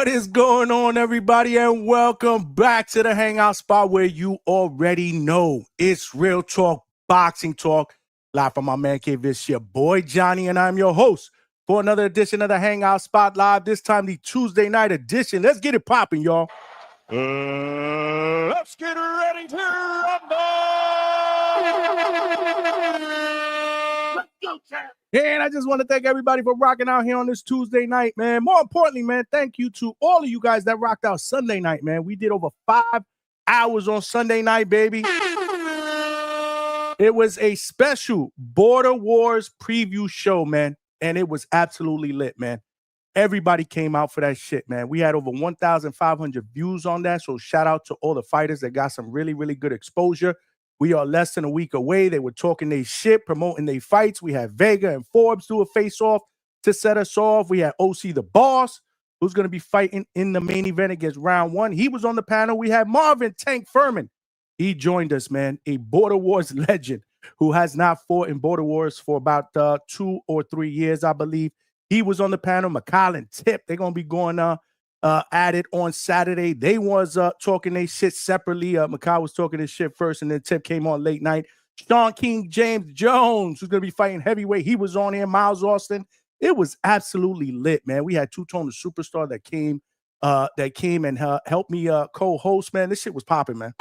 What is going on, everybody, and welcome back to the Hangout spot where you already know it's real talk, boxing talk, live from my man cave. It's your boy Johnny, and I'm your host for another edition of the Hangout spot live. This time, the Tuesday night edition. Let's get it popping, y'all. Let's get ready to rumble! Let's go, champ! And I just want to thank everybody for rocking out here on this Tuesday night, man. More importantly, man, thank you to all of you guys that rocked out Sunday night, man. We did over 5 hours on Sunday night, baby. It was a special Border Wars preview show, man, and it was absolutely lit, man. Everybody came out for that shit, man. We had over 1,500 views on that, so shout out to all the fighters that got some really, really good exposure. We are less than a week away. They were talking their shit, promoting their fights. We had Vega and Forbes do a face-off to set us off. We had OC the Boss, who's going to be fighting in the main event against round one. He was on the panel. We had Marvin Tank Furman. He joined us, man, a Border Wars legend who has not fought in Border Wars for about 2 or 3 years, I believe. He was on the panel. McCall and Tip, they're going to be going at it on Saturday. They was talking their shit separately. McCall was talking his shit first, and then Tip came on late night. Sean King James Jones, who's going to be fighting heavyweight, he was on here. Miles Austin. It was absolutely lit, man. We had Two-Tone the Superstar that came and helped me co-host, man. This shit was popping, man.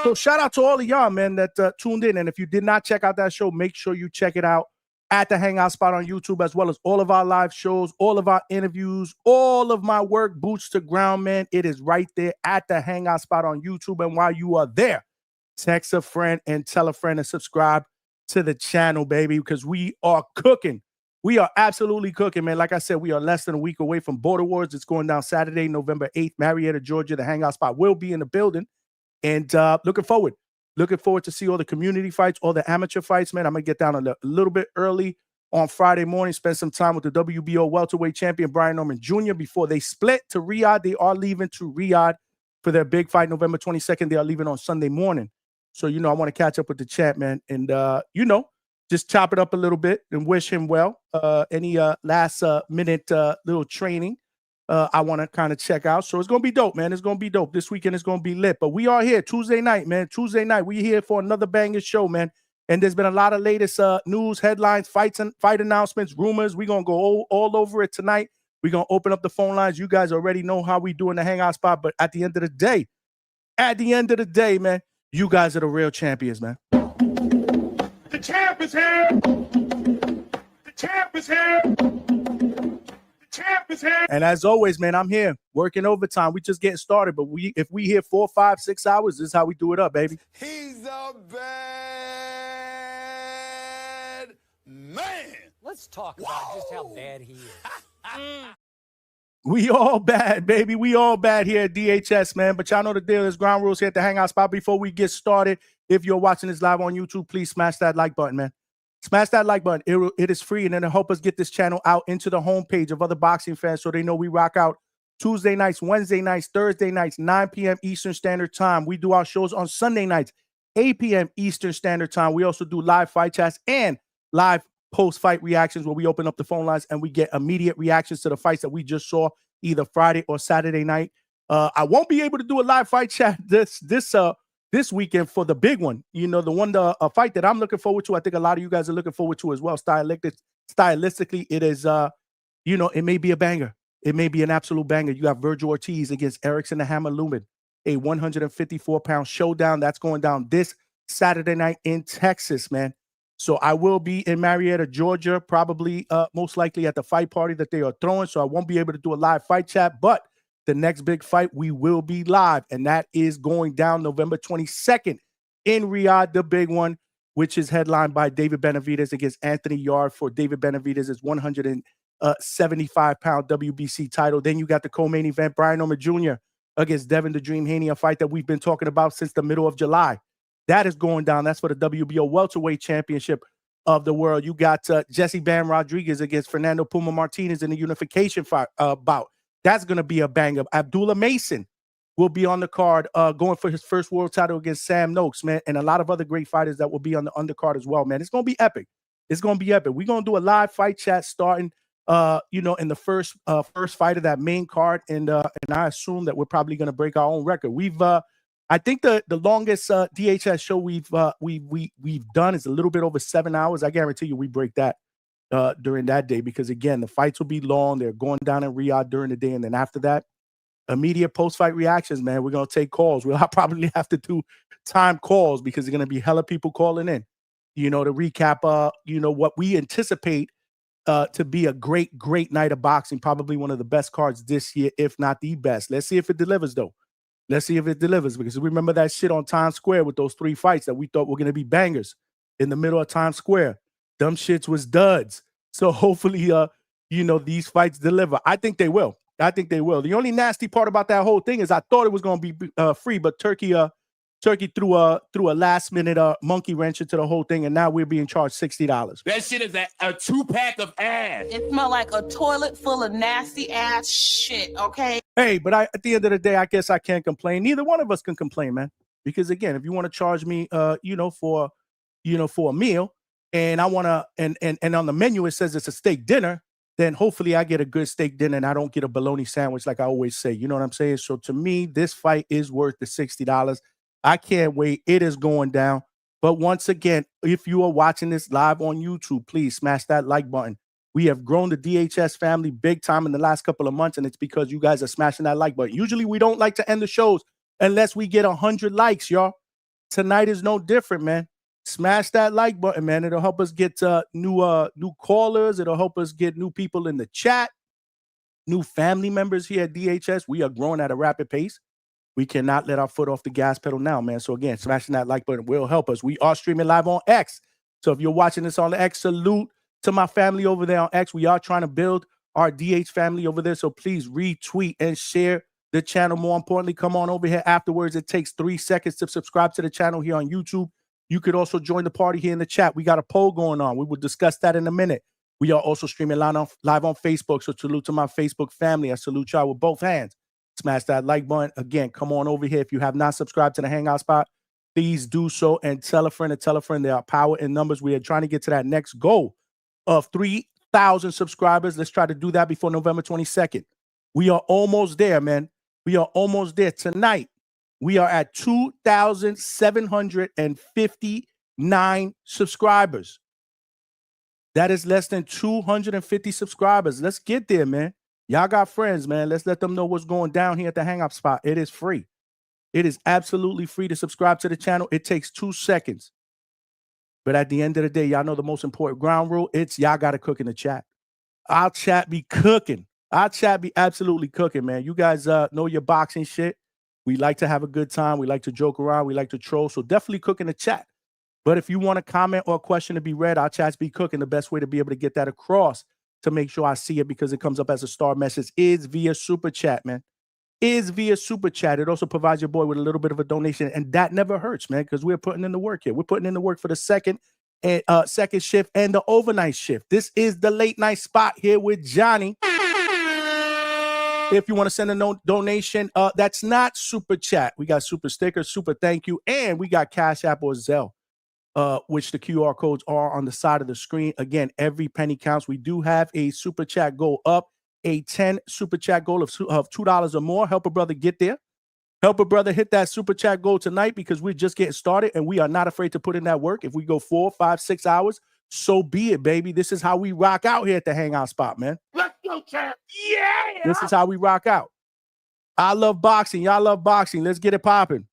So shout out to all of y'all, man, that tuned in. And if you did not check out that show, make sure you check it out at the Hangout spot on YouTube, as well as all of our live shows, all of our interviews, all of my work, boots to ground, man. It is right there at the Hangout spot on YouTube. And while you are there, text a friend and tell a friend and subscribe to the channel, baby, because we are cooking. We are absolutely cooking, man. Like I said, we are less than a week away from Border Wars. It's going down Saturday, November 8th, Marietta, Georgia. The Hangout spot will be in the building. And looking forward to see all the community fights, all the amateur fights, man. I'm going to get down a little bit early on Friday morning, spend some time with the WBO welterweight champion, Brian Norman Jr. Before they split to Riyadh. They are leaving to Riyadh for their big fight, November 22nd. They are leaving on Sunday morning. So, I want to catch up with the champ, man. And, just chop it up a little bit and wish him well. Any last minute little training I want to kind of check out. So it's going to be dope, man. It's going to be dope. This weekend is going to be lit. But we are here Tuesday night, man. Tuesday night. We here for another banger show, man. And there's been a lot of latest news, headlines, fight announcements, rumors. We're going to go all over it tonight. We're going to open up the phone lines. You guys already know how we do in the Hangout spot. But at the end of the day, man, you guys are the real champions, man. The champ is here! The champ is here! Champ is here. And as always, man, I'm here working overtime. We just getting started, but if we here 4, 5, 6 hours, this is how we do it up, baby. He's a bad man. Let's talk about just how bad he is. We all bad, baby. We all bad here at DHS, man. But y'all know the deal. Is ground rules here at the Hangout spot. Before we get started, if you're watching this live on YouTube, please smash that like button, man. Smash that like button. It is free, and it'll help us get this channel out into the homepage of other boxing fans so they know we rock out Tuesday nights, Wednesday nights, Thursday nights, 9 p.m. Eastern Standard Time. We do our shows on Sunday nights, 8 p.m. Eastern Standard Time. We also do live fight chats and live post-fight reactions where we open up the phone lines and we get immediate reactions to the fights that we just saw either Friday or Saturday night. I won't be able to do a live fight chat this weekend for the big one, the fight that I'm looking forward to. I think a lot of you guys are looking forward to as well. Stylistically, it is, it may be a banger. It may be an absolute banger. You got Virgil Ortiz against Erickson the Hammer Lumen, a 154-pound showdown that's going down this Saturday night in Texas, man. So I will be in Marietta, Georgia, probably most likely at the fight party that they are throwing. So I won't be able to do a live fight chat, but the next big fight, we will be live, and that is going down November 22nd in Riyadh, the big one, which is headlined by David Benavidez against Anthony Yarde for David Benavidez' 175-pound WBC title. Then you got the co-main event, Brian Norman Jr. against Devin the Dream Haney, a fight that we've been talking about since the middle of July. That is going down. That's for the WBO welterweight championship of the world. You got Jesse Bam Rodriguez against Fernando Puma Martinez in the unification fight, bout. That's going to be a banger. Abdullah Mason will be on the card going for his first world title against Sam Noakes, man, and a lot of other great fighters that will be on the undercard as well, man. It's going to be epic. It's going to be epic. We're going to do a live fight chat starting in the first fight of that main card, and I assume that we're probably going to break our own record. I think the longest DHS show we've done is a little bit over 7 hours. I guarantee you we break that during that day, because again, the fights will be long. They're going down in Riyadh during the day, and then after that, immediate post-fight reactions, man. We're going to take calls. I'll probably have to do time calls because there's going to be hella people calling in, to recap, what we anticipate to be a great, great night of boxing, probably one of the best cards this year, if not the best. Let's see if it delivers, though. Let's see if it delivers, because remember that shit on Times Square with those 3 fights that we thought were going to be bangers in the middle of Times Square. Them shits was duds. So hopefully, these fights deliver. I think they will. The only nasty part about that whole thing is I thought it was going to be free, but Turkey threw a last minute monkey wrench into the whole thing, and now we're being charged $60. That shit is a 2-pack of ass. It smelled like a toilet full of nasty ass shit, okay? Hey, but at the end of the day, I guess I can't complain. Neither one of us can complain, man. Because again, if you want to charge me, for a meal, and I want to, and on the menu it says it's a steak dinner, then hopefully I get a good steak dinner and I don't get a bologna sandwich like I always say. You know what I'm saying? So to me, this fight is worth the $60. I can't wait. It is going down. But once again, if you are watching this live on YouTube, please smash that like button. We have grown the DHS family big time in the last couple of months, and it's because you guys are smashing that like button. Usually we don't like to end the shows unless we get 100 likes, y'all. Tonight is no different, man. Smash that like button, man. It'll help us get new callers. It'll help us get new people in the chat, new family members here at DHS. We are growing at a rapid pace. We cannot let our foot off the gas pedal now, man. So again, smashing that like button will help us. We are streaming live on X. So if you're watching this on the X, salute to my family over there on X. We are trying to build our DH family over there. So please retweet and share the channel. More importantly, come on over here afterwards. It takes 3 seconds to subscribe to the channel here on YouTube. You could also join the party here in the chat. We got a poll going on. We will discuss that in a minute. We are also streaming live on Facebook. So salute to my Facebook family. I salute y'all with both hands. Smash that like button. Again, come on over here. If you have not subscribed to the Hangout spot, please do so, and tell a friend and tell a friend. There are power in numbers. We are trying to get to that next goal of 3,000 subscribers. Let's try to do that before November 22nd. We are almost there, man. We are almost there. Tonight, we are at 2,759 subscribers. That is less than 250 subscribers. Let's get there, man. Y'all got friends, man. Let's let them know what's going down here at the Hangout spot. It is free. It is absolutely free to subscribe to the channel. It takes 2 seconds. But at the end of the day, y'all know the most important ground rule. It's y'all got to cook in the chat. Our chat be cooking. Our chat be absolutely cooking, man. You guys know your boxing shit. We like to have a good time. We like to joke around. We like to troll. So definitely cook in the chat. But if you want a comment or a question to be read, our chats be cooking. The best way to be able to get that across, to make sure I see it because it comes up as a star message, is via Super Chat, man. Is via Super Chat. It also provides your boy with a little bit of a donation, and that never hurts, man, because we're putting in the work here. We're putting in the work for the second shift and the overnight shift. This is the late night spot here with Johnny. If you want to send a donation, that's not Super Chat. We got Super Stickers, Super Thank You, and we got Cash App or Zelle, which the QR codes are on the side of the screen. Again, every penny counts. We do have a Super Chat goal up, a 10 Super Chat goal of $2 or more. Help a brother get there. Help a brother hit that Super Chat goal tonight, because we're just getting started, and we are not afraid to put in that work. If we go 4, 5, 6 hours, so be it, baby. This is how we rock out here at the Hangout spot, man. Let's go, champ. Yeah. This is how we rock out. I love boxing. Y'all love boxing. Let's get it popping.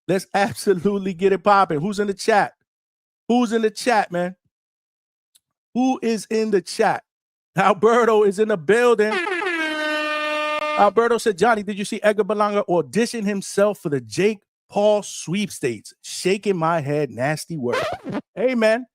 Let's absolutely get it popping. Who's in the chat? Who's in the chat, man? Who is in the chat? Alberto is in the building. Alberto said, Johnny, did you see Edgar Berlanga audition himself for the Jake Paul sweepstakes? Shaking my head, nasty word. Hey, man,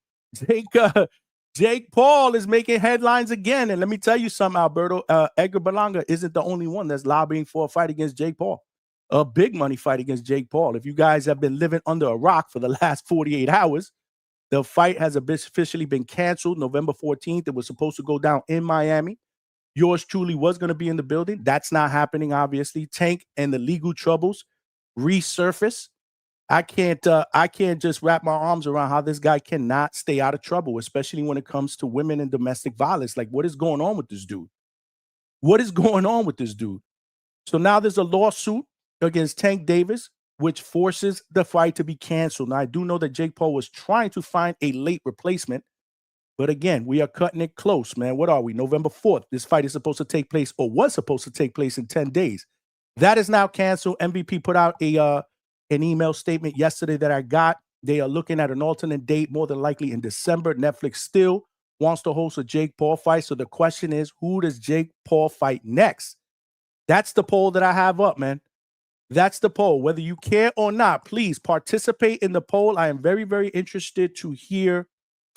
Jake Paul is making headlines again. And let me tell you something, Alberto. Edgar Berlanga isn't the only one that's lobbying for a fight against Jake Paul. A big money fight against Jake Paul. If you guys have been living under a rock for the last 48 hours, the fight has officially been canceled November 14th. It was supposed to go down in Miami. Yours truly was going to be in the building. That's not happening, obviously. Tank and the legal troubles resurface. I can't just wrap my arms around how this guy cannot stay out of trouble, especially when it comes to women and domestic violence. Like, what is going on with this dude? What is going on with this dude? So now there's a lawsuit against Tank Davis, which forces the fight to be canceled. Now, I do know that Jake Paul was trying to find a late replacement, but again, we are cutting it close, man. What are we? November 4th. This fight is supposed to take place, or was supposed to take place, in 10 days. That is now canceled. MVP put out an email statement yesterday that I got. They are looking at an alternate date, more than likely in December. Netflix still wants to host a Jake Paul fight. So the question is, who does Jake Paul fight next? That's the poll that I have up, man. That's the poll. Whether you care or not, please participate in the poll. I am very, very interested to hear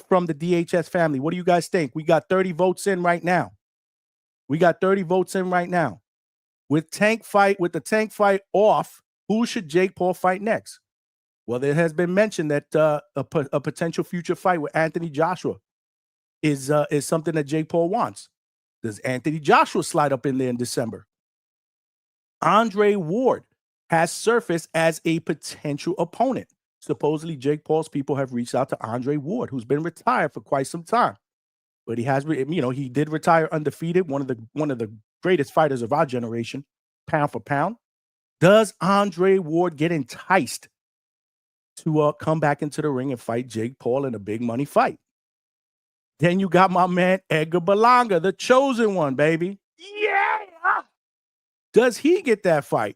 from the DHS family. What do you guys think? We got 30 votes in right now. With the tank fight off, who should Jake Paul fight next? Well, there has been mentioned that a potential future fight with Anthony Joshua is something that Jake Paul wants. Does Anthony Joshua slide up in there in December? Andre Ward has surfaced as a potential opponent. Supposedly, Jake Paul's people have reached out to Andre Ward, who's been retired for quite some time. But he did retire undefeated, one of the greatest fighters of our generation, pound for pound. Does Andre Ward get enticed to come back into the ring and fight Jake Paul in a big money fight? Then you got my man Edgar Berlanga, the chosen one, baby. Yeah. Does he get that fight?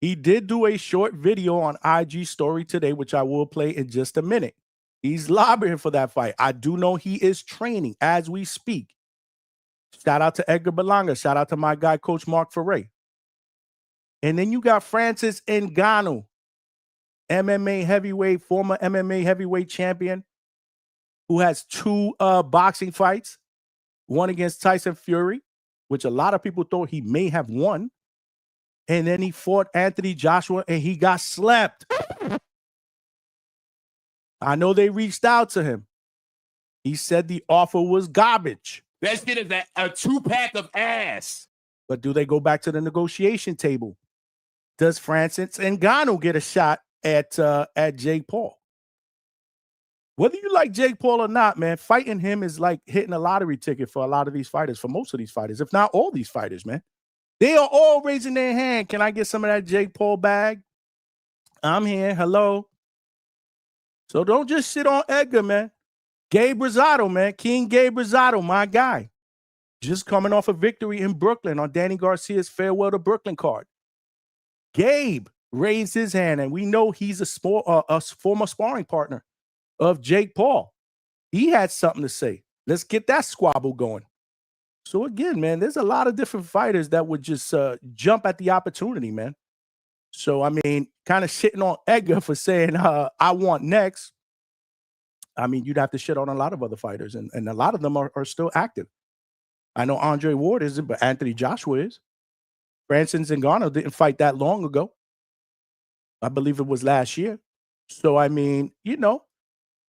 He did do a short video on IG story today, which I will play in just a minute. He's lobbying for that fight. I do know he is training as we speak. Shout out to Edgar Berlanga. Shout out to my guy, Coach Mark Ferre. And then you got Francis Ngannou, former MMA heavyweight champion, who has 2 boxing fights, one against Tyson Fury, which a lot of people thought he may have won. And then he fought Anthony Joshua and he got slept. I know they reached out to him. He said the offer was garbage. That shit is a 2-pack of ass. But do they go back to the negotiation table? Does Francis Ngannou get a shot at Jake Paul? Whether you like Jake Paul or not, man, fighting him is like hitting a lottery ticket for a lot of these fighters, for most of these fighters, if not all these fighters, man. They are all raising their hand. Can I get some of that Jake Paul bag? I'm here. Hello. So don't just sit on Edgar, man. Gabe Rosado, man. King Gabe Rosado, my guy. Just coming off a victory in Brooklyn on Danny Garcia's Farewell to Brooklyn card. Gabe raised his hand, and we know he's a former sparring partner of Jake Paul. He had something to say. Let's get that squabble going. So again, man, there's a lot of different fighters that would just jump at the opportunity, man. So, I mean, kind of shitting on Edgar for saying, I want next. I mean, you'd have to shit on a lot of other fighters, and a lot of them are still active. I know Andre Ward isn't, but Anthony Joshua is. Francis Ngannou didn't fight that long ago. I believe it was last year. So, I mean,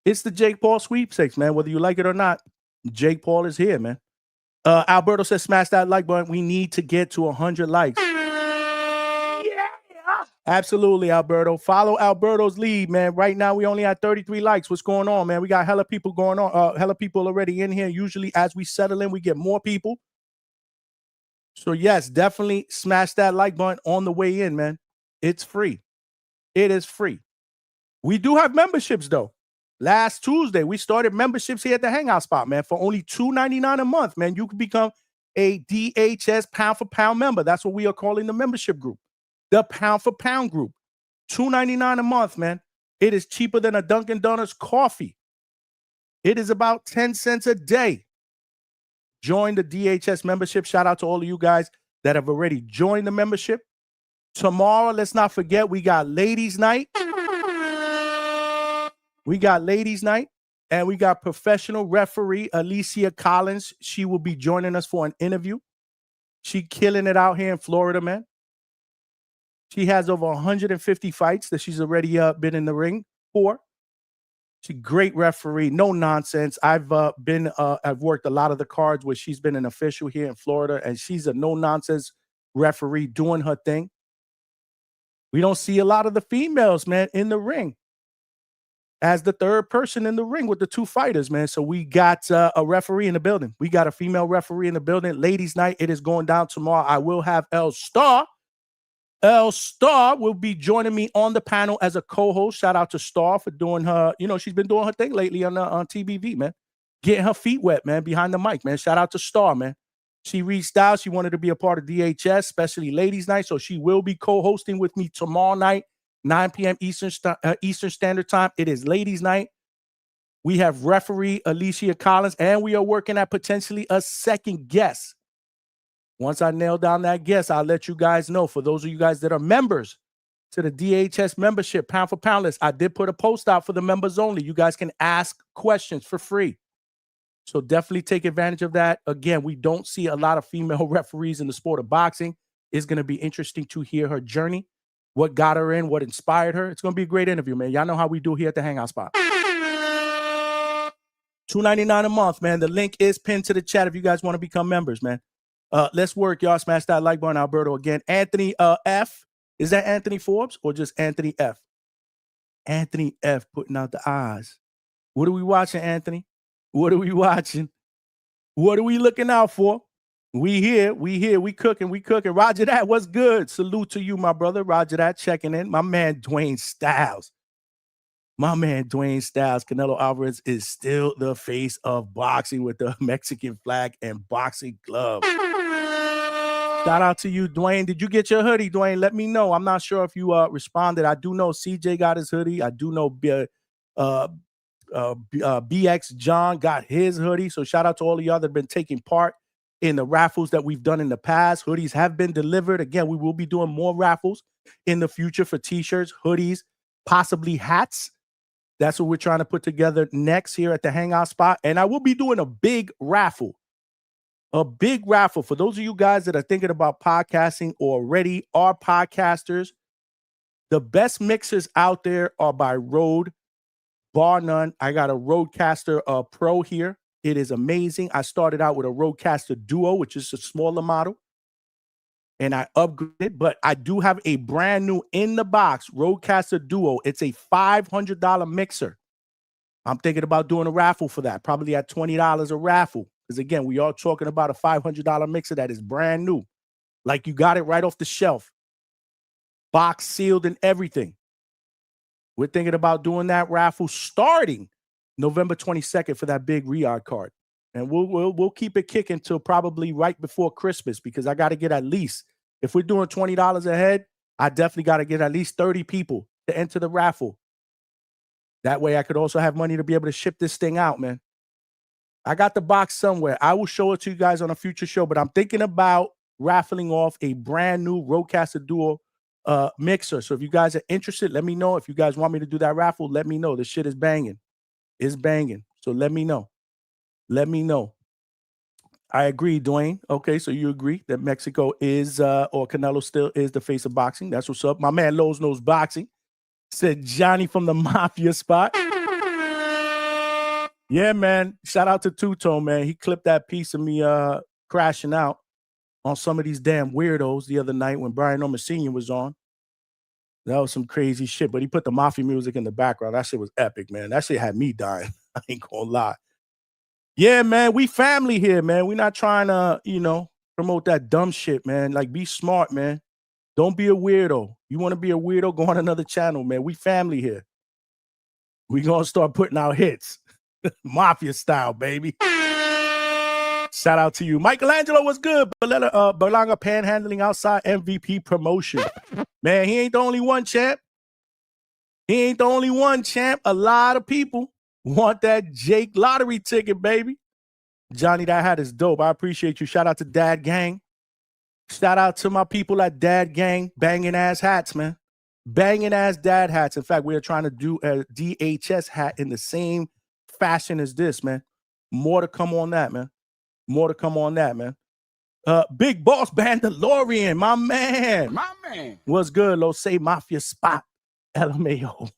it's the Jake Paul sweepstakes, man. Whether you like it or not, Jake Paul is here, man. Alberto says, smash that like button. We need to get to 100 likes. Yeah. Absolutely, Alberto. Follow Alberto's lead, man. Right now, we only had 33 likes. What's going on, man? We got hella people going on. Hella people already in here. Usually, as we settle in, we get more people. So, yes, definitely smash that like button on the way in, man. It's free. It is free. We do have memberships, though. Last Tuesday, we started memberships here at the Hangout spot, man. For only $2.99 a month, man, you can become a DHS pound for pound member. That's what we are calling the membership group, the pound for pound group. $2.99 a month, man. It is cheaper than a Dunkin' Donuts coffee. It is about 10 cents a day. Join the DHS membership. Shout out to all of you guys that have already joined the membership. Tomorrow, let's not forget, we got ladies' night. And we got professional referee Alicia Collins. She will be joining us for an interview. She killing it out here in Florida, man. She has over 150 fights that she's already been in the ring for. She's a great referee, no nonsense. I've worked a lot of the cards where she's been an official here in Florida, and she's a no nonsense referee doing her thing. We don't see a lot of the females, man, in the ring as the third person in the ring with the two fighters, man. So we got a referee in the building. We got a female referee in the building. Ladies' night, it is going down tomorrow. I will have Elle Star. Elle Star will be joining me on the panel as a co-host. Shout out to Star for doing her, she's been doing her thing lately on TBV, man. Getting her feet wet, man, behind the mic, man. Shout out to Star, man. She reached out. She wanted to be a part of DHS, especially ladies' night. So she will be co-hosting with me tomorrow night, 9 p.m. Eastern Standard Time. It is ladies' night. We have referee Alicia Collins, and we are working at potentially a second guest. Once I nail down that guest, I'll let you guys know. For those of you guys that are members to the DHS membership, pound for pound list, I did put a post out for the members only. You guys can ask questions for free. So definitely take advantage of that. Again, we don't see a lot of female referees in the sport of boxing. It's going to be interesting to hear her journey, what got her in, what inspired her. It's going to be a great interview, man. Y'all know how we do here at the Hangout spot. $2.99 a month, man. The link is pinned to the chat if you guys want to become members, man. Let's work, y'all. Smash that like button, Alberto. Again, Anthony F. Is that Anthony Forbes or just Anthony F? Anthony F. putting out the eyes. What are we watching, Anthony? What are we watching? What are we looking out for? We here, we cooking. Roger that, what's good? Salute to you, my brother. Roger that, checking in. My man, Dwayne Styles. Canelo Alvarez is still the face of boxing with the Mexican flag and boxing gloves. Shout out to you, Dwayne. Did you get your hoodie, Dwayne? Let me know. I'm not sure if you responded. I do know CJ got his hoodie. I do know BX John got his hoodie. So shout out to all of y'all that have been taking part in the raffles that we've done in the past. Hoodies have been delivered. Again, we will be doing more raffles in the future for t-shirts, hoodies, possibly hats. That's what we're trying to put together next here at the Hangout spot. And I will be doing a big raffle. For those of you guys that are thinking about podcasting or already are podcasters. The best mixers out there are by Rode. Bar none. I got a Rodecaster Pro here. It is amazing. I started out with a Rodecaster Duo, which is a smaller model, and I upgraded, but I do have a brand new in the box Rodecaster Duo. It's a $500 mixer. I'm thinking about doing a raffle for that, probably at $20 a raffle. Because again, we are talking about a $500 mixer that is brand new. Like you got it right off the shelf. Box sealed and everything. We're thinking about doing that raffle starting November 22nd for that big Riyadh card. And we'll keep it kicking till probably right before Christmas, because I got to get at least, if we're doing $20 a head, I definitely got to get at least 30 people to enter the raffle. That way I could also have money to be able to ship this thing out, man. I got the box somewhere. I will show it to you guys on a future show, but I'm thinking about raffling off a brand new Rodecaster Duo mixer. So if you guys are interested, let me know. If you guys want me to do that raffle, let me know. This shit is banging. It's banging. So let me know. I agree, Dwayne. Okay, so you agree that Mexico is, or Canelo still is the face of boxing. That's what's up. My man Lowe's knows boxing. Said Johnny from the Mafia spot. Yeah, man. Shout out to Two-Tone, man. He clipped that piece of me crashing out on some of these damn weirdos the other night when Brian Norman Sr. was on. That was some crazy shit, but he put the Mafia music in the background. That shit was epic, man. That shit had me dying. I ain't gonna lie. Yeah, man, we family here, man. We're not trying to, promote that dumb shit, man. Like, be smart, man. Don't be a weirdo. You want to be a weirdo, go on another channel, man. We family here. We gonna start putting out hits. Mafia style, baby. Shout out to you. Michelangelo was good. Berlanga panhandling outside MVP promotion. Man, he ain't the only one, champ. A lot of people want that Jake lottery ticket, baby. Johnny, that hat is dope. I appreciate you. Shout out to Dad Gang. Shout out to my people at Dad Gang. Banging ass hats, man. Banging ass dad hats. In fact, we are trying to do a DHS hat in the same fashion as this, man. More to come on that, man. Big Boss Bandalorian, my man. What's good, Lo Say Mafia spot. LMAO.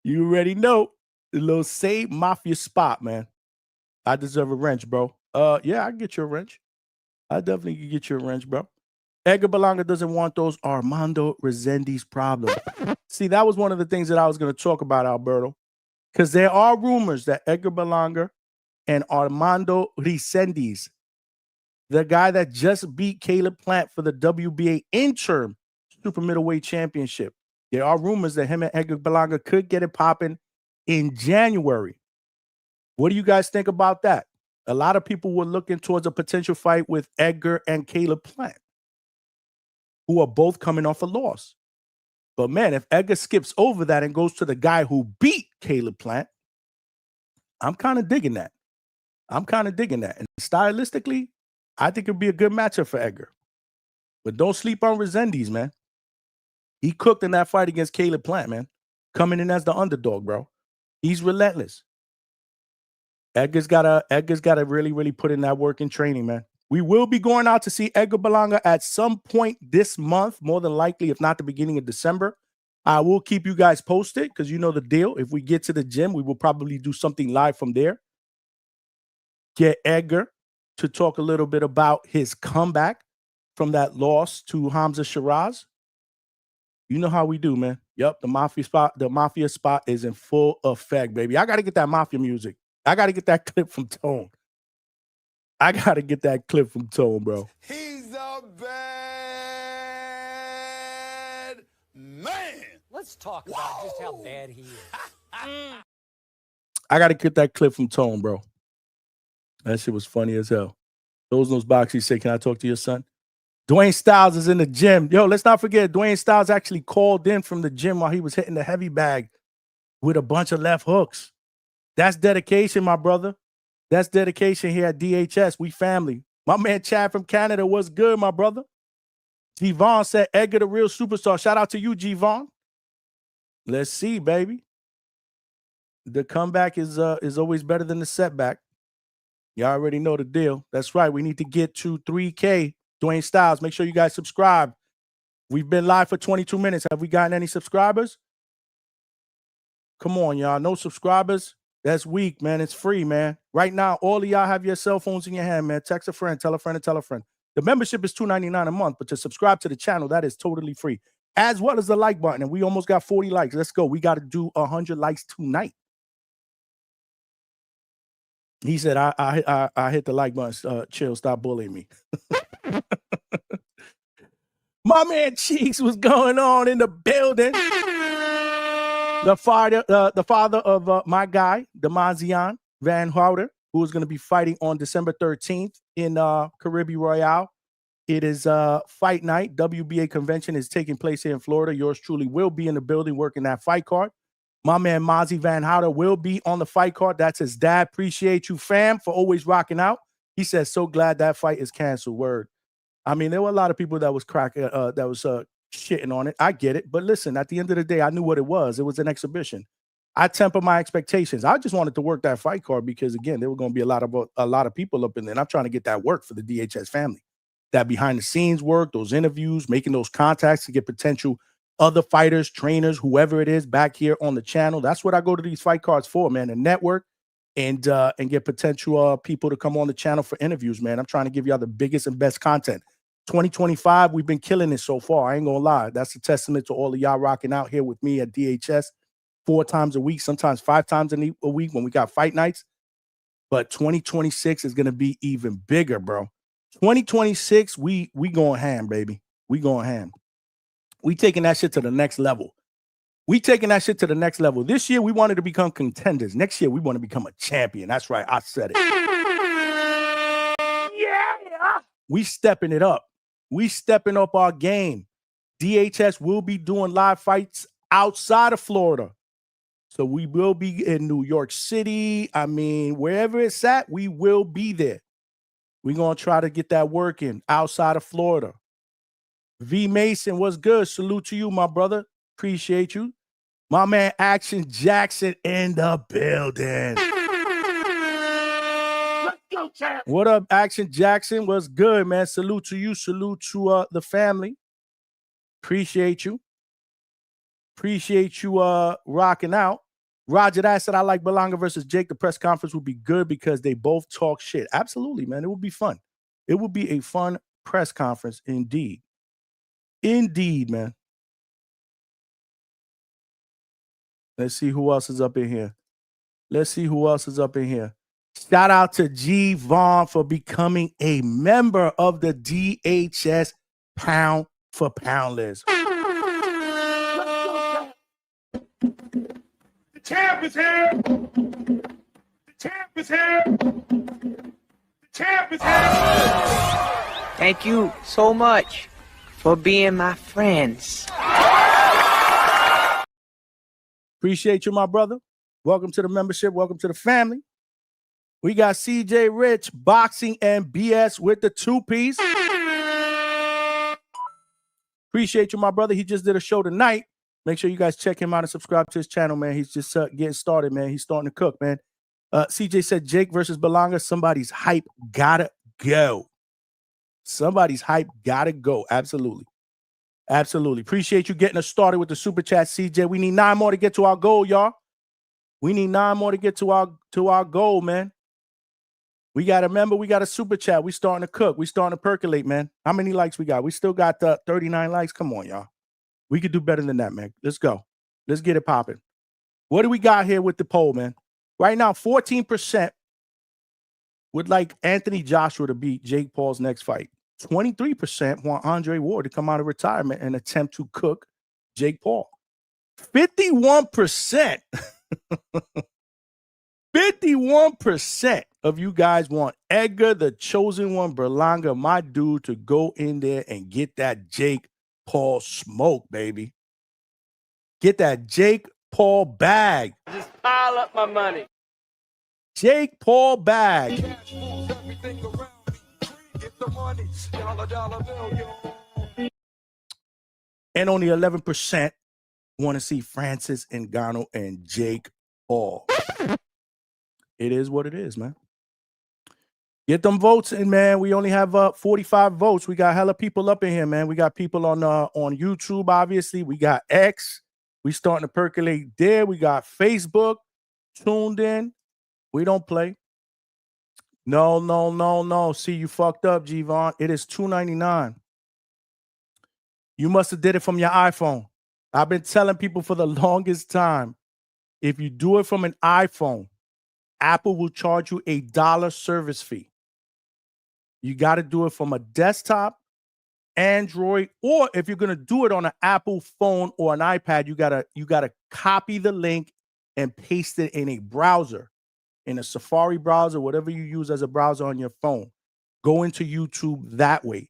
You already know. Lo Say Mafia spot, man. I deserve a wrench, bro. Yeah, I can get you a wrench. I definitely can get you a wrench, bro. Edgar Berlanga doesn't want those Armando Resendiz problems. See, that was one of the things that I was going to talk about, Alberto, because there are rumors that Edgar Berlanga and Armando Resendiz, the guy that just beat Caleb Plant for the WBA interim super middleweight championship, there are rumors that him and Edgar Berlanga could get it popping in January. What do you guys think about that? A lot of people were looking towards a potential fight with Edgar and Caleb Plant, who are both coming off a loss. But man, if Edgar skips over that and goes to the guy who beat Caleb Plant, I'm kind of digging that. And stylistically, I think it'd be a good matchup for Edgar. But don't sleep on Resendiz, man. He cooked in that fight against Caleb Plant, man. Coming in as the underdog, bro. He's relentless. Edgar's gotta really, really put in that work in training, man. We will be going out to see Edgar Berlanga at some point this month, more than likely, if not the beginning of December. I will keep you guys posted because you know the deal. If we get to the gym, we will probably do something live from there. Get Edgar to talk a little bit about his comeback from that loss to Hamza Shiraz. You know how we do, man. Yep, the mafia spot is in full effect, baby. I got to get that mafia music. I got to get that clip from Tone. Bro. He's a bad man. Let's talk about just how bad he is. I got to get that clip from Tone, bro. That shit was funny as hell. Those boxes say, "Can I talk to your son?" Dwayne Styles is in the gym. Yo, let's not forget, Dwayne Styles actually called in from the gym while he was hitting the heavy bag with a bunch of left hooks. That's dedication, my brother. That's dedication here at DHS. We family. My man Chad from Canada was good, my brother. G-Vaughn said, Edgar, the real superstar. Shout out to you, G-Vaughn. Let's see, baby. The comeback is always better than the setback. You already know the deal. That's right. We need to get to 3K. Dwayne Styles, make sure you guys subscribe. We've been live for 22 minutes. Have we gotten any subscribers? Come on, y'all. No subscribers? That's weak, man. It's free, man. Right now, all of y'all have your cell phones in your hand, man. Text a friend, tell a friend, and tell a friend. The membership is $2.99 a month, but to subscribe to the channel, that is totally free, as well as the like button. And we almost got 40 likes. Let's go. We got to do 100 likes tonight. He said, I hit the like button. Chill, stop bullying me. My man Cheeks was going on in the building. The father of my guy, Damazian Van Houter, who is going to be fighting on December 13th in Caribbean Royale. It is fight night. WBA convention is taking place here in Florida. Yours truly will be in the building working that fight card. My man Mozzie Van Houter will be on the fight card. That's his dad. Appreciate you, fam, for always rocking out. He says, so glad that fight is canceled. Word. I mean, there were a lot of people that was shitting on it. I get it. But listen, at the end of the day, I knew what it was. It was an exhibition. I temper my expectations. I just wanted to work that fight card because, again, there were going to be a lot of people up in there. And I'm trying to get that work for the DHS family. That behind the scenes work, those interviews, making those contacts to get potential other fighters, trainers, whoever it is back here on the channel. That's what I go to these fight cards for, man. The network and get potential people to come on the channel for interviews, man. I'm trying to give y'all the biggest and best content. 2025, we've been killing it so far. I ain't gonna lie. That's a testament to all of y'all rocking out here with me at DHS 4 times a week, sometimes 5 times a week when we got fight nights. But 2026 is gonna be even bigger, bro. 2026, we going ham, baby. We going ham. We taking that shit to the next level. This year, we wanted to become contenders. Next year, we want to become a champion. That's right. I said it. Yeah. We stepping it up. We stepping up our game. DHS will be doing live fights outside of Florida. So we will be in New York City. I mean, wherever it's at, we will be there. We're going to try to get that work in outside of Florida. V Mason, what's good? Salute to you, my brother. Appreciate you. My man Action Jackson in the building. Let's go, champ. What up, Action Jackson? What's good, man? Salute to you. Salute to the family. Appreciate you. Appreciate you rocking out. Roger that said, I like Berlanga versus Jake. The press conference would be good because they both talk shit. Absolutely, man. It would be fun. It would be a fun press conference indeed. Indeed, man. Let's see who else is up in here. Shout out to G Vaughn for becoming a member of the DHS Pound for Pound list. The champ is here. The champ is here. The champ is here. Thank you so much for being my friends. Appreciate you, my brother. Welcome to the membership. Welcome to the family. We got CJ Rich, Boxing and BS with the 2-piece. Appreciate you, my brother. He just did a show tonight. Make sure you guys check him out and subscribe to his channel, man. He's just getting started, man. He's starting to cook, man. CJ said Jake versus Berlanga. Somebody's hype gotta go. Somebody's hype gotta go. Absolutely. Absolutely. Appreciate you getting us started with the super chat, CJ. We need 9 more to get to our goal, y'all. We need 9 more to get to our goal, man. We got to remember, we got a super chat. We starting to cook. We starting to percolate, man. How many likes we got? We still got 39 likes. Come on, y'all. We could do better than that, man. Let's go. Let's get it popping. What do we got here with the poll, man? Right now, 14% would like Anthony Joshua to beat Jake Paul's next fight. 23% want Andre Ward to come out of retirement and attempt to cook Jake Paul. 51%. 51% of you guys want Edgar, the chosen one, Berlanga, my dude, to go in there and get that Jake Paul smoke, baby. Get that Jake Paul bag. Just pile up my money. Jake Paul bag. And only 11% want to see Francis Ngannou and Jake Paul. It is what it is, man. Get them votes in, man. We only have 45 votes. We got hella people up in here, man. We got people on YouTube, obviously. We got X. We starting to percolate there. We got Facebook tuned in. We don't play. No. See, you fucked up, G-Von. It is $2.99. You must have did it from your iPhone. I've been telling people for the longest time, if you do it from an iPhone, Apple will charge you $1 service fee. You got to do it from a desktop, Android, or if you're going to do it on an Apple phone or an iPad, you gotta copy the link and paste it in a browser, in a Safari browser, whatever you use as a browser on your phone. Go into YouTube that way.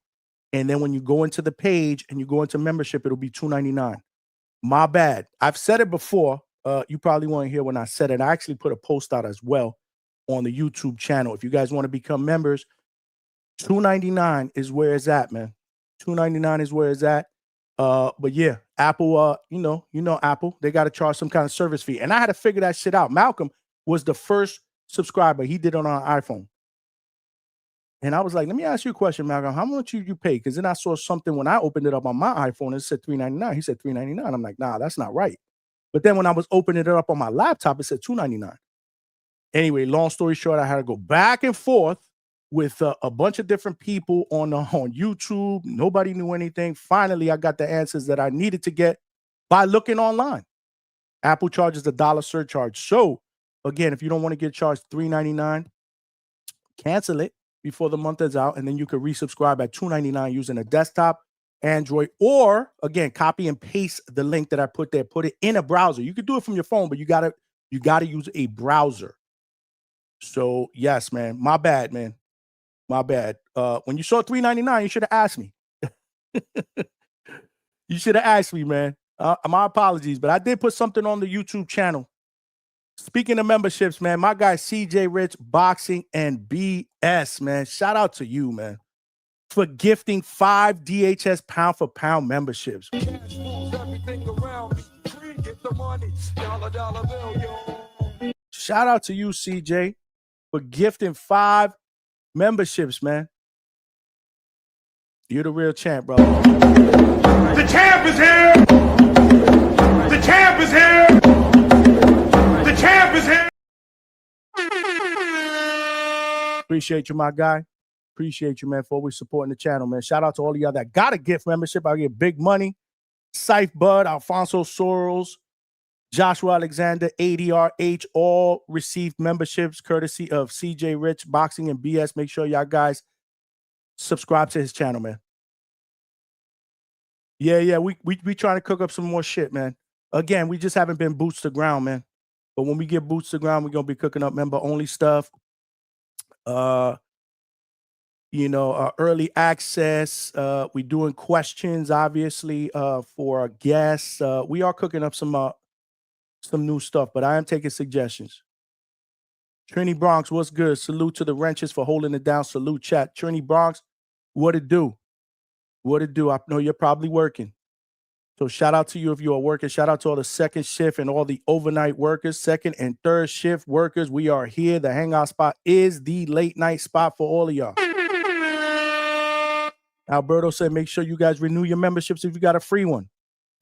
And then when you go into the page and you go into membership, it'll be $2.99. My bad. I've said it before. You probably want to hear when I said it. I actually put a post out as well on the YouTube channel. If you guys want to become members, $2.99 is where it's at, man. $2.99 is where it's at. But yeah, Apple, you know Apple, they got to charge some kind of service fee. And I had to figure that shit out. Malcolm was the first subscriber. He did it on an iPhone. And I was like, let me ask you a question, Malcolm. How much you pay? Because then I saw something when I opened it up on my iPhone, it said $3.99. He said $3.99. I'm like, nah, that's not right. But then when I was opening it up on my laptop, it said $2.99. Anyway, long story short, I had to go back and forth with a bunch of different people on YouTube. Nobody knew anything. Finally, I got the answers that I needed to get by looking online. Apple charges $1 surcharge. So again, if you don't want to get charged $3.99, cancel it before the month is out, and then you can resubscribe at $2.99 using a desktop, Android, or again, copy and paste the link that I put there. Put it in a browser. You can do it from your phone, but you gotta use a browser. So yes, man, my bad, man. My bad. When you saw $3.99, you should have asked me. You should have asked me, man. My apologies, but I did put something on the YouTube channel. Speaking of memberships, man, my guy CJ Rich, Boxing and BS, man. Shout out to you, man, for gifting 5 DHS pound for pound memberships. Shout out to you, CJ, for gifting 5 memberships, man. You're the real champ, brother. The champ is here. The champ is here. The champ is here. Appreciate you, my guy. Appreciate you, man, for always supporting the channel, man. Shout out to all of y'all that got a gift membership. I get big money. Scythe Bud, Alfonso Soros, Joshua Alexander, ADRH, all received memberships courtesy of CJ Rich, Boxing and BS. Make sure y'all guys subscribe to his channel, man. Yeah, we trying to cook up some more shit, man. Again, we just haven't been boots to ground, man. But when we get boots to ground, we're gonna be cooking up member-only stuff. Early access. We doing questions, obviously, for our guests. We are cooking up some new stuff, but I am taking suggestions. Trini Bronx, what's good? Salute to the wrenches for holding it down. Salute, chat. Trini Bronx, what it do? What it do? I know you're probably working. So shout out to you if you are working. Shout out to all the second shift and all the overnight workers, second and third shift workers. We are here. The Hangout spot is the late night spot for all of y'all. Alberto said, make sure you guys renew your memberships if you got a free one.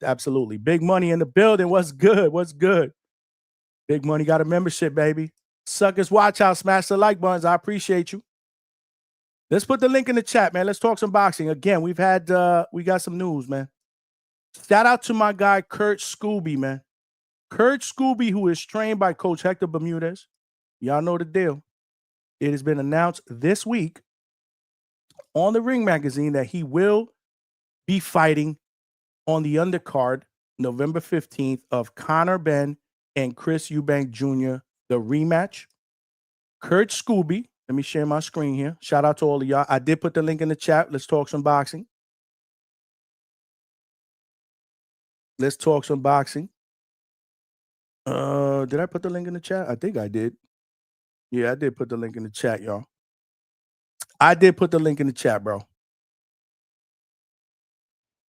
Absolutely. Big Money in the building. What's good? What's good? Big Money got a membership, baby. Suckers, watch out. Smash the like buttons. I appreciate you. Let's put the link in the chat, man. Let's talk some boxing. Again, we got some news, man. Shout out to my guy, Kurt Scoby, man. Kurt Scoby, who is trained by Coach Hector Bermudez. Y'all know the deal. It has been announced this week on the Ring Magazine that he will be fighting on the undercard November 15th of Conor Benn and Chris Eubank Jr., the rematch. Kurt Scoby, let me share my screen here. Shout out to all of y'all. I did put the link in the chat. Let's talk some boxing. Let's talk some boxing. Did I put the link in the chat? I think I did. Yeah, I did put the link in the chat, y'all. I did put the link in the chat, bro.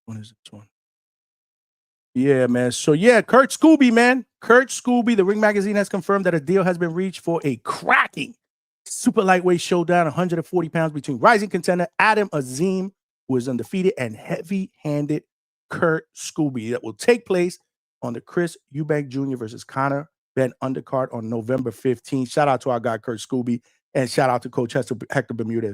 What is this one? Yeah, man. So, yeah, Kurt Scoby, man. Kurt Scoby, the Ring Magazine has confirmed that a deal has been reached for a cracking super lightweight showdown, 140 pounds between rising contender Adam Azin, who is undefeated, and heavy-handed Kurt Scoby. That will take place on the Chris Eubank Jr. versus Conor Benn undercard on November 15th. Shout out to our guy, Kurt Scoby, and shout out to Coach Hector Bermudez.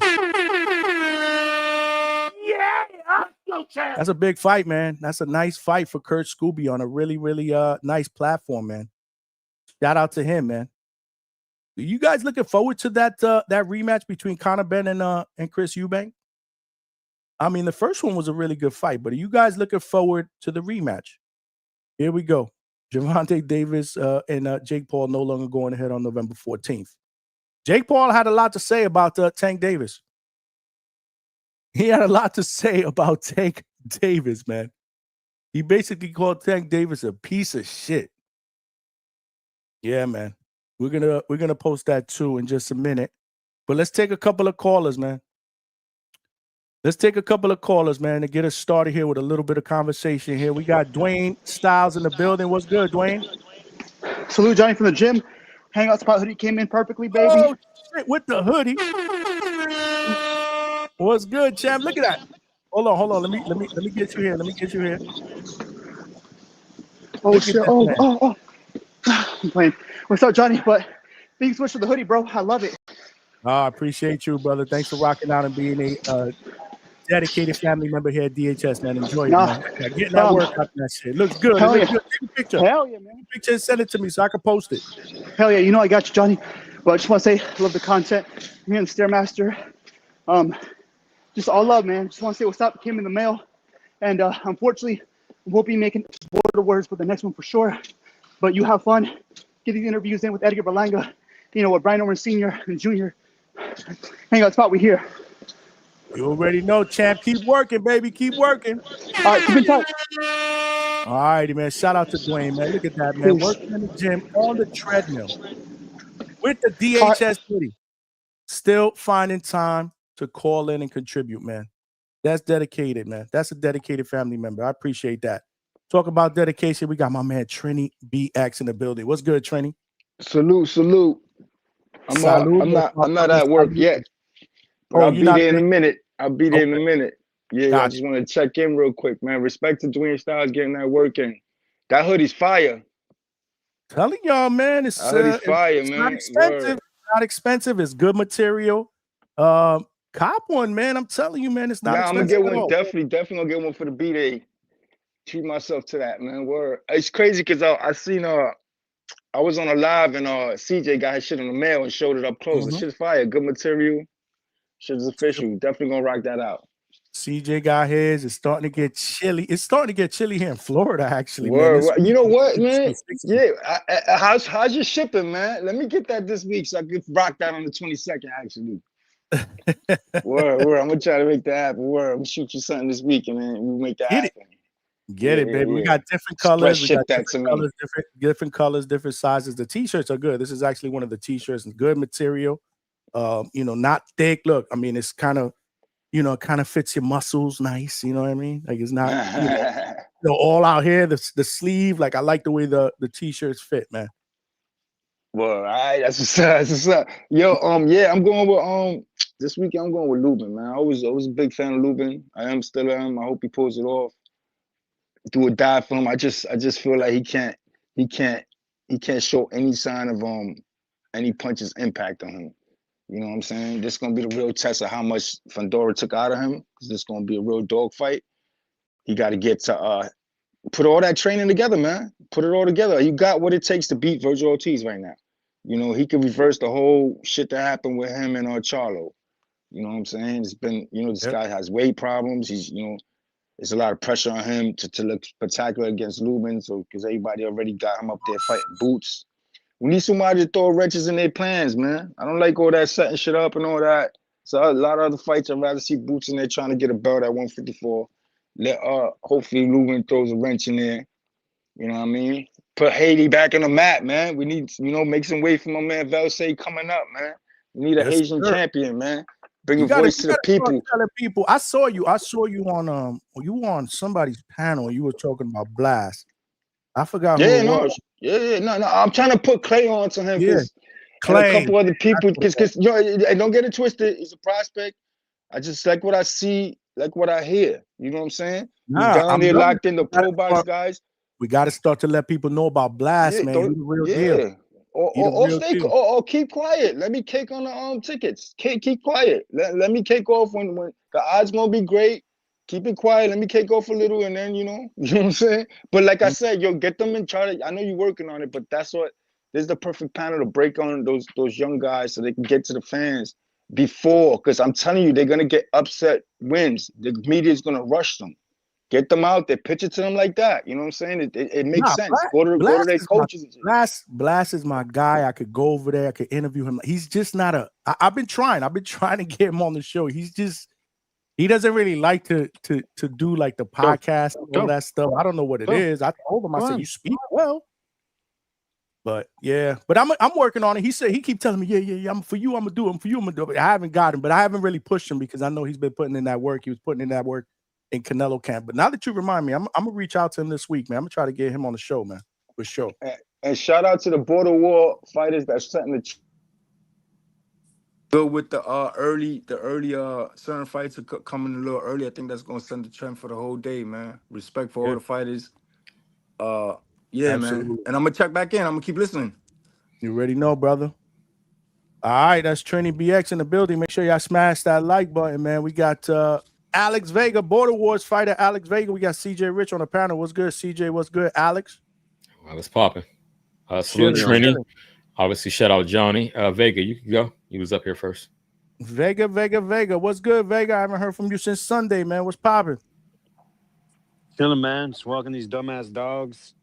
That's a big fight, man. That's a nice fight for Kurt Scoby on a really, really nice platform, man. Shout out to him, man. Are you guys looking forward to that rematch between Conor Benn and Chris Eubank? I mean, the first one was a really good fight, but are you guys looking forward to the rematch? Here we go. Gervonta Davis and Jake Paul no longer going ahead on November 14th. Jake Paul had a lot to say about Tank Davis. He had a lot to say about Tank Davis, man. He basically called Tank Davis a piece of shit. Yeah, man. We're gonna post that too in just a minute. But let's take a couple of callers, man. Let's take a couple of callers, man, to get us started here with a little bit of conversation here. We got Dwayne Styles in the building. What's good, Dwayne? Salute, Johnny, from the gym. Hangout spot hoodie came in perfectly, baby. Oh, shit, with the hoodie. What's good, champ? Look at that. Hold on. Let me get you here. Oh, Look shit. at Oh. I'm playing. What's up, Johnny? But big switch for the hoodie, bro. I love it. I appreciate you, brother. Thanks for rocking out and being a dedicated family member here at DHS, man. Enjoy it, man. Getting that work out and that shit. Looks good. Hell yeah. Take a picture. Hell yeah, man. Take a picture and send it to me so I can post it. Hell yeah. You know I got you, Johnny. But I just want to say I love the content. Me and Stairmaster. Just all love, man. Just want to say what's up. Came in the mail. And unfortunately, we won't be making border words for the next one for sure. But you have fun. Get these interviews in with Edgar Berlanga, with Brian Orman Sr. and Jr. Hangout spot, we here. You already know, champ. Keep working, baby. Keep working. All right, keep in touch. All righty, man. Shout out to Dwayne, man. Look at that, man. Working in the gym on the treadmill with the DHS hoodie. Still finding time to call in and contribute, man. That's dedicated, man. That's a dedicated family member. I appreciate that. Talk about dedication. We got my man Trini BX in the building. What's good, Trini? Salute. I'm not at work yet. But I'll be there in a minute. Yeah, gotcha. I just want to check in real quick, man. Respect to Dwayne Styles getting that work in. That hoodie's fire. Telling y'all, man, it's fire, man. Not expensive. Word. Not expensive. It's good material. Cop one, man. I'm telling you, man. It's not I'm gonna expensive get at one. all. Definitely gonna get one for the B-Day. Treat myself to that, man. Word. It's crazy because I seen I was on a live and CJ got his shit in the mail and showed it up close. The shit's fire, good material. Shit's official. Definitely gonna rock that out. CJ got his. It's starting to get chilly. It's starting to get chilly here in Florida, actually, Word. man. You know what, man? Yeah. How's your shipping, man? Let me get that this week so I can rock that on the 22nd, actually. Word. I'm gonna try to make that happen. Word. I'm gonna shoot you something this week, and then we'll make that happen. Get it, baby. We got different colors. We got different colors, different sizes. The t-shirts are good. This is actually one of the t-shirts. Good material. Not thick. Look, I mean, it's kind of, kind of fits your muscles nice. You know what I mean? Like it's not, all out here. The sleeve. Like I like the way the t-shirts fit, man. Well, all right, that's what's up. Yo, yeah, I'm going with this weekend. I'm going with Lubin, man. I was a big fan of Lubin. I am still am. I hope he pulls it off. Do or die for him. I just feel like he can't show any sign of any punches impact on him. You know what I'm saying? This is gonna be the real test of how much Fundora took out of him, because this is gonna be a real dog fight. He got to get to put all that training together, man. Put it all together. You got what it takes to beat Virgil Ortiz right now. He could reverse the whole shit that happened with him and Charlo. You know what I'm saying? It's been, this guy has weight problems. He's, there's a lot of pressure on him to look spectacular against Lubin, so because everybody already got him up there fighting Boots. We need somebody to throw wrenches in their plans, man. I don't like all that setting shit up and all that. So a lot of other fights, I'd rather see Boots in there trying to get a belt at 154. Let hopefully Lubin throws a wrench in there. You know what I mean? Put Haney back on the map, man. We need, make some weight for my man Velsay coming up, man. We need an Asian champion, man. Bring a voice to the people. I saw you on you were on somebody's panel. You were talking about Blast. I forgot who it was. No. I'm trying to put Clay on to him. Yeah. Clay. And a couple other people, because don't get it twisted. He's a prospect. I just like what I see, like what I hear. You know what I'm saying? He's down there locked in the pro box guys. We got to start to let people know about Blast, man. He's the real deal. Or keep quiet. Let me cake on the tickets. Keep quiet. Let me cake off when the odds gonna be great. Keep it quiet. Let me cake off a little, and then you know what I'm saying. But like I said, get them and try to. I know you're working on it, but this is the perfect panel to break on those young guys so they can get to the fans before. Because I'm telling you, they're gonna get upset wins. The media is gonna rush them. Get them out there, pitch it to them like that. You know what I'm saying? It makes sense. Go to their coaches. Blast is my guy. I could go over there. I could interview him. He's just not I've been trying to get him on the show. He doesn't really like to do like the podcast and all that stuff. I don't know what it is. I told him, I said, you speak well. But yeah, but I'm working on it. He said, he keep telling me, yeah, I'm for you, I'm gonna do it. But I haven't got him, but I haven't really pushed him because I know he's been putting in that work. He was putting in that work in Canelo camp. But now that you remind me, I'm gonna reach out to him this week, man. I'm gonna try to get him on the show, man, for sure. And shout out to the border war fighters that's setting the good with the early certain fights are coming a little early. I think that's gonna send the trend for the whole day, man. Respect for all the fighters. Yeah, absolutely, man. And I'm gonna check back in. I'm gonna keep listening. You already know, brother. All right, that's Trini BX in the building. Make sure y'all smash that like button, man. We got Alex Vega, Border Wars fighter Alex Vega. We got CJ Rich on the panel. What's good, CJ? What's good, Alex? Well, it's popping. Salute Trini. Obviously, shout out Johnny. Vega, you can go. He was up here first. Vega. What's good, Vega? I haven't heard from you since Sunday, man. What's popping? Chilling, man. Just walking these dumbass dogs.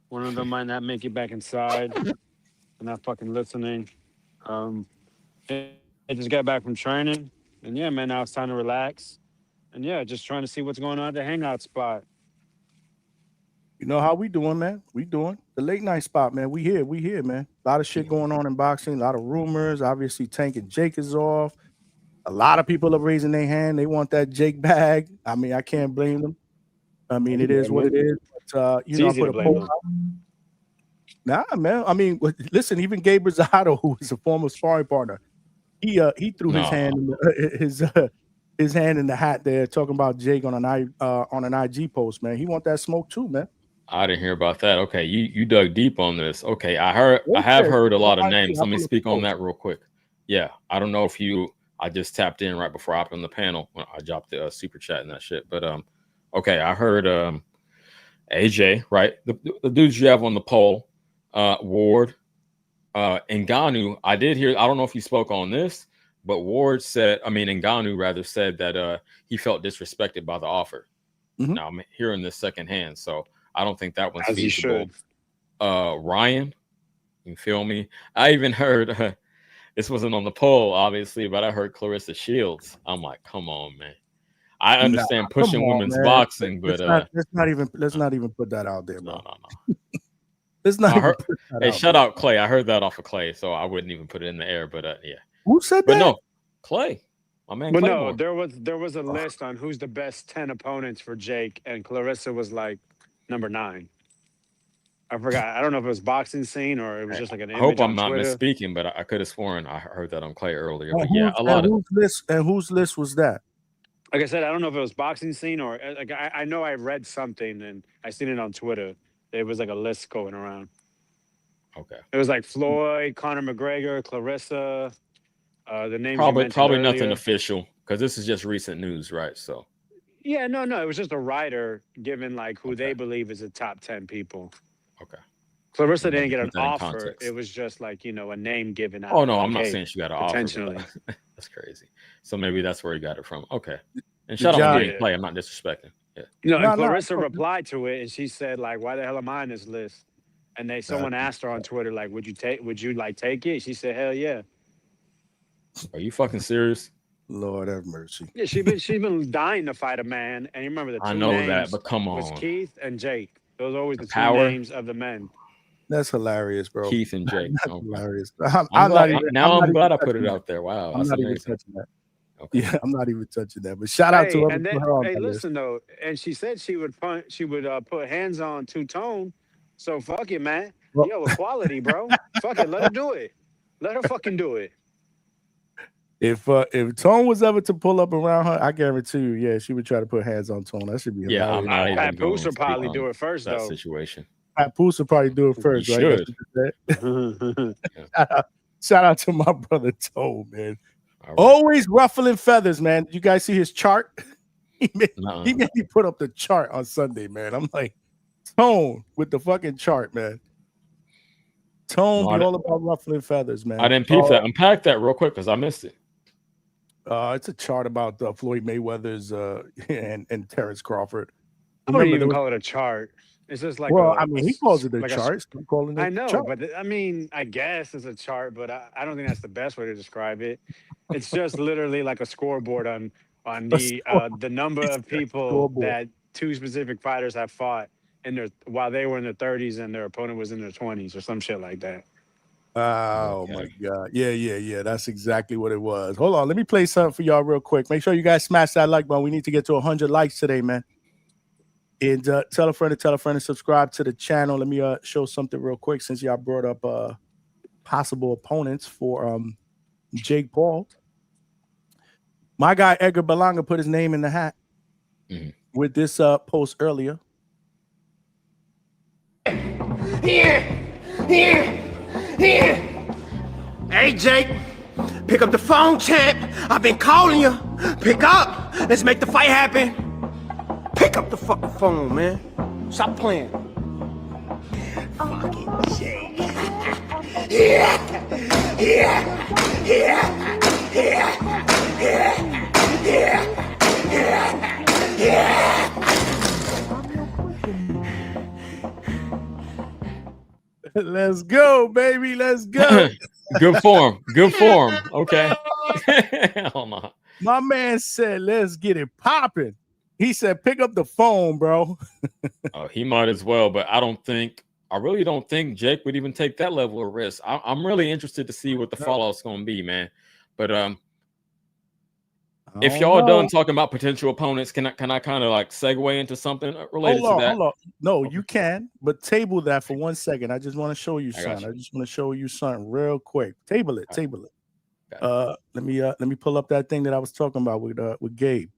One of them might not make it back inside. They're not fucking listening. I just got back from training. And yeah, man, now it's time to relax. And yeah, just trying to see what's going on at the Hangout spot. You know how we doing, man. We doing the late night spot, man. We here, man. A lot of shit going on in boxing, a lot of rumors. Obviously, Tank and Jake is off. A lot of people are raising their hand. They want that Jake bag. I mean, I can't blame them. I mean, it is what it is. But, you know, I put a poll out. Nah, man. I mean, listen, even Gabe Rosado, who is a former sparring partner, he threw his hand in his hand in the hat there, talking about Jake on an IG post, man. He want that smoke too, man. I didn't hear about that. Okay, you dug deep on this. Okay, I have heard a lot of names. Let me speak on that real quick. Yeah, I don't know if you I just tapped in right before I hopped on the panel when I dropped the super chat and that shit. But okay, I heard AJ, right? The dudes you have on the poll, Ward, Ngannou. I did hear. I don't know if he spoke on this, but Ward said, Ngannou rather said that he felt disrespected by the offer. Now I'm hearing this secondhand, so I don't think that one's feasible. Ryan, you feel me? I even heard this wasn't on the poll, obviously, but I heard Clarissa Shields. I'm like, come on, man. I understand pushing women's boxing, but let's not even put that out there, bro. No. Let's not even put that hey, out shout there. out Clay. I heard that off of Clay, so I wouldn't even put it in the air. But yeah. Who said that? But no, Clay. My man. But Claymore. no, there was a list on who's the best 10 opponents for Jake, and Clarissa was like number 9. I forgot. I don't know if it was boxing scene or it was just like an image. I hope I'm on not Twitter. misspeaking, but I could have sworn I heard that on Clay earlier. But yeah, a lot of whose list was that? Like I said, I don't know if it was boxing scene or like I know I read something and I seen it on Twitter. It was like a list going around. Okay. It was like Floyd, Conor McGregor, Clarissa. The names probably nothing official because this is just recent news, right? So yeah, no, it was just a writer giving like who they believe is the top 10 people. Okay. Clarissa didn't get an offer. It was just like, a name given out. Oh no, like, I'm not saying she got an offer. Potentially. That's crazy. So maybe that's where he got it from. Okay. And shout out to Clay. I'm not disrespecting. Yeah. And Clarissa replied to it and she said, like, why the hell am I on this list? And someone asked her on Twitter, like, would you take it? She said, hell yeah. Are you fucking serious? Lord have mercy. Yeah, she's been dying to fight a man. And you remember the two I know names that, but come on. was Keith and Jake. Those are always the two Power. names of the men. That's hilarious, bro. Keith and Jake. That's hilarious. I'm glad I put it out there. Wow. I'm not even touching that. Okay. Yeah, I'm not even touching that. But shout out to her. And then, listen though, and she said she would put hands on Two-Tone. So fuck it, man. Yo, equality, bro. Fuck it, let her do it. Let her fucking do it. If Tone was ever to pull up around her, I guarantee you, yeah, she would try to put hands on Tone. That should be hilarious. Pat Poose would probably do it first, that though. Situation. Pat Poose would probably do it first, right? Shout out to my brother Tone, man. Right. Always ruffling feathers, man. You guys see his chart? He made me put up the chart on Sunday, man. I'm like, Tone with the fucking chart, man. Tone be all about ruffling feathers, man. I didn't peep that. Unpack that real quick because I missed it. It's a chart about Floyd Mayweather's and Terrence Crawford. I wouldn't even call it a chart. It's just like he calls it a chart. I'm calling it I know, chart. but I guess it's a chart, but I don't think that's the best way to describe it. It's just literally like a scoreboard on the number of people that two specific fighters have fought while they were in their 30s and their opponent was in their 20s or some shit like that. Oh my God. Yeah. That's exactly what it was. Hold on. Let me play something for y'all real quick. Make sure you guys smash that like button. We need to get to 100 likes today, man. And tell a friend and subscribe to the channel. Let me show something real quick since y'all brought up possible opponents for Jake Paul. My guy Edgar Berlanga put his name in the hat with this post earlier. Here. Hey, Jake, pick up the phone, champ. I've been calling you. Pick up. Let's make the fight happen. Pick up the fucking phone, man. Stop playing. Fucking Jake. Let's go, baby. Let's go. Good form. Okay. Hold on. My man said, let's get it popping. He said, pick up the phone, bro. He might as well, but I really don't think Jake would even take that level of risk. I'm really interested to see what the fallout's going to be, man. But if y'all done talking about potential opponents, can I kind of like segue into something related to that? Hold on. No, you can, but table that for 1 second. I just want to show you something. I just want to show you something real quick. Table it. Let me pull up that thing that I was talking about with Gabe.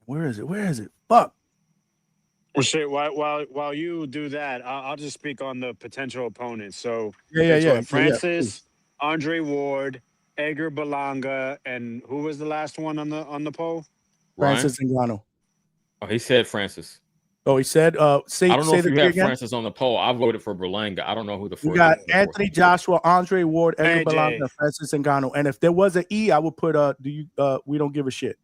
Where is it? Fuck. Well, shit. While you do that, I'll just speak on the potential opponents. So Yeah, it's yeah, what yeah, yeah. Please. Francis, Andre Ward, Edgar Berlanga, and who was the last one on the poll? Ryan? Francis Ngannou. Oh, he said Francis. Oh, he said. Say I don't know if the you three have again. Francis on the poll. I voted for Berlanga. I don't know who the We fourth. got is. Anthony Joshua, Andre Ward, Edgar AJ. Berlanga, Francis Ngannou. And if there was an E, I would put we don't give a shit.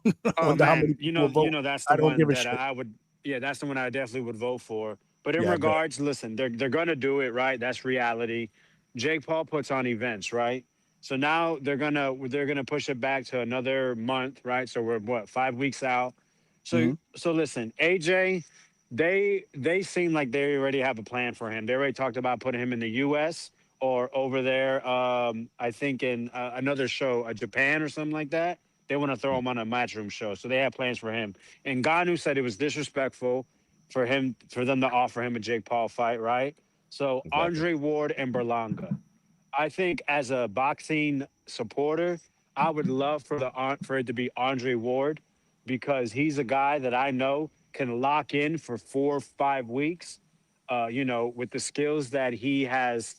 Oh Wonder how many man, people will vote. that's I the don't give one a that shit. I would. Yeah, that's the one I definitely would vote for. But in Yeah, I bet. regards, listen, they're gonna do it, right? That's reality. Jake Paul puts on events, right? So now they're gonna push it back to another month, right? So we're what, 5 weeks out. So Mhm. so listen, AJ, they seem like they already have a plan for him. They already talked about putting him in the U.S. or over there. I think in another show, Japan or something like that. They want to throw him on a matchroom show, so they have plans for him. And Ngannou said it was disrespectful for them to offer him a Jake Paul fight, right? So Exactly. Andre Ward and Berlanga. I think as a boxing supporter, I would love for it to be Andre Ward because he's a guy that I know can lock in for 4 or 5 weeks. With the skills that he has,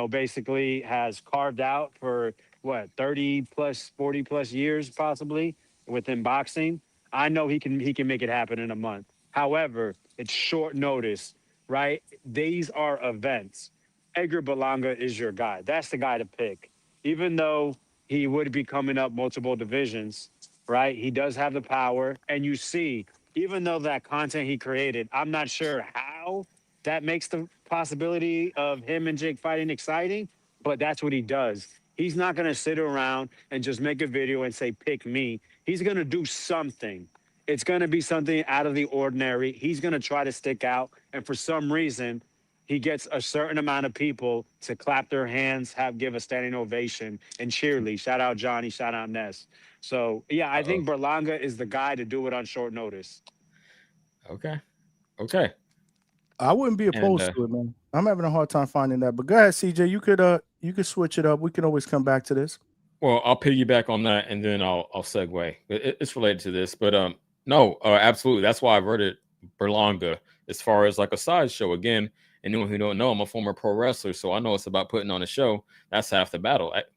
basically has carved out for what 30 plus, 40 plus years possibly within boxing. I know he can make it happen in a month. However, it's short notice, right? These are events. Edgar Berlanga is your guy. That's the guy to pick. Even though he would be coming up multiple divisions, right? He does have the power. And you see, even though that content he created, I'm not sure how that makes the possibility of him and Jake fighting exciting, but that's what he does. He's not going to sit around and just make a video and say, pick me. He's going to do something. It's going to be something out of the ordinary. He's going to try to stick out. And for some reason, he gets a certain amount of people to clap their hands, give a standing ovation, and cheerlead. Shout out Johnny, shout out Ness. So, yeah, I think Berlanga is the guy to do it on short notice. Okay. I wouldn't be opposed to it, man. I'm having a hard time finding that. But go ahead, CJ. You could switch it up. We can always come back to this. Well, I'll piggyback on that, and then I'll segue. It's related to this, but no, absolutely. That's why I voted Berlanga as far as like a sideshow. Again, anyone who don't know, I'm a former pro wrestler, so I know it's about putting on a show. That's half the battle. It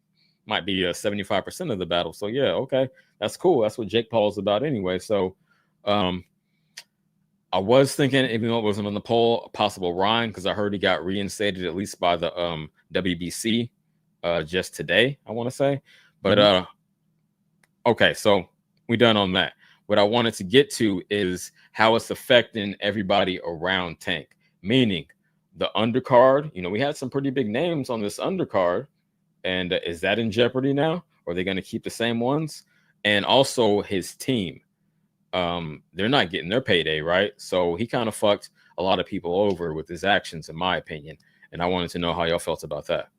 might be 75% of the battle. So yeah, okay, that's cool. That's what Jake Paul's about anyway. So, I was thinking, even though it wasn't on the poll, a possible Ryan, because I heard he got reinstated at least by the WBC just today, I want to say. But okay, so we done on that. What I wanted to get to is how it's affecting everybody around Tank, meaning the undercard. We had some pretty big names on this undercard, and is that in jeopardy now? Or are they going to keep the same ones? And also his team. They're not getting their payday, right? So he kind of fucked a lot of people over with his actions, in my opinion. And I wanted to know how y'all felt about that.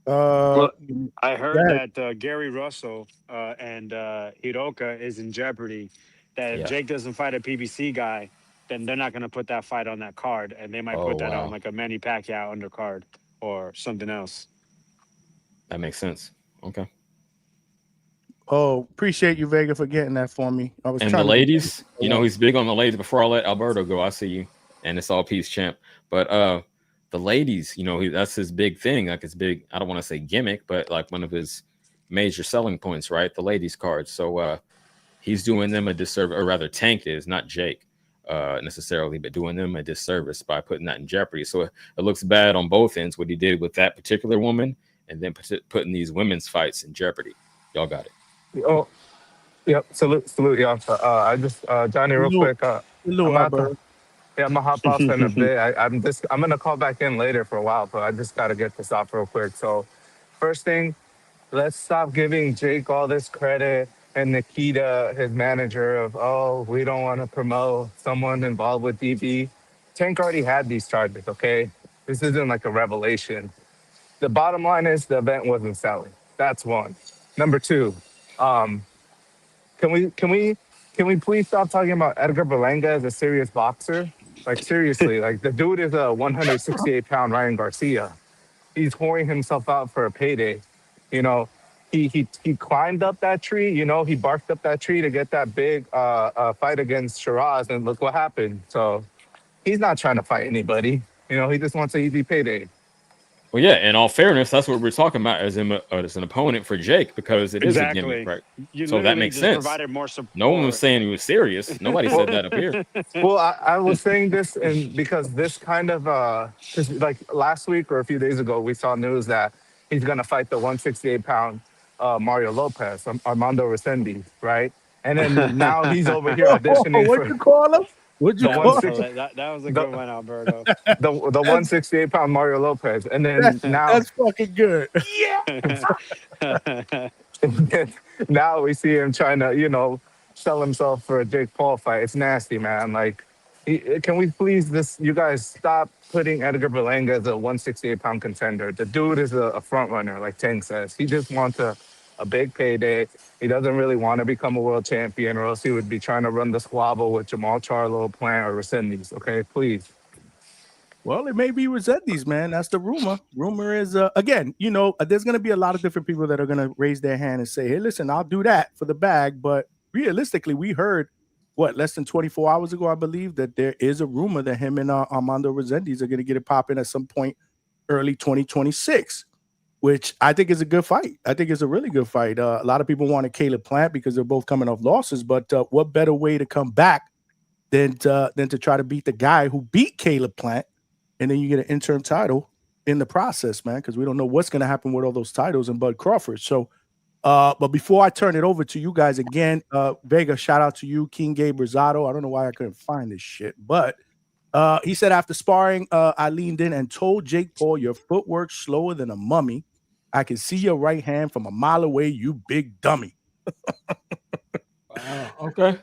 I heard that Gary Russell and Hiroka is in jeopardy. That if Jake doesn't fight a PBC guy, then they're not going to put that fight on that card, and they might put that on like a Manny Pacquiao undercard or something else. That makes sense. Okay. Oh, appreciate you, Vega, for getting that for me. I was and trying the ladies, he's big on the ladies. Before I let Alberto go, I see you, and it's all peace, champ. But the ladies, that's his big thing. Like his big, I don't want to say gimmick, but like one of his major selling points, right? The ladies cards. So he's doing them a disservice, or rather, Tank is, not Jake necessarily, but doing them a disservice by putting that in jeopardy. So it looks bad on both ends what he did with that particular woman, and then putting these women's fights in jeopardy. Y'all got it. Oh, yep. Salute, y'all. I just Johnny, real quick. I'm gonna hop off in a bit. I'm gonna call back in later for a while, but I just gotta get this off real quick. So, first thing, let's stop giving Jake all this credit and Nikita, his manager, of we don't want to promote someone involved with DB. Tank already had these charges. Okay, this isn't like a revelation. The bottom line is the event wasn't selling. That's one. Number two. Can we please stop talking about Edgar Berlanga as a serious boxer? Like seriously, like the dude is a 168-pound Ryan Garcia. He's whoring himself out for a payday. he climbed up that tree. You know, he barked up that tree to get that big fight against Shiraz, and look what happened. So he's not trying to fight anybody. You know, he just wants an easy payday. Well, yeah, in all fairness, that's what we're talking about as an opponent for Jake, because it is a gimmick, right? So that makes sense. More support. No one was saying he was serious. Nobody said that up here. Well, I was saying this, and because this kind of cause like last week or a few days ago, we saw news that he's gonna fight the 168-pound Mario Lopez, Armando Resendiz, right? And then now he's over here auditioning What you call him? What'd you call him? That was a good one, Alberto. The 168-pound Mario Lopez, and then now that's fucking good. Now we see him trying to, you know, sell himself for a Jake Paul fight. It's nasty, man. Like, can we please you guys stop putting Edgar Berlanga as a 168-pound contender? The dude is a front runner, like Tank says. He just wants a big payday. He doesn't really want to become a world champion, or else he would be trying to run the squabble with Jamal Charlo, Plant, or Resendiz. Okay, please. Well, it may be Resendiz, man. That's the rumor. Rumor is, again, you know, there's going to be a lot of different people that are going to raise their hand and say, hey, listen, I'll do that for the bag. But realistically, we heard, less than 24 hours ago, I believe, that there is a rumor that him and Armando Resendiz are going to get it popping at some point early 2026, which I think is a good fight. I think it's a really good fight. A lot of people wanted Caleb Plant because they're both coming off losses, but what better way to come back than to try to beat the guy who beat Caleb Plant, and then you get an interim title in the process, man, because we don't know what's going to happen with all those titles and Bud Crawford. So, but before I turn it over to you guys again, Vega, shout out to you, King Gabe Rosado. I don't know why I couldn't find this shit, but he said after sparring, I leaned in and told Jake Paul, your footwork's slower than a mummy. I can see your right hand from a mile away, you big dummy. Okay.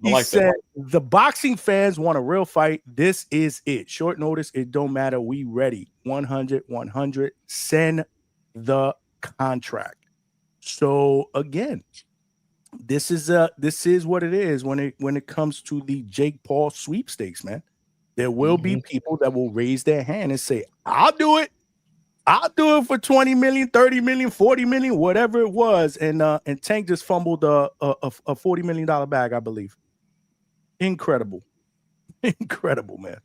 He said, the boxing fans want a real fight. This is it. Short notice. It don't matter. We ready. 100. Send the contract. So again, this is what it is when it comes to the Jake Paul sweepstakes, man. There will be people that will raise their hand and say, I'll do it. I'll do it for 20 million, 30 million, 40 million, whatever it was. And Tank just fumbled a $40 million bag, I believe. Incredible. Incredible, man.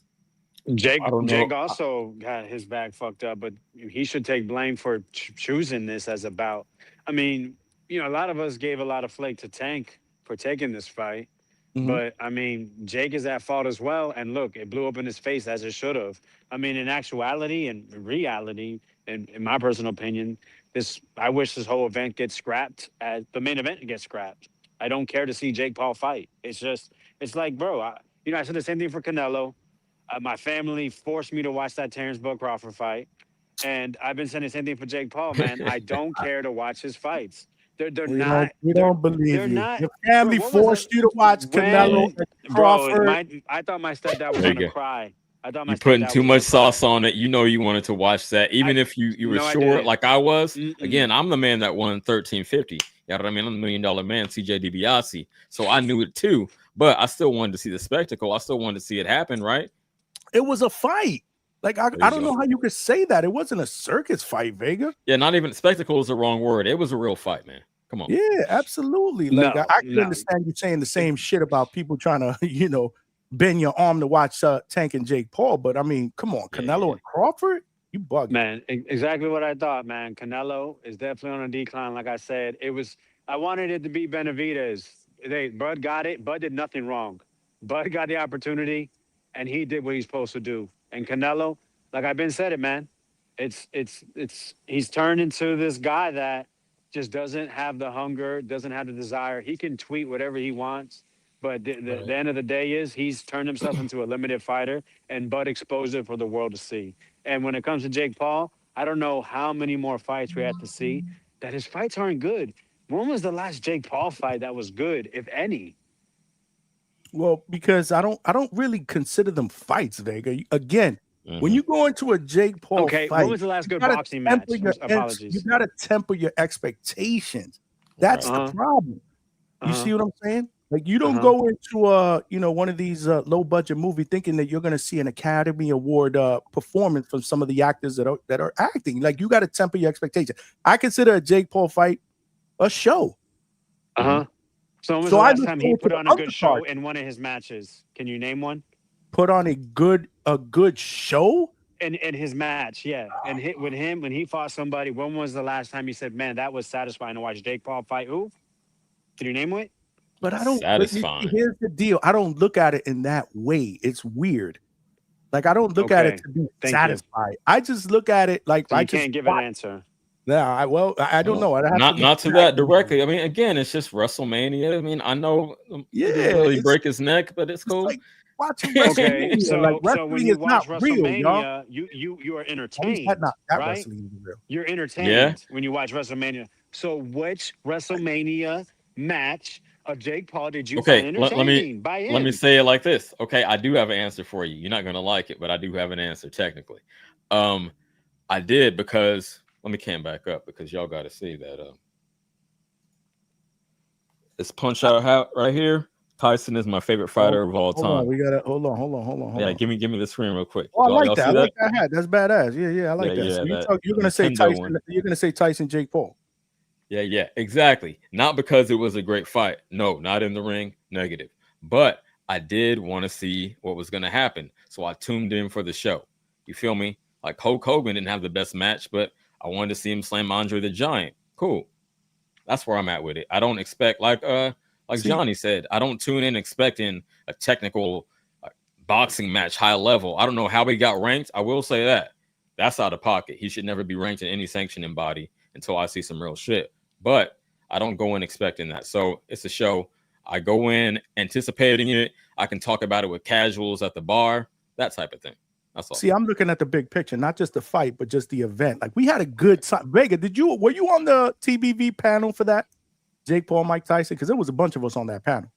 Jake also got his bag fucked up, but he should take blame for choosing this as a bout. I mean, you know, a lot of us gave a lot of flake to Tank for taking this fight. But, I mean, Jake is at fault as well. And look, it blew up in his face as it should have. I mean, in actuality and reality, in my personal opinion, I wish this whole event gets scrapped. The main event gets scrapped. I don't care to see Jake Paul fight. It's like, bro, I said the same thing for Canelo. My family forced me to watch that Terrence Bud Crawford fight. And I've been saying the same thing for Jake Paul, man. I don't care to watch his fights. We don't believe you. Your family forced you to watch Canelo and Crawford. I thought my stepdad was going to cry. You're putting too much sauce on it. You know you wanted to watch that, even if you were sure, like I was. Again, I'm the man that won $13.50. You know what I mean? I'm the $1 million man, CJ DiBiase. So I knew it too, but I still wanted to see the spectacle. I still wanted to see it happen, right? It was a fight. Like, I don't know how you could say that. It wasn't a circus fight, Vega. Yeah, not even spectacle is the wrong word. It was a real fight, man. Come on. Yeah, absolutely. Like, I can understand you saying the same shit about people trying to, bend your arm to watch Tank and Jake Paul. But, I mean, come on, Canelo and Crawford? You bugging. Man, exactly what I thought, man. Canelo is definitely on a decline, like I said. I wanted it to be Benavidez. Bud got it. Bud did nothing wrong. Bud got the opportunity, and he did what he's supposed to do. And Canelo, like I've been said it, man, he's turned into this guy that just doesn't have the hunger, doesn't have the desire. He can tweet whatever he wants, but the end of the day is he's turned himself into a limited fighter, and Bud exposed it for the world to see. And when it comes to Jake Paul, I don't know how many more fights we have to see that his fights aren't good. When was the last Jake Paul fight that was good, if any? Well, because I don't really consider them fights, Vega. Again, when you go into a Jake Paul fight, when was the last good boxing match? Apologies. You got to temper your expectations. That's the problem. You see what I'm saying? Like you don't go into one of these low budget movie thinking that you're going to see an Academy Award performance from some of the actors that are acting. Like you got to temper your expectations. I consider a Jake Paul fight a show. So when was the last time he put on a good show in one of his matches? Can you name one? Put on a good show? In his match, yeah. And when he fought somebody, when was the last time you said, man, that was satisfying to watch Jake Paul fight who? Can you name it? But I don't. Satisfying. Here's the deal. I don't look at it in that way. It's weird. Like I don't look at it to be satisfied. I just look at it like so I can't give an answer. Yeah, I don't know. Not to that directly. I mean, again, it's just WrestleMania. I mean, I know he didn't really break his neck, but it's cool. Like watching WrestleMania. Okay, so when you watch WrestleMania, real, you are entertained. That right? wrestling is real. You're entertained when you watch WrestleMania. So which WrestleMania match of Jake Paul did you find entertaining? Let me say it like this. Okay, I do have an answer for you. You're not gonna like it, but I do have an answer technically. I did because let me cam back up because y'all got to see that. This punch out right here. Tyson is my favorite fighter of all time. We gotta hold on. Yeah, give me the screen real quick. Oh, I like that. I like that hat. That's badass. Yeah, I like that. Yeah, so you're gonna say Tyson. One. You're gonna say Tyson, Jake Paul. Yeah, exactly. Not because it was a great fight. No, not in the ring. Negative. But I did want to see what was gonna happen, so I tuned in for the show. You feel me? Like Hulk Hogan didn't have the best match, but I wanted to see him slam Andre the Giant. Cool. That's where I'm at with it. I don't expect like Johnny said, I don't tune in expecting a technical boxing match, high level. I don't know how he got ranked. I will say that. That's out of pocket. He should never be ranked in any sanctioning body until I see some real shit. But I don't go in expecting that. So it's a show. I go in anticipating it. I can talk about it with casuals at the bar, that type of thing. That's all. See, I'm looking at the big picture, not just the fight, but just the event. Like we had a good time. Vega, were you on the TBV panel for that? Jake Paul, Mike Tyson, because there was a bunch of us on that panel.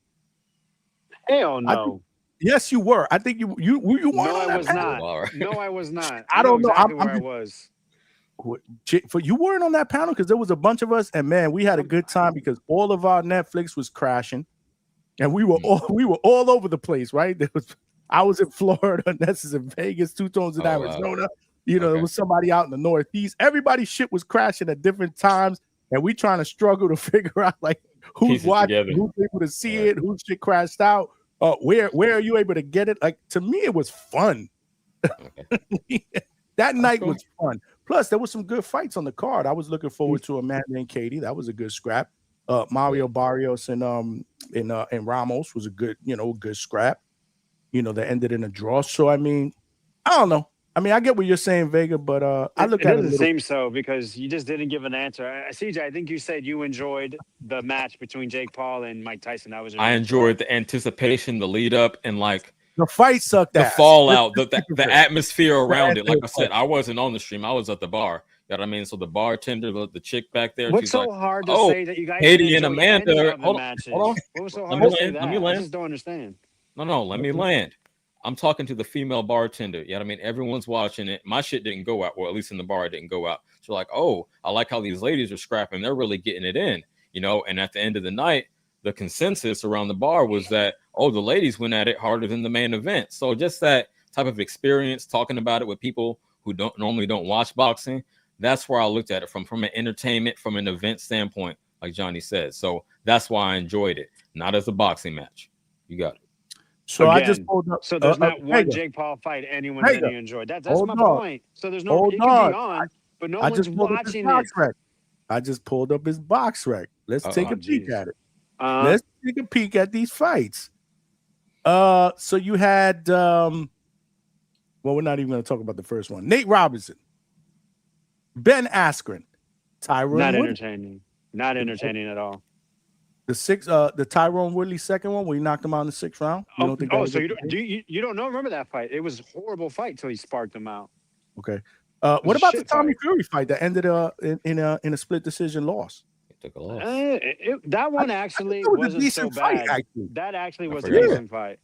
Hell no. Yes, you were. I think you were you on that panel? Not. No, I was not. I don't know. Exactly where I was. You weren't on that panel because there was a bunch of us, and man, we had a good time because all of our Netflix was crashing, and we were all over the place. Right? I was in Florida, Ness is in Vegas, Two Tones in Arizona. Wow. There was somebody out in the Northeast. Everybody's shit was crashing at different times, and we trying to struggle to figure out like who's watching, who's able to see it, whose shit crashed out. Where are you able to get it? Like to me, it was fun. That night was fun. Plus, there was some good fights on the card. I was looking forward to Amanda and Katie. That was a good scrap. Mario Barrios and Ramos was a good, good scrap. That ended in a draw. So I mean, I don't know. I mean, I get what you're saying, Vega, but I look at it. It doesn't seem so because you just didn't give an answer. CJ, I think you said you enjoyed the match between Jake Paul and Mike Tyson. I enjoyed the anticipation, the lead up, and like the fight sucked. The fallout, the atmosphere around it. Like I said, I wasn't on the stream. I was at the bar. You know what I mean? So the bartender, the chick back there. What's so hard to say that you guys Katie and Amanda? Hold on. What was so hard to say that? I just don't understand. No, let me land. I'm talking to the female bartender. You know what I mean? Everyone's watching it. My shit didn't go out, or at least in the bar, it didn't go out. So like, oh, I like how these ladies are scrapping. They're really getting it in, And at the end of the night, the consensus around the bar was that, oh, the ladies went at it harder than the main event. So just that type of experience, talking about it with people who normally don't watch boxing, that's where I looked at it from an entertainment, from an event standpoint, like Johnny said. So that's why I enjoyed it, not as a boxing match. You got it. So again, I just pulled up. So there's not one Jake Paul fight anyone that you enjoyed. That's my point. So there's no. It can be on, but no one's watching it. I just pulled up his box rec. Let's take a peek at it. Let's take a peek at these fights. So you had. Well, we're not even going to talk about the first one. Nate Robinson, Ben Askren, Tyrone. Not entertaining. Not entertaining at all. The Tyrone Woodley second one where he knocked him out in the 6th round. So you don't know? Remember that fight? It was a horrible fight until he sparked him out. Okay. What about the Tommy Fury fight that ended in a split decision loss? He took a loss. That one actually wasn't so bad. That actually was a decent fight.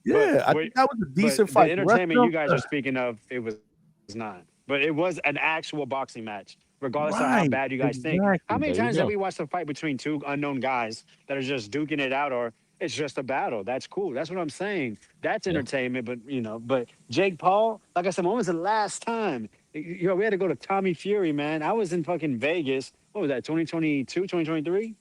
Yeah, I think that was a decent fight. The entertainment you guys are speaking of, it was not. But it was an actual boxing match. Regardless of how bad you guys think. How many times have we watched a fight between two unknown guys that are just duking it out, or it's just a battle. That's cool. That's what I'm saying. That's entertainment. But but Jake Paul, like I said, when was the last time? We had to go to Tommy Fury, man. I was in fucking Vegas. What was that? 2022, 2023?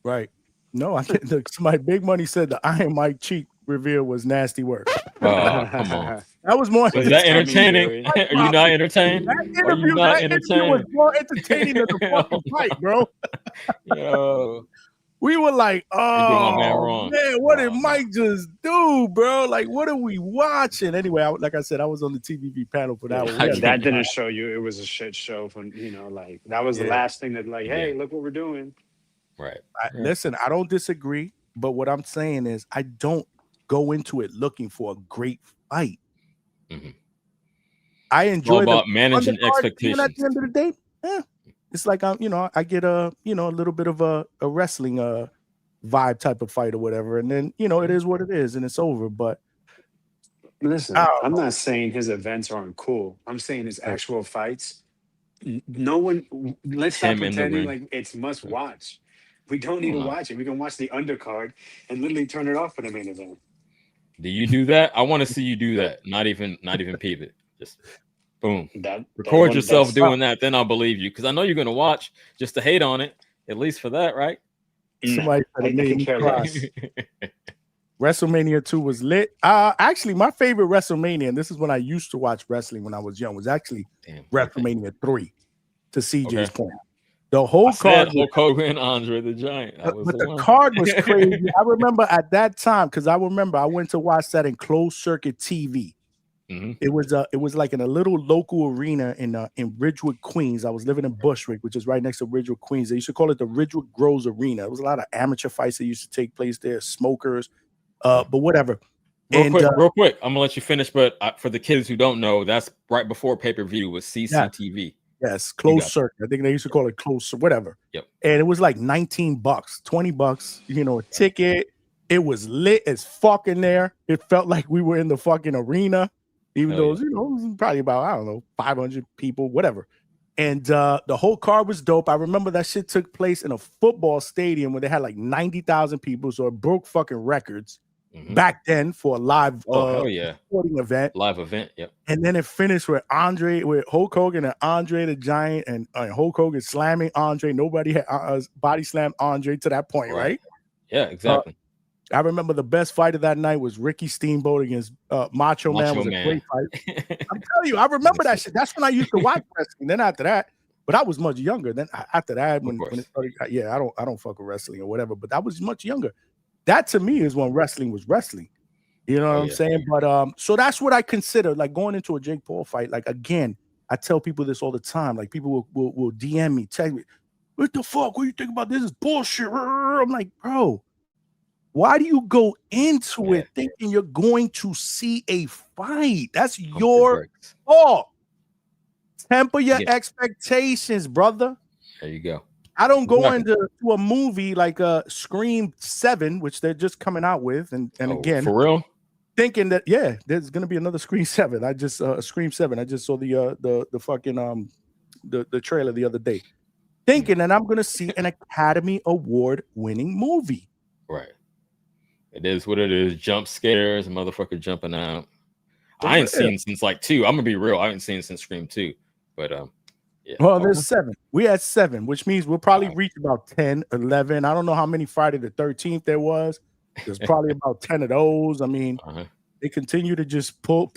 Right. No, I can't. Look, somebody Big Money said the Iron Mike cheek reveal was nasty work. Come on. That was more. So is that entertaining? Are you not entertained? Are you not interview was more entertaining than the fucking fight, bro. Yo. We were like, oh man, what did Mike just do, bro? Like, what are we watching? Anyway, like I said, I was on the TVV panel for that one. That didn't show you it was a shit show. From like that was the last thing that hey, look what we're doing. Right. Listen, I don't disagree, but what I'm saying is I don't go into it looking for a great fight. Mm-hmm. I enjoy about managing expectations. At the end of the day, it's like I get a little bit of a wrestling vibe type of fight or whatever, and then it is what it is and it's over. But listen, I'm not saying his events aren't cool. I'm saying his actual fights. No one. Let's stop pretending like it's must watch. We don't need to watch it. We can watch the undercard and literally turn it off for the main event. Do you do that? I want to see you do that. Not even peep it. Just boom. Record yourself doing that, then I'll believe you. Because I know you're gonna watch just to hate on it, at least for that, right? Somebody said it made me cry. WrestleMania 2 was lit. Actually, my favorite WrestleMania, and this is when I used to watch wrestling when I was young, was actually WrestleMania 3, to CJ's point. The whole card, Hulk Hogan, Andre the Giant. But the card was crazy. I remember at that time, because I went to watch that in closed circuit TV. Mm-hmm. It was like in a little local arena in Ridgewood, Queens. I was living in Bushwick, which is right next to Ridgewood, Queens. They used to call it the Ridgewood Groves Arena. There was a lot of amateur fights that used to take place there, smokers, but whatever. Real quick, I'm gonna let you finish. But for the kids who don't know, that's right before pay-per-view was CCTV. Yes, closed circuit. I think they used to call it closed, whatever. Yep. And it was like $19, $20, a ticket. It was lit as fuck in there. It felt like we were in the fucking arena, even though it was probably about 500 people, whatever. And the whole card was dope. I remember that shit took place in a football stadium where they had like 90,000 people, so it broke fucking records back then for a live sporting event. Live event, yep. And then it finished with Hulk Hogan and Andre the Giant, and Hulk Hogan slamming Andre. Nobody had body slammed Andre to that point, right? Yeah, exactly. I remember the best fight of that night was Ricky Steamboat against Macho Man. Was a great fight. I'm telling you, I remember that shit. That's when I used to watch wrestling. Then after that, but I was much younger. Then after that, when it started, I don't fuck with wrestling or whatever. But I was much younger. That to me is when wrestling was wrestling. You know what I'm saying? But so that's what I consider like going into a Jake Paul fight. Like again, I tell people this all the time. Like people will DM me, tell me, "What the fuck? What do you think about this? Is bullshit." I'm like, bro, why do you go into it thinking you're going to see a fight? That's your fault. Temper your expectations, brother. There you go. I don't go into a movie like Scream 7, which they're just coming out with, and again, for real, thinking that there's gonna be another Scream 7. I just Scream 7. I just saw the fucking the trailer the other day, thinking that I'm gonna see an Academy Award winning movie. Right. It is what it is. Jump scares, motherfucker jumping out. I ain't seen since like 2. I'm gonna be real. I haven't seen since Scream 2, but well, there's 7. We had 7, which means we'll probably reach about 10, 11. I don't know how many Friday the 13th there was. There's probably about 10 of those. I mean, they continue to just pull,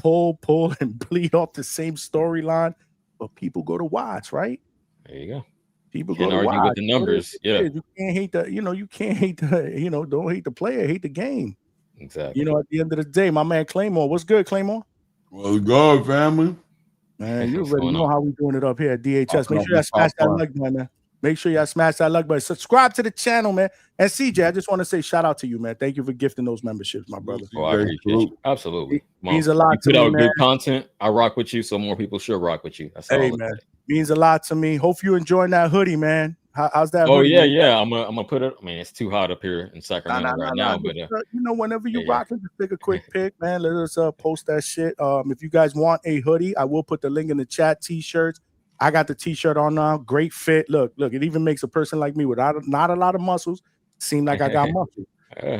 and bleed off the same storyline, but people go to watch, right? There you go. People can't go to argue watch. with the numbers. You can't hate don't hate the player, hate the game. Exactly. At the end of the day, my man Claymore, what's good, Claymore? Well, good, family. Man, you already know how we doing it up here at DHS. Make sure y'all smash that like button, man. Make sure y'all smash that like button. Subscribe to the channel, man. And CJ, I just want to say shout out to you, man. Thank you for gifting those memberships, my brother. I appreciate you. Absolutely. Means a lot to me, man. Good content. I rock with you, so more people should rock with you. That's all. Hey, man. Means a lot to me. Hope you enjoying that hoodie, man. How's that? Oh, hoodie, yeah. man? I'm gonna put it. I mean, it's too hot up here in Sacramento right now, but whenever you rock it, just take a quick pic, man. Let us post that shit. If you guys want a hoodie, I will put the link in the chat. T-shirts. I got the T-shirt on now. Great fit. Look. It even makes a person like me with not a lot of muscles Seemed like I got muscle.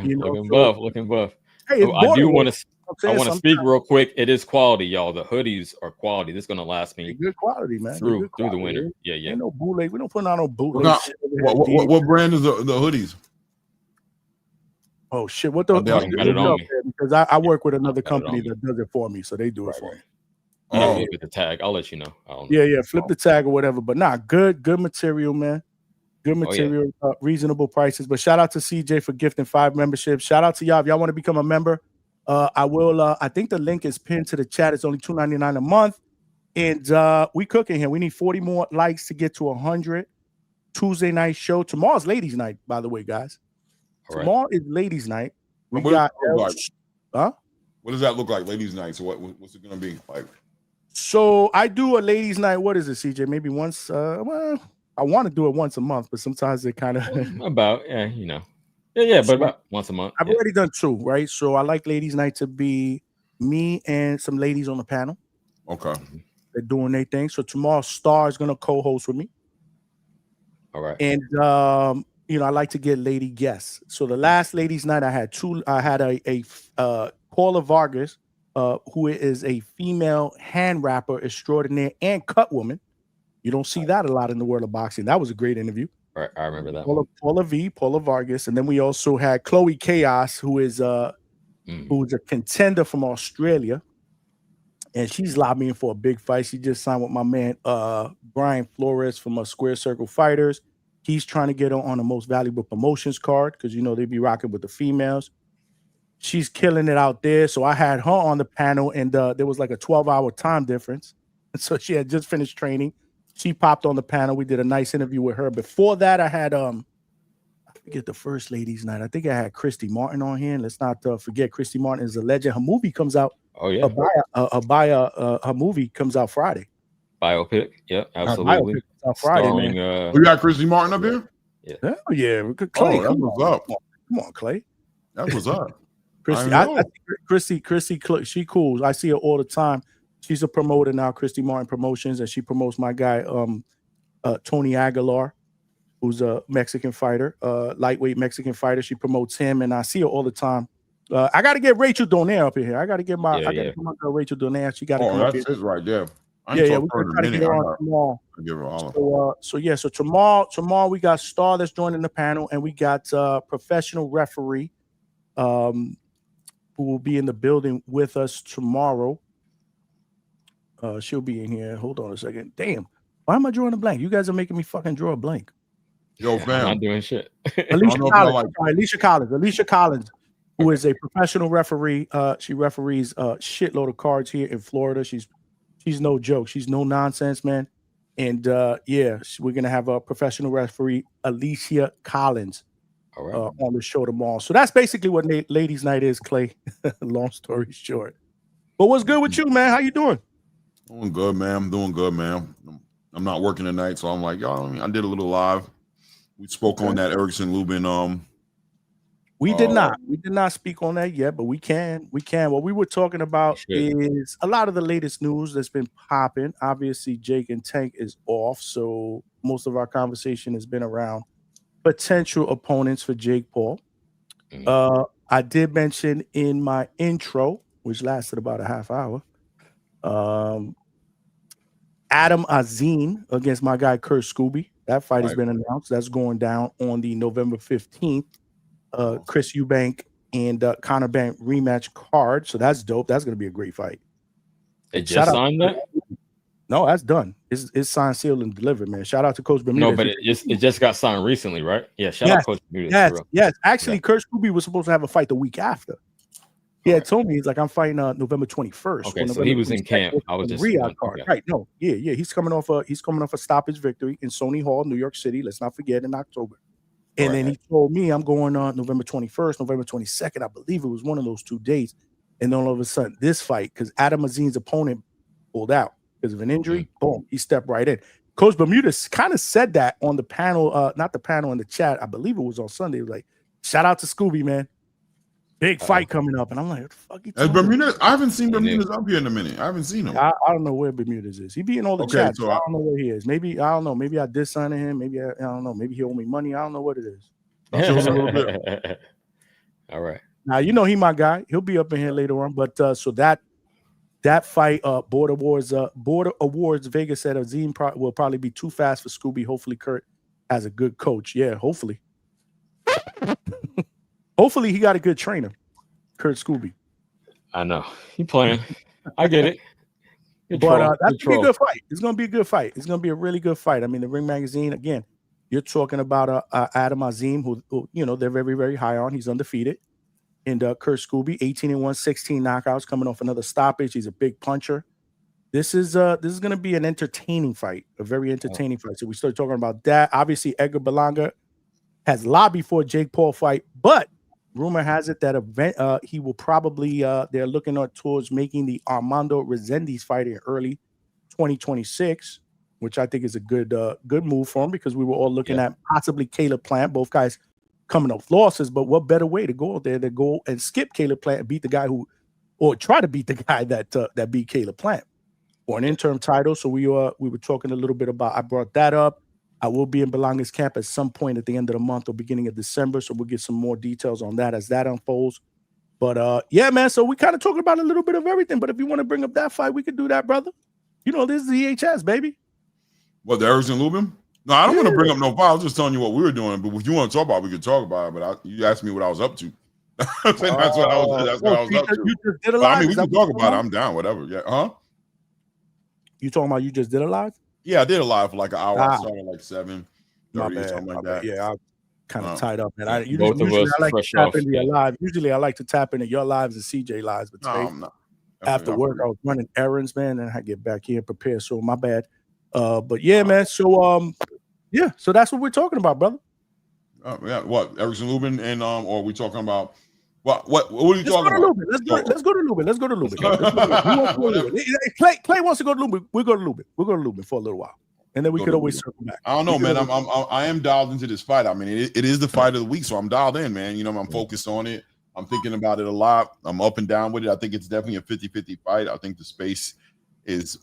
You know, looking buff. Hey, I do want to. I want to speak sometimes. real quick. It is quality, y'all. The hoodies are quality. This is gonna last me Good quality, man. through Good quality. the winter. Yeah. Ain't no bootleg. We don't put on no bootleg shit. What brand is the hoodies? Oh shit! What the? I got it on me. Because I work with another company that does it for me, so they do it for me. Oh, look at the tag. I'll let you know. Yeah. Flip the tag or whatever. But nah, good material, man. Good material, reasonable prices. But shout out to CJ for gifting 5 memberships. Shout out to y'all. If y'all want to become a member, I will. I think the link is pinned to the chat. It's only $2.99 a month, and we cooking here. We need 40 more likes to get to 100. Tuesday night show. Tomorrow's ladies' night, by the way, guys. Tomorrow is ladies' night. We got. Huh? What does that look like, ladies' night? So what's it gonna be like? So I do a ladies' night. What is it, CJ? Maybe once. Well, I want to do it once a month, but sometimes it kind of about but about once a month. I've already done 2, right? So I like ladies' night to be me and some ladies on the panel. Okay, they're doing their thing. So tomorrow, Star is gonna co-host with me. All right, and I like to get lady guests. So the last ladies' night, I had 2. I had a Paula Vargas, who is a female hand rapper extraordinaire and cut woman. You don't see that a lot in the world of boxing. That was a great interview. Right, I remember that. Paula Vargas, and then we also had Chloe Chaos, who is who's a contender from Australia, and she's lobbying for a big fight. She just signed with my man Brian Flores from Square Circle Fighters. He's trying to get her on the most valuable promotions card because they be rocking with the females. She's killing it out there. So I had her on the panel, and there was like a 12-hour time difference. So she had just finished training. She popped on the panel. We did a nice interview with her. Before that, I had I forget the first ladies' night. I think I had Christy Martin on here. And let's not forget Christy Martin is a legend. Her movie comes out. Oh yeah. Her movie comes out Friday. Biopic. Yeah, absolutely. Biopic comes out Friday, Starring, man. We got Christy Martin up here. Yeah. Oh yeah. Clay, that was up. Come on, Clay. That was up. Christy, I think Christy, she cool. I see her all the time. She's a promoter now, Christy Martin Promotions, and she promotes my guy, Tony Aguilar, who's a Mexican fighter, lightweight Mexican fighter. She promotes him, and I see her all the time. I got to get Rachel Donaire up in here. I got to get my girl Rachel Donaire. She got to come up here. That's it right there. Yeah, we can try to get her on tomorrow. Give her all. So tomorrow we got Star that's joining the panel, and we got professional referee, who will be in the building with us tomorrow. She'll be in here. Hold on a second. Damn. Why am I drawing a blank? You guys are making me fucking draw a blank. Yo, fam. I'm not doing shit. Alicia Collins, who is a professional referee. She referees a shitload of cards here in Florida. She's no joke. She's no nonsense, man. And we're gonna have a professional referee, Alicia Collins, on the show tomorrow. So that's basically what ladies' night is, Clay. Long story short. But what's good with you, man? How you doing? Doing good, man. I'm doing good, man. I'm not working tonight, so I'm like, y'all. I did a little live. We spoke on that Erickson Lubin. We did not speak on that yet, but we can. What we were talking about is a lot of the latest news that's been popping. Obviously, Jake and Tank is off, so most of our conversation has been around potential opponents for Jake Paul. I did mention in my intro, which lasted about a half hour, Adam Azin against my guy Kurt Scoby. That fight has been announced. That's going down on the November 15th. Chris Eubank and Conor Bank rematch card. So that's dope. That's going to be a great fight. They just signed that? No, that's done. It's signed, sealed, and delivered, man. Shout out to Coach Bermudez. No, but it just got signed recently, right? Yeah, shout out to Coach Bermudez. Yes. Actually, Kurt Scoby was supposed to have a fight the week after. He had told me, he's like, I'm fighting November 21st. Okay, so he was in camp. I was just Riyadh card. Right. No, yeah. He's coming off a stoppage victory in Sony Hall, New York City. Let's not forget, in October. And then he told me I'm going on November 21st, November 22nd. I believe it was one of those 2 days. And then all of a sudden, this fight, because Adam Azin's opponent pulled out because of an injury, boom, he stepped right in. Coach Bermudez kind of said that on the panel, not the panel in the chat. I believe it was on Sunday. It was like, shout out to Scoby, man. Big fight coming up. And I'm like, what the fuck you talking Bermudez? I haven't seen Bermudez up here in a minute. I haven't seen him. I don't know where Bermudez is. He be in all the chats. So I don't know where he is. Maybe, I don't know. Maybe I did sign him. Maybe I don't know. Maybe he owe me money. I don't know what it is. Shows a little bit. All right. Now you know he my guy. He'll be up in here later on. But so that fight, Border Awards, Vegas said Azin will probably be too fast for Scoby. Hopefully, Kurt has a good coach. Yeah, hopefully. Hopefully, he got a good trainer, Kurt Scoby. I know he playing. I get it. But that's gonna be a good fight. It's gonna be a good fight. It's gonna be a really good fight. I mean, the Ring Magazine again. You're talking about Adam Azin, who you know they're very, very high on. He's undefeated. And Kurt Scoby, 18-1, 16 knockouts, coming off another stoppage. He's a big puncher. This is going to be an entertaining fight, a very entertaining fight. So we start talking about that. Obviously, Edgar Berlanga has lobbied for a Jake Paul fight, but rumor has it that he will probably they're looking towards making the Armando Resendiz fight in early 2026, which I think is a good move for him because we were all looking at possibly Caleb Plant, both guys coming off losses, but what better way to go out there than go and skip Caleb Plant and beat the guy or try to beat the guy that beat Caleb Plant for an interim title. So we were talking a little bit about. I brought that up. I will be in Berlanga's camp at some point at the end of the month or beginning of December, so we'll get some more details on that as that unfolds. But yeah, man. So we kind of talking about a little bit of everything. But if you want to bring up that fight, we could do that, brother. You know, this is the EHS, baby. What, the Erickson Lubin? No, I don't want to bring up no fight. I was just telling you what we were doing. But if you want to talk about it, we could talk about it. But you asked me what I was up to. That's what I was up to. You just did a live? I mean, we can talk about it. I'm down, whatever. Yeah, huh? You talking about you just did a live? Yeah, I did a live for like an hour. I started like 7:30 or something like that. Yeah, I'm kind of tied up, man. Both of us I like to fresh tap off, into your live. Usually I like to tap into your lives and CJ lives, but today, after work, I was running errands, man, and I get back here and prepare. So my bad. But yeah, man. So yeah, so that's what we're talking about, brother. Yeah, what, Erickson Lubin and or are we talking about what are you talking about? Let's go to Lubin. Let's go to Lubin. Clay wants to go to Lubin. We'll go to Lubin. We'll go to Lubin for a little while, and then we could always circle back. I don't know, man. I am dialed into this fight. I mean, it is the fight of the week, so I'm dialed in, man. You know, I'm focused on it. I'm thinking about it a lot. I'm up and down with it. I think it's definitely a 50-50 fight. I think the space is,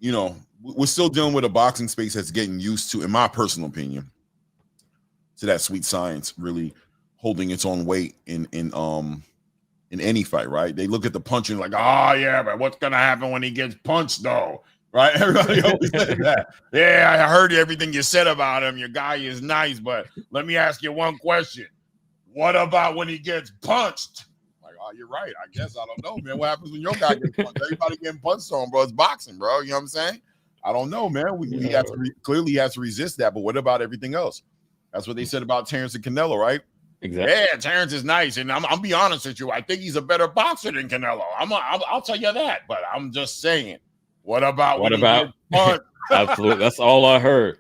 you know, we're still dealing with a boxing space that's getting used to, in my personal opinion, to that sweet science really holding its own weight in any fight, right? They look at the punching like, oh yeah, but what's gonna happen when he gets punched though? Right? Everybody always says that. Yeah, I heard everything you said about him. Your guy is nice, but let me ask you one question. What about when he gets punched? Like, oh, you're right. I guess I don't know, man. What happens when your guy gets punched? Everybody getting punched on, bro. It's boxing, bro. You know what I'm saying? I don't know, man. We have to clearly has to resist that, but what about everything else? That's what they said about Terrence and Canelo, right? Exactly. Yeah, Terrence is nice, and I'm be honest with you. I think he's a better boxer than Canelo. I'll tell you that, but I'm just saying. What about? Absolutely, that's all I heard.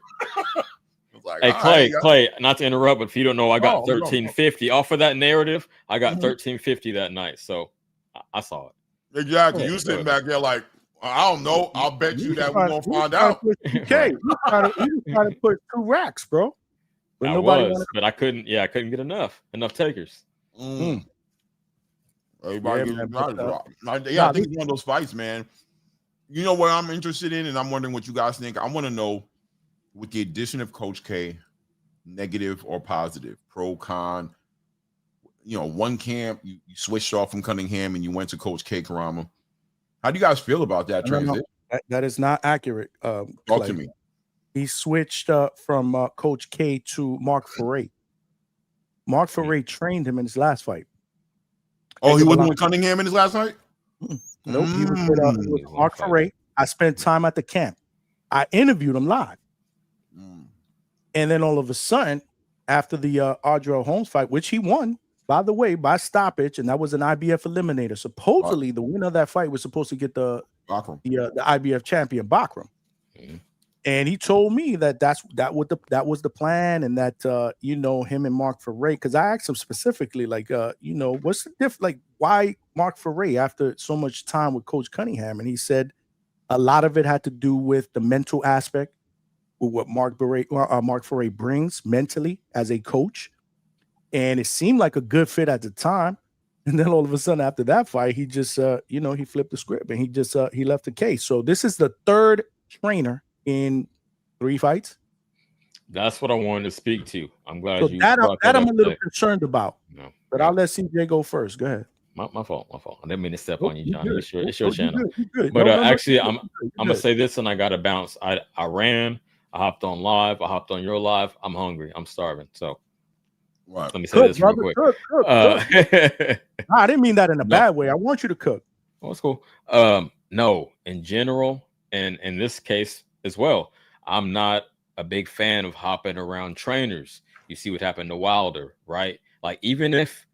Like, hey, Clay, not to interrupt, but if you don't know, I got 1350 off of that narrative. I got 1350 that night, so I saw it. Exactly. You sitting back there like, I don't know. I'll bet you that we're gonna find out. Okay, you trying to put 2 racks, bro. But but I couldn't. Yeah, I couldn't get enough takers. Everybody, I think it's one of those fights, man. You know what I'm interested in, and I'm wondering what you guys think. I want to know, with the addition of Coach K, negative or positive, pro, con. You know, one camp you switched off from Cunningham and you went to Coach K Karama. How do you guys feel about that transition? That is not accurate. Talk to me. He switched from Coach K to Mark Ferre. Mark Ferre trained him in his last fight. Oh, he wasn't with Cunningham in his last fight? Nope, he was with Mark Ferre. I spent time at the camp. I interviewed him live. And then all of a sudden, after the Ardrell Holmes fight, which he won, by the way, by stoppage, and that was an IBF eliminator. Supposedly, the winner of that fight was supposed to get the IBF champion, Bakram. And he told me that that was the plan, and that you know, him and Mark Ferre. Because I asked him specifically, like, you know, what's the difference? Like, why Mark Ferre after so much time with Coach Cunningham? And he said a lot of it had to do with the mental aspect, with what Mark Ferre brings mentally as a coach. And it seemed like a good fit at the time. And then all of a sudden after that fight, he just, you know, he flipped the script and he just, he left the case. So this is the third trainer in 3 fights. That's what I wanted to speak to. I'm glad So you that brought I'm up a little today. concerned about. No, but I'll let CJ go first. Go ahead. My fault. I didn't mean to step Nope, on you, you Johnny. good. It's your channel. You good. But No, actually, you I'm gonna say this, and I gotta bounce. I ran. I hopped on live. I hopped on your live. I'm hungry. I'm starving. So let me say this real quick. Cook. Nah, I didn't mean that in a bad way. I want you to cook. Oh, that's cool. No, in general, and in this case as well, I'm not a big fan of hopping around trainers. You see what happened to Wilder, right? Like even if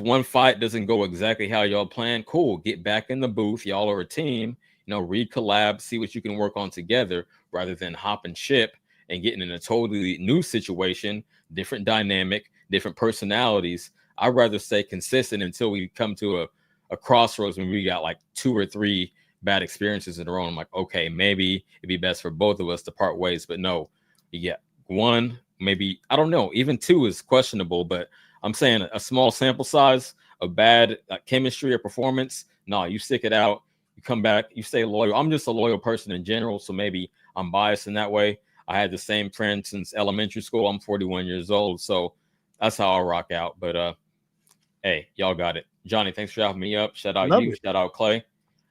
one fight doesn't go exactly how y'all plan, cool. Get back in the booth. Y'all are a team. Recollab, see what you can work on together, rather than hop and ship and getting in a totally new situation, different dynamic, different personalities. I'd rather stay consistent until we come to a crossroads when we got like 2 or 3 bad experiences in a row. I'm like, okay, maybe it'd be best for both of us to part ways. But no, you get 1, maybe, I don't know, even 2 is questionable, but I'm saying a small sample size of bad chemistry or performance. No, you stick it out, you come back, you stay loyal. I'm just a loyal person in general, so maybe I'm biased in that way. I had the same friend since elementary school. I'm 41 years old, so that's how I rock out. But hey, y'all got it. Johnny, thanks for having me up. Shout out you. Shout out Clay.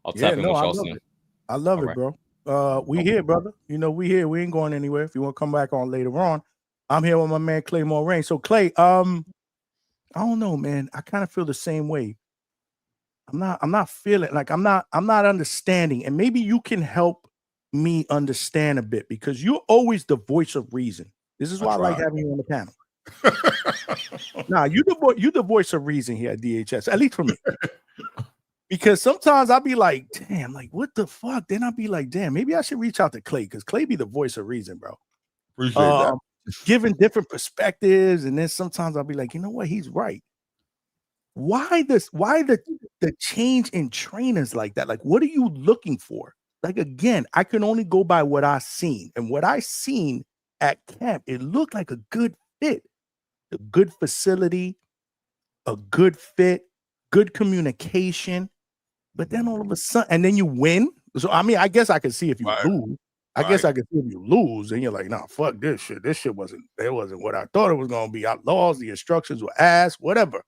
I'll tap in with y'all soon. I love it, bro. We here, brother. We here. We ain't going anywhere. If you want to come back on later on, I'm here with my man Clay Moraine. So Clay, I don't know, man. I kind of feel the same way. I'm not feeling like I'm not understanding, and maybe you can help me understand a bit because you're always the voice of reason. This is why I like having you on the panel. Nah, you the voice of reason here at DHS, at least for me. Because sometimes I'll be like, damn, like what the fuck? Then I'll be like, damn, maybe I should reach out to Clay because Clay be the voice of reason, bro. Appreciate that. Giving different perspectives, and then sometimes I'll be like, you know what, he's right. Why the change in trainers like that? Like, what are you looking for? Like, again, I can only go by what I seen, and what I seen at camp, it looked like a good fit, a good facility, a good fit, good communication. But then all of a sudden, and then you win. So I mean, I guess I could see if you lose. I guess I could see if you lose, and you're like, nah, fuck this shit. This shit wasn't what I thought it was gonna be. Outlaws, the instructions were ass, whatever.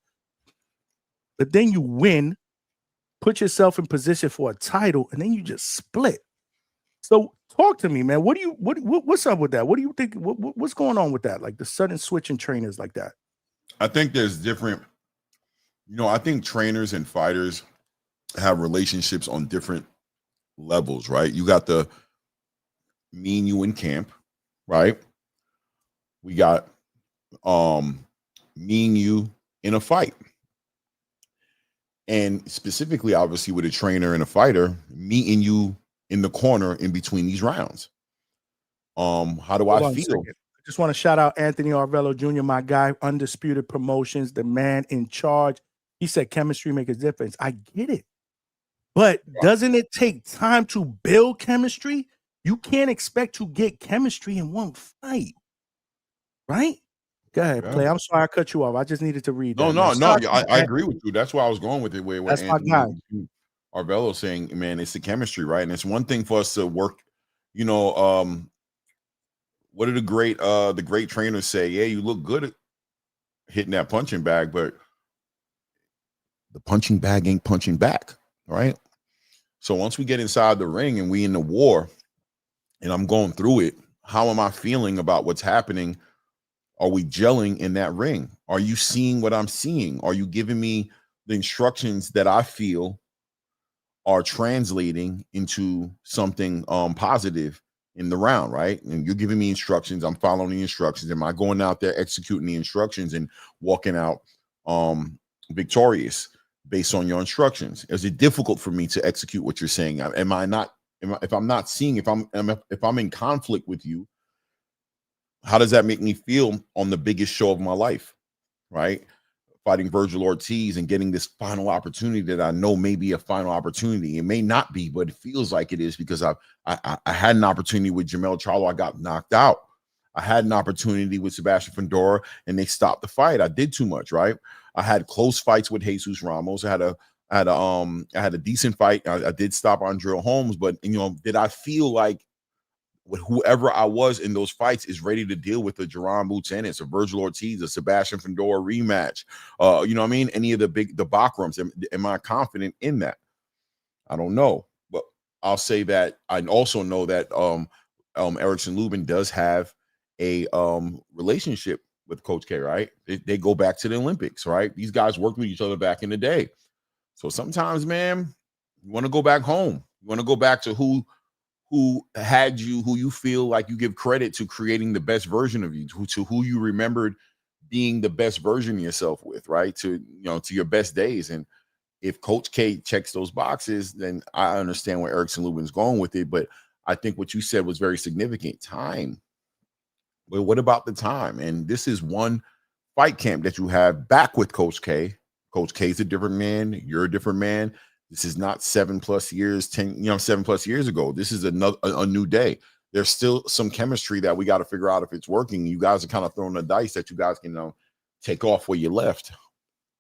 But then you win, put yourself in position for a title, and then you just split. So talk to me, man. What's up with that? What do you think? What's going on with that? Like the sudden switch in trainers like that? I think there's different. I think trainers and fighters have relationships on different levels, right? You got the me and you in camp, right? We got me and you in a fight. And specifically, obviously, with a trainer and a fighter, me and you in the corner in between these rounds. How do I feel? I just want to shout out Anthony Arvello Jr., my guy, Undisputed Promotions, the man in charge. He said chemistry makes a difference. I get it. But doesn't it take time to build chemistry? You can't expect to get chemistry in one fight, right? Go ahead, Clay. I'm sorry I cut you off. I just needed to read that. No. I agree with you. That's where I was going with it. Where that's my guy. Arvello saying, man, it's the chemistry, right? And it's one thing for us to work, what did the great trainers say? Yeah, you look good at hitting that punching bag, but the punching bag ain't punching back, right? So once we get inside the ring and we in the war and I'm going through it, how am I feeling about what's happening? Are we gelling in that ring? Are you seeing what I'm seeing? Are you giving me the instructions that I feel are translating into something positive in the round, right? And you're giving me instructions. I'm following the instructions. Am I going out there executing the instructions and walking out victorious based on your instructions? Is it difficult for me to execute what you're saying? If I'm not seeing, if I'm in conflict with you, how does that make me feel on the biggest show of my life, right? Fighting Virgil Ortiz and getting this final opportunity that I know may be a final opportunity. It may not be, but it feels like it is because I had an opportunity with Jamel Charlo. I got knocked out. I had an opportunity with Sebastian Fundora and they stopped the fight. I did too much, right? I had close fights with Jesus Ramos. I had a decent fight. I did stop Andrew Holmes, but did I feel like whoever I was in those fights is ready to deal with a Jerron Boots Ennis, a Virgil Ortiz, a Sebastian Fundora rematch. You know what I mean? Any of the Backrums. Am I confident in that? I don't know, but I'll say that I also know that Erickson Lubin does have a relationship with Coach K, right? They go back to the Olympics, right? These guys worked with each other back in the day. So sometimes, man, you want to go back home. You want to go back to who had you, who you feel like you give credit to creating the best version of you, to who you remembered being the best version of yourself with, right? To your best days. And if Coach K checks those boxes, then I understand where Erickson Lubin's going with it. But I think what you said was very significant. Time. But what about the time? And this is one fight camp that you have back with Coach K. Coach K is a different man. You're a different man. This is not 7+ years, 7+ years ago. This is a new day. There's still some chemistry that we got to figure out if it's working. You guys are kind of throwing the dice that you guys can take off where you left.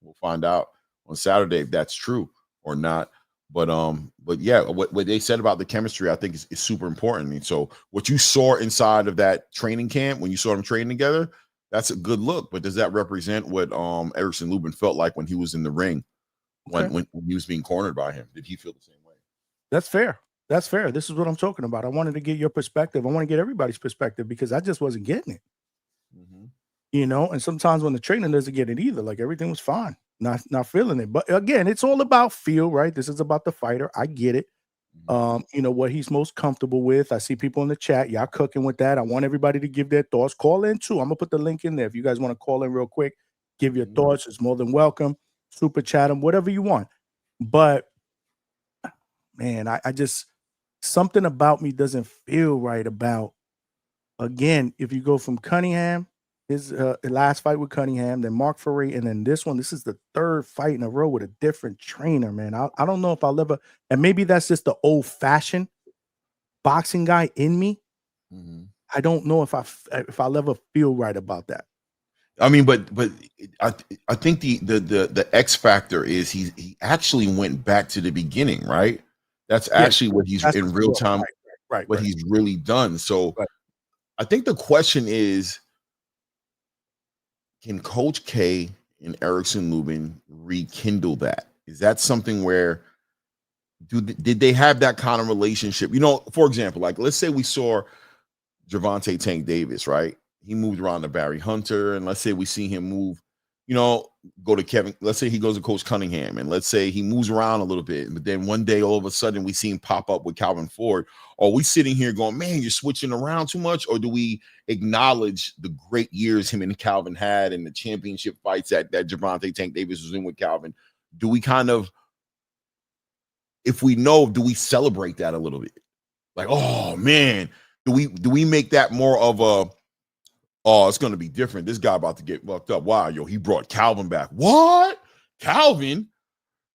We'll find out on Saturday if that's true or not. But yeah, what they said about the chemistry, I think is super important. And so what you saw inside of that training camp when you saw them training together, that's a good look. But does that represent what Erickson Lubin felt like when he was in the ring? When he was being cornered by him, did he feel the same way? That's fair. That's fair. This is what I'm talking about. I wanted to get your perspective. I want to get everybody's perspective because I just wasn't getting it. And sometimes when the trainer doesn't get it either, like everything was fine, not feeling it. But again, it's all about feel, right? This is about the fighter. I get it. What he's most comfortable with. I see people in the chat. Y'all cooking with that. I want everybody to give their thoughts. Call in too. I'm gonna put the link in there. If you guys want to call in real quick, give your thoughts. It's more than welcome. Super chat them, whatever you want. But man, I just, something about me doesn't feel right about, again, if you go from Cunningham, his last fight with Cunningham, then Mark Ferrey, and then this one, this is the third fight in a row with a different trainer, man. I don't know if I'll ever, and maybe that's just the old-fashioned boxing guy in me. I don't know if I'll ever feel right about that. I mean, but I think the X factor is he actually went back to the beginning, right? That's actually what he's in real time, right? What he's really done. So I think the question is, can Coach K and Erickson Lubin rekindle that? Is that something where did they have that kind of relationship? For example, like let's say we saw Gervonta Tank Davis, right? He moved around to Barry Hunter, and let's say we see him move, go to Kevin. Let's say he goes to Coach Cunningham, and let's say he moves around a little bit, but then one day all of a sudden we see him pop up with Calvin Ford. Are we sitting here going, man, you're switching around too much? Or do we acknowledge the great years him and Calvin had and the championship fights that Gervonta Tank Davis was in with Calvin? Do we kind of, if we know, do we celebrate that a little bit? Like, oh man, do we make that more of a, oh, it's going to be different. This guy about to get fucked up. Wow, he brought Calvin back. What? Calvin?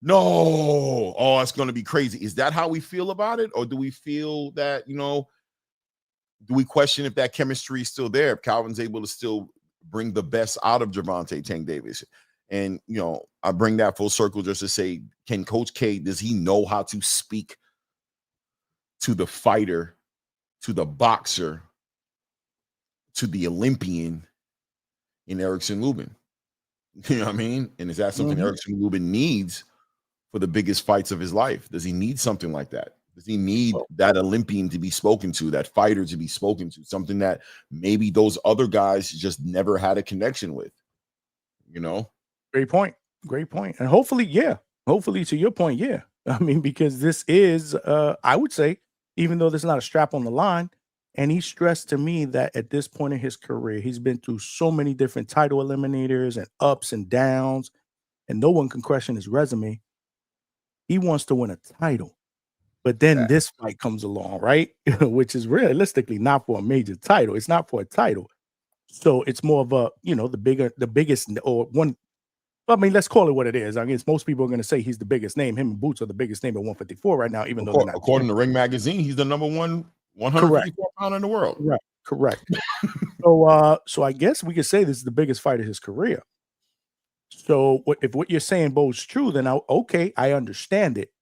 No. Oh, it's going to be crazy. Is that how we feel about it? Or do we feel that, do we question if that chemistry is still there? If Calvin's able to still bring the best out of Gervonta Tank Davis? And, I bring that full circle just to say, can Coach K, does he know how to speak to the fighter, to the boxer, to the Olympian in Erickson Lubin? You know what I mean? And is that something Erickson Lubin needs for the biggest fights of his life? Does he need something like that? Does he need that Olympian to be spoken to, that fighter to be spoken to, something that maybe those other guys just never had a connection with? Great point. And hopefully to your point, yeah. I mean, because this is, I would say, even though there's not a strap on the line, and he stressed to me that at this point in his career, he's been through so many different title eliminators and ups and downs, and no one can question his resume. He wants to win a title. But then this fight comes along, right? Which is realistically not for a major title. It's not for a title. So it's more of a, the biggest, or one. I mean, let's call it what it is. I guess most people are going to say he's the biggest name. Him and Boots are the biggest name at 154 right now, even though they're not. According to Ring Magazine, he's the number one 154 pounder in the world. Right. Correct. So I guess we could say this is the biggest fight of his career. So if what you're saying bodes true, then I understand it.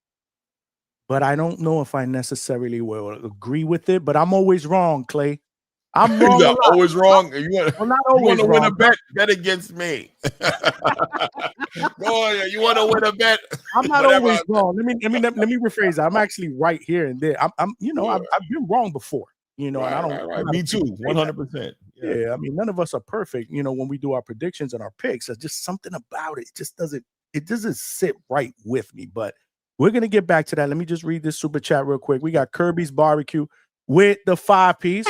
but I don't know if I necessarily will agree with it. But I'm always wrong, Clay. I'm wrong. You're always wrong. You want to win a bet? Bet against me. Boy, you want to win a bet? I'm not always wrong. Let me rephrase that. I'm actually right here and there. I'm you know, I've been wrong before. You know, and I don't. Right. Me too. 100%. Yeah, I mean, none of us are perfect. You know, when we do our predictions and our picks, there's just something about it. It doesn't sit right with me. But we're gonna get back to that. Let me just read this super chat real quick. We got Kirby's Barbecue with the 5-piece.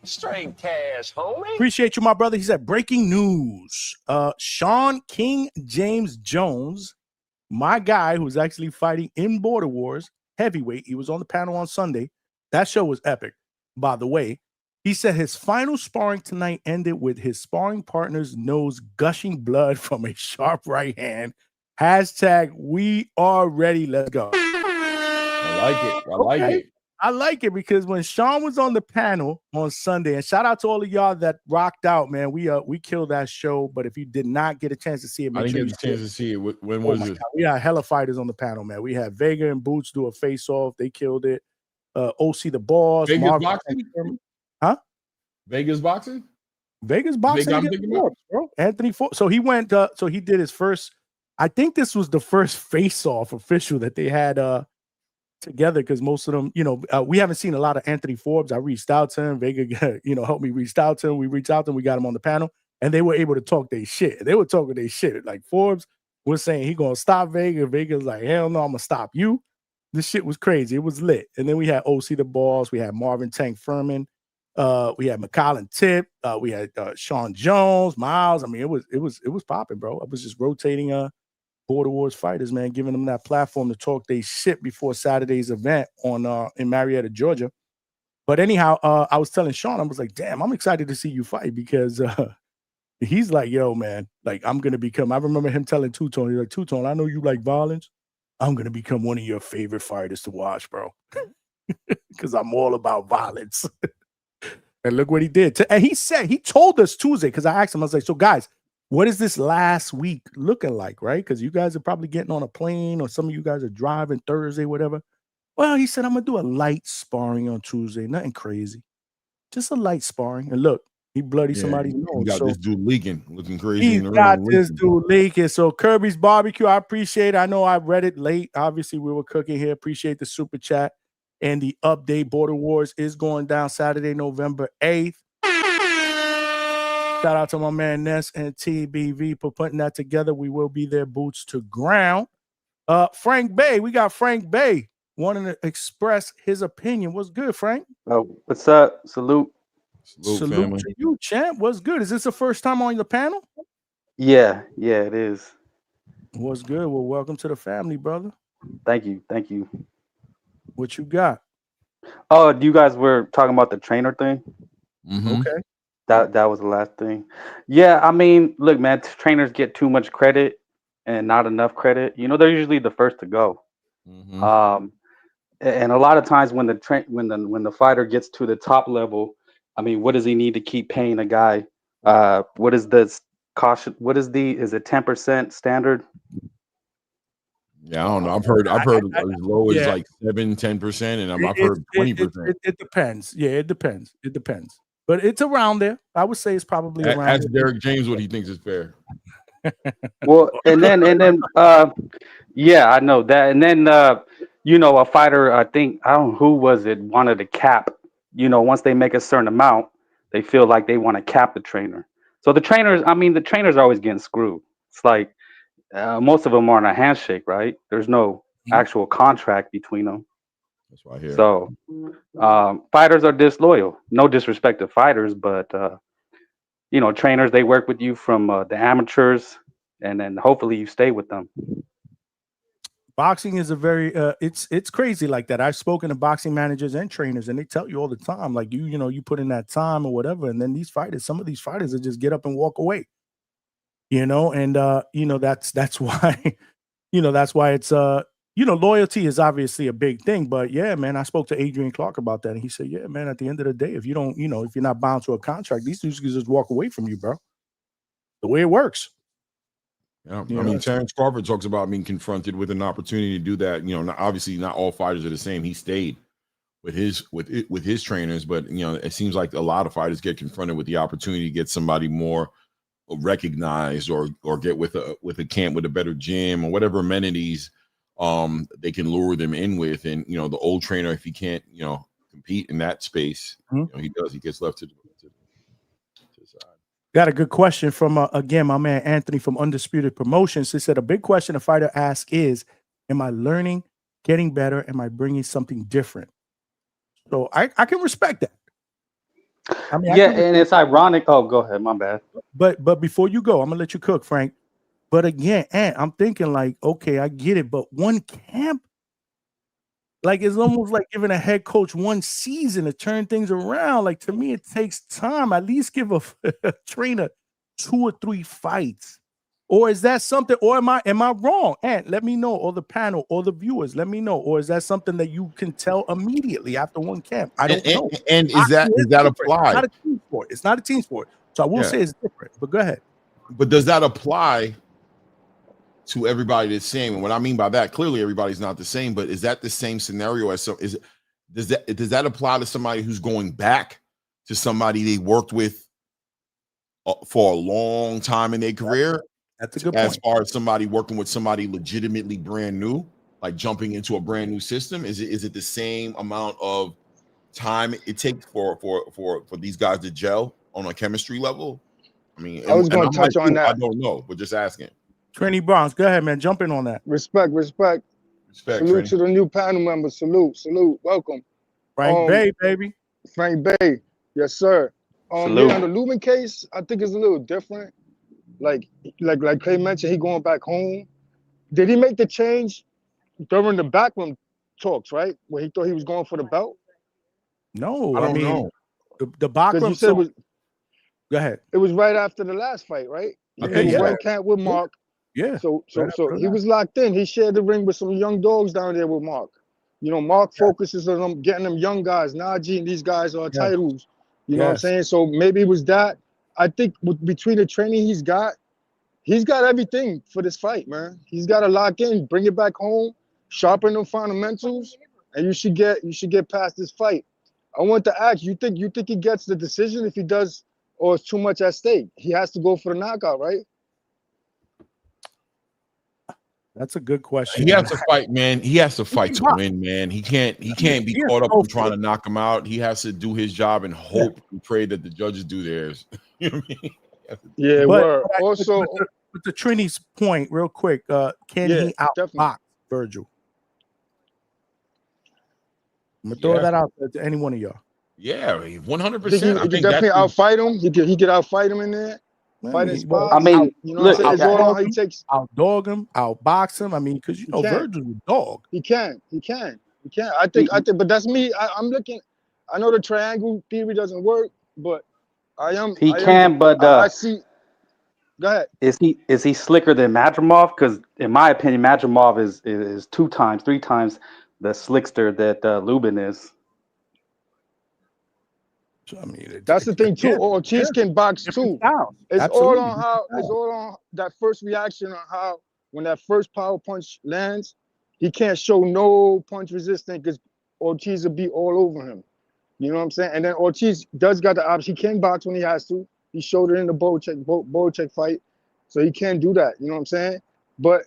Straight cash, homie. Appreciate you, my brother. He said, breaking news. Sean King James Jones, my guy who's actually fighting in Border Wars, heavyweight. He was on the panel on Sunday. That show was epic, by the way. He said his final sparring tonight ended with his sparring partner's nose gushing blood from a sharp right hand. Hashtag we are ready. Let's go. I like it. I like it because when Sean was on the panel on Sunday, and shout out to all of y'all that rocked out, man. We killed that show. But if you did not get a chance to see it, I didn't get a chance to see it. When was it? We had hella fighters on the panel, man. We had Vega and Boots do a face-off. They killed it. OC the Boss. Vegas Marvin, boxing? Huh? Vegas boxing? Vegas boxing. Forbes, bro. Anthony Forbes. So he went. So he did his first. I think this was the first face-off official that they had together, because most of them, you know, we haven't seen a lot of Anthony Forbes. I reached out to him. Vega, you know, helped me reach out to him. We reached out to him. We got him on the panel, and they were able to talk their shit. They were talking their shit. Like Forbes was saying he gonna stop Vega. Vega's like, hell no, I'm gonna stop you. This shit was crazy. It was lit. And then we had OC the Boss. We had Marvin Tank Furman. We had McCollin Tip. We had Sean Jones, Miles. I mean, it was popping, bro. I was just rotating Border Wars fighters, man, giving them that platform to talk their shit before Saturday's event on in Marietta, Georgia. But anyhow, I was telling Sean, I was like, damn, I'm excited to see you fight, because he's like, yo, man, like I'm gonna become. I remember him telling Two-Tone, he's like, Two-Tone, I know you like violence. I'm gonna become one of your favorite fighters to watch, bro, because I'm all about violence. And look what he did. And he told us Tuesday, because I asked him, I was like, so guys, what is this last week looking like, right? Because you guys are probably getting on a plane, or some of you guys are driving Thursday, whatever. Well, he said, I'm going to do a light sparring on Tuesday. Nothing crazy. Just a light sparring. And look, he bloody somebody's nose. He got this dude leaking, looking crazy. He's got this dude leaking. So Kirby's Barbecue, I appreciate it. I know I read it late. Obviously, we were cooking here. Appreciate the super chat and the update. Border Wars is going down Saturday, November 8th. Shout out to my man Ness and TBV for putting that together. We will be there, boots to ground. Frank Bay, we got Frank Bay wanting to express his opinion. What's good, Frank? Oh, what's up? Salute to you, champ. What's good? Is this the first time on the panel? Yeah, it is. What's good? Well, welcome to the family, brother. Thank you. What you got? Oh, you guys were talking about the trainer thing? Mm-hmm. Okay. That was the last thing. Yeah, I mean, look, man, trainers get too much credit and not enough credit. You know, they're usually the first to go. Mm-hmm. And a lot of times when the fighter gets to the top level, I mean, what does he need to keep paying a guy? What is the caution? Is it 10% standard? Yeah, I don't know. I've heard as low as like 7-10%, and I've heard 20%. It depends. Yeah, it depends. But it's around there. I would say it's probably around. Ask Derek James what he thinks is fair. Well, and then yeah, I know that. And then you know, a fighter, I don't know who was it, wanted to cap. You know, once they make a certain amount, they feel like they want to cap the trainer. So the trainers are always getting screwed. It's like most of them are on a handshake, right? There's no actual contract between them. That's why I hear. So fighters are disloyal. No disrespect to fighters, but you know, trainers, they work with you from the amateurs, and then hopefully you stay with them. Boxing is a very it's crazy like that. I've spoken to boxing managers and trainers, and they tell you all the time, like you know, you put in that time or whatever, and then some of these fighters will just get up and walk away. You know, and you know, that's why, you know, that's why it's you know, loyalty is obviously a big thing. But yeah, man, I spoke to Adrian Clark about that, and he said, yeah, man, at the end of the day, if you don't, you know, if you're not bound to a contract, these dudes can just walk away from you, bro. The way it works. Yeah, I mean, Terrence Crawford talks about being confronted with an opportunity to do that. You know, obviously not all fighters are the same. He stayed with his trainers, but you know, it seems like a lot of fighters get confronted with the opportunity to get somebody more recognized or get with a camp with a better gym or whatever amenities they can lure them in with. And you know, the old trainer, if he can't, you know, compete in that space, you know, he gets left to the side. Got a good question from again my man Anthony from Undisputed Promotions. He said a big question a fighter asks is, am I learning, getting better? Am I bringing something different? So I can respect that. I mean, yeah, and it's ironic. Oh, go ahead, my bad. But before you go, I'm gonna let you cook, Frank. But again, I'm thinking like, okay, I get it, but one camp, like it's almost like giving a head coach one season to turn things around. Like to me, it takes time. At least give a trainer 2 or 3 fights. Or is that something? Or am I wrong? And let me know, or the panel, or the viewers, let me know. Or is that something that you can tell immediately after one camp? I don't know. And is that apply? It's not a team sport. It's not a team sport. So I will say it's different. But go ahead. But does that apply to everybody the same? And what I mean by that, clearly everybody's not the same. But is that the same scenario as so? Does that apply to somebody who's going back to somebody they worked with for a long time in their career? That's a good point. As far as somebody working with somebody legitimately brand new, like jumping into a brand new system, is it the same amount of time it takes for these guys to gel on a chemistry level? I mean, I was going to touch on that. I don't know, but just asking. Trini Bronx, go ahead, man. Jump in on that. Respect. Salute Trini. to the new panel members. Salute. Welcome. Frank Bay, baby. Frank Bay. Yes, sir. Salute. Yeah, on the Lubin case, I think it's a little different. Like Clay mentioned, he going back home. Did he make the change during the backroom talks, right? Where he thought he was going for the belt? No, I don't know. The backroom. Go ahead. It was right after the last fight, right? He went camp with Mark. Yeah. So he was locked in. He shared the ring with some young dogs down there with Mark. You know, Mark focuses on them, getting them young guys. Najee and these guys are titles. You know what I'm saying? So maybe it was that. I think between the training he's got everything for this fight, man. He's got to lock in, bring it back home, sharpen them fundamentals, and you should get past this fight. I want to ask, you think he gets the decision if he does, or it's too much at stake? He has to go for the knockout, right? That's a good question. He has to fight, man. He has to fight to win, man. He can't be caught up in trying to knock him out. He has to do his job and hope and pray that the judges do theirs. You know what I mean? Yeah, but also with the Trini's point, real quick, can he outbox Virgil? I'm gonna throw that out there to any one of y'all. Yeah, 100%. He can definitely outfight him. He could outfight him in there. Fighting spots. I mean, you know, it's all on how he takes. Outdog him, outbox him. I mean, because you know Virgil's a dog. He can. I think, but that's me. I'm looking. I know the triangle theory doesn't work, but I see. Go ahead. Is he slicker than Madrimov? Because in my opinion, Madrimov is 2 times, 3 times the slickster that Lubin is. I mean, that's the thing too. Ortiz can box too. It's all on that first reaction on how when that first power punch lands, he can't show no punch resistance because Ortiz will be all over him. You know what I'm saying? And then Ortiz does got the option. He can box when he has to. He showed it in the Bochek fight, so he can do that. You know what I'm saying? But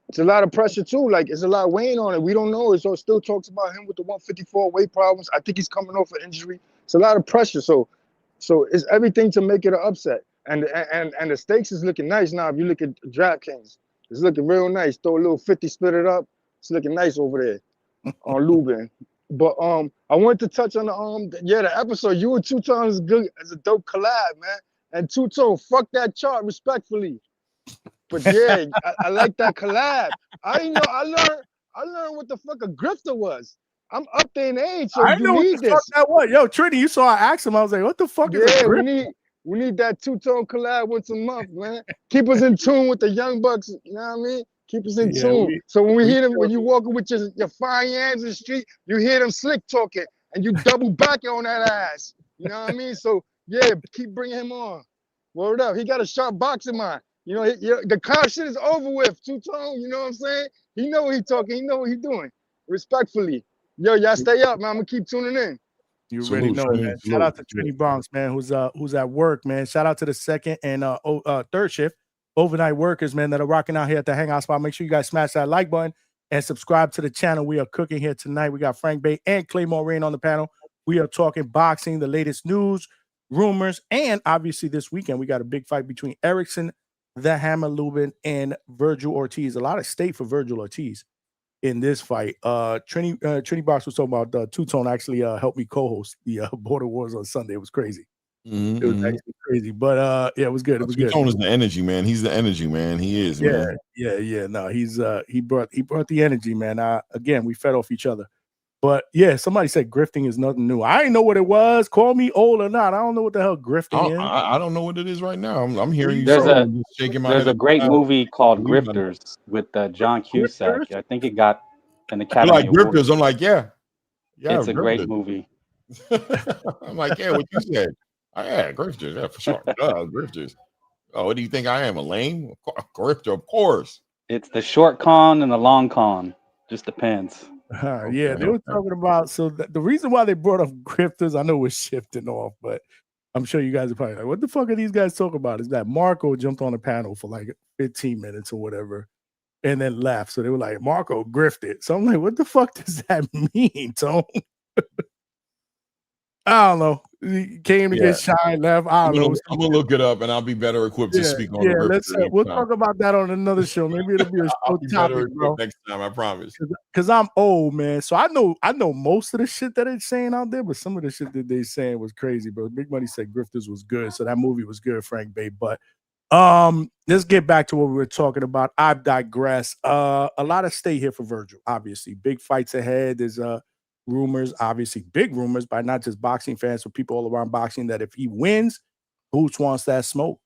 it's a lot of pressure too. Like it's a lot weighing on it. We don't know. It still talks about him with the 154 weight problems. I think he's coming off an injury. It's a lot of pressure. So it's everything to make it an upset. And the stakes is looking nice now. If you look at DraftKings, it's looking real nice. Throw a little 50, split it up. It's looking nice over there on Lubin. But I wanted to touch on the episode. You and Two Tone is good as a dope collab, man. And Two Tone, fuck that chart respectfully. But yeah, I like that collab. I didn't know. I learned what the fuck a grifter was. I'm up there in age, so I you know need what the this. fuck that was. Yo, Trini, you saw I asked him. I was like, what the fuck is a grifter? We need that two-tone collab once a month, man. Keep us in tune with the young bucks. You know what I mean? Keep us in tune. So when we hear them, when you walking with your fine hands in the street, you hear them slick talking, and you double back on that ass. You know what I mean? So yeah, keep bringing him on. Word up. He got a sharp boxing mind. You know, the clown shit is over with. Two-tone, you know what I'm saying? He know what he talking. He know what he doing. Respectfully. Yo, y'all stay up, man. I'm going to keep tuning in. You already know, man. Shout out to Trini Bronx, man, who's at work, man. Shout out to the second and third shift overnight workers, man, that are rocking out here at the Hangout spot. Make sure you guys smash that like button and subscribe to the channel. We are cooking here tonight. We got Frank Bay and Claymore Rain on the panel. We are talking boxing, the latest news, rumors, and obviously this weekend we got a big fight between Erickson, the Hammer Lubin, and Virgil Ortiz. A lot of stake for Virgil Ortiz in this fight. Trini Box was talking about Two-Tone actually helped me co-host the Border Wars on Sunday. It was crazy. It was actually crazy, but yeah, it was good. It was good. Two-Tone is the energy, man. He's the energy, man. He is, man. Yeah. No, he brought the energy, man. Again, we fed off each other. But yeah, somebody said grifting is nothing new. I didn't know what it was. Call me old or not. I don't know what the hell grifting is. I don't know what it is right now. I'm hearing you. There's a great movie called Grifters with John Cusack. I think it got an Academy like Award. Grifters. I'm like, yeah, it's a Grifters. great movie. I'm like, yeah, what you said. Yeah, Grifters, yeah, for sure. Grifters. Oh, what do you think I am? A lame grifter, of course. It's the short con and the long con. Just depends. Yeah, they were talking about, so the reason why they brought up grifters, I know we're shifting off, but I'm sure you guys are probably like, what the fuck are these guys talking about? Is that Marco jumped on the panel for like 15 minutes or whatever and then left. So they were like, Marco grifted. So I'm like, what the fuck does that mean, Tone? I don't know. He came to get shine, left. I don't know. I'm gonna look it up and I'll be better equipped to speak on it. We'll talk about that on another show. Maybe it'll be a show topic, bro. Next time, I promise. Because I'm old, man. So I know most of the shit that they're saying out there, but some of the shit that they're saying was crazy, bro. Big Money said Grifters was good, so that movie was good, Frank Bay. But let's get back to what we were talking about. I digress. A lot of stay here for Virgil, obviously. Big fights ahead. There's rumors, obviously big rumors by not just boxing fans, but people all around boxing, that if he wins, Boots wants that smoke.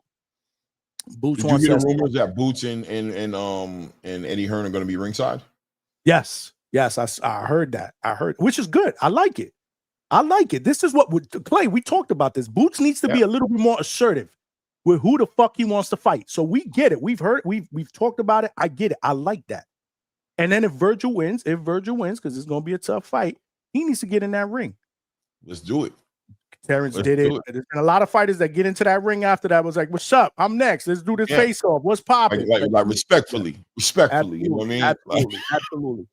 Did you hear the rumors that Boots and Eddie Hearn are going to be ringside? Yes, I heard that. Which is good. I like it. This is what would play. We talked about this. Boots needs to be a little bit more assertive with who the fuck he wants to fight. So we get it. We've talked about it. I get it. I like that. And then if Virgil wins, because it's going to be a tough fight, he needs to get in that ring. Let's do it. Terrence did it. There's been a lot of fighters that get into that ring after that was like, what's up? I'm next. Let's do this face off. What's popping? Like respectfully. Absolutely, you know what I mean? Absolutely.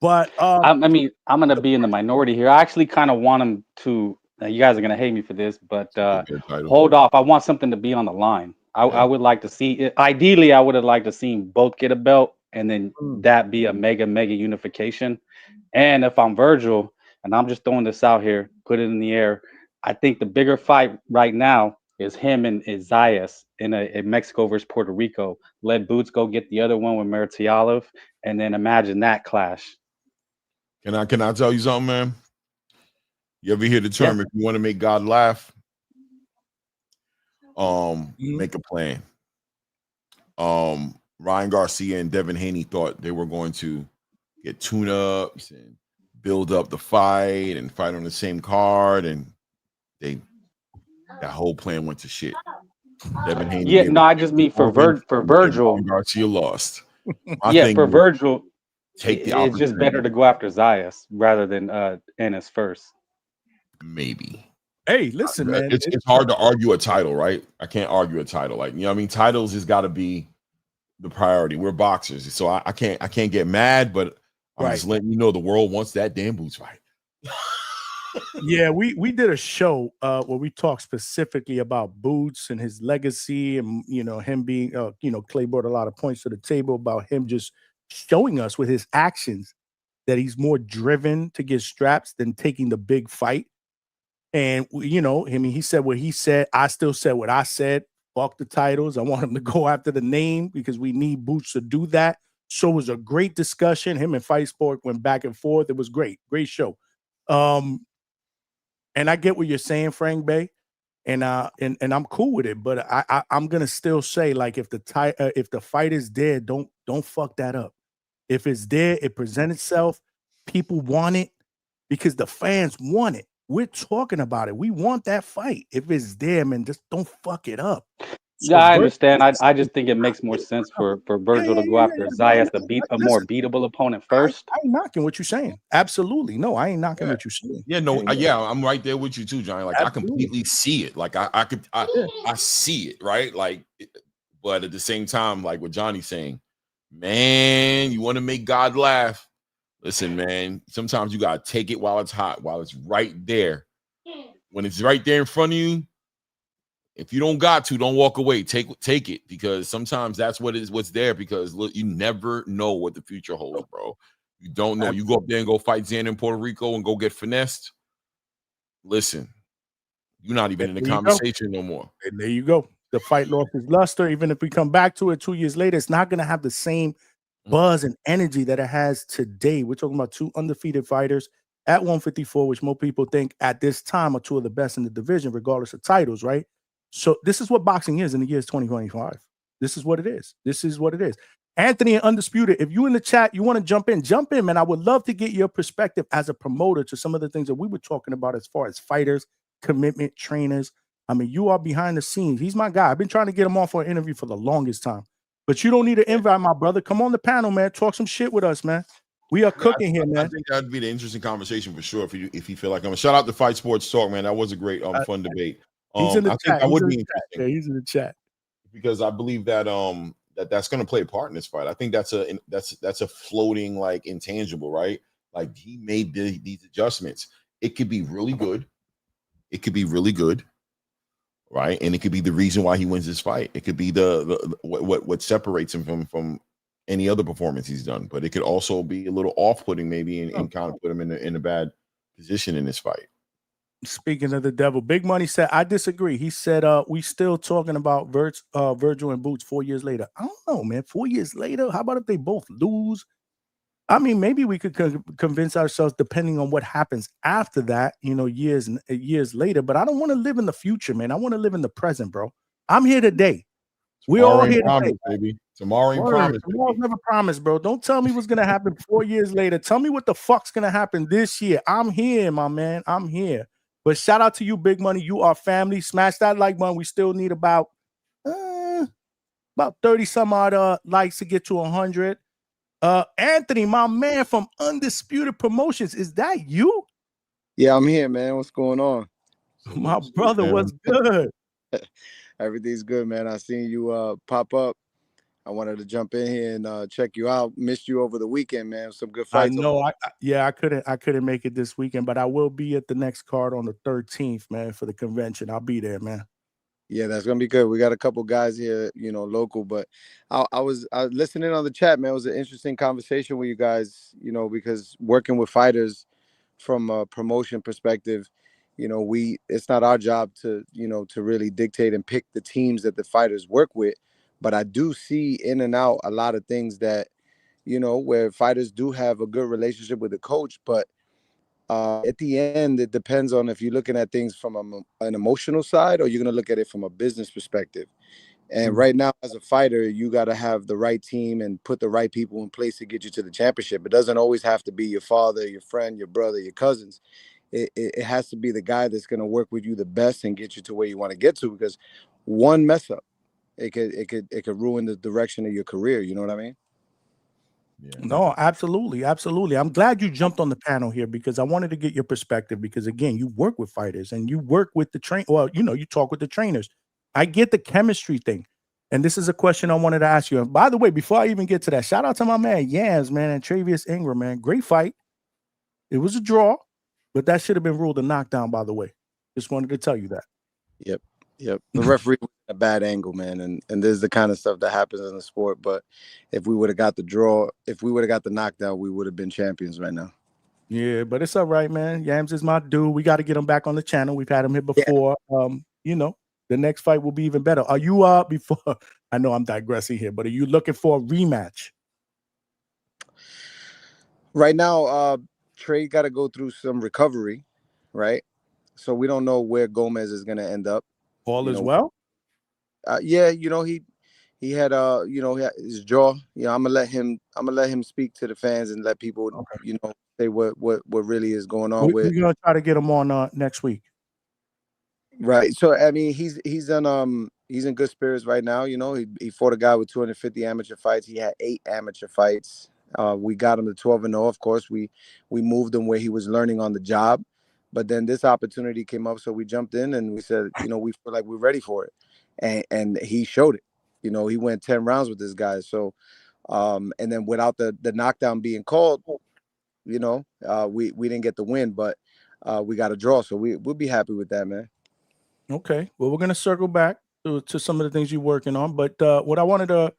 But I mean, I'm gonna be in the minority here. I actually kind of want him to. You guys are gonna hate me for this, but hold off. I want something to be on the line. I would like to see it. Ideally, I would have liked to see both get a belt, and then that be a mega unification. And if I'm Virgil, and I'm just throwing this out here, put it in the air, I think the bigger fight right now is him and Zayas in Mexico versus Puerto Rico. Let Boots go get the other one with Mertialov, and then imagine that clash. Can I tell you something, man? You ever hear the term, if you want to make God laugh, make a plan. Ryan Garcia and Devin Haney thought they were going to get tune-ups and build up the fight and fight on the same card, and that whole plan went to shit. Devin Haney. I just mean for Virgil. Garcia lost. For Virgil, take the it's just better to go after Zayas rather than Ennis first. Maybe. Hey, listen, man. It's hard to argue a title, right? I can't argue a title. Like, you know what I mean? Titles has got to be the priority. We're boxers, so I can't get mad, but I'm just letting you know the world wants that damn Boots fight. Yeah, we did a show where we talked specifically about Boots and his legacy, and him being Clay brought a lot of points to the table about him just showing us with his actions that he's more driven to get straps than taking the big fight. And he said what he said. I still said what I said. Fuck the titles. I want him to go after the name because we need Boots to do that. So it was a great discussion. Him and Fight Sport went back and forth. It was great show. And I get what you're saying, Frank Bay, and I'm cool with it. But I'm gonna still say, like, if the fight is there, don't fuck that up. If it's there, it presents itself. People want it because the fans want it. We're talking about it. We want that fight. If it's there, man, just don't fuck it up. Yeah, I understand. I just think it makes more sense for Virgil to go after Zayas, a more beatable opponent first. I ain't knocking what you're saying. Absolutely. No, I ain't knocking what you're saying. Yeah, no, yeah, I'm right there with you too, Johnny. Like I completely see it. Like I see it, right? Like, but at the same time, like what Johnny's saying, man, you want to make God laugh. Listen, man, sometimes you gotta take it while it's hot, while it's right there. When it's right there in front of you, if you don't got to, don't walk away. Take it, because sometimes that's what's there. Because look, you never know what the future holds, bro. You don't know. You go up there and go fight Xander in Puerto Rico and go get finessed. Listen, you're not even in the conversation no more. And there you go. The fight lost its luster. Even if we come back to it 2 years later, it's not going to have the same buzz and energy that it has today. We're talking about two undefeated fighters at 154, which most people think at this time are two of the best in the division, regardless of titles, right? So this is what boxing is in the years 2025. This is what it is. This is what it is. Anthony and Undisputed, if you in the chat, you want to jump in, man. I would love to get your perspective as a promoter to some of the things that we were talking about as far as fighters, commitment, trainers. I mean, you are behind the scenes. He's my guy. I've been trying to get him on for an interview for the longest time. But you don't need to invite, my brother. Come on the panel, man. Talk some shit with us, man. We are cooking here, man. I think that'd be the interesting conversation for sure. If you feel like I'm shout out to Fight Sports Talk, man. That was a great fun debate. He's in the chat. Think that would be interesting. Yeah, he's in the chat. Because I believe that that's going to play a part in this fight. I think that's a floating like intangible, right? Like he made these adjustments. It could be really good. It could be really good, right? And it could be the reason why he wins this fight. It could be the what separates him from any other performance he's done. But it could also be a little off-putting, maybe, and kind of put him in a bad position in this fight. Speaking of the devil, Big Money said, I disagree. He said, we still talking about Virgil and Boots 4 years later. I don't know, man. 4 years later? How about if they both lose? I mean, maybe we could convince ourselves, depending on what happens after that, years later. But I don't want to live in the future, man. I want to live in the present, bro. I'm here today. We're all here today, baby. Tomorrow ain't promised. Tomorrow's never promised, bro. Don't tell me what's going to happen 4 years later. Tell me what the fuck's going to happen this year. I'm here, my man. I'm here. But shout out to you, Big Money. You are family. Smash that like button. We still need about 30 some odd likes to get to 100. Anthony, my man from Undisputed Promotions, is that you? Yeah, I'm here, man. What's going on? My brother, what's good? Everything's good, man. I seen you pop up. I wanted to jump in here and check you out. Missed you over the weekend, man. Some good fights. I know. I couldn't make it this weekend, but I will be at the next card on the 13th, man, for the convention. I'll be there, man. Yeah, that's gonna be good. We got a couple guys here, local, but I was listening on the chat, man. It was an interesting conversation with you guys, because working with fighters from a promotion perspective, it's not our job to really dictate and pick the teams that the fighters work with. But I do see in and out a lot of things that, where fighters do have a good relationship with the coach. But at the end, it depends on if you're looking at things from an emotional side or you're going to look at it from a business perspective. And right now, as a fighter, you got to have the right team and put the right people in place to get you to the championship. It doesn't always have to be your father, your friend, your brother, your cousins. It has to be the guy that's going to work with you the best and get you to where you want to get to, because one mess up, it could ruin the direction of your career. You know what I mean? Yeah. No, absolutely. Absolutely. I'm glad you jumped on the panel here because I wanted to get your perspective because, again, you work with fighters and you work with the you talk with the trainers. I get the chemistry thing. And this is a question I wanted to ask you. And by the way, before I even get to that, shout out to my man Yams, man, and Travius Ingram, man. Great fight. It was a draw, but that should have been ruled a knockdown, by the way. Just wanted to tell you that. Yep. The referee was in a bad angle, man. And this is the kind of stuff that happens in the sport. But if we would have got the draw, if we would have got the knockdown, we would have been champions right now. Yeah, but it's all right, man. Yams is my dude. We got to get him back on the channel. We've had him here before. Yeah. The next fight will be even better. Are you before? I know I'm digressing here, but are you looking for a rematch? Right now, Trey got to go through some recovery, right? So we don't know where Gomez is going to end up. All is well? Yeah, he had his jaw. I'm gonna let him speak to the fans and let people say what really is going on with. We're gonna try to get him on next week. Right. So I mean, he's on He's in good spirits right now. You know, he fought a guy with 250 amateur fights. He had 8 amateur fights. We got him to 12-0. Of course, we moved him where he was learning on the job. But then this opportunity came up, so we jumped in and we said, you know, we feel like we're ready for it. And he showed it. You know, he went 10 rounds with this guy. So, and then without the knockdown being called, you know, we didn't get the win, but we got a draw. So we'll be happy with that, man. Okay. Well, we're gonna circle back to some of the things you're working on, but what I wanted to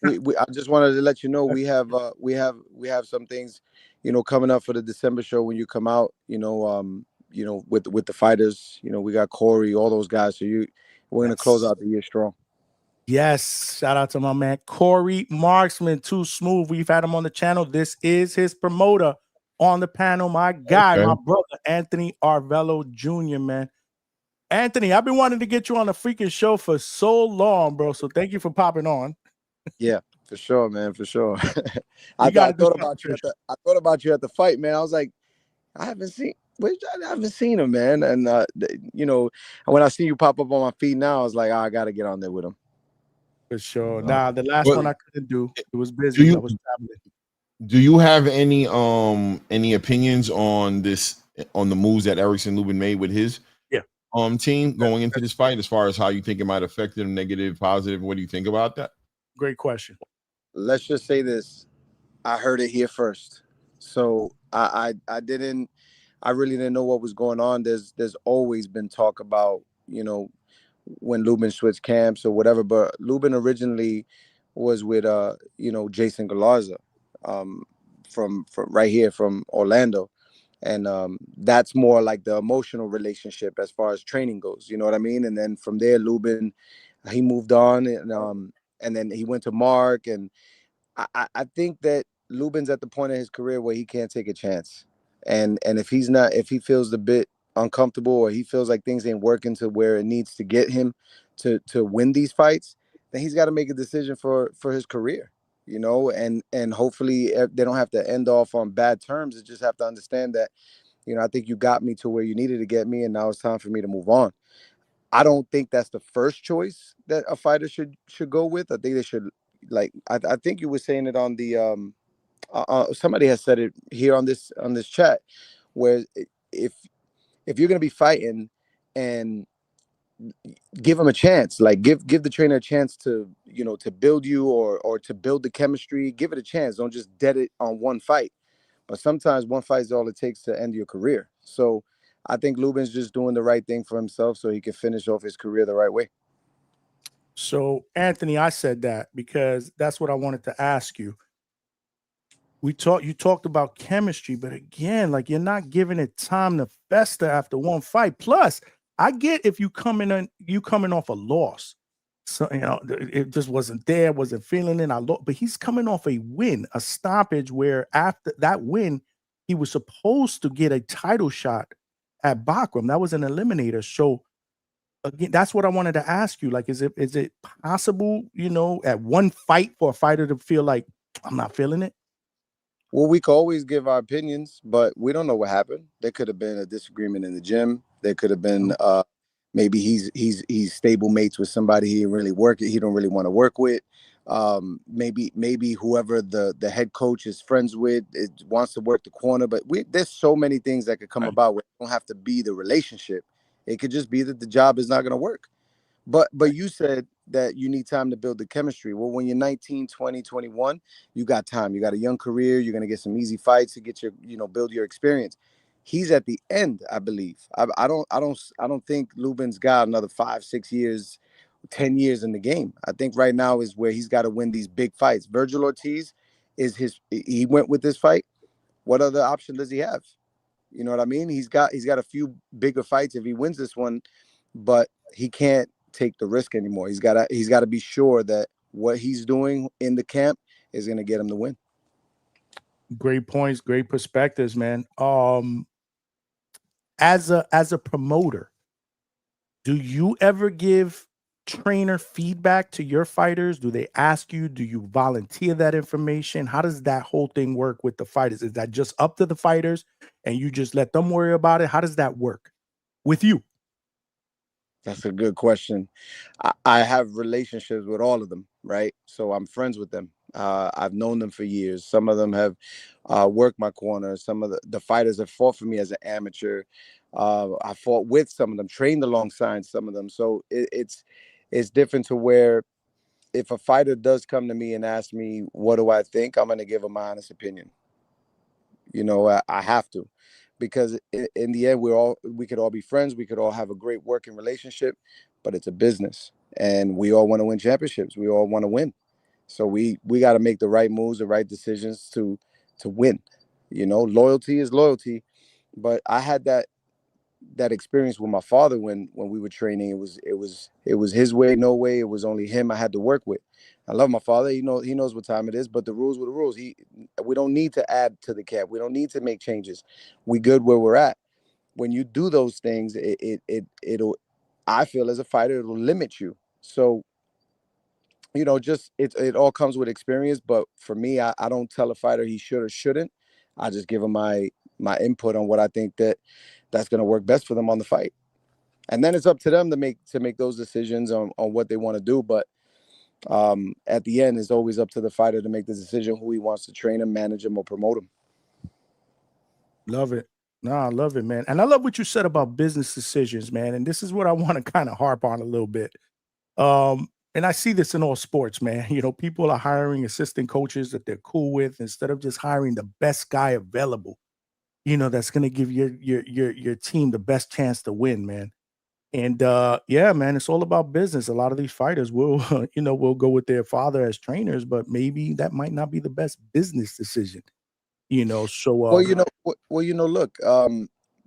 I just wanted to let you know we have some things, you know, coming up for the December show when you come out. You know, with the fighters. You know, we got Corey, all those guys. So we're gonna close out the year strong. Yes, shout out to my man Corey Marksman, Too Smooth. We've had him on the channel. This is his promoter on the panel. My guy, my brother Anthony Arvello Jr. Man, Anthony, I've been wanting to get you on a freaking show for so long, bro. So thank you for popping on. Yeah, for sure, man, for sure. I thought about you at the fight, man. I was like, I haven't seen him, man. And you know, when I see you pop up on my feed now, I was like, I gotta get on there with him. For sure. Nah, the last one I couldn't do. It was busy. Do you, I was traveling. Do you have any opinions on the moves that Erickson Lubin made with his team going into this fight, as far as how you think it might affect them, negative, positive? What do you think about that? Great question. Let's just say this. I heard it here first. So I really didn't know what was going on. There's always been talk about, you know, when Lubin switched camps or whatever, but Lubin originally was with you know, Jason Galarza from right here from Orlando. And that's more like the emotional relationship as far as training goes, you know what I mean? And then from there, Lubin, he moved on, and then he went to Mark. And I think that Lubin's at the point in his career where he can't take a chance. And if he feels a bit uncomfortable, or he feels like things ain't working to where it needs to get him to win these fights, then he's got to make a decision for his career, you know, and hopefully they don't have to end off on bad terms. They just have to understand that, you know, I think you got me to where you needed to get me, and now it's time for me to move on. I don't think that's the first choice that a fighter should go with. I think they should, like, I think you were saying it on the somebody has said it here on this chat, where if you're going to be fighting, and give him a chance, like give the trainer a chance to, you know, to build you, or to build the chemistry. Give it a chance. Don't just dead it on one fight. But sometimes one fight is all it takes to end your career. So I think Lubin's just doing the right thing for himself so he can finish off his career the right way. So Anthony, I said that because that's what I wanted to ask you. You talked about chemistry, but again, like, you're not giving it time to fester after one fight. Plus, I get if you coming off a loss, so, you know, it just wasn't there, wasn't feeling it. But he's coming off a win, a stoppage, where after that win, he was supposed to get a title shot at Bakram. That was an eliminator. So again, that's what I wanted to ask you. Like, is it possible, you know, at one fight for a fighter to feel like, I'm not feeling it? Well, we could always give our opinions, but we don't know what happened. There could have been a disagreement in the gym. There could have been maybe he's stable mates with somebody he don't really want to work with. Maybe whoever the head coach is friends with wants to work the corner. But there's so many things that could come about where it don't have to be the relationship. It could just be that the job is not going to work. But you said that you need time to build the chemistry. Well, when you're 19, 20, 21, you got time. You got a young career. You're going to get some easy fights to get your, you know, build your experience. He's at the end, I believe. I don't think Lubin's got another 5, 6 years, 10 years in the game. I think right now is where he's got to win these big fights. Virgil Ortiz he went with this fight. What other option does he have? You know what I mean? He's got a few bigger fights if he wins this one, but he can't take the risk anymore. He's got to be sure that what he's doing in the camp is going to get him the win. Great points, great perspectives, man. As a promoter, do you ever give trainer feedback to your fighters? Do they ask you? Do you volunteer that information? How does that whole thing work with the fighters? Is that just up to the fighters and you just let them worry about it? How does that work with you? That's a good question. I have relationships with all of them, right? So I'm friends with them. I've known them for years. Some of them have worked my corner. Some of the fighters have fought for me as an amateur. I fought with some of them, trained alongside some of them. So it's different to where if a fighter does come to me and ask me, what do I think? I'm going to give him my honest opinion. You know, I have to, because in the end, we could all be friends. We could all have a great working relationship, but it's a business and we all want to win championships. We all want to win. So we got to make the right moves, the right decisions to win. You know, loyalty is loyalty, but I had that experience with my father when we were training. It was his way, no way. It was only him I had to work with. I love my father. He knows what time it is, but the rules were the rules. We don't need to add to the cap. We don't need to make changes. We good where we're at. When you do those things, it'll, I feel as a fighter, it'll limit you. So, you know, just it all comes with experience. But for me, I don't tell a fighter he should or shouldn't. I just give him my input on what I think that's going to work best for them on the fight. And then it's up to them to make those decisions on what they want to do. But at the end, it's always up to the fighter to make the decision who he wants to train him, manage him, or promote him. Love it. No, I love it, man. And I love what you said about business decisions, man. And this is what I want to kind of harp on a little bit. And I see this in all sports, man. You know, people are hiring assistant coaches that they're cool with instead of just hiring the best guy available, you know, that's going to give your team the best chance to win, man. And yeah, man, it's all about business. A lot of these fighters will, will go with their father as trainers, but maybe that might not be the best business decision, you know. So look,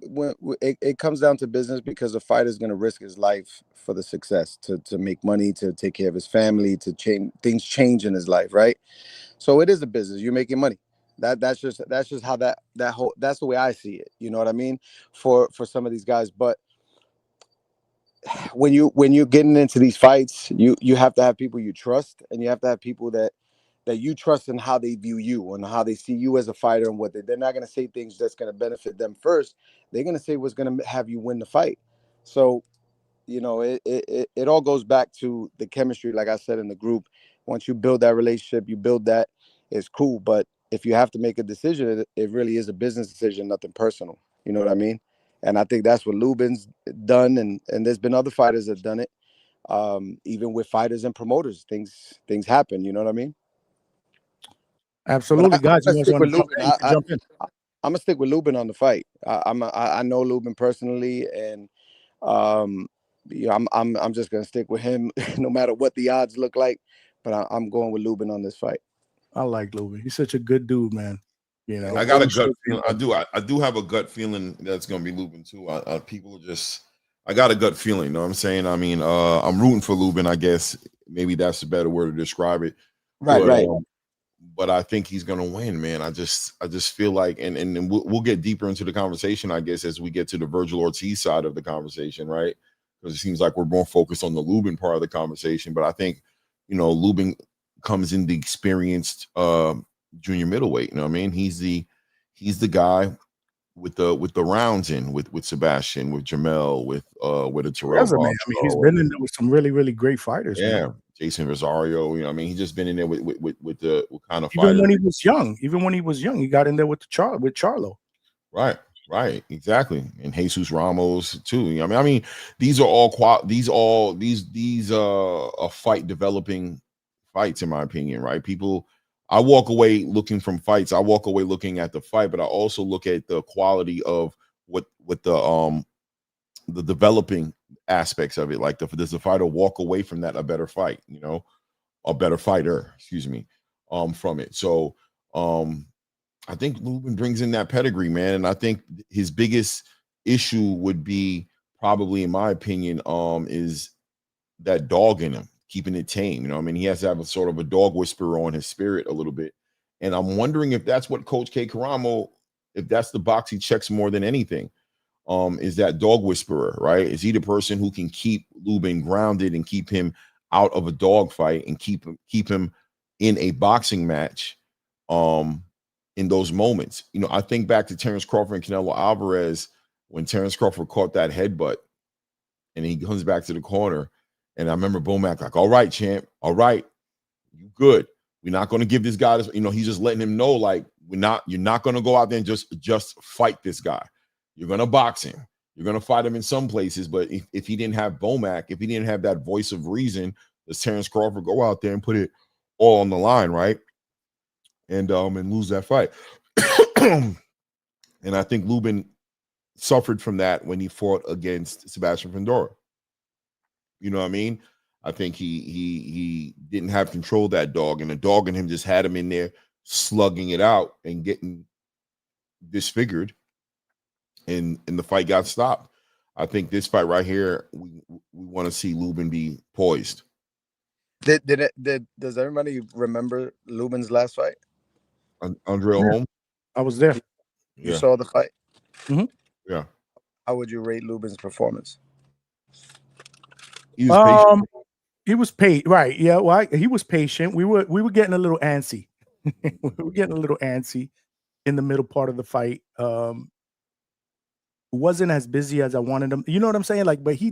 when it comes down to business, because a fighter is going to risk his life for the success, to make money, to take care of his family, to change in his life, right? So it is a business. You're making money. That's just how that's the way I see it. You know what I mean? For some of these guys, but when you're getting into these fights, you have to have people you trust, and you have to have people that you trust in how they view you and how they see you as a fighter, and they're not going to say things that's going to benefit them first. They're going to say what's going to have you win the fight. So, you know, it all goes back to the chemistry. Like I said in the group, once you build that relationship, you build that, it's cool. But if you have to make a decision, it really is a business decision, nothing personal. You know what I mean? And I think that's what Lubin's done, and there's been other fighters that have done it. Even with fighters and promoters, things happen. You know what I mean? Absolutely, guys. I'm gonna jump in. I'm gonna stick with Lubin on the fight. I know Lubin personally, and I'm just gonna stick with him no matter what the odds look like. But I'm going with Lubin on this fight. I like Lubin. He's such a good dude, man. You know, I got a gut feeling. I do have a gut feeling that's gonna be Lubin too. People just, I got a gut feeling. You know what I'm saying? I mean, I'm rooting for Lubin. I guess maybe that's a better word to describe it. Right. But I think he's gonna win, man. I just feel like, and we'll get deeper into the conversation, I guess, as we get to the Virgil Ortiz side of the conversation, right? Because it seems like we're more focused on the Lubin part of the conversation. But I think, you know, Lubin comes in the experienced junior middleweight. You know what I mean? He's the guy with the rounds in with Sebastian, with Jamel, with a Terrell. I mean, he's been in there with some really, really great fighters. Yeah, man. Jason Rosario. You know, I mean, he's just been in there with kind of even fighters. Even when he was young, he got in there with Charlo. Right, exactly, and Jesus Ramos too. You know, I mean, these are all these are fight developing fights, in my opinion. Right, people. I walk away looking from fights. I walk away looking at the fight, but I also look at the quality of what the developing aspects of it. Like, does the fighter walk away from that a better fight? You know, a better fighter. Excuse me, from it. So, I think Lubin brings in that pedigree, man, and I think his biggest issue would be probably, in my opinion, is that dog in him, keeping it tame. You know, I mean, he has to have a sort of a dog whisperer on his spirit a little bit. And I'm wondering if that's what Coach K. Karamo, if that's the box he checks more than anything, is that dog whisperer, right? Is he the person who can keep Lubin grounded and keep him out of a dog fight and keep him in a boxing match in those moments? You know, I think back to Terrence Crawford and Canelo Alvarez when Terrence Crawford caught that headbutt and he comes back to the corner. And I remember Bomac like, all right, champ, all right, you good. We're not going to give this guy this, he's just letting him know, like, you're not going to go out there and just fight this guy. You're going to box him. You're going to fight him in some places. But if he didn't have Bomac, if he didn't have that voice of reason, does Terrence Crawford go out there and put it all on the line, right? And lose that fight. And I think Lubin suffered from that when he fought against Sebastian Fundora. You know what I mean? I think he didn't have control of that dog, and the dog in him just had him in there slugging it out and getting disfigured, and the fight got stopped. I think this fight right here, we want to see Lubin be poised. Does everybody remember Lubin's last fight? Andrea Holm? I was there. You saw the fight? Mm-hmm. Yeah. How would you rate Lubin's performance? He was patient. He was patient, right? Yeah, well, he was patient. We were getting a little antsy. We were getting a little antsy in the middle part of the fight. Wasn't as busy as I wanted him. You know what I'm saying? Like, but he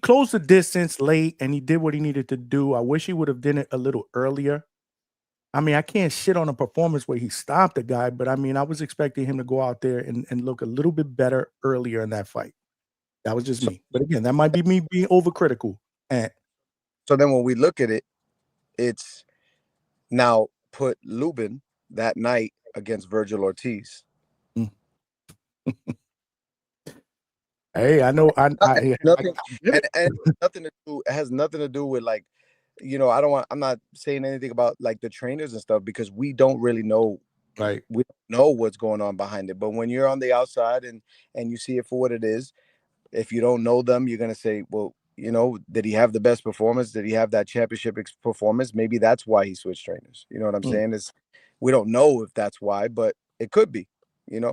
closed the distance late, and he did what he needed to do. I wish he would have done it a little earlier. I mean, I can't shit on a performance where he stopped the guy, but I mean, I was expecting him to go out there and look a little bit better earlier in that fight. That was just me. But again, that might be me being overcritical. And so then when we look at it, it's now put Lubin that night against Virgil Ortiz. Hey, I know. And nothing to do. It has nothing to do with, like, I'm not saying anything about like the trainers and stuff, because we don't really know. Right. We don't know what's going on behind it. But when you're on the outside and you see it for what it is, if you don't know them, you're gonna say, well, did he have the best performance? Did he have that championship performance? Maybe that's why he switched trainers. You know what I'm saying? We don't know if that's why, but it could be. It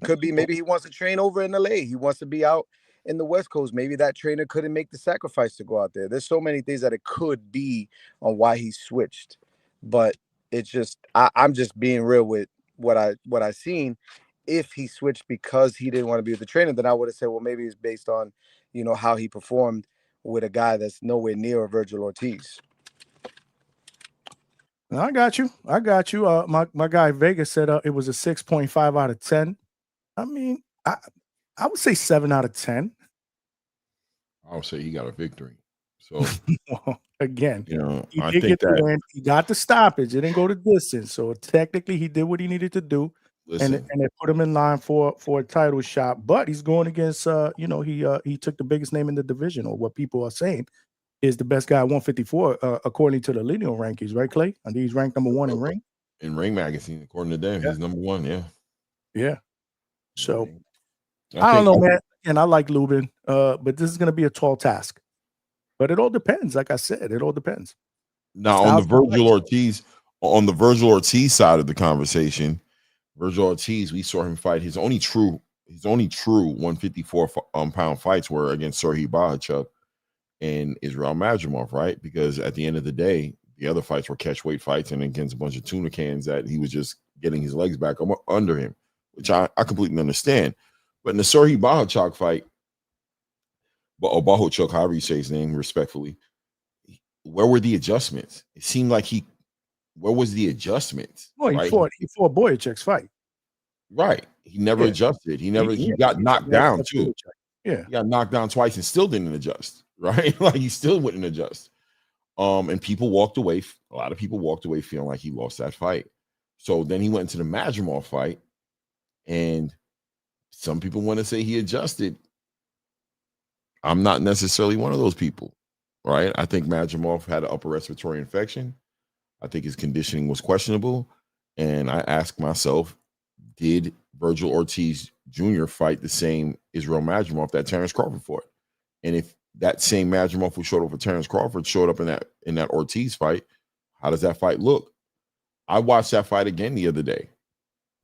could be maybe he wants to train over in LA. He wants to be out in the West Coast. Maybe that trainer couldn't make the sacrifice to go out there. There's so many things that it could be on why he switched. But it's just I'm just being real with what I seen. If he switched because he didn't want to be with the trainer, then I would have said, well, maybe it's based on, how he performed with a guy that's nowhere near Virgil Ortiz. I got you. My guy Vegas said it was a 6.5 out of 10. I mean, I would say 7 out of 10. I would say he got a victory. So again, he did get the win. He got the stoppage. It didn't go the distance. So technically, he did what he needed to do. And it put him in line for a title shot. But he's going against, he took the biggest name in the division, or what people are saying is the best guy at 154, according to the lineal rankings, right, Clay? And he's ranked number 1 in Ring. In Ring Magazine, according to them, he's number 1. Yeah. Yeah. So I don't know, man. And I like Lubin, but this is going to be a tall task. But it all depends. Like I said, it all depends. Now, on the Virgil Ortiz side of the conversation, Virgil Ortiz, we saw him fight. His only true 154 pound fights were against Serhiy Bahachuk and Israel Madrimov, right? Because at the end of the day, the other fights were catchweight fights and against a bunch of tuna cans that he was just getting his legs back under him, which I completely understand. But in the Serhiy Bahachuk fight, or Bahachuk, however you say his name respectfully, where were the adjustments? It seemed like where was the adjustments? Well, he fought Boyachuk's fight. Right. He never adjusted. He got knocked down too. Yeah. He got knocked down twice and still didn't adjust. Right. Like he still wouldn't adjust. And people walked away. A lot of people walked away feeling like he lost that fight. So then he went into the Madrimov fight, and some people want to say he adjusted. I'm not necessarily one of those people, right? I think Madrimov had an upper respiratory infection. I think his conditioning was questionable. And I ask myself, did Virgil Ortiz Jr. fight the same Israel Madrimov that Terrence Crawford fought? And if that same Madrimov who showed up for Terrence Crawford showed up in that Ortiz fight, how does that fight look? I watched that fight again the other day.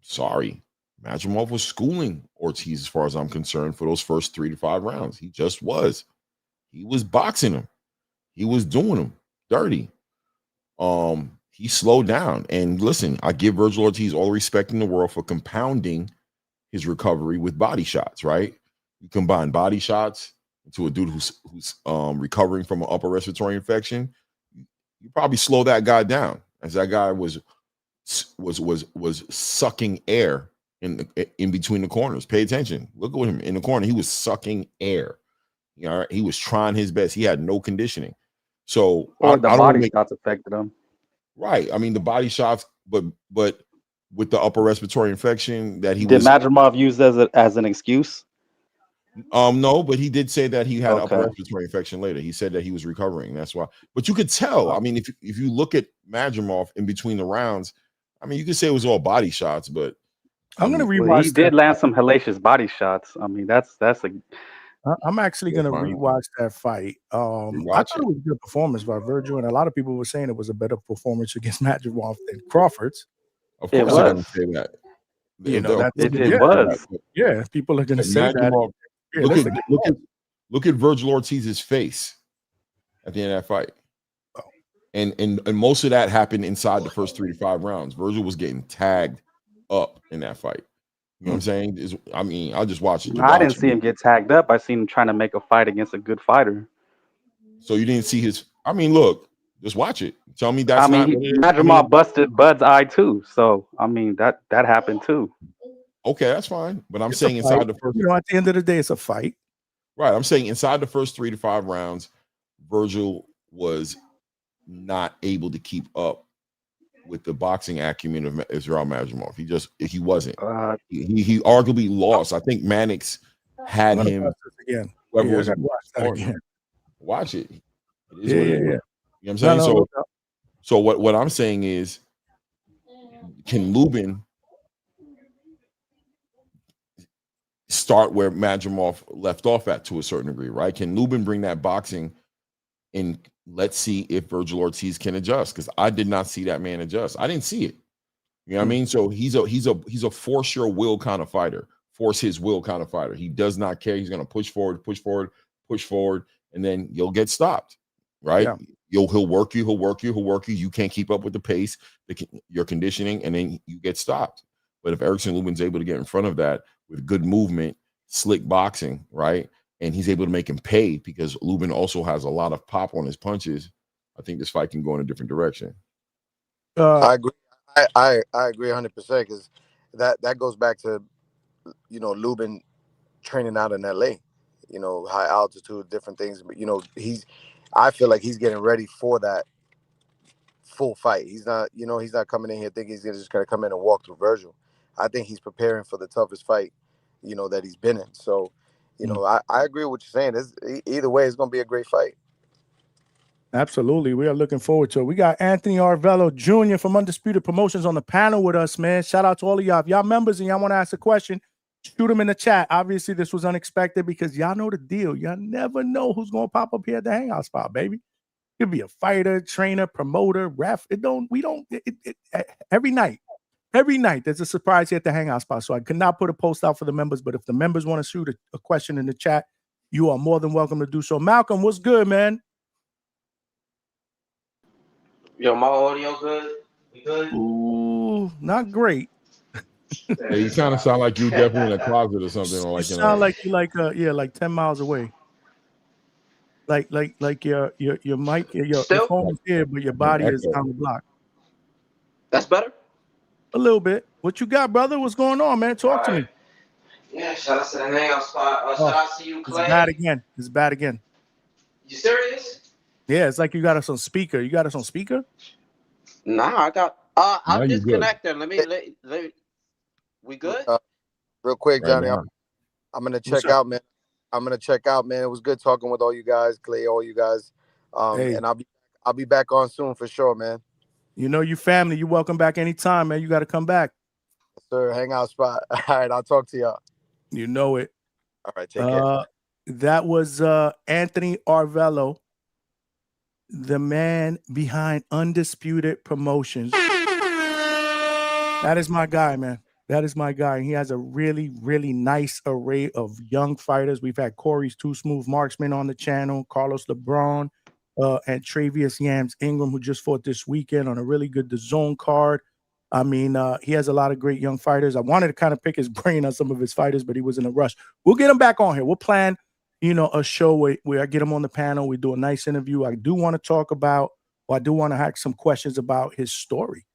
Sorry, Madrimov was schooling Ortiz as far as I'm concerned for those first 3 to 5 rounds. He just was. He was boxing him. He was doing him dirty. He slowed down. And listen, I give Virgil Ortiz all the respect in the world for compounding his recovery with body shots, right? You combine body shots, to a dude who's recovering from an upper respiratory infection, you probably slow that guy down, as that guy was sucking air in between the corners. Pay attention. Look at him in the corner. He was sucking air. You know, he was trying his best. He had no conditioning. So or the body shots affected him. Right. I mean, the body shots, but with the upper respiratory infection that he did Madrimov use as an excuse? No, but he did say that he had upper respiratory infection later. He said that he was recovering. That's why. But you could tell. I mean, if you look at Madrimov in between the rounds, I mean, you could say it was all body shots, but I'm gonna rewatch. Well, he did land some hellacious body shots. I mean, that's a. I'm actually gonna rewatch that fight. I thought it was a good performance by Virgil, and a lot of people were saying it was a better performance against Madrimov than Crawford's. Of course, I'm gonna say that. You know, it was. Yeah, people are gonna say that. Yeah, look at Virgil Ortiz's face at the end of that fight. And most of that happened inside the first 3 to 5 rounds. Virgil was getting tagged up in that fight. You know what I'm saying? I mean, I'll just watch it. I didn't see him get tagged up. I seen him trying to make a fight against a good fighter. So you didn't see his? I mean, look, just watch it. Tell me that's not. Madrimov busted Bud's eye too. So I mean that happened too. Okay, that's fine. But I'm saying inside the first. You know, at the end of the day, it's a fight. Right. I'm saying inside the first 3 to 5 rounds, Virgil was not able to keep up with the boxing acumen of Israel Madrimov. He wasn't. He arguably lost. I think Mannix had him again. Watch it. It is what it is. You know what I'm saying? So what I'm saying is, can Lubin start where Madrimov left off at to a certain degree, right? Can Lubin bring that boxing and let's see if Virgil Ortiz can adjust? Because I did not see that man adjust. I didn't see it. You know what I mean? So he's a force your will kind of fighter, force his will kind of fighter. He does not care. He's going to push forward, and then you'll get stopped, right? Yeah. He'll work you. You can't keep up with the pace, your conditioning, and then you get stopped. But if Erickson Lubin's able to get in front of that with good movement, slick boxing, right? And he's able to make him pay because Lubin also has a lot of pop on his punches, I think this fight can go in a different direction. I agree. I agree 100% because that goes back to, you know, Lubin training out in LA, you know, high altitude, different things. But, you know, I feel like he's getting ready for that full fight. He's not coming in here thinking he's just going to come in and walk through Virgil. I think he's preparing for the toughest fight, you know, that he's been in. So, you know, I agree with what you're saying. Either way, it's going to be a great fight. Absolutely. We are looking forward to it. We got Anthony Arvello Jr. from Undisputed Promotions on the panel with us, man. Shout out to all of y'all. If y'all members and y'all want to ask a question, shoot them in the chat. Obviously, this was unexpected because y'all know the deal. Y'all never know who's going to pop up here at the Hangout spot, baby. It could be a fighter, trainer, promoter, ref. Every night there's a surprise here at the Hangout spot. So I could not put a post out for the members, but if the members want to shoot a question in the chat, you are more than welcome to do so. Malcolm, what's good, man? Yo, my audio good? We good? Ooh, not great. Yeah, you kind of sound like you definitely in a closet or something. Or like, you sound like you like 10 miles away. Like your mic, your phone is here, but your body is down the block. That's better? A little bit. What you got, brother? What's going on, man? Talk to me. Yeah, shout out to the Hangout spot. Shout out to you, Clay. It's bad again. You serious? Yeah, it's like you got us on speaker. You got us on speaker? Nah, I got. I'm disconnected. Let me. We good? Real quick, Johnny. I'm gonna check out, man. It was good talking with all you guys, Clay, all you guys. And I'll be back on soon for sure, man. You know, you family. You welcome back anytime, man. You got to come back. Yes, sir. Hangout spot. All right, I'll talk to y'all. You know it. All right, take care. That was Anthony Arvello, the man behind Undisputed Promotions. That is my guy, man. That is my guy. He has a really, really nice array of young fighters. We've had Corey's Too Smooth Marksman on the channel, Carlos LeBron, and Travius Yams Ingram, who just fought this weekend on a really good DAZN card. I mean, he has a lot of great young fighters. I wanted to kind of pick his brain on some of his fighters, but he was in a rush. We'll get him back on here. We'll plan a show where I get him on the panel. We do a nice interview. I do want to talk about, or I do want to ask some questions about his story.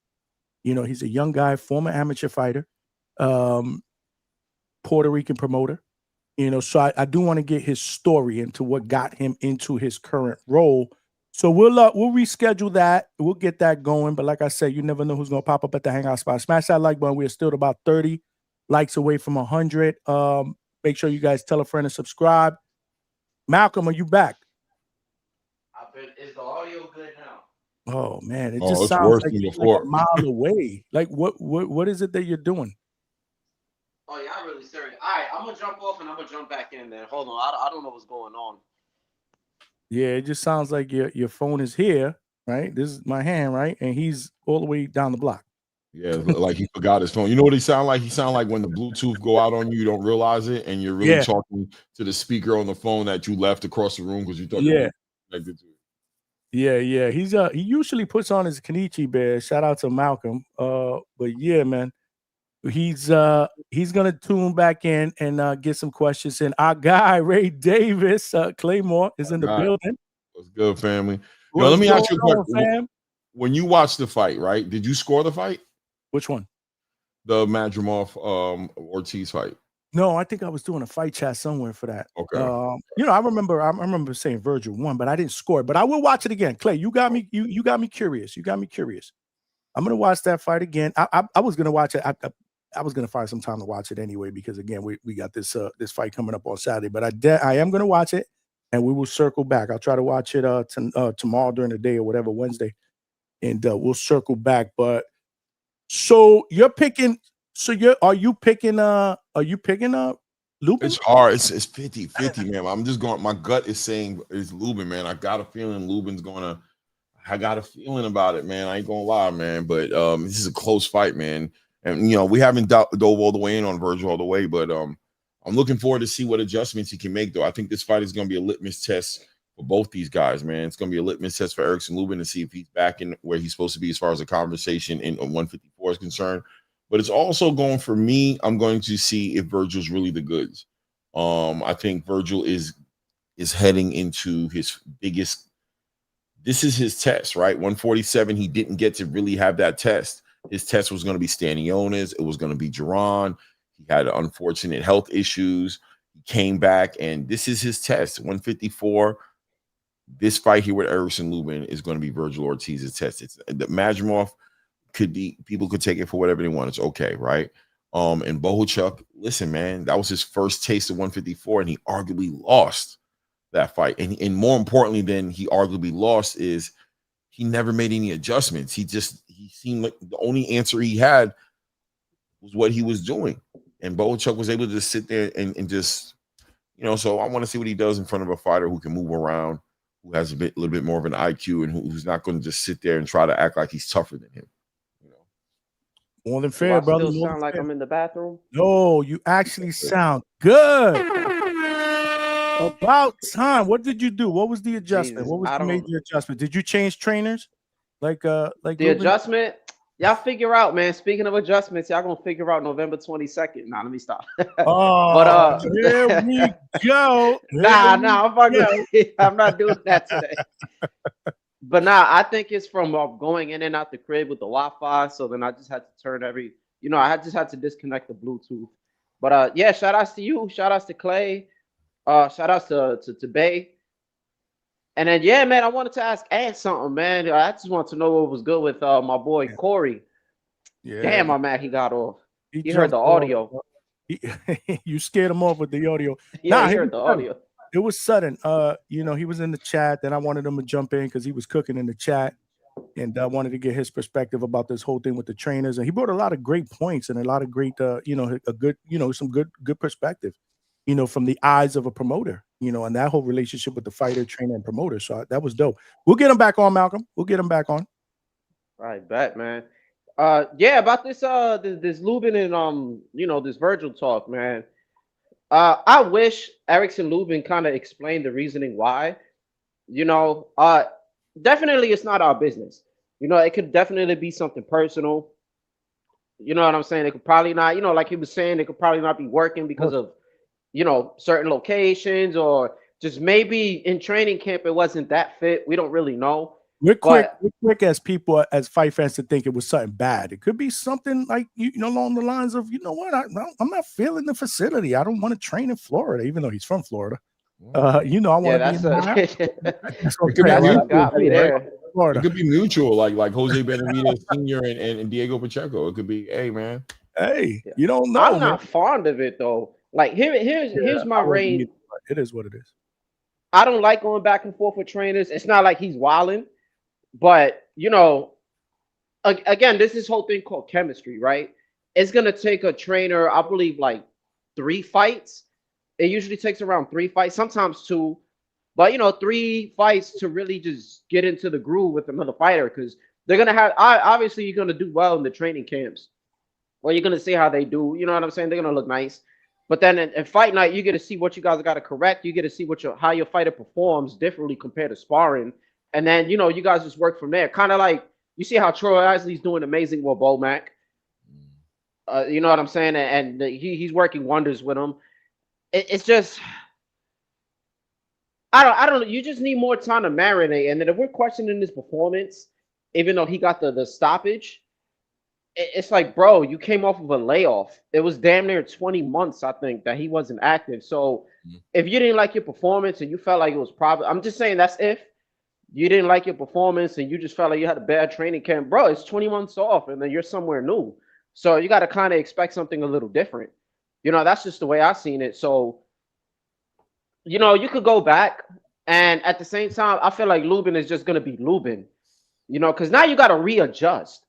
He's a young guy, former amateur fighter, Puerto Rican promoter. So I do want to get his story into what got him into his current role. So we'll reschedule that. We'll get that going. But like I said, you never know who's going to pop up at the Hangout spot. Smash that like button. We're still about 30 likes away from 100. Make sure you guys tell a friend and subscribe. Malcolm, are you back? Is the audio good now? Oh man, it Oh, just it's sounds worse like than you're like before. a mile away. Like what is it that you're doing? Oh yeah, I'm really serious. All right, I'm gonna jump off and I'm gonna jump back in. Then hold on, I don't know what's going on. Yeah, it just sounds like your phone is here, right? This is my hand, right? And he's all the way down the block. Yeah, like he forgot his phone. You know what he sound like? He sound like when the Bluetooth go out on you, you don't realize it, and you're really talking to the speaker on the phone that you left across the room because you thought you were connected to it. Yeah. He usually puts on his Kenichi bear. Shout out to Malcolm. But yeah, man. He's gonna tune back in and get some questions in. Our guy Ray Davis, Claymore, is in the building. What's good, family? Yo, let me ask you a question. When you watched the fight, right? Did you score the fight? Which one? The Madrimov Ortiz fight. No, I think I was doing a fight chat somewhere for that. Okay. I remember saying Virgil won, but I didn't score it. But I will watch it again. Clay, you got me. You got me curious. You got me curious. I'm gonna watch that fight again. I was gonna watch it. I was gonna find some time to watch it anyway because again we got this fight coming up on Saturday. But I am gonna watch it, and we will circle back. I'll try to watch it tomorrow during the day or whatever, Wednesday, and we'll circle back. But so you're picking. So are you picking Lubin? It's hard. It's 50-50, man. I'm just going. My gut is saying it's Lubin, man. I got a feeling Lubin's gonna. I got a feeling about it, man. I ain't gonna lie, man. But this is a close fight, man. And we haven't dove all the way in on Virgil all the way, but I'm looking forward to see what adjustments he can make, though. I think this fight is gonna be a litmus test for both these guys, man. It's gonna be a litmus test for Erickson Lubin to see if he's back in where he's supposed to be as far as the conversation in 154 is concerned. But it's also going for me. I'm going to see if Virgil's really the goods. I think Virgil is heading into his biggest. This is his test, right? 147. He didn't get to really have that test. His test was going to be Stanionis. It was going to be Duran. He had unfortunate health issues. He came back, and this is his test. 154. This fight here with Erickson Lubin is going to be Virgil Ortiz's test. It's the Madrimov could be, people could take it for whatever they want. It's okay, right? And Bohuchuk, listen, man, that was his first taste of 154, and he arguably lost that fight. And more importantly than he arguably lost is he never made any adjustments. He seemed like the only answer he had was what he was doing. And Bohuchuk was able to just sit there and just, so I want to see what he does in front of a fighter who can move around, who has a little bit more of an IQ, and who's not going to just sit there and try to act like he's tougher than him. More than fair, brother. Still sound like I'm in the bathroom? No, you actually sound good. About time. What did you do? What was the adjustment? Jesus, what was the major adjustment? Did you change trainers? Like the Lubin? Adjustment? Y'all figure out, man. Speaking of adjustments, y'all gonna figure out November 22nd. Nah, let me stop. Oh, here we go. I'm not doing that today. But I think it's from going in and out the crib with the Wi-Fi. So then I just had to turn I just had to disconnect the Bluetooth. But yeah, shout outs to you. Shout outs to Clay. Shout outs to Bay. And then yeah, man, I wanted to ask Ant something, man. I just want to know what was good with my boy Corey. Yeah. Damn, I'm mad he got off. He heard the audio. You scared him off with the audio. Yeah, he heard the audio. It was sudden. He was in the chat. Then I wanted him to jump in because he was cooking in the chat, and I wanted to get his perspective about this whole thing with the trainers. And he brought a lot of great points and a lot of great, some good perspective, from the eyes of a promoter, and that whole relationship with the fighter, trainer, and promoter. So that was dope. We'll get him back on, Malcolm. We'll get him back on. All right, bet, man. Yeah, about this Lubin and this Virgil talk, man. I wish Erickson Lubin kind of explained the reasoning why. Definitely it's not our business. It could definitely be something personal. You know what I'm saying? It could probably not, like he was saying, it could probably not be working because of, certain locations, or just maybe in training camp it wasn't that fit. We don't really know. We're quick as people, as fight fans, to think it was something bad. It could be something like, along the lines of, I'm not feeling the facility. I don't want to train in Florida, even though he's from Florida. I want to be It could be mutual, like Jose Benavidez Sr. and Diego Pacheco. It could be, hey, man. Hey, you don't know. I'm not fond of it, though. Like, here's my range. It is what it is. I don't like going back and forth with trainers. It's not like he's wilding. But, again, this is whole thing called chemistry, right? It's going to take a trainer, I believe, like 3 fights. It usually takes around 3 fights, sometimes 2. But, 3 fights to really just get into the groove with another fighter, because they're going to have – obviously, you're going to do well in the training camps. Well, you're going to see how they do. You know what I'm saying? They're going to look nice. But then in fight night, you get to see what you guys got to correct. You get to see how your fighter performs differently compared to sparring. And then, you guys just work from there. Kind of like, you see how Troy Isley's doing amazing with Bomac. You know what I'm saying? And he's working wonders with him. It's just, I don't know. You just need more time to marinate. And then if we're questioning his performance, even though he got the stoppage, it's like, bro, you came off of a layoff. It was damn near 20 months, I think, that he wasn't active. So if you didn't like your performance and you felt like it was probably, I'm just saying that's if. You didn't like your performance and you just felt like you had a bad training camp, bro, it's 20 months off and then you're somewhere new. So you got to kind of expect something a little different. That's just the way I've seen it. So, you could go back, and at the same time, I feel like Lubin is just going to be Lubin, because now you got to readjust.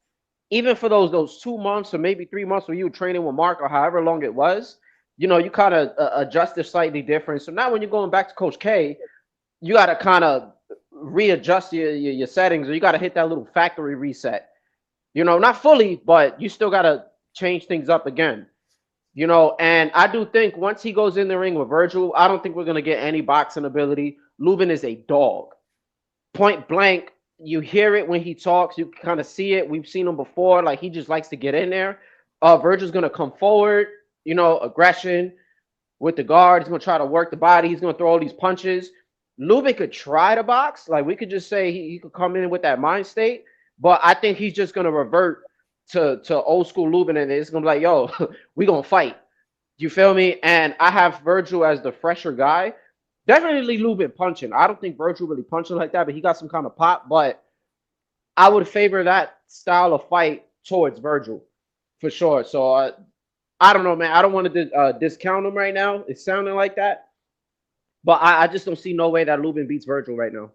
Even for those 2 months or maybe 3 months where you were training with Mark or however long it was, you kind of adjust it slightly different. So now when you're going back to Coach K, you got to kind of readjust your settings, or you got to hit that little factory reset, not fully, but you still got to change things up again, and I do think once he goes in the ring with Virgil, I don't think we're going to get any boxing ability. Lubin is a dog, point blank. You hear it when he talks, you kind of see it. We've seen him before. Like, he just likes to get in there. Virgil's going to come forward, aggression with the guard. He's going to try to work the body. He's going to throw all these punches. Lubin could try to box. Like, we could just say he could come in with that mind state, but I think he's just going to revert to old school Lubin, and it's going to be like, yo, we going to fight. You feel me? And I have Virgil as the fresher guy. Definitely Lubin punching. I don't think Virgil really punching like that, but he got some kind of pop, but I would favor that style of fight towards Virgil for sure. So I don't know, man. I don't want to discount him right now. It's sounding like that. But I just don't see no way that Lubin beats Virgil right now.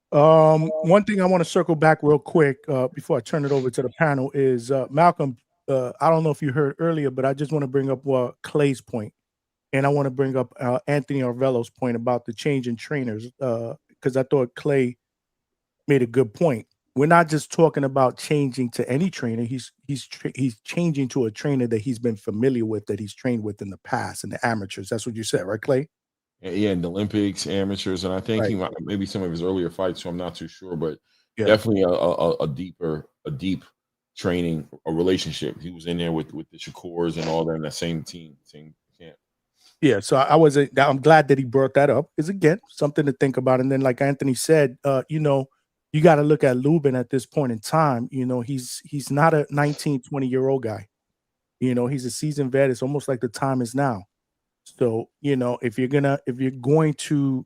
One thing I want to circle back real quick before I turn it over to the panel is Malcolm. I don't know if you heard earlier, but I just want to bring up Clay's point, and I want to bring up Anthony Arvello's point about the change in trainers, because I thought Clay made a good point. We're not just talking about changing to any trainer. He's changing to a trainer that he's been familiar with, that he's trained with in the past, in the amateurs. That's what you said, right, Clay? Yeah, in the Olympics, amateurs, and I think he might, maybe some of his earlier fights, so I'm not too sure, but definitely a deep training, a relationship. He was in there with the Shakurs and all that in that same team, same camp. Yeah, so I'm glad that he brought that up. Is again something to think about. And then, like Anthony said, you got to look at Lubin at this point in time. He's not a 19, 20-year-old guy. He's a seasoned vet. It's almost like the time is now. So, if you're going to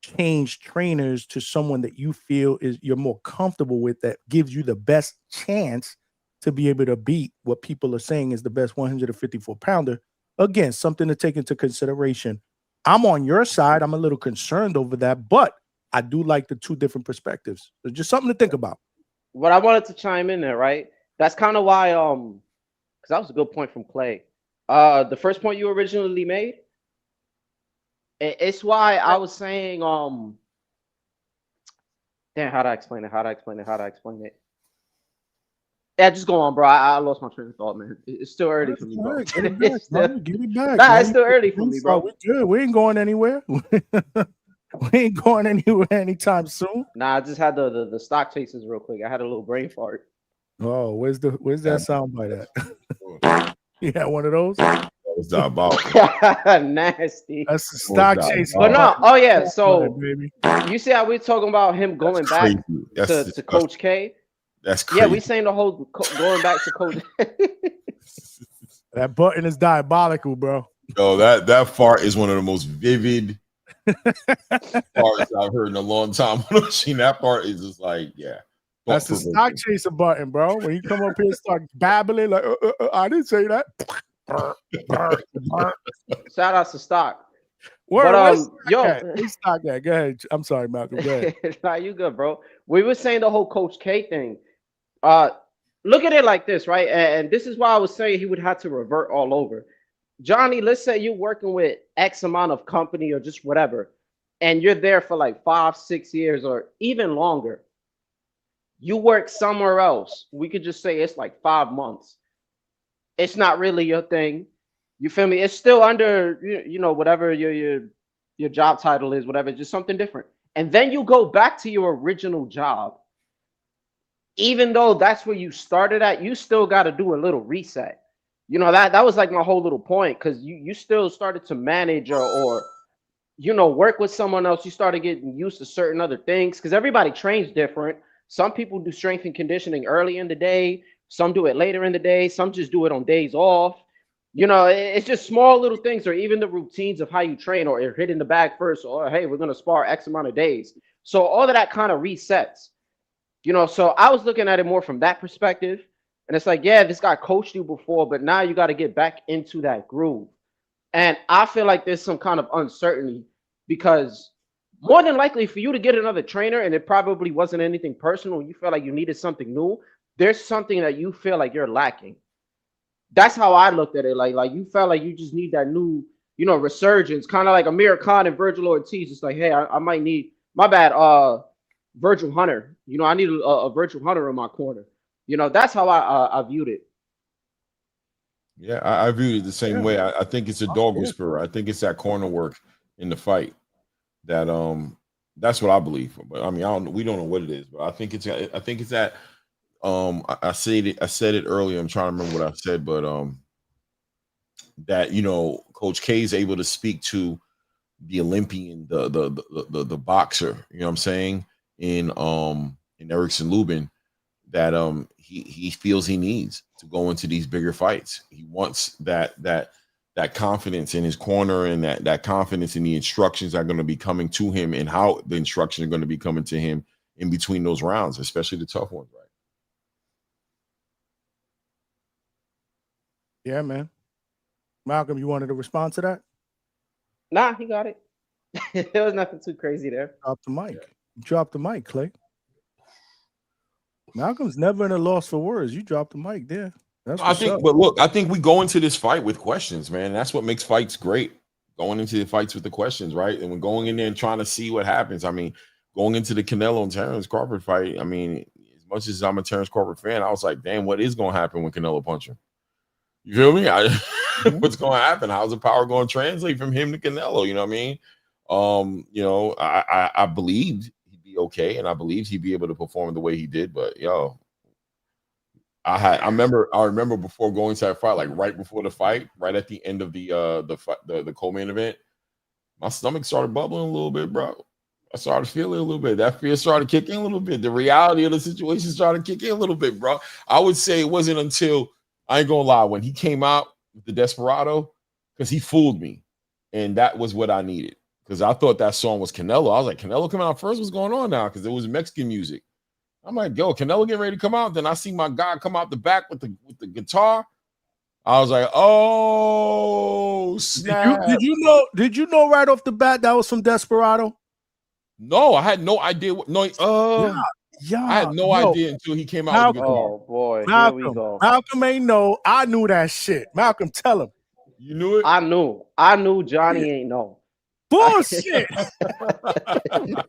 change trainers to someone that you feel you're more comfortable with, that gives you the best chance to be able to beat what people are saying is the best 154-pounder, again, something to take into consideration. I'm on your side. I'm a little concerned over that, but I do like the two different perspectives. So just something to think about. What I wanted to chime in there, right? That's kind of why, because that was a good point from Clay. The first point you originally made, it's why I was saying, damn, how do I explain it? Yeah, just go on, bro. I lost my train of thought, man. It's still early for me, bro. Get it back. Nah, it's still early for me, bro. We're good. We ain't going anywhere. We ain't going anywhere anytime soon. Nah, I just had the stock chases real quick. I had a little brain fart. Oh, where's that sound bite at? Yeah, one of those. was diabolical. Nasty. That's the stock chase. But no, oh yeah. So baby. You see how we're talking about him going back to Coach K? That's crazy. Yeah, we saying the whole going back to Coach. That button is diabolical, bro. Yo, that fart is one of the most vivid farts I've heard in a long time. When I've seen that part, is just like, yeah. That's the stock chaser button, bro. When you come up here and start babbling, like, I didn't say that. Shout out to stock. Word, yo, stock that. Go ahead. I'm sorry, Malcolm. Go ahead. Nah, you good, bro. We were saying the whole Coach K thing. Look at it like this, right? And this is why I was saying he would have to revert all over. Johnny, let's say you're working with X amount of company or just whatever, and you're there for like 5-6 years or even longer. You work somewhere else. We could just say it's like 5 months. It's not really your thing. You feel me? It's still under, you know, whatever your job title is, whatever, just something different. And then you go back to your original job. Even though that's where you started at, you still got to do a little reset. You know, that was like my whole little point, because you still started to manage or you know, work with someone else. You started getting used to certain other things because everybody trains different. Some people do strength and conditioning early in the day. Some do it later in the day. Some just do it on days off. You know, it's just small little things, or even the routines of how you train, or you're hitting the bag first, or hey, we're going to spar X amount of days. So all of that kind of resets. You know, so I was looking at it more from that perspective. And it's like, yeah, this guy coached you before, but now you got to get back into that groove. And I feel like there's some kind of uncertainty, because more than likely for you to get another trainer, and it probably wasn't anything personal, you feel like you needed something new, there's something that you feel like you're lacking. That's how I looked at it. Like you felt like you just need that new, you know, resurgence, kind of like Amir Khan and Virgil Ortiz. It's like, hey, I might need, my bad, Virgil Hunter. You know, I need a Virgil Hunter in my corner. You know, that's how I viewed it. Yeah, I viewed it the same way. I think it's a dog whisperer. I think it's that corner work in the fight that that's what I believe. But I mean, we don't know what it is, but I think it's that I said it earlier. I'm trying to remember what I said, but that, you know, Coach K is able to speak to the Olympian, the boxer, you know what I'm saying, in Erickson Lubin, that he feels he needs to go into these bigger fights. He wants that confidence in his corner, and that confidence in the instructions that are going to be coming to him, and how the instructions are going to be coming to him in between those rounds, especially the tough ones, right? Yeah, man. Malcolm, you wanted to respond to that? Nah, he got it. There was nothing too crazy there. Drop the mic. Drop the mic, Clay. Malcolm's never in a loss for words. You dropped the mic there. That's I think, but look, I think we go into this fight with questions, man. That's what makes fights great. Going into the fights with the questions, right? And when going in there and trying to see what happens. I mean, going into the Canelo and Terrence Crawford fight, I mean, as much as I'm a Terrence Crawford fan, I was like, damn, what is going to happen when Canelo punches him? You feel me? What's going to happen? How's the power going to translate from him to Canelo? You know what I mean? You know, I believed he'd be okay, and I believed he'd be able to perform the way he did. But yo, I remember before going to that fight, like right before the fight, right at the end of the co-main event, my stomach started bubbling a little bit, bro. I started feeling a little bit. That fear started kicking a little bit. The reality of the situation started kicking a little bit, bro. I would say it wasn't until, I ain't gonna lie, when he came out with the Desperado, because he fooled me, and that was what I needed. Because I thought that song was Canelo. I was like, Canelo coming out first? What's going on now? Because it was Mexican music. I'm like, yo, Canelo getting ready to come out. Then I see my guy come out the back with the guitar. I was like, oh, snap. Did you know right off the bat that was from Desperado? No, I had no idea. I had no idea until he came out with the guitar. Oh boy, Malcolm, here we go. Malcolm ain't know. I knew that shit. Malcolm, tell him. You knew it? I knew Johnny ain't know. Bullshit. That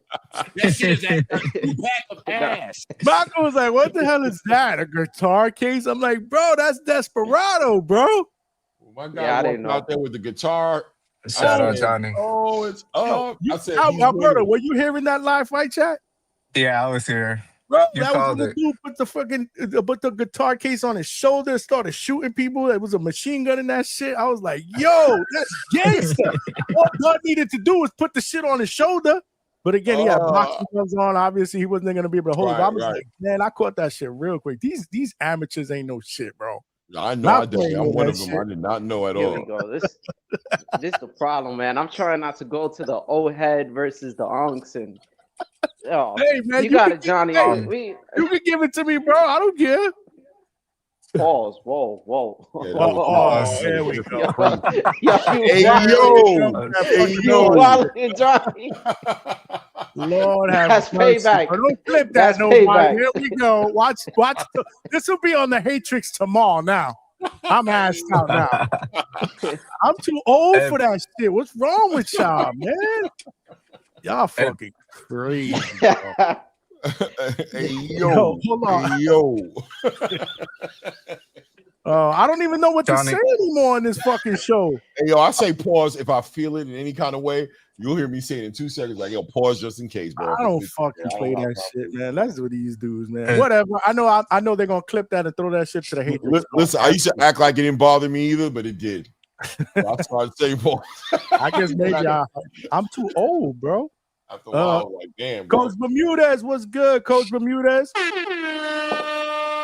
shit is a pack of ass. Malcolm was like, what the hell is that? A guitar case? I'm like, bro, that's Desperado, bro. My guy walked out there with the guitar. Shout out, Johnny. Oh, it's up. I said, Alberto, were you hearing that live fight chat? Yeah, I was here. Bro, You that was when called the it. dude put the guitar case on his shoulder, started shooting people. There was a machine gun in that shit. I was like, yo, that's gangster. All God needed to do was put the shit on his shoulder. But again, he had boxing gloves on. Obviously, he wasn't going to be able to hold it. But I was like, man, I caught that shit real quick. These amateurs ain't no shit, bro. I know. Not I definitely. playing I'm one that of them. shit. I did not know at Here all. we go. This the problem, man. I'm trying not to go to the old head versus the unks and Hey, man, you got can it, Johnny. you can give it to me, bro. I don't care. Pause. Whoa. Yeah, that was There we go. Hey, You wildin', Johnny. Lord have That's mercy. payback. Bro. Don't clip that, That's nobody. payback. Here we go. Watch. This will be on the Hatrix tomorrow. Now, I'm assed out now. I'm too old for that shit. What's wrong with y'all, man? Y'all fucking crazy. Hey, yo, hold on. Hey, yo. I don't even know what Johnny. to say anymore on this fucking show. Hey, yo, I say pause if I feel it in any kind of way. You'll hear me say it in 2 seconds. Like, yo, pause just in case, bro. I don't fucking play that shit, man. That's what these dudes, man. Hey. Whatever. I know they're gonna clip that and throw that shit to the haters. Listen, I used to act like it didn't bother me either, but it did. That's why I say pause. I guess maybe I'm too old, bro. After a while, I was like, damn, bro. Coach Bermudez, what's good, Coach Bermudez?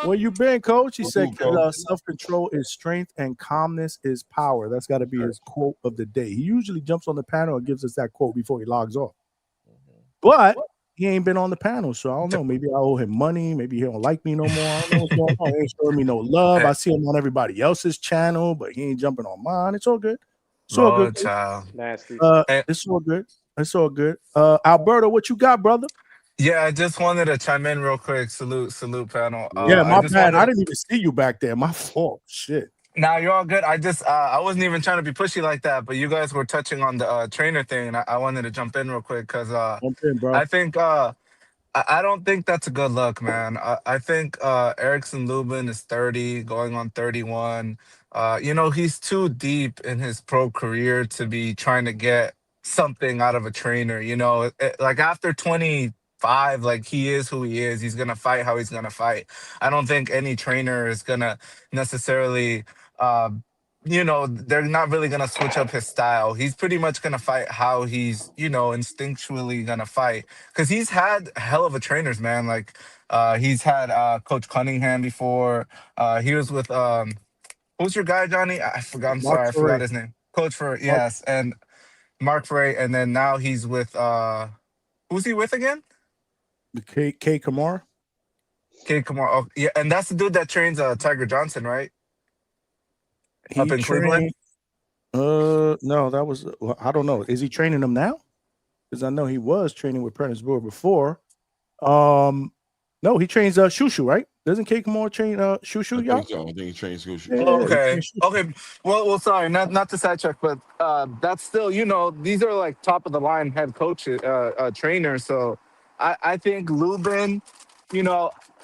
Where you been, Coach? He said self-control is strength and calmness is power. That's got to be his quote of the day. He usually jumps on the panel and gives us that quote before he logs off. But he ain't been on the panel, so I don't know. Maybe I owe him money. Maybe he don't like me no more. I don't know what's going on. He ain't showing me no love. I see him on everybody else's channel, but he ain't jumping on mine. It's all good. It's all good. Nasty. It's all good. It's all good. Alberto, what you got, brother? Yeah, I just wanted to chime in real quick. Salute, panel. Yeah, my bad. I didn't even see you back there. My fault. Shit. Nah, you're all good. I wasn't even trying to be pushy like that, but you guys were touching on the trainer thing, and I wanted to jump in real quick because jump in, bro. I think I don't think that's a good look, man. I think Erickson Lubin is 30, going on 31. He's too deep in his pro career to be trying to get something out of a trainer. Like after 25, like he is who he is. He's gonna fight how he's gonna fight. I don't think any trainer is gonna necessarily they're not really gonna switch up his style. He's pretty much gonna fight how he's, instinctually gonna fight. Cause he's had hell of a trainers, man. Like he's had Coach Cunningham before. He was with who's your guy, Johnny? I forgot. I'm sorry, I forgot his name. Coach for yes, and Mark Frey, and then now he's with who's he with again? K Kamara. K Kamara. Oh, yeah, and that's the dude that trains Tiger Johnson, right? Up in Cleveland. No, that was I don't know. Is he training them now? Because I know he was training with Prentice Brewer before. No, he trains Shushu, right? Doesn't K Kamara train Shushu, y'all? I think he trains Shushu. Okay. Well, sorry, not to sidetrack, but that's still, these are like top of the line head coaches, trainers. So I think Lubin,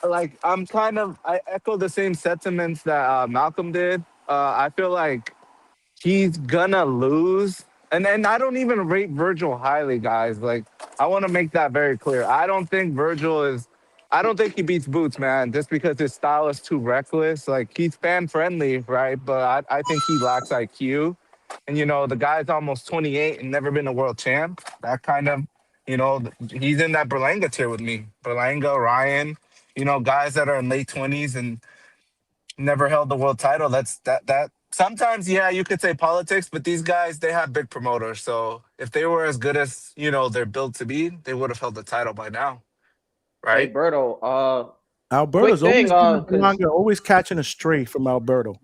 like I echo the same sentiments that Malcolm did. I feel like he's gonna lose. And then I don't even rate Virgil highly, guys. Like, I want to make that very clear. I don't think he beats Boots, man, just because his style is too reckless. Like, he's fan-friendly, right? But I think he lacks IQ. And, the guy's almost 28 and never been a world champ. That kind of, he's in that Berlanga tier with me. Berlanga, Ryan, guys that are in late 20s and never held the world title. That sometimes, yeah, you could say politics, but these guys, they have big promoters. So if they were as good as, they're built to be, they would have held the title by now. Right? Hey, Berto, Alberto's always catching a stray from Alberto.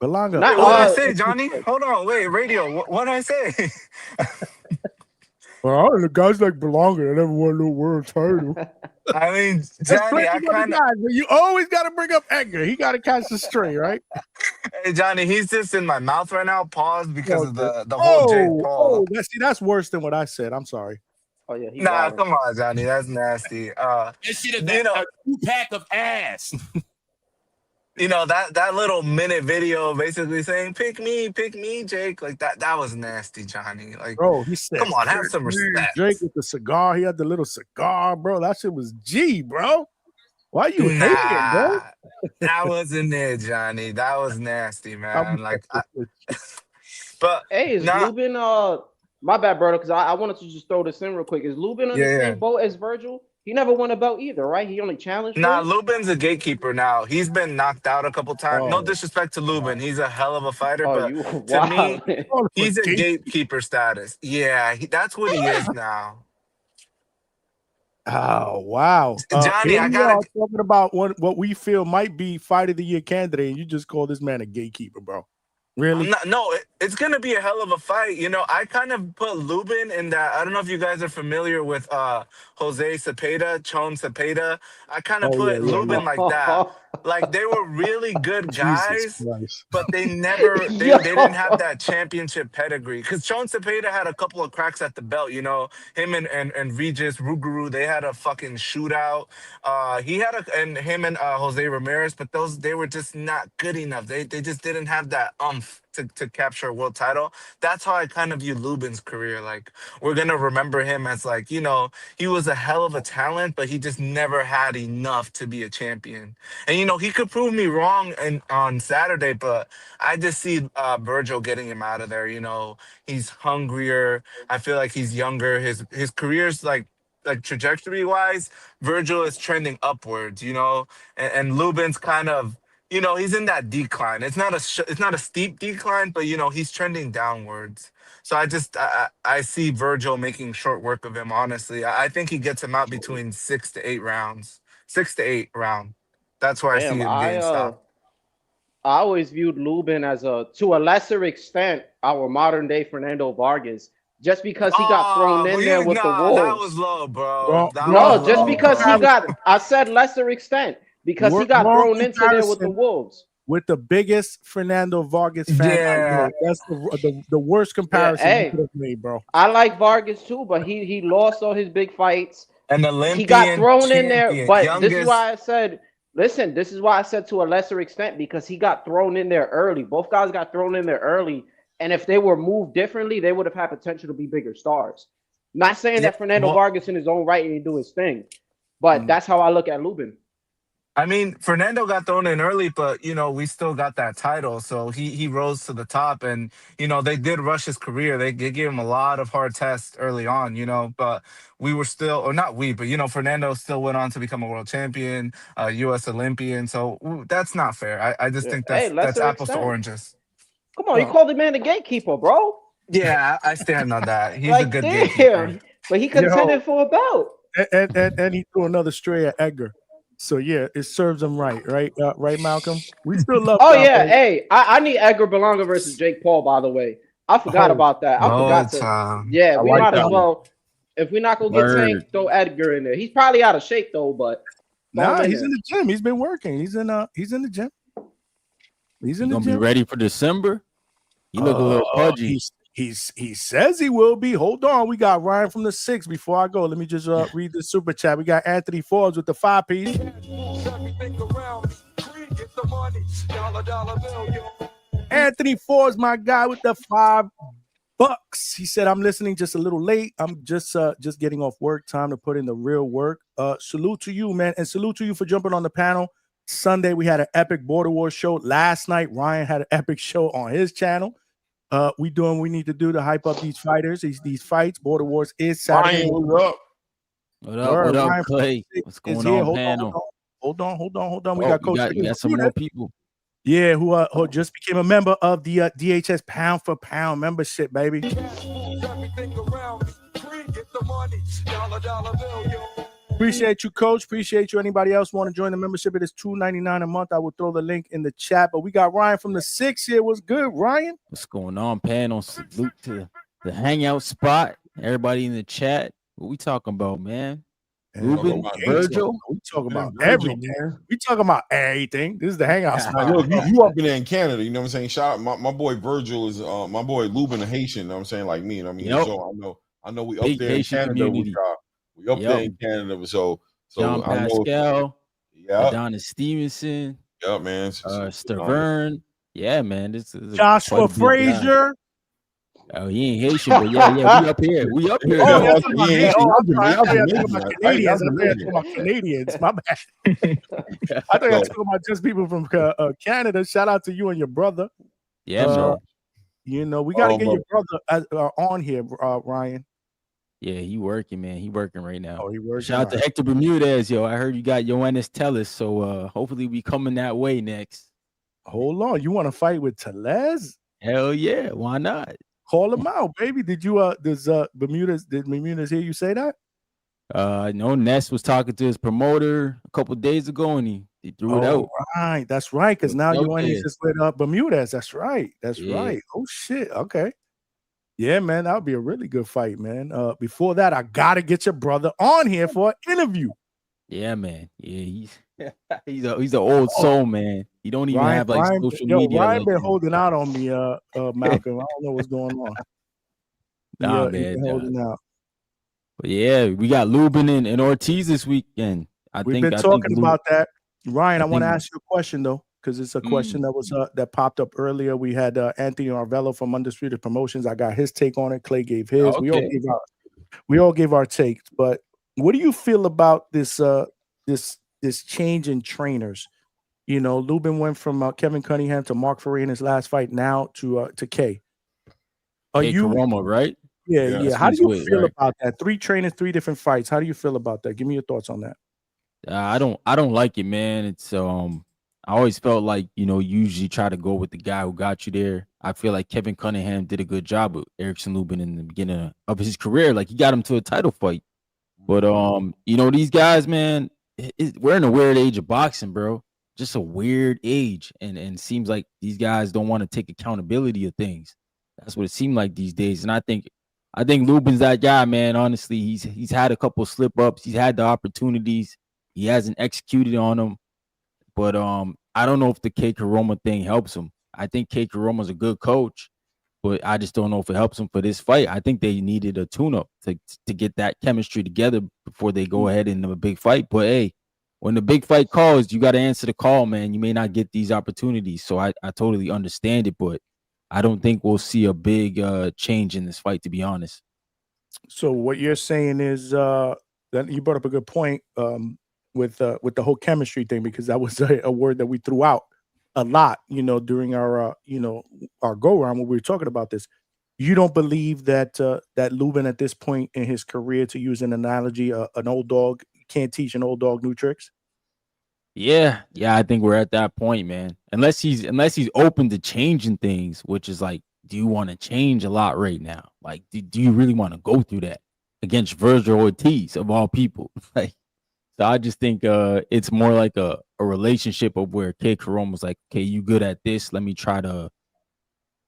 Berlanga. What did I say, Johnny? Hold on, wait, radio. What did I say? Well, the guys like Berlanga, they never won no world title. I mean, Johnny, you always got to bring up Edgar. He got to catch the stray, right? Hey, Johnny, he's just in my mouth right now. Pause because of the whole Jake Paul. That's worse than what I said. I'm sorry. Oh yeah, nah, come on, Johnny, that's nasty. That shit is a 2-pack of ass. That little minute video basically saying pick me, Jake. Like that was nasty, Johnny. Like, bro, he said, come on, have some respect. Jake with the cigar. He had the little cigar, bro. That shit was G, bro. Why you hating, bro? That wasn't it, Johnny. That was nasty, man. But hey, is Lubin my bad, brother, because I wanted to just throw this in real quick. Is Lubin on the same boat as Virgil? He never won a belt either, right? He only challenged. Nah, Lubin's a gatekeeper now. He's been knocked out a couple times. No disrespect to Lubin. He's a hell of a fighter, but to me, he's in gatekeeper status. Yeah, that's what he is now. Oh wow, Johnny, I got talking about what we feel might be fight of the year candidate, and you just call this man a gatekeeper, bro. Really? It's gonna be a hell of a fight. You know, I kind of put Lubin in that. I don't know if you guys are familiar with Jose Cepeda, Chon Cepeda. I kind of put Lubin like that. Like they were really good guys, but they never they didn't have that championship pedigree. Because Chon Cepeda had a couple of cracks at the belt. You know, him and Regis Ruguru, they had a fucking shootout. He had him and Jose Ramirez, but they were just not good enough. They just didn't have that to capture a world title. That's how I kind of view Lubin's career. Like, we're gonna remember him as, like, you know, he was a hell of a talent, but he just never had enough to be a champion. And you know, he could prove me wrong on Saturday, but I just see Virgil getting him out of there. You know, he's hungrier. I feel like he's younger. His career's like trajectory wise, Virgil is trending upwards, you know, and Lubin's kind of, you know, he's in that decline. It's not a steep decline, but you know, he's trending downwards. So I see Virgil making short work of him. Honestly, I think he gets him out between 6 to 8 rounds. 6 to 8 round. That's where I see him getting stopped. I always viewed Lubin as to a lesser extent, our modern day Fernando Vargas. Just because he got thrown in there with the Wolves. That was low, bro. Because he got, I said lesser extent, because he got thrown into there with the Wolves. With the biggest Fernando Vargas fan, that's the worst comparison you could have made, bro. I like Vargas too, but he lost all his big fights. And Olympian, he got thrown in there, but youngest. This is why I said, listen, this is why I said to a lesser extent, because he got thrown in there early. Both guys got thrown in there early. And if they were moved differently, they would have had potential to be bigger stars. Not saying that Fernando Vargas in his own right didn't do his thing, but that's how I look at Lubin. I mean, Fernando got thrown in early, but, you know, we still got that title. So he rose to the top. And, you know, they did rush his career. They gave him a lot of hard tests early on, you know, but we were still, or not we, but, you know, Fernando still went on to become a world champion, U.S. Olympian. So that's not fair. I just think that's apples to oranges. Come on, you called the man a gatekeeper, bro. Yeah, I stand on that. He's a good gatekeeper. But he contended for a belt. And he threw another stray at Edgar. So yeah, it serves him right, right, Malcolm. We still love. Oh yeah, hey, I need Edgar Berlanga versus Jake Paul. By the way, I forgot about that. I forgot to. Yeah, we might as well. If we're not gonna get Tank, throw Edgar in there. He's probably out of shape though, but nah, he's in the gym. He's been working. He's in the gym. He's in the gym. Gonna be ready for December. You look a little pudgy. He says he will be. Hold on. We got Ryan from the 6. Before I go, let me just read the super chat. We got Anthony Forbes with the 5-piece. Anthony Forbes, my guy, with the $5. He said, I'm listening just a little late. I'm just getting off work. Time to put in the real work. Salute to you, man. And salute to you for jumping on the panel. Sunday, we had an epic Border Wars show. Last night, Ryan had an epic show on his channel. We doing what we need to do to hype up these fighters, these fights. Border Wars is Saturday. Ryan, what up? What up, Clay? What's going on, panel? Hold on. We got Coach. We got some more people. Yeah, who just became a member of the DHS Pound for Pound membership, baby. Appreciate you, Coach. Appreciate you. Anybody else want to join the membership? It is $2.99 a month. I will throw the link in the chat. But we got Ryan from the 6 here. What's good, Ryan? What's going on, panel? Salute to the Hangout spot. Everybody in the chat. What we talking about, man? Ruben, Virgil. We talking about everything. We talking about everything. This is the Hangout spot. Look, you up in there in Canada, you know what I'm saying? Shout out my boy Virgil is my boy Lubin, a Haitian, you know what I'm saying? Like me, and I mean, so I know we up Big there in Haitian Canada community. with y'all. We up there in Canada, so John I know Pascal, yeah, Adonis Stevenson, yeah, man, Stavern, yeah, man, this is Joshua Frazier. Oh, he ain't Haitian, but yeah, we up here. We up here. Oh, though. you're talking about, oh, I'm sorry. I thought you were talking about Canadians. I thought you were talking about Canadians. My bad. I thought you were talking about just people from Canada. Shout out to you and your brother. Yeah, man. You know, we got to get your brother on here, Ryan. Yeah, he working, man. He working right now. Oh, he working. Shout out to Hector Bermudez, yo. I heard you got Yoenis Tellez, so hopefully we coming that way next. Hold on, you want to fight with Tellez? Hell yeah, why not? Call him out, baby. Did you did Bermudez hear you say that? No, Ness was talking to his promoter a couple days ago, and he threw it out. Right, that's right. Because now Yoenis is is with Bermudez. That's right. That's right. Oh shit. Okay. Yeah, man, that would be a really good fight, man. Before that, I gotta get your brother on here for an interview. Yeah, man. Yeah, he's an old soul, man. He don't even have like social media. Ryan like been holding out on me, Malcolm. I don't know what's going on. Nah, he man. been holding out. But yeah, we got Lubin and Ortiz this weekend. We've been talking about that. Ryan, I want to ask you a question though, because it's a question that was that popped up earlier. We had Anthony Arvello from Undisputed Promotions. I got his take on it. Clay gave his. Okay. We all gave our takes. But what do you feel about this this change in trainers? You know, Lubin went from Kevin Cunningham to Mark Ferrer in his last fight, now to K. Are K. you Karoma, right? Yeah. How do you feel about that? 3 trainers, 3 different fights. How do you feel about that? Give me your thoughts on that. I don't like it, man. It's I always felt like, you know, you usually try to go with the guy who got you there. I feel like Kevin Cunningham did a good job with Erickson Lubin in the beginning of his career. Like, he got him to a title fight. But you know, these guys, man, we're in a weird age of boxing, bro. Just a weird age, and seems like these guys don't want to take accountability of things. That's what it seemed like these days. And I think Lubin's that guy, man. Honestly, he's had a couple slip ups. He's had the opportunities. He hasn't executed on them. But I don't know if the K. Karoma thing helps him. I think K. Karoma's a good coach, but I just don't know if it helps him for this fight. I think they needed a tune-up to get that chemistry together before they go ahead into a big fight. But hey, when the big fight calls, you got to answer the call, man. You may not get these opportunities. So I totally understand it, but I don't think we'll see a big change in this fight, to be honest. So what you're saying is that you brought up a good point with the whole chemistry thing, because that was a word that we threw out a lot, you know, during our our go round when we were talking about this. You don't believe that that Lubin at this point in his career, to use an analogy, an old dog can't teach an old dog new tricks? Yeah, I think we're at that point, man. Unless he's open to changing things, which is like, do you want to change a lot right now? Like, do you really want to go through that against Virgil Ortiz of all people? Like, so I just think it's more like a relationship of where K. Karoma was like, okay, you good at this. Let me try to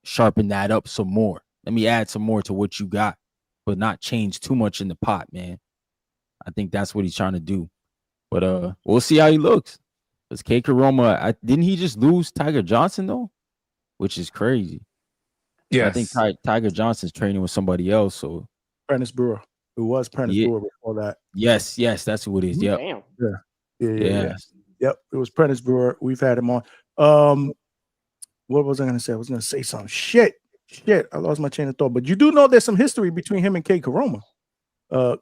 sharpen that up some more. Let me add some more to what you got, but not change too much in the pot, man. I think that's what he's trying to do. But we'll see how he looks. Because K. Karoma, didn't he just lose Tiger Johnson, though? Which is crazy. Yeah, I think Tiger Johnson's training with somebody else. So Prentice Brewer. It was Prentice Brewer before that. Yes, that's who it is. Yep. Damn. Yeah. Yep, it was Prentice Brewer. We've had him on. What was I going to say? I was going to say something. Shit. I lost my chain of thought. But you do know there's some history between him and K. Karoma.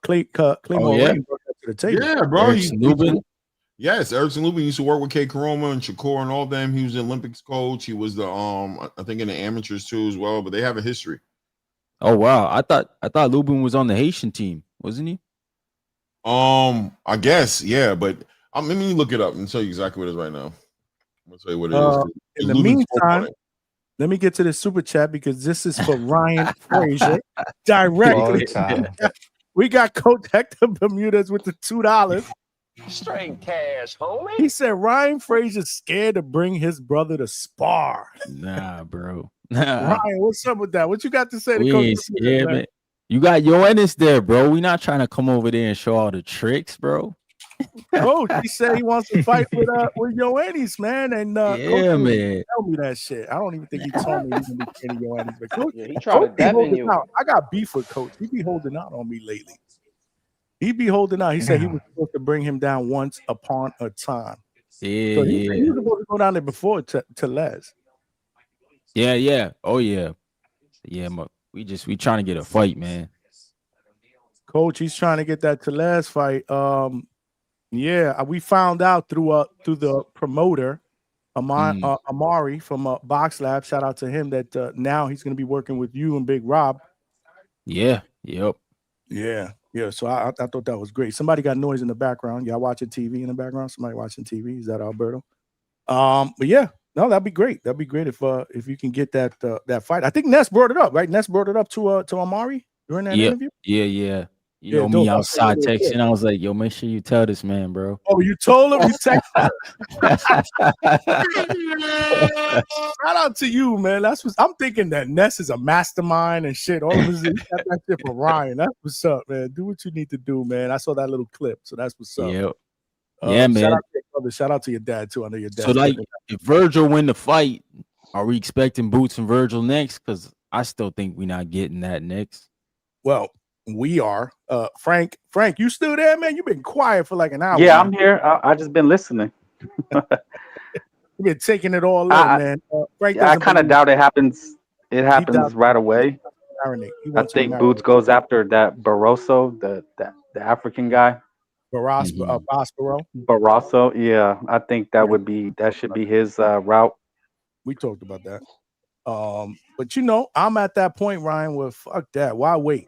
Clay Moraine brought that to the table. Yeah, bro. Yes, Erickson Lubin used to work with K. Karoma and Shakur and all them. He was the Olympics coach. He was the I think in the amateurs too as well. But they have a history. Oh wow, I thought Lubin was on the Haitian team, wasn't he? I guess, yeah, but let me look it up and tell you exactly what it is right now. I'm gonna tell you what it is. In the meantime, let me get to the super chat, because this is for Ryan Frazier directly. We got Coach Hector Bermudez with the $2. Straight cash, homie. He said Ryan Frazier's scared to bring his brother to spar. Nah, bro. Ryan, what's up with that? What you got to say to We Coach ain't Bermudez, scared, man. You got Yoenis there, bro. We not trying to come over there and show all the tricks, bro. Coach, he said he wants to fight with Yoenis, man. And yeah, Coach man. Tell me that shit. I don't even think he told me he's gonna be scared of Yoenis. But Coach, Yeah, he tried to Coach be devin holding you. out. I got beef with Coach. He be holding out on me lately. He be holding out. He said he was supposed to bring him down once upon a time. Yeah, So he was supposed to go down there before to Les. Yeah. Oh yeah. Yeah, We trying to get a fight, man. Coach, he's trying to get that Tellez fight. Yeah, we found out through the promoter, Amari from Box Lab. Shout out to him that now he's going to be working with you and Big Rob. Yeah. Yep. Yeah. So I thought that was great. Somebody got noise in the background. Y'all watching TV in the background? Somebody watching TV? Is that Alberto? But yeah, no, that'd be great. That'd be great if you can get that fight. I think Ness brought it up, right? Ness brought it up to Amari during that interview. Yeah. You know me outside texting. I was like, yo, make sure you tell this man, bro. Oh, you told him? You texted him? Shout out to you, man. That's what I'm thinking, that Ness is a mastermind and shit. All of us got that shit for Ryan. That's what's up, man. Do what you need to do, man. I saw that little clip, so that's what's up. Yep. Yeah, man. Shout out to your brother. Shout out to your dad too. I know your dad. So, like, if Virgil win the fight, are we expecting Boots and Virgil next? Because I still think we're not getting that next. Well, we are. Frank, you still there, man? You've been quiet for like an hour. Yeah, man. I'm here. I just been listening. You've been taking it all in, man. Frank, I kind of doubt it happens. It happens right away. I think Boots goes after that Barroso, the African guy. Barroso, yeah. I think that should be his route. We talked about that. But I'm at that point, Ryan, where fuck that. Why wait?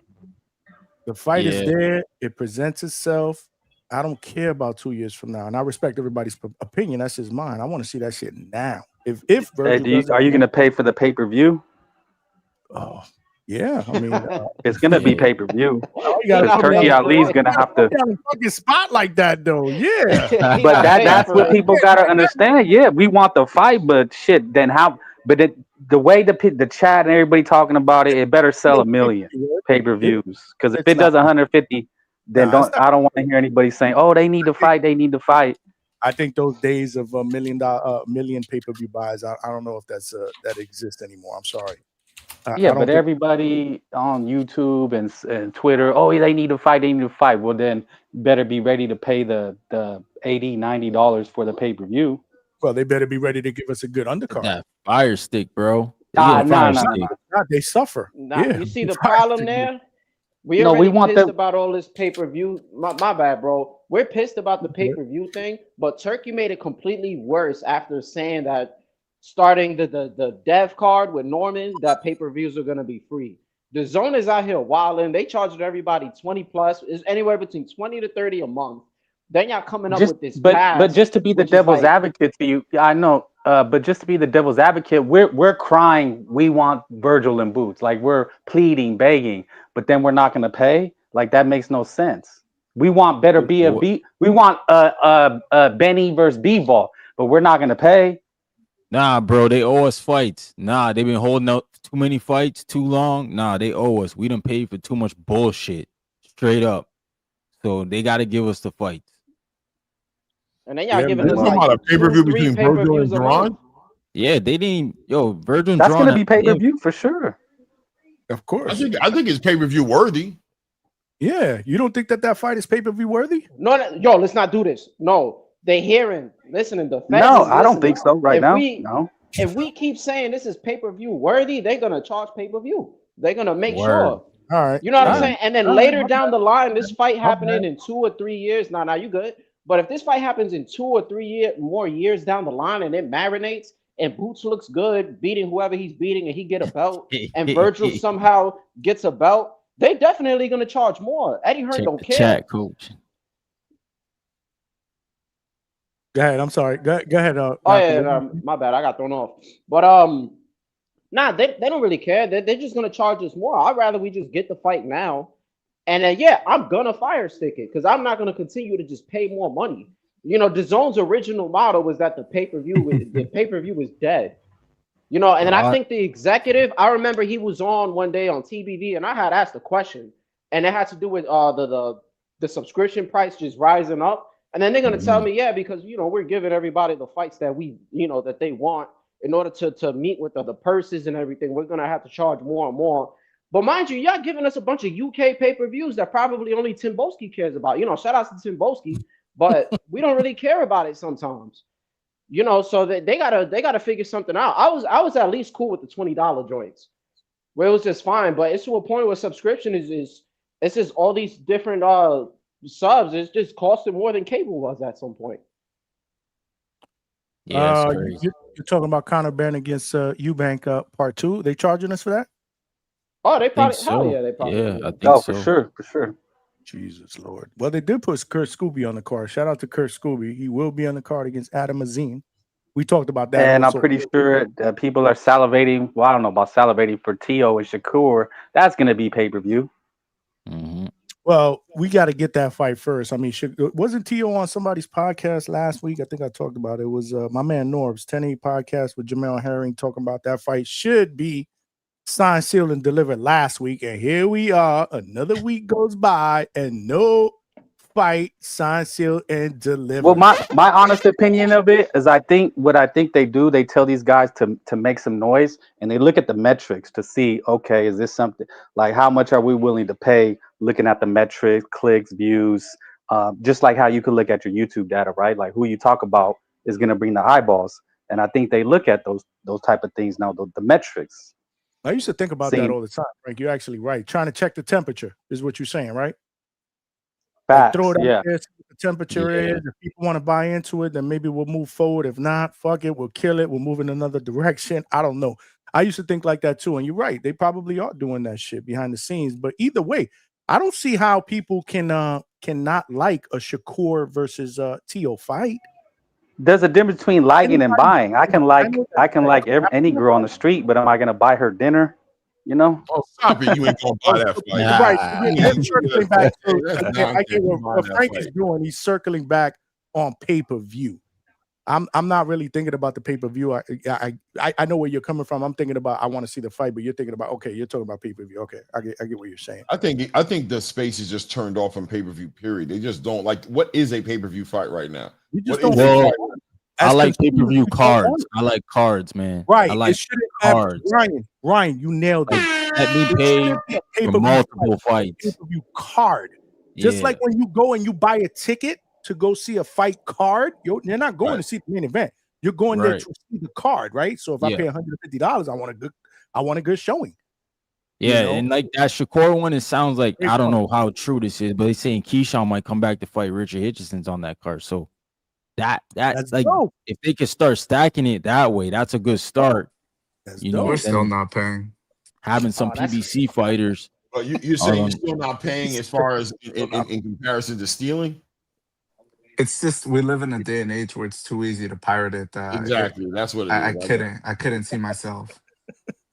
The fight is there. It presents itself. I don't care about 2 years from now, and I respect everybody's opinion. That's just mine. I want to see that shit now. If Virgil are you going to pay for the pay-per-view? Oh, yeah. I mean, it's going to be pay-per-view. Turkey Ali's going to have to fucking spot like that, though. Yeah, but that's what people got to understand. Yeah, we want the fight, but shit. Then how? But the way the chat and everybody talking about it, it better sell 1 million pay-per-views. Because if it does 150, then I don't want to hear anybody saying, "Oh, they need to fight. They need to fight." I think those days of $1 million pay-per-view buys, I don't know if that exists anymore. I'm sorry. But everybody on YouTube and Twitter, oh, they need to fight. They need to fight. Well, then better be ready to pay the $80, $90 for the pay-per-view. Well, they better be ready to give us a good undercard. That fire stick, bro. They suffer. You see the problem there? We want pissed about all this pay-per-view. My bad, bro. We're pissed about the pay-per-view thing, but Turkey made it completely worse after saying that starting the dev card with Norman, that pay-per-views are gonna be free. The Zone is out here wilding. They charged everybody 20 plus. Is anywhere between 20 to 30 a month. Then y'all coming up with this. But just to be the devil's advocate to you, I know. But just to be the devil's advocate, we're crying. We want Virgil and Boots. Like we're pleading, begging, but then we're not going to pay. Like that makes no sense. We want better BFB. We want Benny versus B-Ball, but we're not going to pay. Nah, bro, they owe us fights. Nah, they've been holding out too many fights too long. Nah, they owe us. We done paid for too much bullshit. Straight up. So they got to give us the fights. And then y'all giving us like a pay-per-view between Virgil and Duran. Yeah, they didn't. Virgil and That's Duran. That's gonna be pay-per-view for sure. Of course. I think it's pay-per-view worthy. Yeah, you don't think that fight is pay-per-view worthy? No, let's not do this. No, they hearing, listening. The fans no, I don't think so. Right now, no. If we keep saying this is pay-per-view worthy, they're gonna charge pay-per-view. They're gonna make sure. All right. You know what I'm saying? And then later down the line, this fight happening in 2 or 3 years. Now you good. But if this fight happens in 2 or 3 more years down the line and it marinates and Boots looks good beating whoever he's beating and he get a belt and Virgil somehow gets a belt, they definitely going to charge more. Eddie Hearn don't care. Chat, coach. Go ahead. I'm sorry. Go ahead. My bad. I got thrown off. But they don't really care. They're just going to charge us more. I'd rather we just get the fight now. And I'm gonna fire stick it because I'm not gonna continue to just pay more money. The Zone's original model was that the pay-per-view was dead. And then I think the executive, I remember he was on one day on TBV and I had asked a question and it had to do with the subscription price just rising up. And then they're gonna tell me, because we're giving everybody the fights that we that they want in order to meet with the purses and everything. We're gonna have to charge more and more. But mind you, y'all giving us a bunch of UK pay-per-views that probably only Tim Boski cares about. Shout out to Tim Boski, but we don't really care about it sometimes. So they gotta figure something out. I was at least cool with the $20 joints. where it was just fine. But it's to a point where subscription is it's just all these different subs. It's just costing more than cable was at some point. Yeah, it's crazy. You're talking about Conor Benn against Eubank part 2. They charging us for that? Oh, they probably so. hell yeah, they probably Yeah, will. I think so. For sure. Jesus Lord. Well, they did put Kurt Scoby on the card. Shout out to Kurt Scoby. He will be on the card against Adam Azin. We talked about that. And also. I'm pretty sure that people are salivating. Well, I don't know about salivating for Tio and Shakur. That's going to be pay-per-view. Mm-hmm. Well, we got to get that fight first. I mean, wasn't Tio on somebody's podcast last week? I think I talked about it. It was my man Norb's 10-8 podcast with Jamel Herring talking about that fight. Should be signed, sealed, and delivered last week. And here we are. Another week goes by and no fight signed, sealed, and delivered. Well, my honest opinion of it is I think they do, they tell these guys to make some noise and they look at the metrics to see, okay, is this something like how much are we willing to pay looking at the metrics, clicks, views, just like how you could look at your YouTube data, right? Like who you talk about is going to bring the eyeballs. And I think they look at those type of things now, the metrics. I used to think about that all the time, Frank. You're actually right. Trying to check the temperature is what you're saying, right? Facts, Throw it out yeah. there, see what the temperature is. If people want to buy into it, then maybe we'll move forward. If not, fuck it, we'll kill it. We'll move in another direction. I don't know. I used to think like that too. And you're right. They probably are doing that shit behind the scenes. But either way, I don't see how people cannot like a Shakur versus Tio fight. There's a difference between liking and buying. I can like any girl on the street, but am I gonna buy her dinner? You know? Oh, stop it! You ain't gonna buy that fight. Right. He's circling back. I get what Frank is doing. He's circling back on pay-per-view. I'm not really thinking about the pay-per-view. I know where you're coming from. I'm thinking about I want to see the fight, but you're thinking about you're talking about pay-per-view. Okay, I get what you're saying. I think the space is just turned off on pay-per-view. Period. They just don't like. What is a pay-per-view fight right now? I like pay-per-view cards. I like cards, man. Right. I like cards. Ryan, you nailed it. Let me pay for multiple fights. Pay-per-view card. Just like when you go and you buy a ticket to go see a fight card, you're not going to see the main event. You're going there to see the card, right? So if I pay $150, I want a good showing. Yeah, and like that Shakur one, it sounds like I don't know how true this is, but they're saying Keyshawn might come back to fight Richard Hitchenson's on that card. So that's like dope. If they could start stacking it that way, that's a good start. We're still not paying. Having some PBC fighters. But you're saying you're still not paying as far as in comparison to stealing? It's just we live in a day and age where it's too easy to pirate it. Exactly, that's what it is. I couldn't see myself.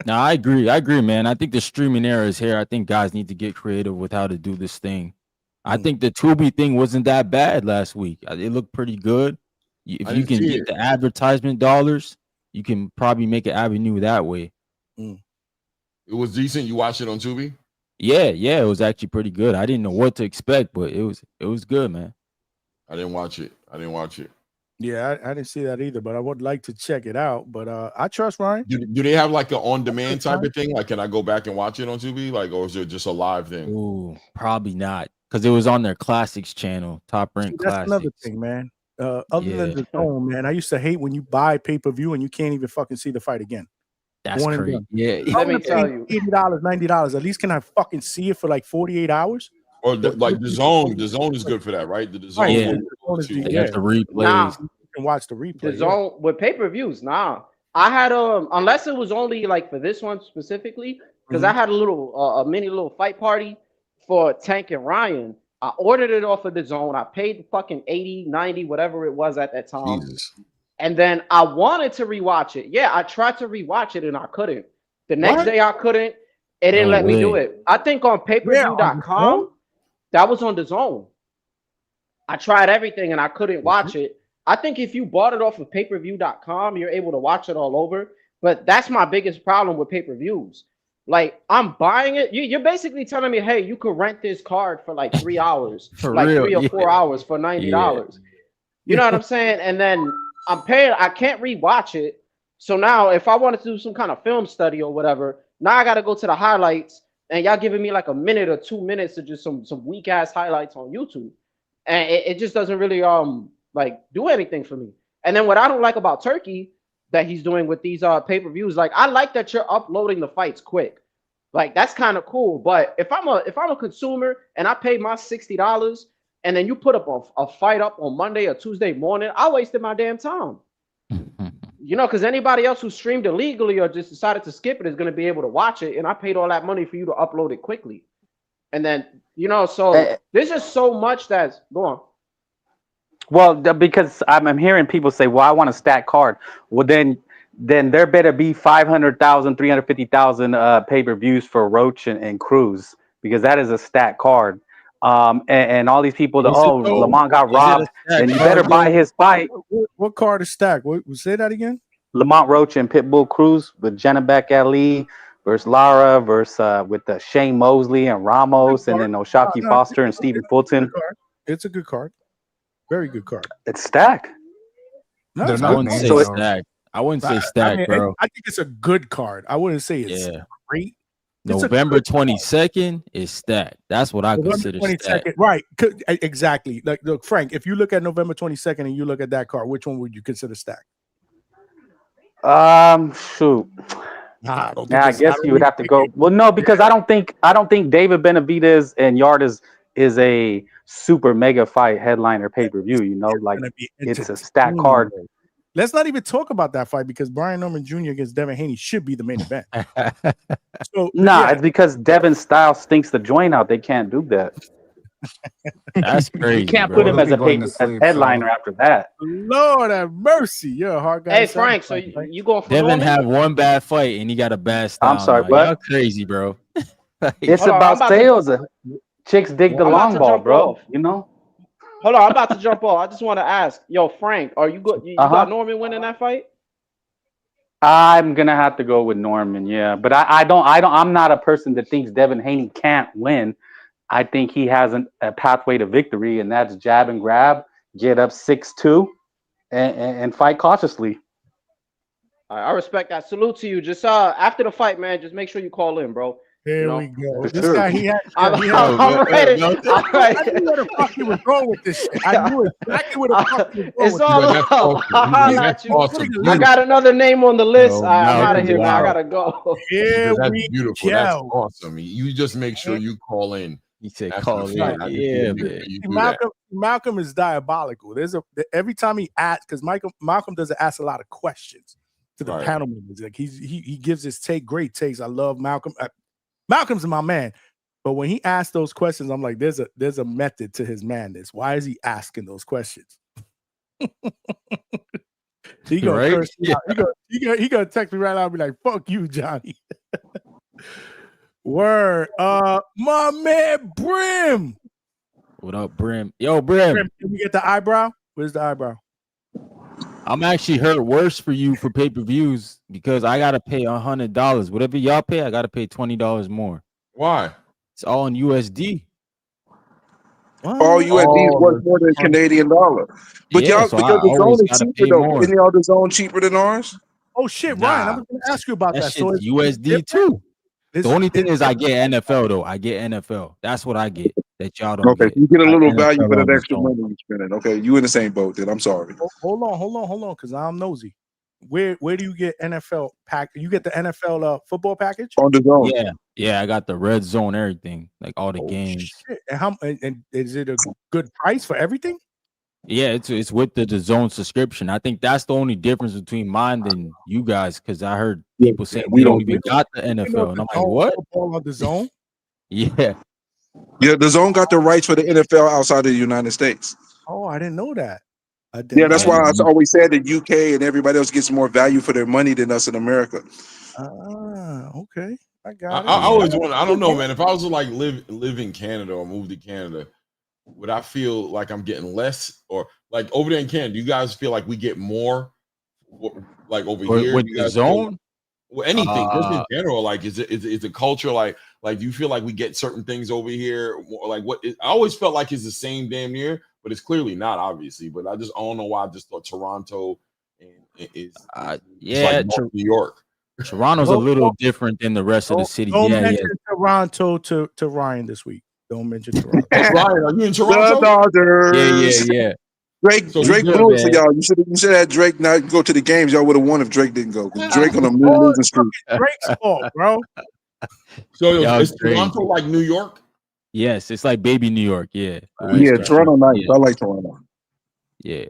No, I agree, man. I think the streaming era is here. I think guys need to get creative with how to do this thing. I think the Tubi thing wasn't that bad last week. It looked pretty good. If you can get the advertisement dollars, you can probably make an avenue that way. It was decent. You watched it on Tubi? Yeah, it was actually pretty good. I didn't know what to expect, but it was good, man. I didn't watch it. Yeah, I didn't see that either, but I would like to check it out. But I trust Ryan. Do they have like an on-demand type of thing? Like, can I go back and watch it on Tubi? Like, or is it just a live thing? Ooh, probably not, because it was on their classics channel, Top Rank Classics. That's another thing, man. Other than the zone, man, I used to hate when you buy pay-per-view and you can't even fucking see the fight again. That's crazy. Yeah, let me tell you, $80, $90. At least can I fucking see it for like 48 hours? Or like the zone is good for that, right? The zone. Yeah, they have the replays. You can watch the replay. The zone with pay-per-views. Nah, I had unless it was only like for this one specifically, because I had a mini little fight party for Tank and Ryan. I ordered it off of the zone. I paid the fucking 80, 90, whatever it was at that time. Jesus. And then I wanted to rewatch it. Yeah, I tried to rewatch it and I couldn't. The next day I couldn't. It didn't let me do it. I think on payperview.com, that was on the zone. I tried everything and I couldn't watch it. I think if you bought it off of payperview.com, you're able to watch it all over. But that's my biggest problem with pay-per-views. Like, I'm buying it. You're basically telling me, hey, you could rent this card for like 3 hours, like real? 3 or 4 hours for $90. Yeah. You know what I'm saying? And then I'm paying. I can't rewatch it. So now if I wanted to do some kind of film study or whatever, now I got to go to the highlights and y'all giving me like a minute or 2 minutes of just some weak ass highlights on YouTube. And it just doesn't really like do anything for me. And then what I don't like about Turkey that he's doing with these pay-per-views, like I like that you're uploading the fights quick. Like that's kind of cool. But if I'm a consumer and I pay my $60 and then you put up a fight up on Monday or Tuesday morning, I wasted my damn time. You know, because anybody else who streamed illegally or just decided to skip it is going to be able to watch it, and I paid all that money for you to upload it quickly. And then, you know, so there's just so much that's going on. Well, because I'm hearing people say, well, I want a stat card. Well, then there better be 500,000, 350,000 pay-per-views for Roach and Cruz, because that is a stat card. And all these people, Lamont got robbed, and you better buy his fight. What card is stacked? Say that again? Lamont Roach and Pitbull Cruz with Janabek Ali versus Lara versus with Shane Mosley and Ramos, and then Oshaki Foster and Stephen Fulton. It's a good card. Very good card. It's stacked. No, I wouldn't say stacked. I wouldn't say stacked, bro. I think it's a good card. I wouldn't say it's great. November 22nd is stacked. That's what I consider stacked. Right. Exactly. Like, look, Frank, if you look at November 22nd and you look at that card, which one would you consider stacked? Shoot. I guess you would have to go. Well, no, because I don't think David Benavidez and Yard is a super mega fight headliner pay-per-view, you know, like it's a stacked card. Let's not even talk about that fight because Brian Norman Jr. against Devin Haney should be the main event. It's because Devin's style stinks the joint out. They can't do that. That's crazy. You can't put him as a headliner after that. Lord have mercy. You're a hard guy. Hey, Frank, so you going for Devin Norman? had one bad fight and he got a bad style. I'm sorry, like, but y'all crazy, bro. It's about sales. Chicks dig the long ball, bro. You know? Hold on, I'm about to jump off. I just want to ask, yo, Frank, are you good? You got Norman winning that fight? I'm gonna have to go with Norman, yeah. But I'm not a person that thinks Devin Haney can't win. I think he has a pathway to victory, and that's jab and grab, get up 6-2, and fight cautiously. I respect that. Salute to you. Just after the fight, man, just make sure you call in, bro. Here we go. This sure. guy, I'm ready. I knew where the fuck you were going with this shit. I knew exactly where the fuck you were going. It's all love. I got another name on the list. I'm out of here, man. I gotta go. That's beautiful. That's awesome. You just make sure you call in. He said call in. Yeah, man. Malcolm is diabolical. Every time he asks, because Malcolm doesn't ask a lot of questions to the panel members. Like he gives his great takes. I love Malcolm. Malcolm's my man, but when he asks those questions, I'm like, there's a method to his madness. Why is he asking those questions? He gonna curse me out. He gonna text me right now and be like, "Fuck you, Johnny." Word, my man Brim. What up, Brim? Yo, Brim. Can we get the eyebrow? Where's the eyebrow? I'm actually hurt worse for you for pay-per-views because I gotta pay $100. Whatever y'all pay, I gotta pay $20 more. Why? It's all in USD. All USD is worth more than Canadian dollar. But Yeah, so I always gotta pay more. Isn't y'all the zone cheaper than ours? Oh shit, Ryan! I was gonna ask you about that. So it's USD too. The only thing is I get NFL though. I get NFL. That's what I get that y'all don't get. You get a little value NFL for that on extra the money you're spending. Okay, you in the same boat then. I'm sorry. Hold on, because I'm nosy. Where do you get NFL pack? You get the NFL football package on the zone. Yeah, I got the red zone, everything, like all the games. Shit. And is it a good price for everything? Yeah, it's with the zone subscription. I think that's the only difference between mine and you guys, because I heard people saying we don't even got the NFL, and I'm like, what? Football on the zone? Yeah, the zone got the rights for the NFL outside of the United States. Oh, I didn't know that. Yeah, that's why I always said that UK and everybody else gets more value for their money than us in America. Okay. I got it. I always want. I don't know, man. If I was to like live in Canada or move to Canada, would I feel like I'm getting less, or like over there in Canada? Do you guys feel like we get more, like over here with the zone? Well, anything just in general. Like, is it culture? Like, do you feel like we get certain things over here? Like, I always felt like it's the same damn near, but it's clearly not, obviously. But I don't know why. I just thought Toronto is like New York. Toronto's a little different than the rest of the city. Don't mention Toronto to Ryan this week. Don't mention Toronto. Ryan, are you in Toronto? The Dodgers. Yeah. Drake blew it for y'all. You should have had Drake not go to the games. Y'all would have won if Drake didn't go. Drake on a losing streak. Drake's fault, bro. So Y'all is crazy. Toronto like New York? Yes, it's like baby New York. Yeah. Yeah, Toronto nice. I like Toronto. Yeah.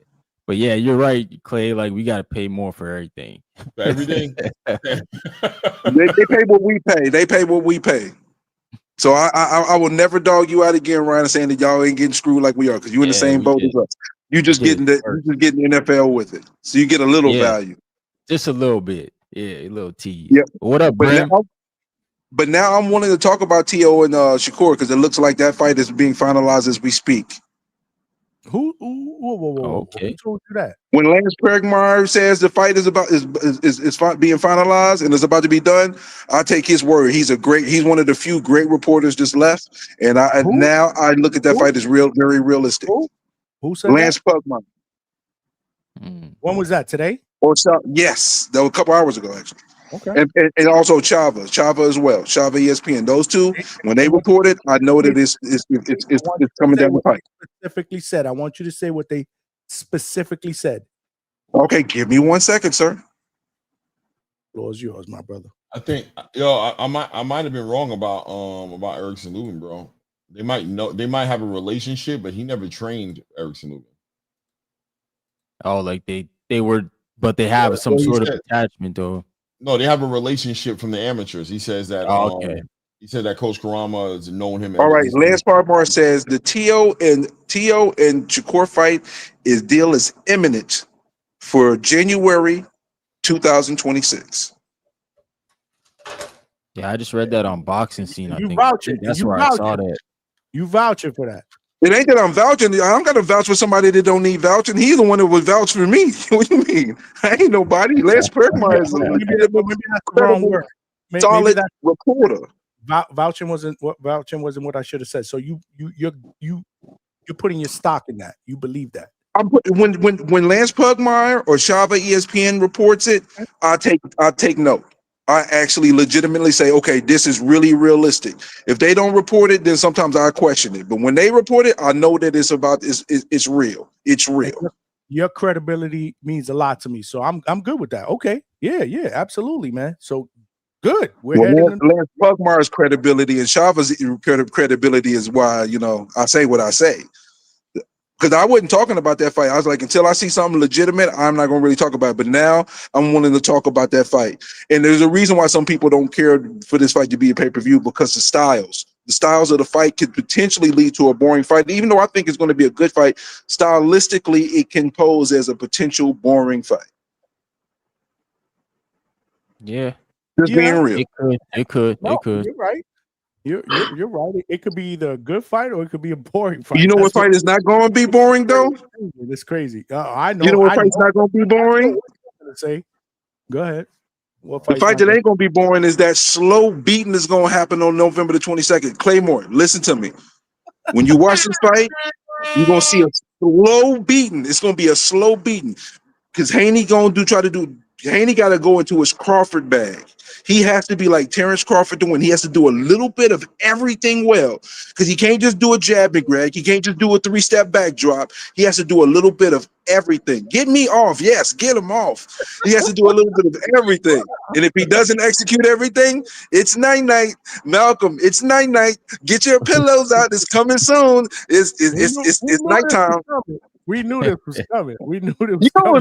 But yeah, you're right, Clay. Like we gotta pay more for everything. For everything. They pay what we pay. They pay what we pay. So I will never dog you out again, Ryan, saying that y'all ain't getting screwed like we are, because you're in the same boat as us. You just getting the NFL with it, so you get a little value, just a little bit. Yeah, a little tease. Yep. What up, Bram? But now I'm wanting to talk about T.O. and Shakur, because it looks like that fight is being finalized as we speak. Who? Whoa. Okay. Who told you that? When Lance Pergmeyer says the fight is being finalized and is about to be done, I take his word. He's one of the few great reporters just left, and now I look at that fight as very realistic. Who said Lance that? Pergmeyer. When was that? Today? Yes, that was a couple hours ago, actually. Okay. And also Chava as well. Chava ESPN. Those two, when they report it, I know that it's coming down the pipe. Specifically said. I want you to say what they specifically said. Okay, give me 1 second, sir. Floor is yours, my brother. I think I might have been wrong about Erickson Lubin, bro. They might have a relationship, but he never trained Erickson Lubin. Oh, like they were, but they have some sort of attachment though. No, they have a relationship from the amateurs. He says that. Okay. He said that Coach Karama has known him. All right, Lance Pergmeyer says the T.O. and Shakur fight deal is imminent for January 2026. Yeah, I just read that on Boxing Scene. I think vouching. that's You where I saw vouching. that. You vouching for that? It ain't that I'm vouching. I don't got to vouch for somebody that don't need vouching. He's the one that would vouch for me. What do you mean? I ain't nobody. Lance Pergmeyer is a Maybe that's the wrong word. solid reporter. Vouching wasn't what I should have said. So you're putting your stock in that. You believe that. When Lance Pergmeyer or Shava ESPN reports it, I take note. I actually legitimately say, okay, this is really realistic. If they don't report it, then sometimes I question it. But when they report it, I know that it's real. It's real. Your credibility means a lot to me, so I'm good with that. Okay, yeah, absolutely, man. So good. Lance Pergmeyer's credibility and Shava's credibility is why I say what I say. Because I wasn't talking about that fight. I was like, until I see something legitimate, I'm not going to really talk about it. But now I'm willing to talk about that fight. And there's a reason why some people don't care for this fight to be a pay-per-view, because the styles of the fight could potentially lead to a boring fight. Even though I think it's going to be a good fight, stylistically, it can pose as a potential boring fight. Yeah. Just being real. It could. You're right. You're right. It could be either a good fight or it could be a boring fight. You know what fight is not going to be boring though? It's crazy. I know. You know what fight's not going to be boring? Say, go ahead. The fight that ain't going to be boring is that slow beating that's going to happen on November the 22nd. Claymore, listen to me. When you watch this fight, you're going to see a slow beating. It's going to be a slow beating because Haney got to go into his Crawford bag. He has to be like Terrence Crawford doing. He has to do a little bit of everything well, because he can't just do a jab, McGregor. He can't just do a 3-step backdrop. He has to do a little bit of everything. Get me off. Yes, get him off. He has to do a little bit of everything. And if he doesn't execute everything, it's night-night. Malcolm, it's night-night. Get your pillows out. It's coming soon. It's nighttime. We knew this was coming. I'll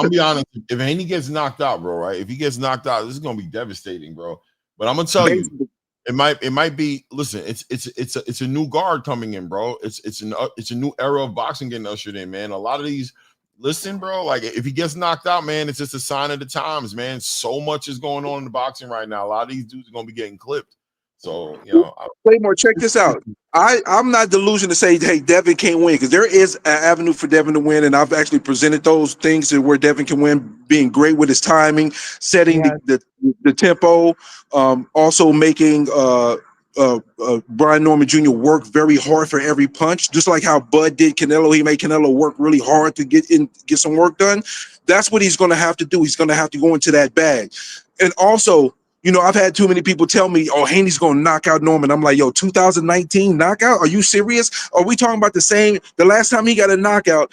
be honest. If Haney gets knocked out, bro, right? If he gets knocked out, this is gonna be devastating, bro. But I'm gonna tell you, it might be. Listen, it's a new guard coming in, bro. It's a new era of boxing getting ushered in, man. A lot of these. Listen, bro. Like if he gets knocked out, man, it's just a sign of the times, man. So much is going on in the boxing right now. A lot of these dudes are gonna be getting clipped. So Claymore, check this out. I'm not delusional to say, hey, Devin can't win, because there is an avenue for Devin to win, and I've actually presented those things to where Devin can win, being great with his timing, setting the tempo, also making Brian Norman Jr. work very hard for every punch, just like how Bud did Canelo. He made Canelo work really hard to get some work done. That's what he's going to have to do. He's going to have to go into that bag, and also. I've had too many people tell me, oh, Haney's going to knock out Norman. I'm like, yo, 2019 knockout? Are you serious? Are we talking about the last time he got a knockout,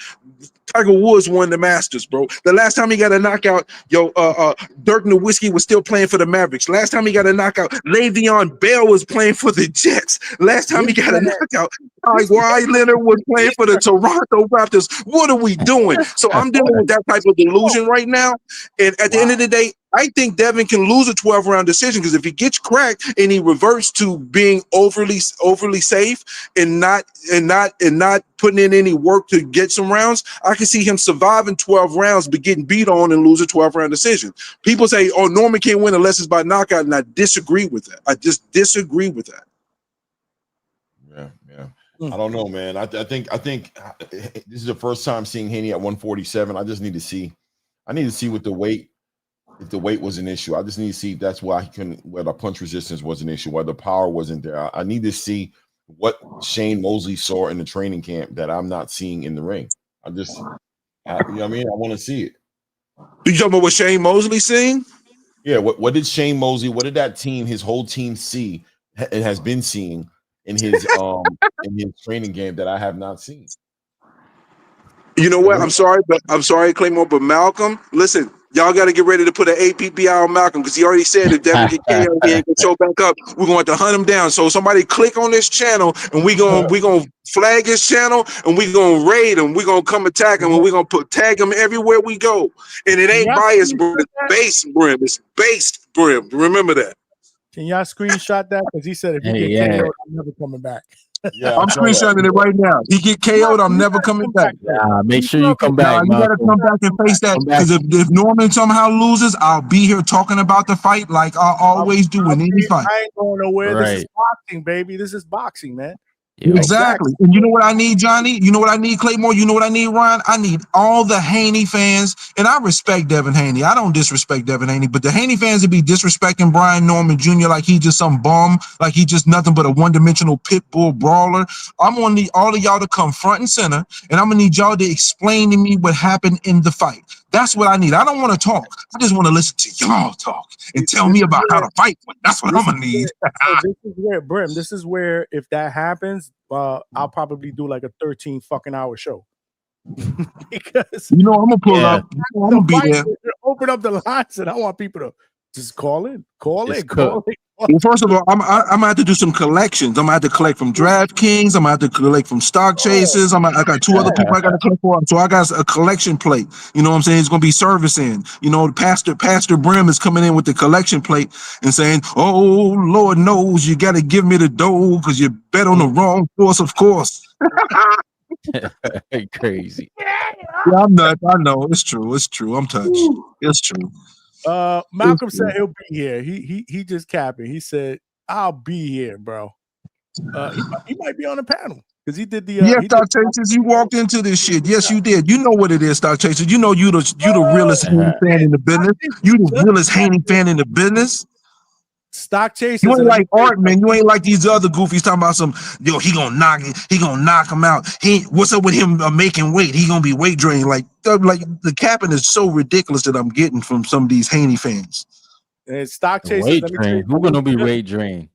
Tiger Woods won the Masters, bro. The last time he got a knockout, Dirk Nowitzki was still playing for the Mavericks. Last time he got a knockout, Le'Veon Bell was playing for the Jets. Last time he got a knockout, Kawhi Leonard was playing for the Toronto Raptors. What are we doing? So I'm dealing with that type of delusion right now. And at the end of the day, I think Devin can lose a 12-round decision because if he gets cracked and he reverts to being overly safe and not putting in any work to get some rounds, I can see him surviving 12 rounds but getting beat on and lose a 12-round decision. People say, "Oh, Norman can't win unless it's by knockout," and I disagree with that. I just disagree with that. Yeah. I don't know, man. I think this is the first time seeing Haney at 147. I just need to see. I need to see what the weight. If the weight was an issue, I just need to see if that's why he couldn't, where the punch resistance was an issue, why the power wasn't there. I need to see what Shane Mosley saw in the training camp that I'm not seeing in the ring. You know what I mean? I want to see it. You talking about what Shane Mosley seeing? Yeah. What did Shane Mosley, what did that team, his whole team see, it has been seeing in his training game that I have not seen? You know what? I'm sorry, Claymore, but Malcolm, listen, y'all got to get ready to put an APBI on Malcolm because he already said if Devin get KO, he ain't gonna show back up. We're going to hunt him down. So somebody click on this channel and we gonna flag his channel and we gonna raid him. We gonna come attack him and we gonna tag him everywhere we go. And it ain't biased, bro. It's based, Brim. It's based, Brim. Remember that. Can y'all screenshot that? Because he said if he get KO'd, I'm never coming back. Yeah, I'm screenshotting it right now. He get KO'd, I'm never coming back. Make sure you come back. You gotta come back and face that. Because if Norman somehow loses, I'll be here talking about the fight like I always do in any fight. I ain't going nowhere. Right. This is boxing, baby. This is boxing, man. Exactly. And you know what I need, Johnny? You know what I need, Claymore? You know what I need, Ryan? I need all the Haney fans, and I respect Devin Haney. I don't disrespect Devin Haney, but the Haney fans that be disrespecting Brian Norman Jr. like he just some bum, like he just nothing but a one-dimensional pit bull brawler. I'm gonna need all of y'all to come front and center, and I'm gonna need y'all to explain to me what happened in the fight. That's what I need. I don't want to talk. I just want to listen to y'all talk and tell me about how the fight went. That's what I'm gonna need. This is where, Brim, this is where if that happens, I'll probably do like a 13 fucking hour show. Because I'm gonna pull up. I'm gonna be there. Open up the lines, and I want people to just call in. Well, first of all, I'm gonna have to do some collections. I'm gonna have to collect from DraftKings. I'm gonna have to collect from Stock Chasers. I got two other people I gotta collect for. So I got a collection plate. You know what I'm saying? It's gonna be servicing. Pastor Brim is coming in with the collection plate and saying, "Oh, Lord knows you gotta give me the dough because you bet on the wrong course, of course." Crazy. Yeah, I'm nuts. I know it's true. It's true. I'm touched. It's true. Malcolm said he'll be here. He just capping. He said, "I'll be here, bro." He might be on the panel because he did the. Stock Chasers, you walked into this shit. Yes, you did. You know what it is, Stock Chasers. You know you the realest Haney fan in the business. You the realest Haney fan in the business. Stock Chasers. You ain't like Art, man. You ain't like these other goofies talking about some. He gonna knock him out. What's up with him making weight? He gonna be weight drained. Like the capping is so ridiculous that I'm getting from some of these Haney fans. And Stock Chasers. Weight drain. Who gonna be weight drained?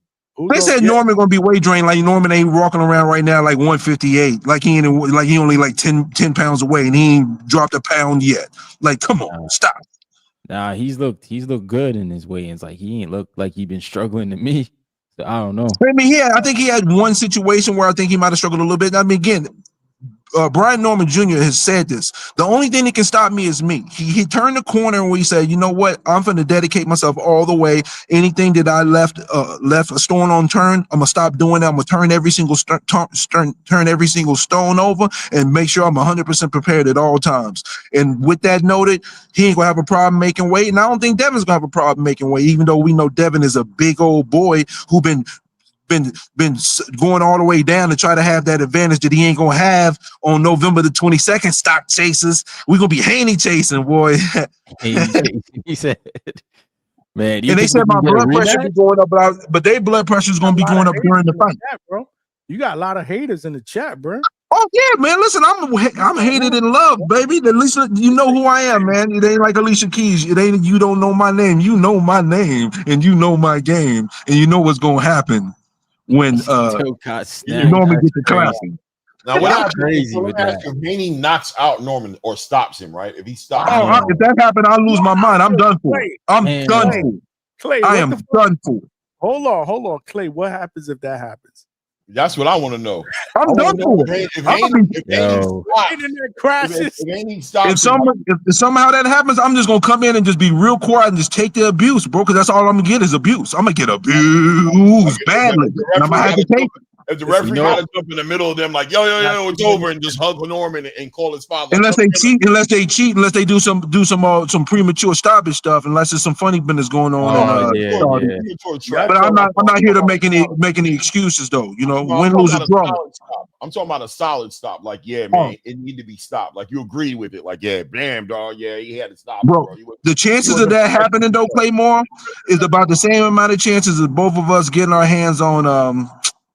They said Norman gonna be weight drained. Like Norman ain't walking around right now like 158. Like he only like 10 pounds away and he ain't dropped a pound yet. Like, come on, stop. Nah, he's looked good in his weigh-ins. Like he ain't looked like he been struggling to me. So I don't know. I mean, I think he had one situation where I think he might have struggled a little bit. I mean, again, Brian Norman Jr. has said this. The only thing that can stop me is me. He turned the corner and we said, you know what? I'm going to dedicate myself all the way. Anything that I left a stone unturned, I'm going to stop doing that. I'm going to turn every single turn every single stone over and make sure I'm 100% prepared at all times. And with that noted, he ain't going to have a problem making weight. And I don't think Devin's going to have a problem making weight, even though we know Devin is a big old boy who been going all the way down to try to have that advantage that he ain't gonna have on November the 22nd. Stock Chasers, we're gonna be Haney chasing, boy. He said, man, and they said my blood pressure be going up, but their blood pressure is gonna be going up during the fight, bro. You got a lot of haters in the chat, bro. Oh yeah, man. Listen, I'm hated and loved, baby. At least you know who I am, man. It ain't like Alicia Keys. It ain't you don't know my name. You know my name, and you know my game, and you know what's gonna happen when Norman gets the classy. Now, what happens? Crazy Let with me ask that. you, if Haney knocks out Norman or stops him, right? If he stops, If that happened, I'll lose my mind. I'm done for. I'm Clay, done Clay, for. Clay, I what am the fuck? done for. Hold on, Clay. What happens if that happens? that's what I want to know. I'm done for. If somehow that happens, I'm just gonna come in and just be real quiet and just take the abuse, bro. Because that's all I'm gonna get is abuse. I'm gonna get abused badly, and I'm gonna have to take it. If the referee got to jump in the middle of them, like yo, it's over, and just hug Norman and call his father. Unless they cheat, unless they do some premature stoppage stuff, unless there's some funny business going on. But I'm not here to make any excuses though. You know, win, lose, or draw. I'm talking about a solid stop. Like, yeah, man, it need to be stopped. Like, you agree with it. Like, yeah, bam, dog. Yeah, he had to stop. Bro, the chances of that happening though, Claymore, is about the same amount of chances as both of us getting our hands on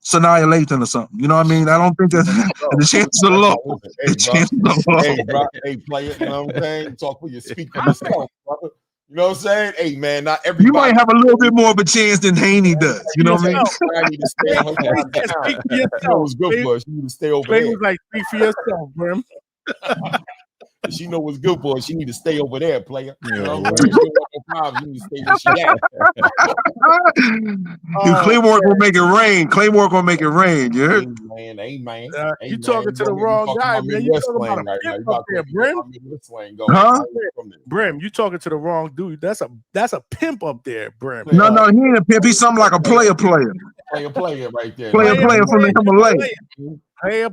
Sanaya Lathan or something. You know what I mean? I don't think that the chances are low. The chances are low. Hey, play it. You know what I'm saying? Talk for you. Speak for yourself, brother. You know what I'm saying? Hey, man, not everybody. You might have a little bit more of a chance than Haney does. You know what I mean? I need to stay on Speak for yourself. It was good for us. You need to stay over Clay there. was like, speak for yourself, Brim. She know what's good for her. She need to stay over there, player. You know, you need to stay where she at. Claymore gonna make it rain. Claymore gonna make it rain. You heard? Amen. You talking to the wrong guy, man. You talking about a pimp up there, Brim. Huh? Brim, you talking to the wrong dude. That's a pimp up there, Brim. No, he ain't a pimp. He's something like a player. Player right there. Player from the Himalaya.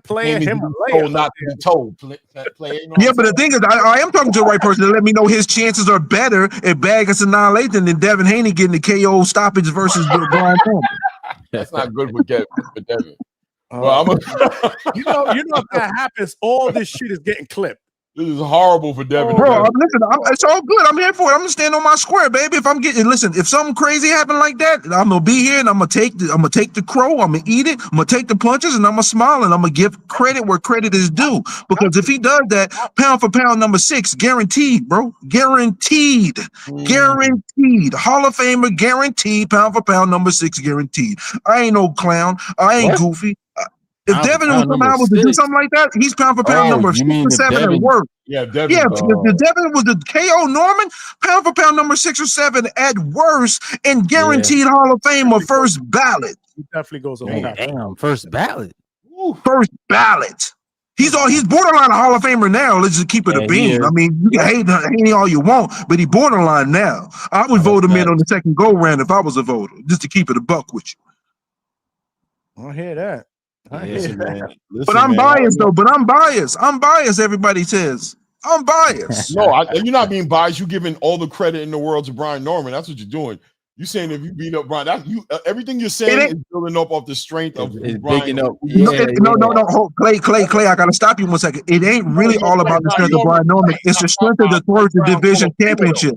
Player, Himalaya. Told not to be told. Yeah, but the thing is, I am talking to the right person to let me know his chances are better at Baggins and Lathan than Devin Haney getting the KO stoppage versus Brian Norman. That's not good for Devin. You know, if that happens, all this shit is getting clipped. This is horrible for Devin. Bro, listen, it's all good. I'm here for it. I'm gonna stand on my square, baby. If something crazy happen like that, I'm gonna be here and I'm gonna take the crow. I'm gonna eat it. I'm gonna take the punches and I'm gonna smile and I'm gonna give credit where credit is due. Because if he does that, pound for pound number 6, guaranteed, bro, guaranteed. Hall of Famer, guaranteed. Pound for pound number 6, guaranteed. I ain't no clown. I ain't goofy. If Devin was to do something like that, he's pound for pound number 6 or 7 at worst. Yeah, Devin. Yeah, if Devin was the KO Norman, pound for pound number 6 or 7 at worst, and guaranteed Hall of Fame or first ballot. He definitely goes on. Damn, first ballot. First ballot. He's borderline a Hall of Famer now. Let's just keep it a beam. I mean, you can hate Haney all you want, but he borderline now. I would vote him in on the second go round if I was a voter, just to keep it a buck with you. I hear that. But I'm biased though. I'm biased. Everybody says I'm biased. No, you're not being biased. You're giving all the credit in the world to Brian Norman. That's what you're doing. You're saying if you beat up Brian, everything you're saying is building up off the strength of Brian. No. Clay. I gotta stop you 1 second. It ain't really all about the strength of Brian Norman. It's the strength of the third division championship.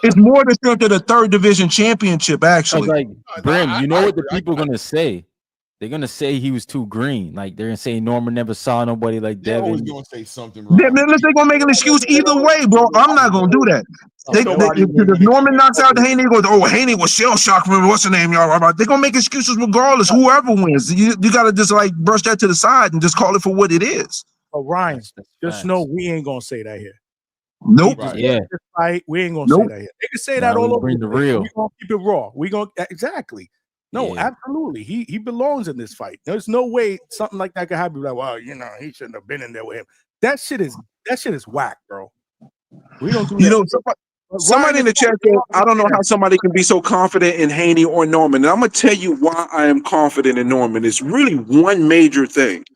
It's more the strength of the third division championship, actually. Like, Brim, you know what the people are gonna say? They're gonna say he was too green. Like they're gonna say Norman never saw nobody like Devin. They're always gonna say something wrong. They're gonna make an excuse either way, bro. I'm not gonna do that. If Norman knocks out Haney, goes, Haney was shell shocked. What's the name, y'all? They're gonna make excuses regardless. Whoever wins, you gotta just like brush that to the side and just call it for what it is. Oh, Ryan, just know we ain't gonna say that here. Nope. Yeah. We ain't gonna say that here. They can say that all over. Bring the real. We gonna keep it raw. We gonna exactly. No, absolutely. He belongs in this fight. There's no way something like that could happen. Like, well, he shouldn't have been in there with him. That shit is whack, bro. We don't do that. Somebody in the chat said, I don't know how somebody can be so confident in Haney or Norman. And I'm gonna tell you why I am confident in Norman. It's really one major thing.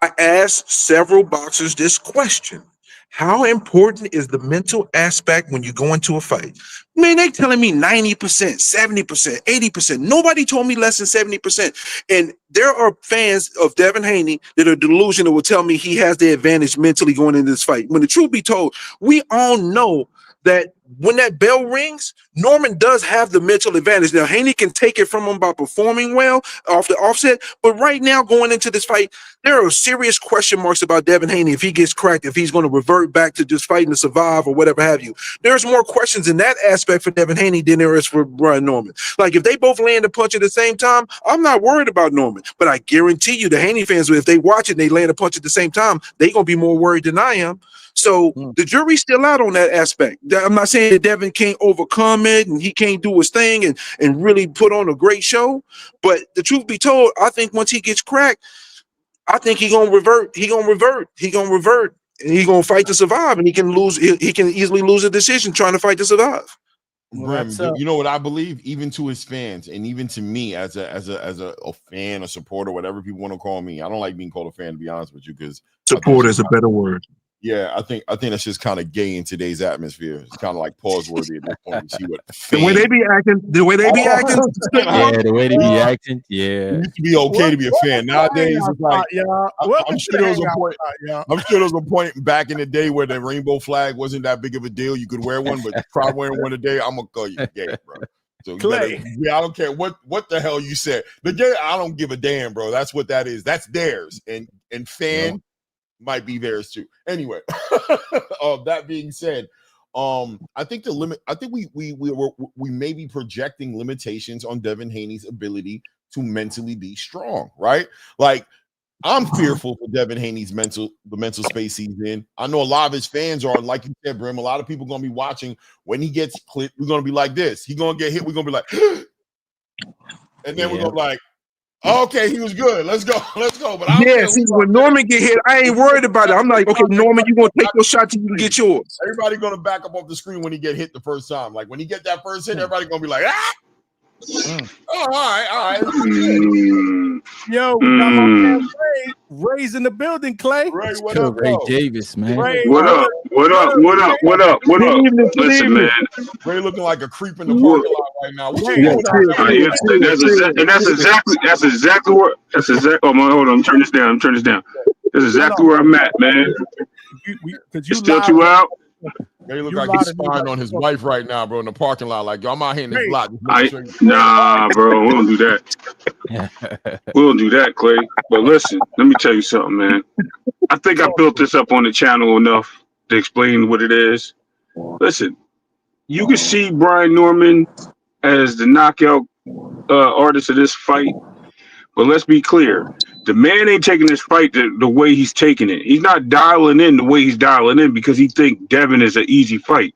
I asked several boxers this question. How important is the mental aspect when you go into a fight? Man, they telling me 90%, 70%, 80%. Nobody told me less than 70%. And there are fans of Devin Haney that are delusional will tell me he has the advantage mentally going into this fight. When the truth be told, we all know that when that bell rings, Norman does have the mental advantage. Now, Haney can take it from him by performing well off the offset, but right now going into this fight, there are serious question marks about Devin Haney if he gets cracked, if he's going to revert back to just fighting to survive or whatever have you. There's more questions in that aspect for Devin Haney than there is for Brian Norman. Like, if they both land a punch at the same time, I'm not worried about Norman, but I guarantee you the Haney fans, if they watch it and they land a punch at the same time, they're going to be more worried than I am. So the jury's still out on that aspect. I'm not saying that Devin can't overcome it and he can't do his thing and really put on a great show. But the truth be told, I think once he gets cracked, I think he's gonna revert. He's gonna revert. And he's gonna fight to survive. And he can lose. He can easily lose a decision trying to fight to survive. Grim, you know what I believe? Even to his fans, and even to me as a fan, a supporter, whatever people want to call me. I don't like being called a fan, to be honest with you, because support is a better word. Yeah, I think that's just kind of gay in today's atmosphere. It's kind of like pause worthy at this point to see what the way they be acting. The way they be acting. Yeah, the way they be acting. Yeah, it used to be okay to be a fan. Nowadays, it's like I'm sure there was a point. I'm sure there was a point back in the day where the rainbow flag wasn't that big of a deal. You could wear one, but try wearing one today, I'm gonna call you gay, bro. So Clay. I don't care what the hell you said. The gay, I don't give a damn, bro. That's what that is. That's theirs, and fan. Might be theirs too. Anyway, that being said, I think the limit. I think we may be projecting limitations on Devin Haney's ability to mentally be strong. Right? Like, I'm fearful for Devin Haney's the mental space he's in. I know a lot of his fans are, like you said, Brim. A lot of people gonna be watching when he gets clipped. We're gonna be like this. He's gonna get hit. We're gonna be like, and then we're gonna be like. Okay, he was good. Let's go. But see, when Norman get hit, I ain't worried about it. I'm like, okay, Norman, you're gonna take your shot till you can get yours. Everybody gonna back up off the screen when he get hit the first time. Like when he get that first hit, everybody gonna be like, ah. Oh, all right. Yo, we got my man Ray's in the building, Clay. Ray, what up, Ray Davis, man. Ray, What up? Listen, man. Ray looking like a creep in the parking lot right now. What you doing? That's exactly where. Oh my, hold on. Turn this down. That's exactly where I'm at, man. You still too out. They look like he's spying on his wife right now, bro, in the parking lot. Like, yo, I'm out here in this block. Nah, bro, we don't do that. We don't do that, Clay. But listen, let me tell you something, man. I think I built this up on the channel enough to explain what it is. Listen, you can see Brian Norman as the knockout artist of this fight, but let's be clear. The man ain't taking this fight the way he's taking it. He's not dialing in the way he's dialing in because he thinks Devin is an easy fight.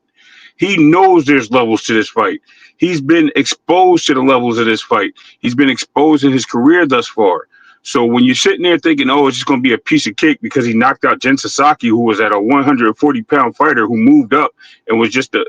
He knows there's levels to this fight. He's been exposed to the levels of this fight. He's been exposed in his career thus far. So when you're sitting there thinking, oh, it's just going to be a piece of cake because he knocked out Jen Sasaki, who was at a 140-pound fighter who moved up and was just a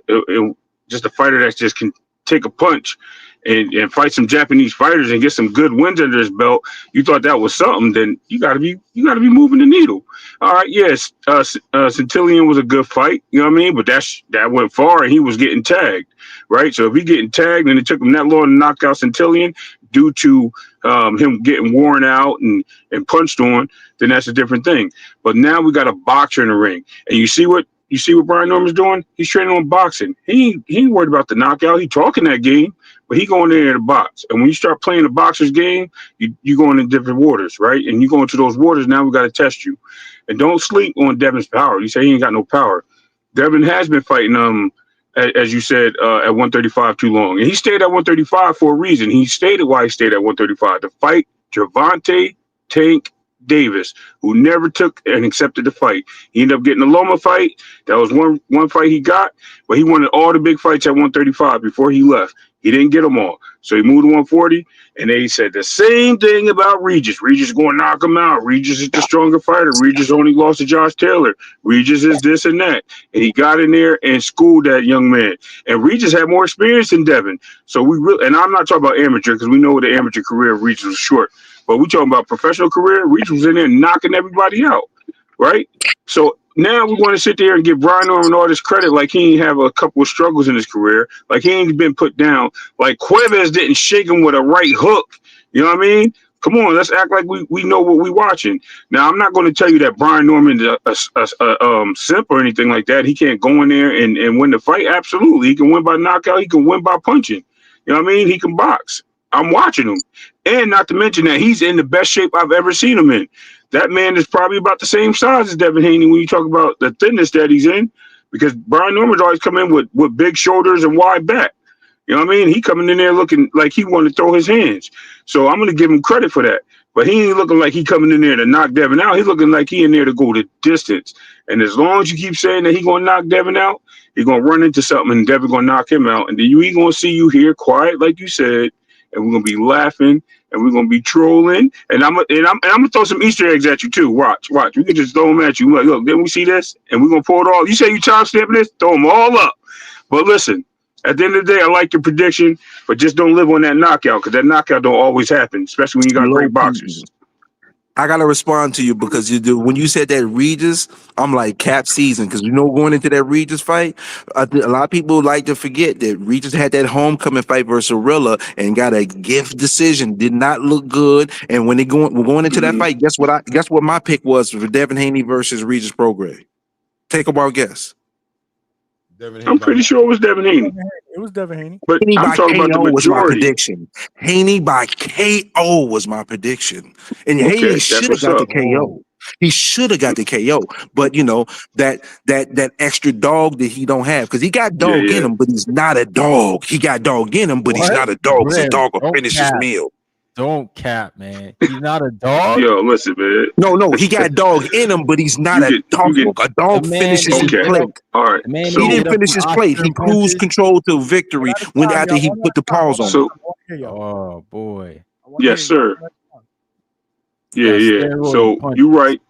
fighter that just can take a punch and fight some Japanese fighters and get some good wins under his belt, you thought that was something, then you gotta be moving the needle. All right, yes, Centillion was a good fight, you know what I mean? But that went far and he was getting tagged, right? So if he getting tagged and it took him that long to knock out Centillion due to him getting worn out and punched on, then that's a different thing. But now we got a boxer in the ring, and you see what Brian Norman's doing? He's training on boxing. He ain't worried about the knockout. He talking that game, but he going in there to box. And when you start playing the boxer's game, you going in different waters, right? And you go into those waters, now we got to test you. And don't sleep on Devin's power. You say he ain't got no power. Devin has been fighting, as you said, at 135 too long. And he stayed at 135 for a reason. He stated why he stayed at 135, to fight Gervonta Tank Davis, who never took and accepted the fight. He ended up getting a Loma fight. That was one fight he got, but he wanted all the big fights at 135 before he left. He didn't get them all. So he moved to 140, and they said the same thing about Regis. Regis going to knock him out. Regis is the stronger fighter. Regis only lost to Josh Taylor. Regis is this and that. And he got in there and schooled that young man. And Regis had more experience than Devin. So and I'm not talking about amateur because we know the amateur career of Regis was short. But we talking about professional career. Regis was in there knocking everybody out, right? So now we want to sit there and give Brian Norman all this credit like he ain't have a couple of struggles in his career, like he ain't been put down, like Cuevas didn't shake him with a right hook. You know what I mean? Come on, let's act like we know what we watching. Now, I'm not going to tell you that Brian Norman's a simp or anything like that. He can't go in there and win the fight. Absolutely, he can win by knockout. He can win by punching. You know what I mean? He can box. I'm watching him, and not to mention that he's in the best shape I've ever seen him in. That man is probably about the same size as Devin Haney when you talk about the thinness that he's in, because Brian Norman's always come in with big shoulders and wide back. You know what I mean? He coming in there looking like he want to throw his hands. So I'm going to give him credit for that. But he ain't looking like he coming in there to knock Devin out. He's looking like he in there to go the distance. And as long as you keep saying that he going to knock Devin out, he's going to run into something and Devin going to knock him out. And then we going to see you here quiet, like you said, and we're going to be laughing and we're going to be trolling. And I'm going to throw some Easter eggs at you too. Watch. We can just throw them at you. Like, look, didn't we see this? And we're going to pull it all. You say you time stamping this? Throw them all up. But listen. At the end of the day, I like your prediction, but just don't live on that knockout, because that knockout don't always happen, especially when you got great boxers. I gotta respond to you because when you said that Regis, I'm like cap season, because going into that Regis fight, a lot of people like to forget that Regis had that homecoming fight versus Arilla and got a gift decision, did not look good. And when we're going into that fight, guess what my pick was for Devin Haney versus Regis Prograis? Take a wild guess. I'm pretty sure it was Devin Haney. It was Devin Haney. But Haney I'm by talking about the KO was my majority. prediction. Haney by KO was my prediction. And Okay, Haney that's should have what's got the up. KO. He should have got the KO. But that extra dog that he don't have, because he got dog in him, but he's not a dog. He got dog in him, but he's not a dog. Because his dog will finish his meal. Don't cap, man. He's not a dog. Yo, listen, man. No, he got dog in him, but he's not a dog. A dog finishes his plate. All right. He didn't finish his plate. He cruised control to victory after he put the pause on. So, oh boy. yes, sir. Yeah. So you're right.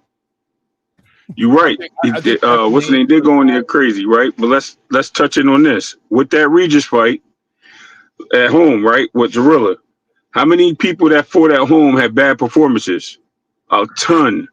You're right. What's the name? They're going there crazy, right? But let's touch in on this. With that Regis fight at home, right? With Zorilla. How many people that fought at home had bad performances? A ton.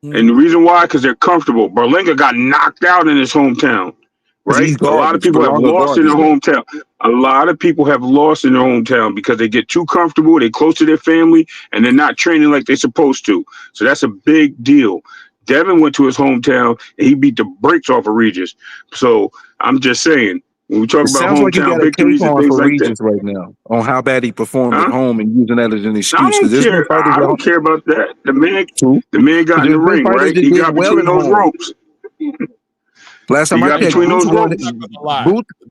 And the reason why, because they're comfortable. Berlanga got knocked out in his hometown, right? A lot of people have lost in their hometown. A lot of people have lost in their hometown because they get too comfortable, they're close to their family, and they're not training like they're supposed to. So that's a big deal. Devin went to his hometown, and he beat the brakes off of Regis. So I'm just saying, when we talk about hometown victories and things like that, right now on how bad he performed at home and using that as an excuse. I don't care about that. The man got in the ring, right? He got between those ropes. Last time I checked,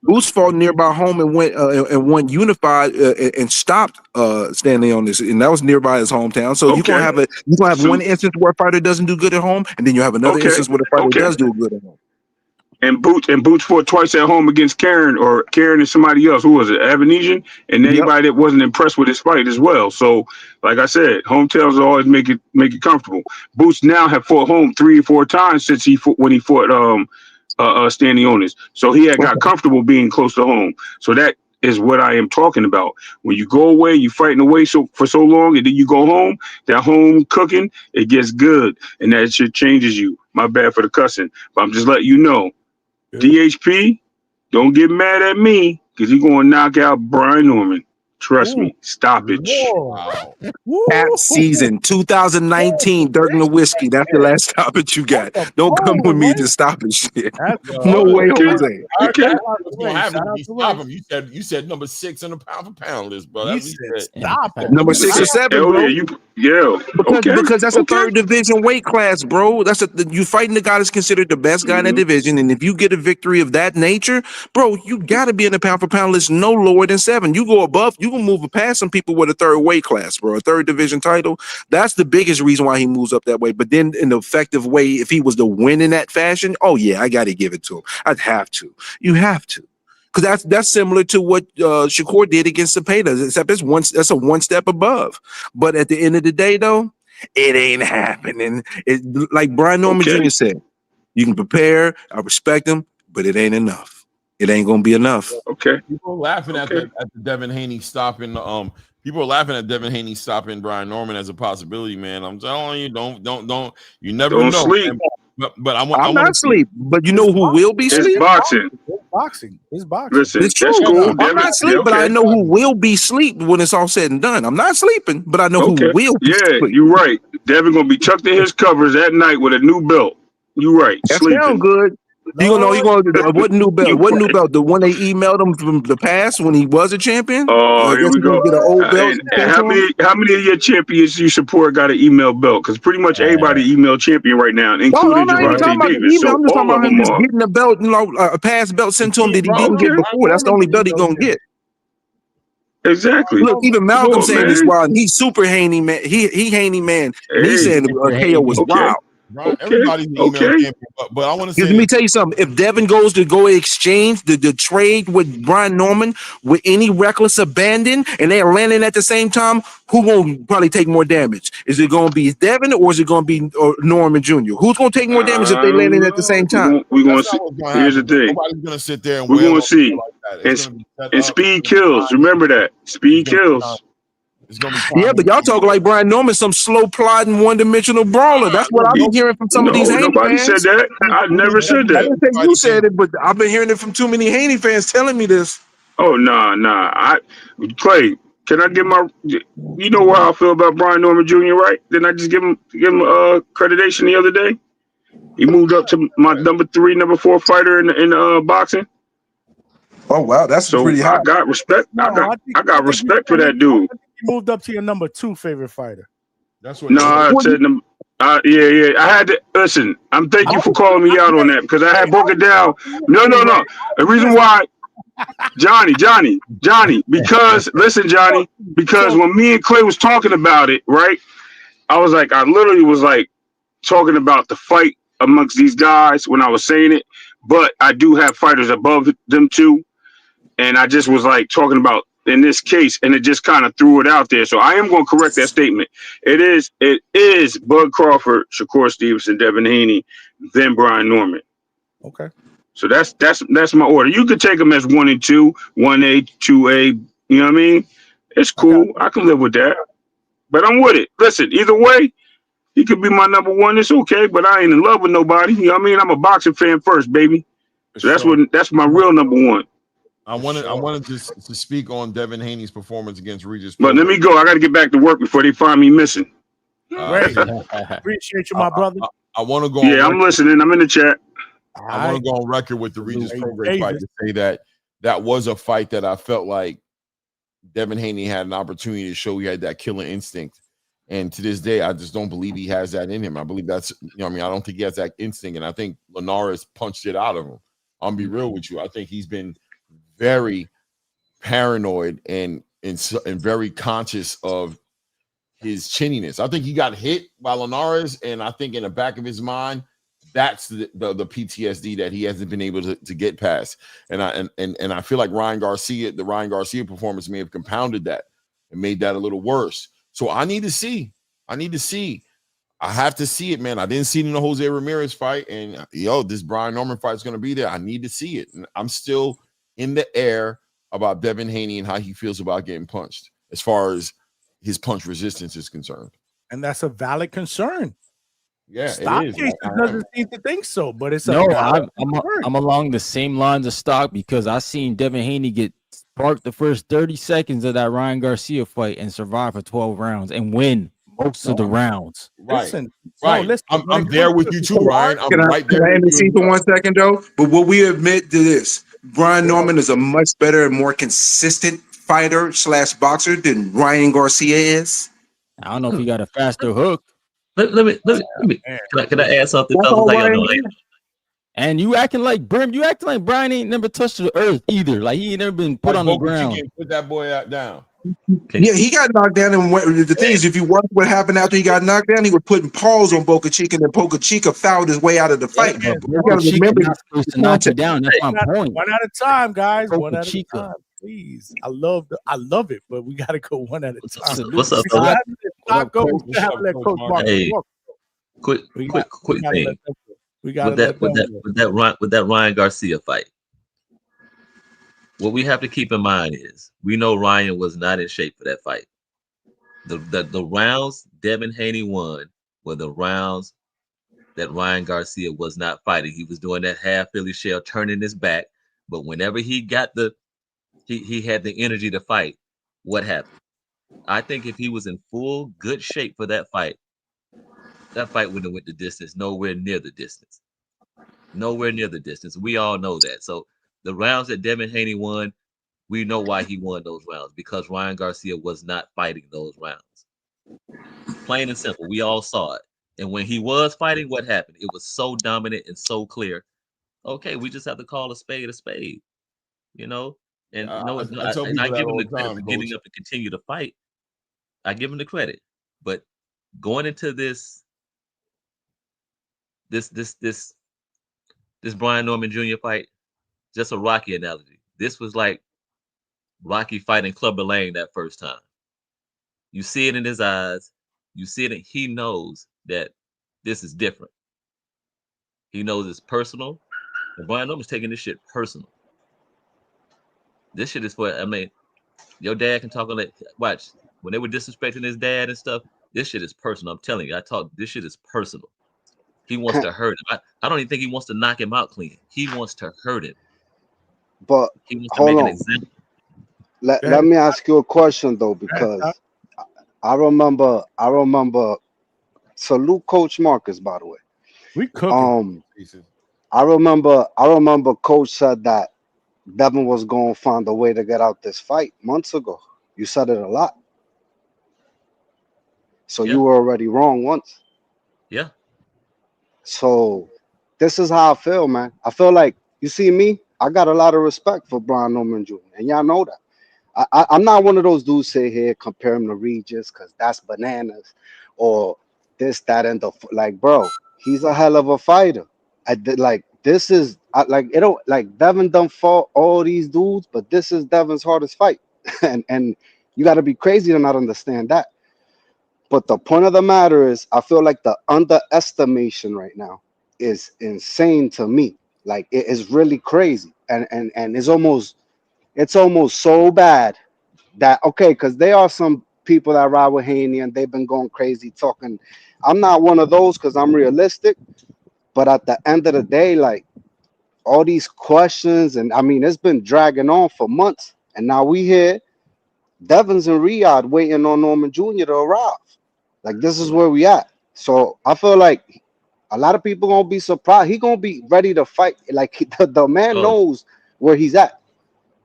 Boots fought nearby home and went unified and stopped Stanley on this, and that was nearby his hometown. So you're gonna have one instance where a fighter doesn't do good at home, and then you have another instance where the fighter does do good at home. And Boots fought twice at home against Karen and somebody else. Who was it? Avanesian, and anybody that wasn't impressed with his fight as well. So, like I said, hometowns always make it comfortable. Boots now have fought home 3 or 4 times since when he fought Stanley Onis. So he had got comfortable being close to home. So that is what I am talking about. When you go away, you fighting away for so long, and then you go home, that home cooking, it gets good, and that shit changes you. My bad for the cussing, but I'm just letting you know. DHP, don't get mad at me because you're going to knock out Brian Norman. Trust me. Stoppage. Cap season 2019, Dirk Nowitzki. That's the last stoppage you got. Don't come with me to stoppage shit. No way, Jose. Okay. Stop him. You said number 6 on the pound for pound list, bro. That's what you said. Stop him. Number 6 or 7, bro. Because that's a third division weight class, bro. You fighting the guy that's considered the best guy in that division, and if you get a victory of that nature, bro, you got to be in the pound for pound list no lower than 7. You go above, you can move past some people with a third weight class, bro, a third division title. That's the biggest reason why he moves up that way. But then in the effective way, if he was to win in that fashion, oh yeah, I got to give it to him. I'd have to. You have to. Because that's similar to what Shakur did against Cepeda, except that's a one step above. But at the end of the day, though, it ain't happening. Like Brian Norman Jr. said, you can prepare, I respect him, but it ain't enough. It ain't gonna be enough. Okay. People are laughing at the Devin Haney stopping. People are laughing at Devin Haney stopping Brian Norman as a possibility, man. I'm telling you, don't. You never know. Sleep. But I'm not asleep. But you know who will be it's sleep? Boxing. boxing. It's boxing. Listen, It's true. that's cool. I'm Devin, not sleep, but I know who will be sleep when it's all said and done. I'm not sleeping, but I know who will be sleep. You're right. Devin gonna be tucked in his covers at night with a new belt. You right. That Sleeping. sound good. He gonna know. He gonna what new belt? What new belt? The one they emailed him from the past when he was a champion. Oh, I here guess we he's gonna go. get an old belt. And how many of your champions you support got an email belt? Because pretty much everybody email champion right now, including No, I ain't talking Javante about the Davis. email. So I'm just talking all of about him them just are. getting a belt, a past belt sent to him that he didn't get before. That's the only belt he gonna get. Exactly. Look, even Malcolm Come on, saying man. this wild. He's super Haney man. He Haney man, and he's saying KO was wild. Right? Everybody's an email champion, but I want to say Let me tell you something. If Devin goes to go exchange the trade with Brian Norman with any reckless abandon and they are landing at the same time, who gonna probably take more damage? Is it gonna be Devin or is it gonna be Norman Jr.? Who's gonna take more damage if they landing at the same time? We're gonna see. Here's the thing. Nobody's gonna sit there and We're wail gonna on see. people like that. It's gonna be set And up. speed kills. Remember that. Speed kills. It's gonna be Yeah, but y'all talk like Brian Norman, some slow plodding one-dimensional brawler. That's what I've been hearing from some of these Haney nobody fans. said that. I never said I that. didn't say you said it, but I've been hearing it from too many Haney fans telling me this. Oh nah. Clay, can I get my? You know how I feel about Brian Norman Jr. Right? Didn't I just give him accreditation the other day? He moved up to my number 4 fighter in boxing. Oh wow, that's so pretty high. I got respect. I got respect for that dude. I think you moved up to your number 2 favorite fighter. That's what. No, I said yeah. I had to listen. I'm thank you for calling me out on that because I had broke it down. No. The reason why, Johnny. Because listen, Johnny. Because when me and Clay was talking about it, right? I literally was like talking about the fight amongst these guys when I was saying it. But I do have fighters above them too. And I just was like talking about in this case, and it just kind of threw it out there. So I am going to correct that statement. It is Bud Crawford, Shakur Stevenson, Devin Haney, then Brian Norman. Okay. So that's my order. You could take them as 1 and 2, 1A, 2A. You know what I mean? It's cool. I can live with that. But I'm with it. Listen, either way, he could be my number 1. It's okay, but I ain't in love with nobody. You know what I mean? I'm a boxing fan first, baby. So that's my real number 1. I wanted to speak on Devin Haney's performance against Regis. But let me go. I got to get back to work before they find me missing. Great. Appreciate you, my brother. I want to go. Yeah, I'm listening. I'm in the chat. I want to go on record with the Regis Prograis fight to say that was a fight that I felt like Devin Haney had an opportunity to show he had that killer instinct. And to this day, I just don't believe he has that in him. I believe that's, I don't think he has that instinct. And I think Linares punched it out of him. I'll be real with you. I think he's been very paranoid and very conscious of his chinniness. I think he got hit by Linares, and I think in the back of his mind, that's the PTSD that he hasn't been able to get past. And I feel like the Ryan Garcia performance may have compounded that and made that a little worse. So I need to see. I have to see it, man. I didn't see it in the Jose Ramirez fight, and this Brian Norman fight is going to be there. I need to see it. And I'm still in the air about Devin Haney and how he feels about getting punched as far as his punch resistance is concerned. And that's a valid concern. Yeah, Stock it is. Cases doesn't seem to think so, but it's I'm along the same lines of Stock because I seen Devin Haney get sparked the first 30 seconds of that Ryan Garcia fight and survive for 12 rounds and win most of the rounds. Right. Listen, right. listen, I'm there with you too, Ryan. I'm right there. Can I with you. for 1 second though? But will we admit to this? Brian Norman is a much better and more consistent fighter / boxer than Ryan Garcia is. I don't know if he got a faster hook. Let me. Can I add something, fellas? How y'all doing? And you acting like Brim. You acting like Brian ain't never touched the earth either. Like he ain't never been put on the ground. Put that boy out down. Yeah, he got knocked down. And the thing is, if you watch what happened after he got knocked down, he was putting paws on Boca Chica, and then Boca Chica fouled his way out of the fight. Yeah, you gotta remember supposed to knock you down. That's my point. One at a time, guys. Boca One at Chica. a time, please. I love it, but we gotta go one at a time. What's up, Coach? Hey, quick thing. With that Ryan Garcia fight, what we have to keep in mind is we know Ryan was not in shape for that fight. The rounds Devin Haney won were the rounds that Ryan Garcia was not fighting. He was doing that half Philly shell, turning his back, But whenever he got he had the energy to fight, what happened? I think if he was in full good shape for that fight wouldn't have went the distance, nowhere near the distance. Nowhere near the distance. We all know that. So the rounds that Devin Haney won, we know why he won those rounds, because Ryan Garcia was not fighting those rounds. Plain and simple. We all saw it. And when he was fighting, what happened? It was so dominant and so clear. Okay, we just have to call a spade a spade, you know? And I and I give him the credit for getting up and continue to fight. I give him the credit. But going into this Brian Norman Jr. fight, just a Rocky analogy. This was like Rocky fighting Clubber Lang that first time. You see it in his eyes. You see it. He knows that this is different. He knows it's personal. And Brian Norman's taking this shit personal. This shit is for, I mean, your dad can talk on it. Watch, when they were disrespecting his dad and stuff, this shit is personal. I'm telling you, this shit is personal. He wants to hurt him. I don't even think he wants to knock him out clean. He wants to hurt him. But he wants to make an example. Let me ask you a question though, because I remember salute Coach Marcus, by the way. We cooking. I remember Coach said that Devin was gonna find a way to get out this fight months ago. You said it a lot. So you were already wrong once. Yeah. So this is how I feel, man. I feel like, you see me, I got a lot of respect for Brian Norman Jr. and y'all know that. I'm not one of those dudes sit here compare him to Regis because that's bananas or this, that, and the like, bro. He's a hell of a fighter. This is Devin done fought all these dudes, but this is Devin's hardest fight, and you got to be crazy to not understand that. But the point of the matter is, I feel like the underestimation right now is insane to me. Like it is really crazy, and it's almost so bad that because there are some people that ride with Haney and they've been going crazy talking. I'm not one of those because I'm realistic, but at the end of the day, like all these questions, and I mean it's been dragging on for months, and now we here, Devin's in Riyadh waiting on Norman Jr. to arrive. Like this is where we at. So I feel like a lot of people gonna be surprised. He gonna be ready to fight. Like the man knows where he's at.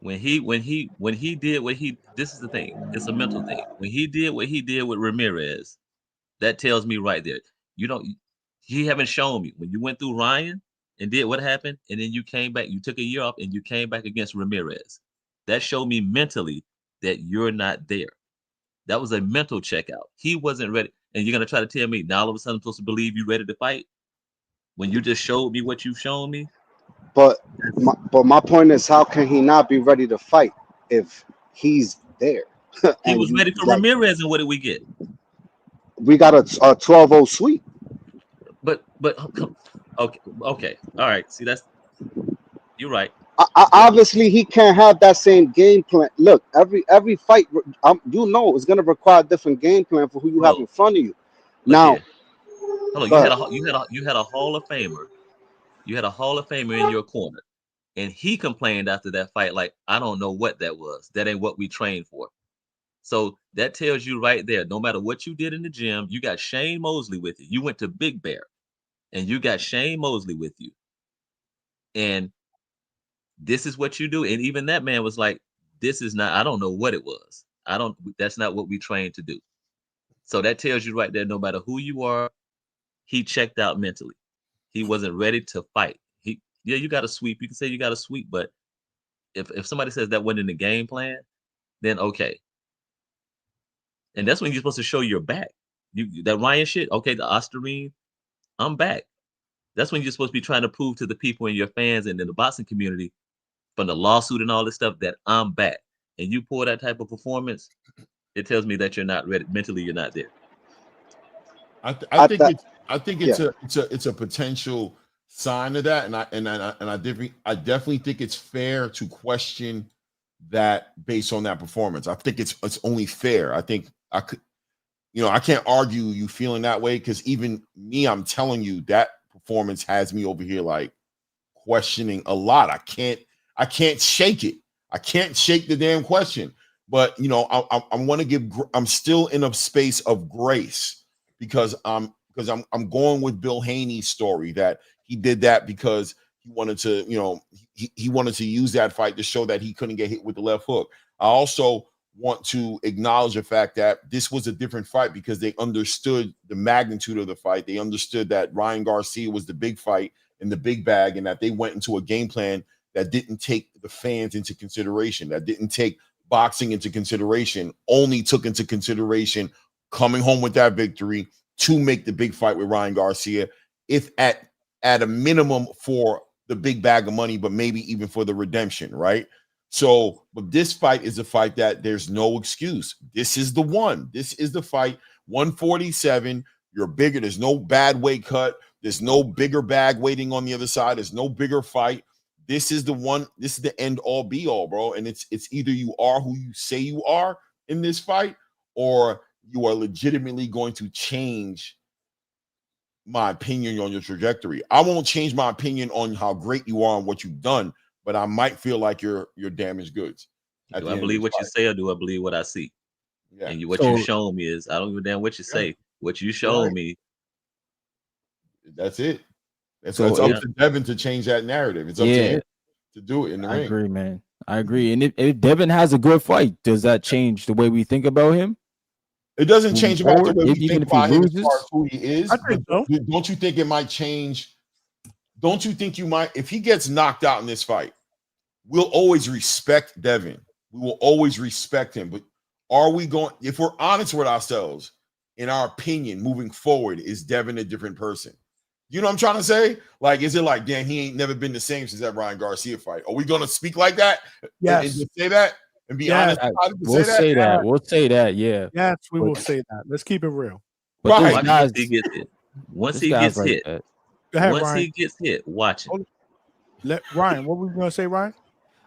When he did what he, this is the thing. It's a mental thing. When he did what he did with Ramirez, that tells me right there. He haven't shown me when you went through Ryan and did what happened, and then you came back. You took a year off and you came back against Ramirez. That showed me mentally that you're not there. That was a mental checkout. He wasn't ready. And you're going to try to tell me now all of a sudden I'm supposed to believe you're ready to fight when you just showed me what you've shown me? But my point is, how can he not be ready to fight if he's there? He was ready for Ramirez, and what did we get? We got a 12-0 sweep. But okay, all right. See, you're right. Obviously, he can't have that same game plan. Look, every fight, is going to require a different game plan for who you have in front of you. Now, hold on, you had a Hall of Famer. You had a Hall of Famer in your corner, and he complained after that fight, like, I don't know what that was. That ain't what we trained for. So that tells you right there, no matter what you did in the gym, you got Shane Mosley with you. You went to Big Bear, and you got Shane Mosley with you. And this is what you do. And even that man was like, this is not, I don't know what it was. That's not what we trained to do. So that tells you right there, no matter who you are, he checked out mentally. He wasn't ready to fight. You got a sweep. You can say you got a sweep, but if somebody says that wasn't in the game plan, then okay. And that's when you're supposed to show your back. That Ryan shit, okay, the Osterine, I'm back. That's when you're supposed to be trying to prove to the people and your fans and in the boxing community from the lawsuit and all this stuff that I'm back. And you pour that type of performance, it tells me that you're not ready. Mentally, you're not there. I think it's a potential sign of that, and I definitely think it's fair to question that based on that performance. I think it's only fair. I think I can't argue you feeling that way, because even me, I'm telling you that performance has me over here like questioning a lot. I can't shake it. I can't shake the damn question. But you know, I want to give. I'm still in a space of grace because I'm going with Bill Haney's story that he did that because he wanted to, you know, he wanted to use that fight to show that he couldn't get hit with the left hook. I also want to acknowledge the fact that this was a different fight because they understood the magnitude of the fight. They understood that Ryan Garcia was the big fight in the big bag, and that they went into a game plan that didn't take the fans into consideration, that didn't take boxing into consideration, only took into consideration coming home with that victory to make the big fight with Ryan Garcia, if at a minimum for the big bag of money, but maybe even for the redemption, right? So, but this fight is a fight that there's no excuse. This is the one. This is the fight. 147. You're bigger. There's no bad weight cut. There's no bigger bag waiting on the other side. There's no bigger fight. This is the one. This is the end all be all, bro. And it's either you are who you say you are in this fight, or you are legitimately going to change my opinion on your trajectory. I won't change my opinion on how great you are and what you've done, but I might feel like you're damaged goods. Do I believe what you say, or do I believe what I see? Yeah. And what you shown me is, I don't give a damn what you say. What you showed me. That's it. It's up to Devin to change that narrative. It's up to him to do it in the ring. I agree, man. I agree. And if Devin has a good fight, does that change the way we think about him? It doesn't change about the way we even think if he about him as loses? far as who he is. I think so. Don't you think it might change? Don't you think you might, if he gets knocked out in this fight, we'll always respect Devin. We will always respect him. But are we going, if we're honest with ourselves, in our opinion, moving forward, is Devin a different person? You know what I'm trying to say? Like, is it like, damn, he ain't never been the same since that Ryan Garcia fight? Are we going to speak like that? Yes. And just say that? And be honest? We'll say that. We'll say that. Yeah. Yes, we will say that. Let's keep it real. But Watch once he gets hit. Once he gets hit. Go ahead, Once Ryan. he gets hit, watch him. Ryan, what were we going to say, Ryan?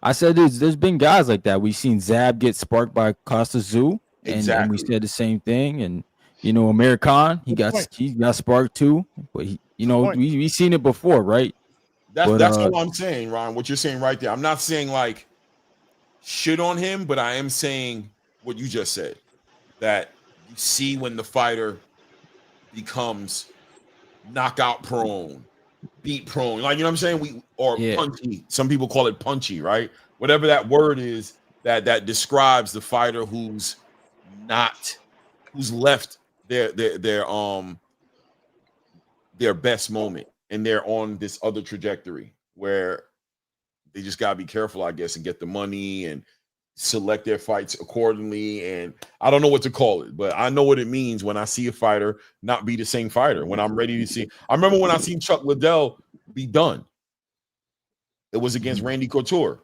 I said there's been guys like that. We've seen Zab get sparked by Costa Zoo, and we said the same thing. And you know, Amir Khan, he got sparked too. But we've seen it before, right? That's all I'm saying, Ryan. What you're saying right there. I'm not saying like shit on him, but I am saying what you just said. That you see when the fighter becomes knockout prone, beat prone, like, you know what I'm saying? Punchy. Some people call it punchy, right? Whatever that word is that describes the fighter who's left their best moment, and they're on this other trajectory where they just gotta be careful, I guess, and get the money and select their fights accordingly. And I don't know what to call it, but I know what it means when I see a fighter not be the same fighter. When I'm ready to see, I remember when I seen Chuck Liddell be done. It was against Randy Couture.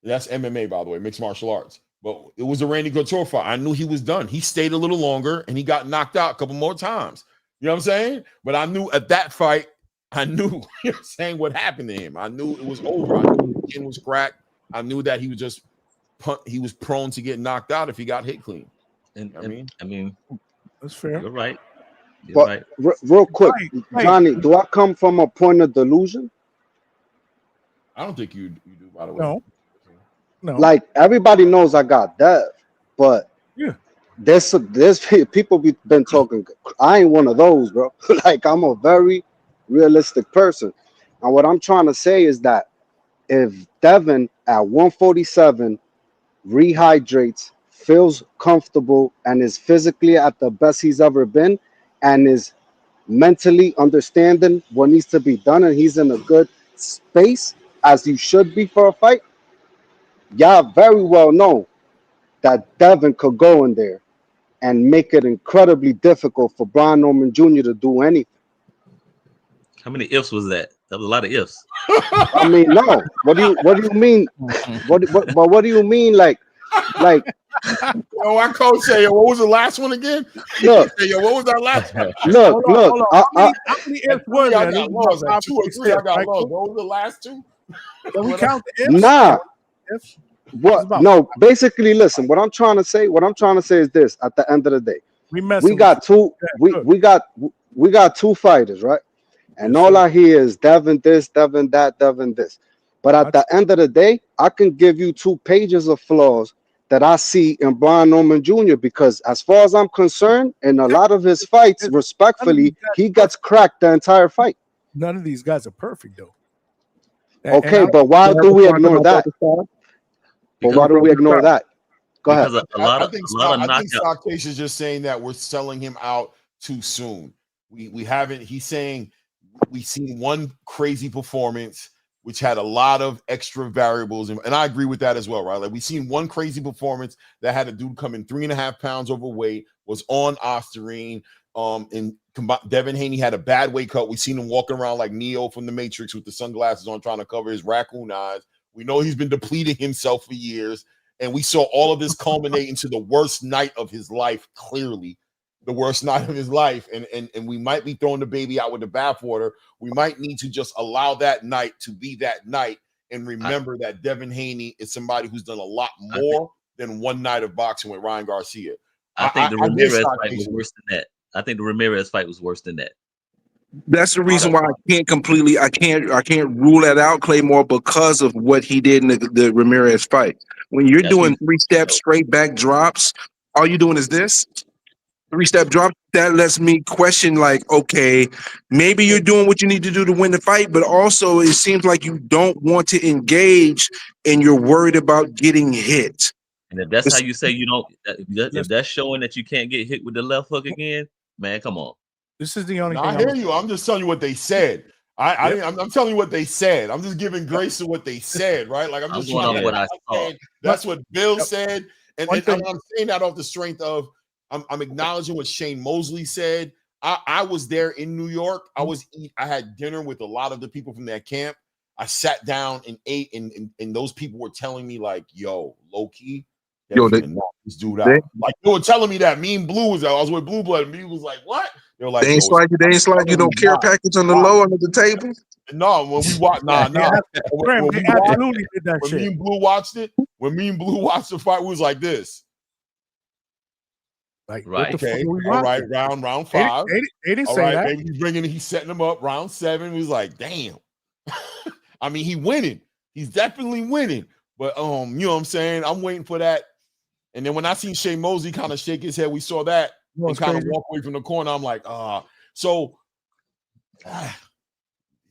That's MMA, by the way, mixed martial arts. But it was a Randy Couture fight. I knew he was done. He stayed a little longer and he got knocked out a couple more times. You know what I'm saying? But I knew at that fight, you know what I'm saying, what happened to him. I knew it was over. I knew his chin was cracked. I knew that he was just he was prone to get knocked out if he got hit clean. I mean, that's fair. You're right. But real quick, Johnny, do I come from a point of delusion? I don't think you do, by the way. No. Like, everybody knows I got Dev, but there's people been talking. I ain't one of those, bro. Like, I'm a very realistic person. And what I'm trying to say is that if Devin at 147 rehydrates, feels comfortable, and is physically at the best he's ever been, and is mentally understanding what needs to be done, and he's in a good space, as you should be for a fight, y'all very well know that Devin could go in there and make it incredibly difficult for Brian Norman Jr. to do anything. How many ifs was that? That was a lot of ifs. I mean, no. What do you mean? What do you mean? Like, yo, I coach say, what was the last one again? Look, yo, what was that last one? Look. How many ifs were there? I got lost. Like 2 or 3. I got lost. What was the last two? Can we count the ifs? Nah. What? No. Basically, listen. What I'm trying to say is this. At the end of the day, we got two. We got two fighters, right? And all I hear is Devin this, Devin that, Devin this. But at the end of the day, I can give you 2 pages of flaws that I see in Brian Norman Jr. because as far as I'm concerned, in a lot of his fights, respectfully, he gets cracked the entire fight. None of these guys are perfect, though. Okay, but why do we ignore that? But why do we ignore that? Go ahead. I think Stock Case is just saying that we're selling him out too soon. We haven't. He's saying we've seen one crazy performance, which had a lot of extra variables, and I agree with that as well, right? Like we've seen one crazy performance that had a dude come in 3.5 pounds overweight, was on Osterine, and Devin Haney had a bad weight cut. We've seen him walking around like Neo from the Matrix with the sunglasses on, trying to cover his raccoon eyes. We know he's been depleting himself for years, and we saw all of this culminate into the worst night of his life, clearly. The worst night of his life, and we might be throwing the baby out with the bathwater. We might need to just allow that night to be that night and remember that Devin Haney is somebody who's done a lot more than one night of boxing with Ryan Garcia. I think the Ramirez fight was worse than that. I think the Ramirez fight was worse than that. That's the reason why I can't rule that out, Claymore, because of what he did in the Ramirez fight. When you're doing 3-step straight back drops, all you're doing is this. 3-step drop, that lets me question, like, okay, maybe you're doing what you need to do to win the fight, but also it seems like you don't want to engage and you're worried about getting hit. And if that's how you say you don't, if that's showing that you can't get hit with the left hook again, man, come on. This is the only thing I hear you. I'm just telling you what they said. I'm telling you what they said. I'm just giving grace to what they said, right? Like I'm just going off what I saw. That's what Bill said, and I'm saying that off the strength of I'm acknowledging what Shane Mosley said. I was there in New York. I had dinner with a lot of the people from that camp. I sat down and ate, and those people were telling me like, "Yo, low key, they knock this dude out." Like they were telling me that. Me and Blue was out. I was with Blue Blood, and he was like, "What?" They were like, "They ain't slide you don't care package on the low under the table." No, when we watched, when me and Blue watched it, when me and Blue watched the fight, we was like this. Like, right, okay, all right, round 5. They didn't all say right, that. Maybe he's setting him up. Round 7, he was like, damn. I mean, he winning. He's definitely winning. But you know what I'm saying? I'm waiting for that. And then when I seen Shane Mosley kind of shake his head, we saw that and kind of walk away from the corner. I'm like,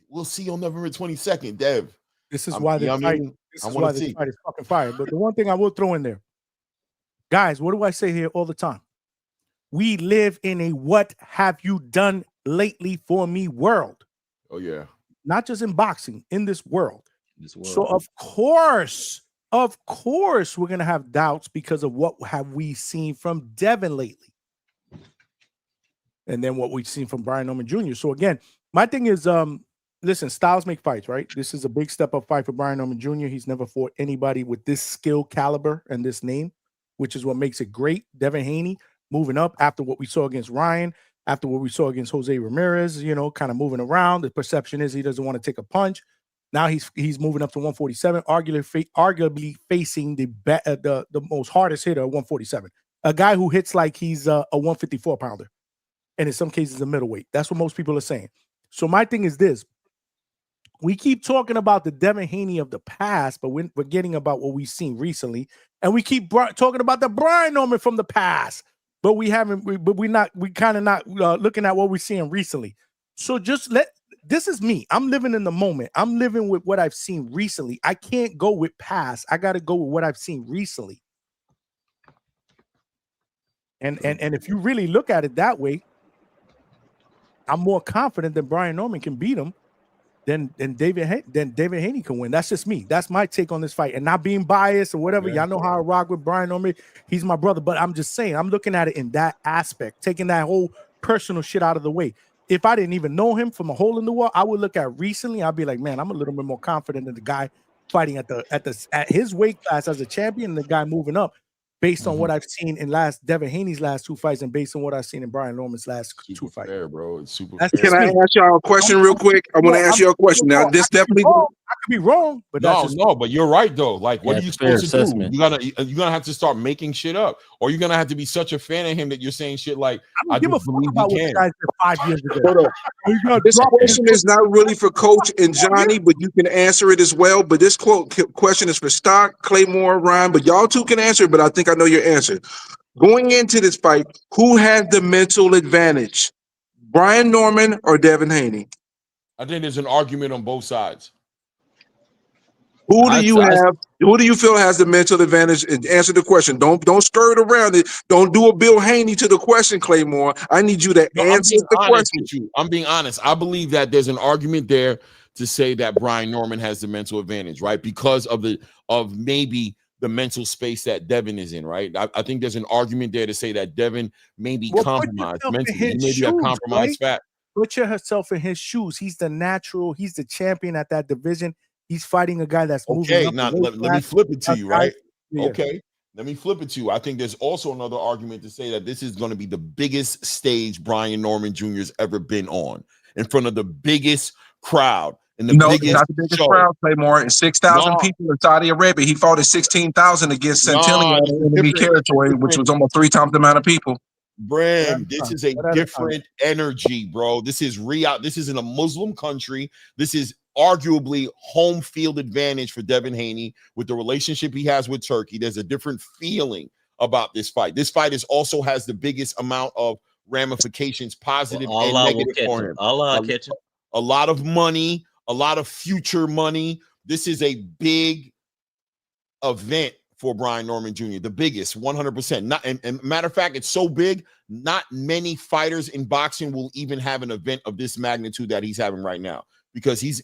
we'll see on November 22nd, Dev. This is why the fight. This is why the fight is fucking fire. But the one thing I will throw in there, guys, what do I say here all the time? We live in a what have you done lately for me world. Oh, yeah. Not just in boxing, in this world. So, of course, we're going to have doubts because of what have we seen from Devin lately. And then what we've seen from Brian Norman Jr. So, again, my thing is, listen, styles make fights, right? This is a big step up fight for Brian Norman Jr. He's never fought anybody with this skill caliber and this name, which is what makes it great. Devin Haney moving up after what we saw against Ryan, after what we saw against Jose Ramirez, kind of moving around. The perception is he doesn't want to take a punch. Now he's moving up to 147, arguably facing the most hardest hitter at 147, a guy who hits like he's a 154 pounder, and in some cases a middleweight. That's what most people are saying. So my thing is this: we keep talking about the Devin Haney of the past, but we're forgetting about what we've seen recently, and we keep talking about the Brian Norman from the past. But we kind of not looking at what we're seeing recently. So this is me. I'm living in the moment. I'm living with what I've seen recently. I can't go with past. I got to go with what I've seen recently. And if you really look at it that way, I'm more confident that Brian Norman can beat him than David Haney can win. That's just me. That's my take on this fight. And not being biased or whatever. Yeah. Y'all know how I rock with Brian Norman. He's my brother. But I'm just saying, I'm looking at it in that aspect, taking that whole personal shit out of the way. If I didn't even know him from a hole in the wall, I would look at recently. I'd be like, man, I'm a little bit more confident in the guy fighting at his weight class as a champion, and the guy moving up, based on what I've seen in Devin Haney's last 2 fights, and based on what I've seen in Brian Norman's last 2 fights. Fair, bro. It's super. Can I ask y'all a question real quick? I want to ask y'all a question. Now, this definitely. could be wrong, but that's just no. But you're right though. Like, what are you fair supposed to assessment. do? You're gonna have to start making shit up, or you're gonna have to be such a fan of him that you're saying shit like, I don't give a just fuck believe about he what the can. guys did 5 years ago. Hold on. This question is not really for Coach and Johnny, but you can answer it as well. But this question is for Stock, Claymore, Ryan, but y'all two can answer it, but I think I know your answer. Going into this fight, who has the mental advantage? Brian Norman or Devin Haney? I think there's an argument on both sides. Who do you feel has the mental advantage? And answer the question. Don't skirt around it. Don't do a Bill Haney to the question, Claymore. I need you to answer the question. With you. I'm being honest. I believe that there's an argument there to say that Brian Norman has the mental advantage, right? Because of maybe the mental space that Devin is in, right? I think there's an argument there to say that Devin may be compromised mentally. He may be a compromised fat. Put yourself in his shoes. He's the natural. He's the champion at that division. He's fighting a guy that's moving. Okay, now let me flip it to you, right? Yeah. Okay, let me flip it to you. I think there's also another argument to say that this is going to be the biggest stage Brian Norman Jr. has ever been on, in front of the biggest crowd. And the biggest not the biggest crowd, Claymore. 6,000 people in Saudi Arabia. He fought at 16,000 against Centennial in enemy territory, which was almost 3 times the amount of people. Brim, this is a different energy, bro. This is Riyadh. This isn't a Muslim country. This is arguably home field advantage for Devin Haney with the relationship he has with Turkey. There's a different feeling about this fight. This fight also has the biggest amount of ramifications, positive and negative for him. A lot of money, a lot of future money. This is a big event for Brian Norman Jr., the biggest, 100%. Not, and matter of fact, it's so big, not many fighters in boxing will even have an event of this magnitude that he's having right now, because he's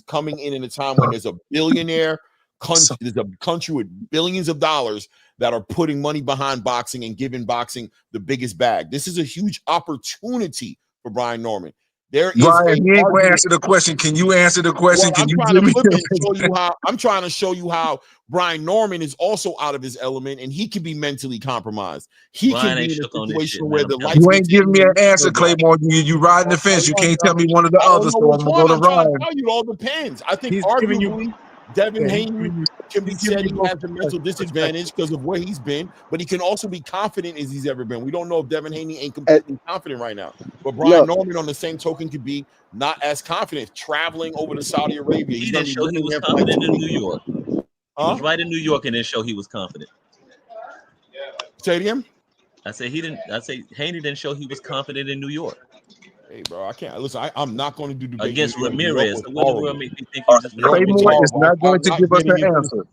coming in a time when there's a billionaire country, there's a country with billions of dollars that are putting money behind boxing and giving boxing the biggest bag. This is a huge opportunity for Brian Norman. There is Brian, he ain't going to answer the question. Can you answer the question? Well, Can you give me I'm trying to show you how Brian Norman is also out of his element and he can be mentally compromised. He can be in a situation where the lights. You ain't giving me an answer, Claymore. You riding the fence. You can't tell me one of the others. So I'm going to go to Ryan. It all depends. I think arguably Devin Haney can be said he has a mental disadvantage because of where he's been, but he can also be confident as he's ever been. We don't know if Devin Haney ain't completely confident right now. But Brian Norman, on the same token, could be not as confident traveling over to Saudi Arabia. He didn't show he was confident in New York. He was right in New York and didn't show he was confident. Say it again? I say Haney didn't show he was confident in New York. Hey, bro, I can't listen. I'm not going to do debate against Ramirez. The winner will make me think Claymore is not going to give us an answer.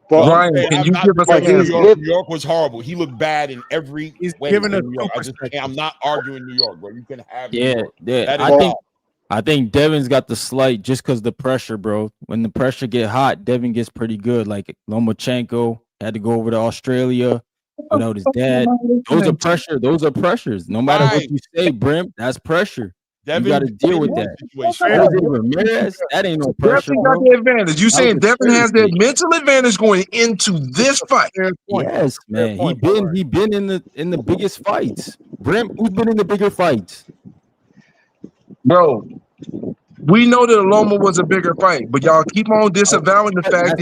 Brian, can you give us an answer? New York was horrible. He looked bad in every way. Giving us New York. I'm not arguing New York, bro. You can have I think Devin's got the slight just because the pressure, bro. When the pressure get hot, Devin gets pretty good. Like Lomachenko had to go over to Australia without his dad. Those are pressure. Those are pressures. No matter what you say, Brim, that's pressure. You got to deal with that. Ramirez, that ain't no pressure. Devin got the advantage. You saying Devin has that mental advantage going into this fight? Yes, man. He been in the biggest fights. Brim, who's been in the bigger fights? Bro, we know that Loma was a bigger fight, but y'all keep on disavowing the fact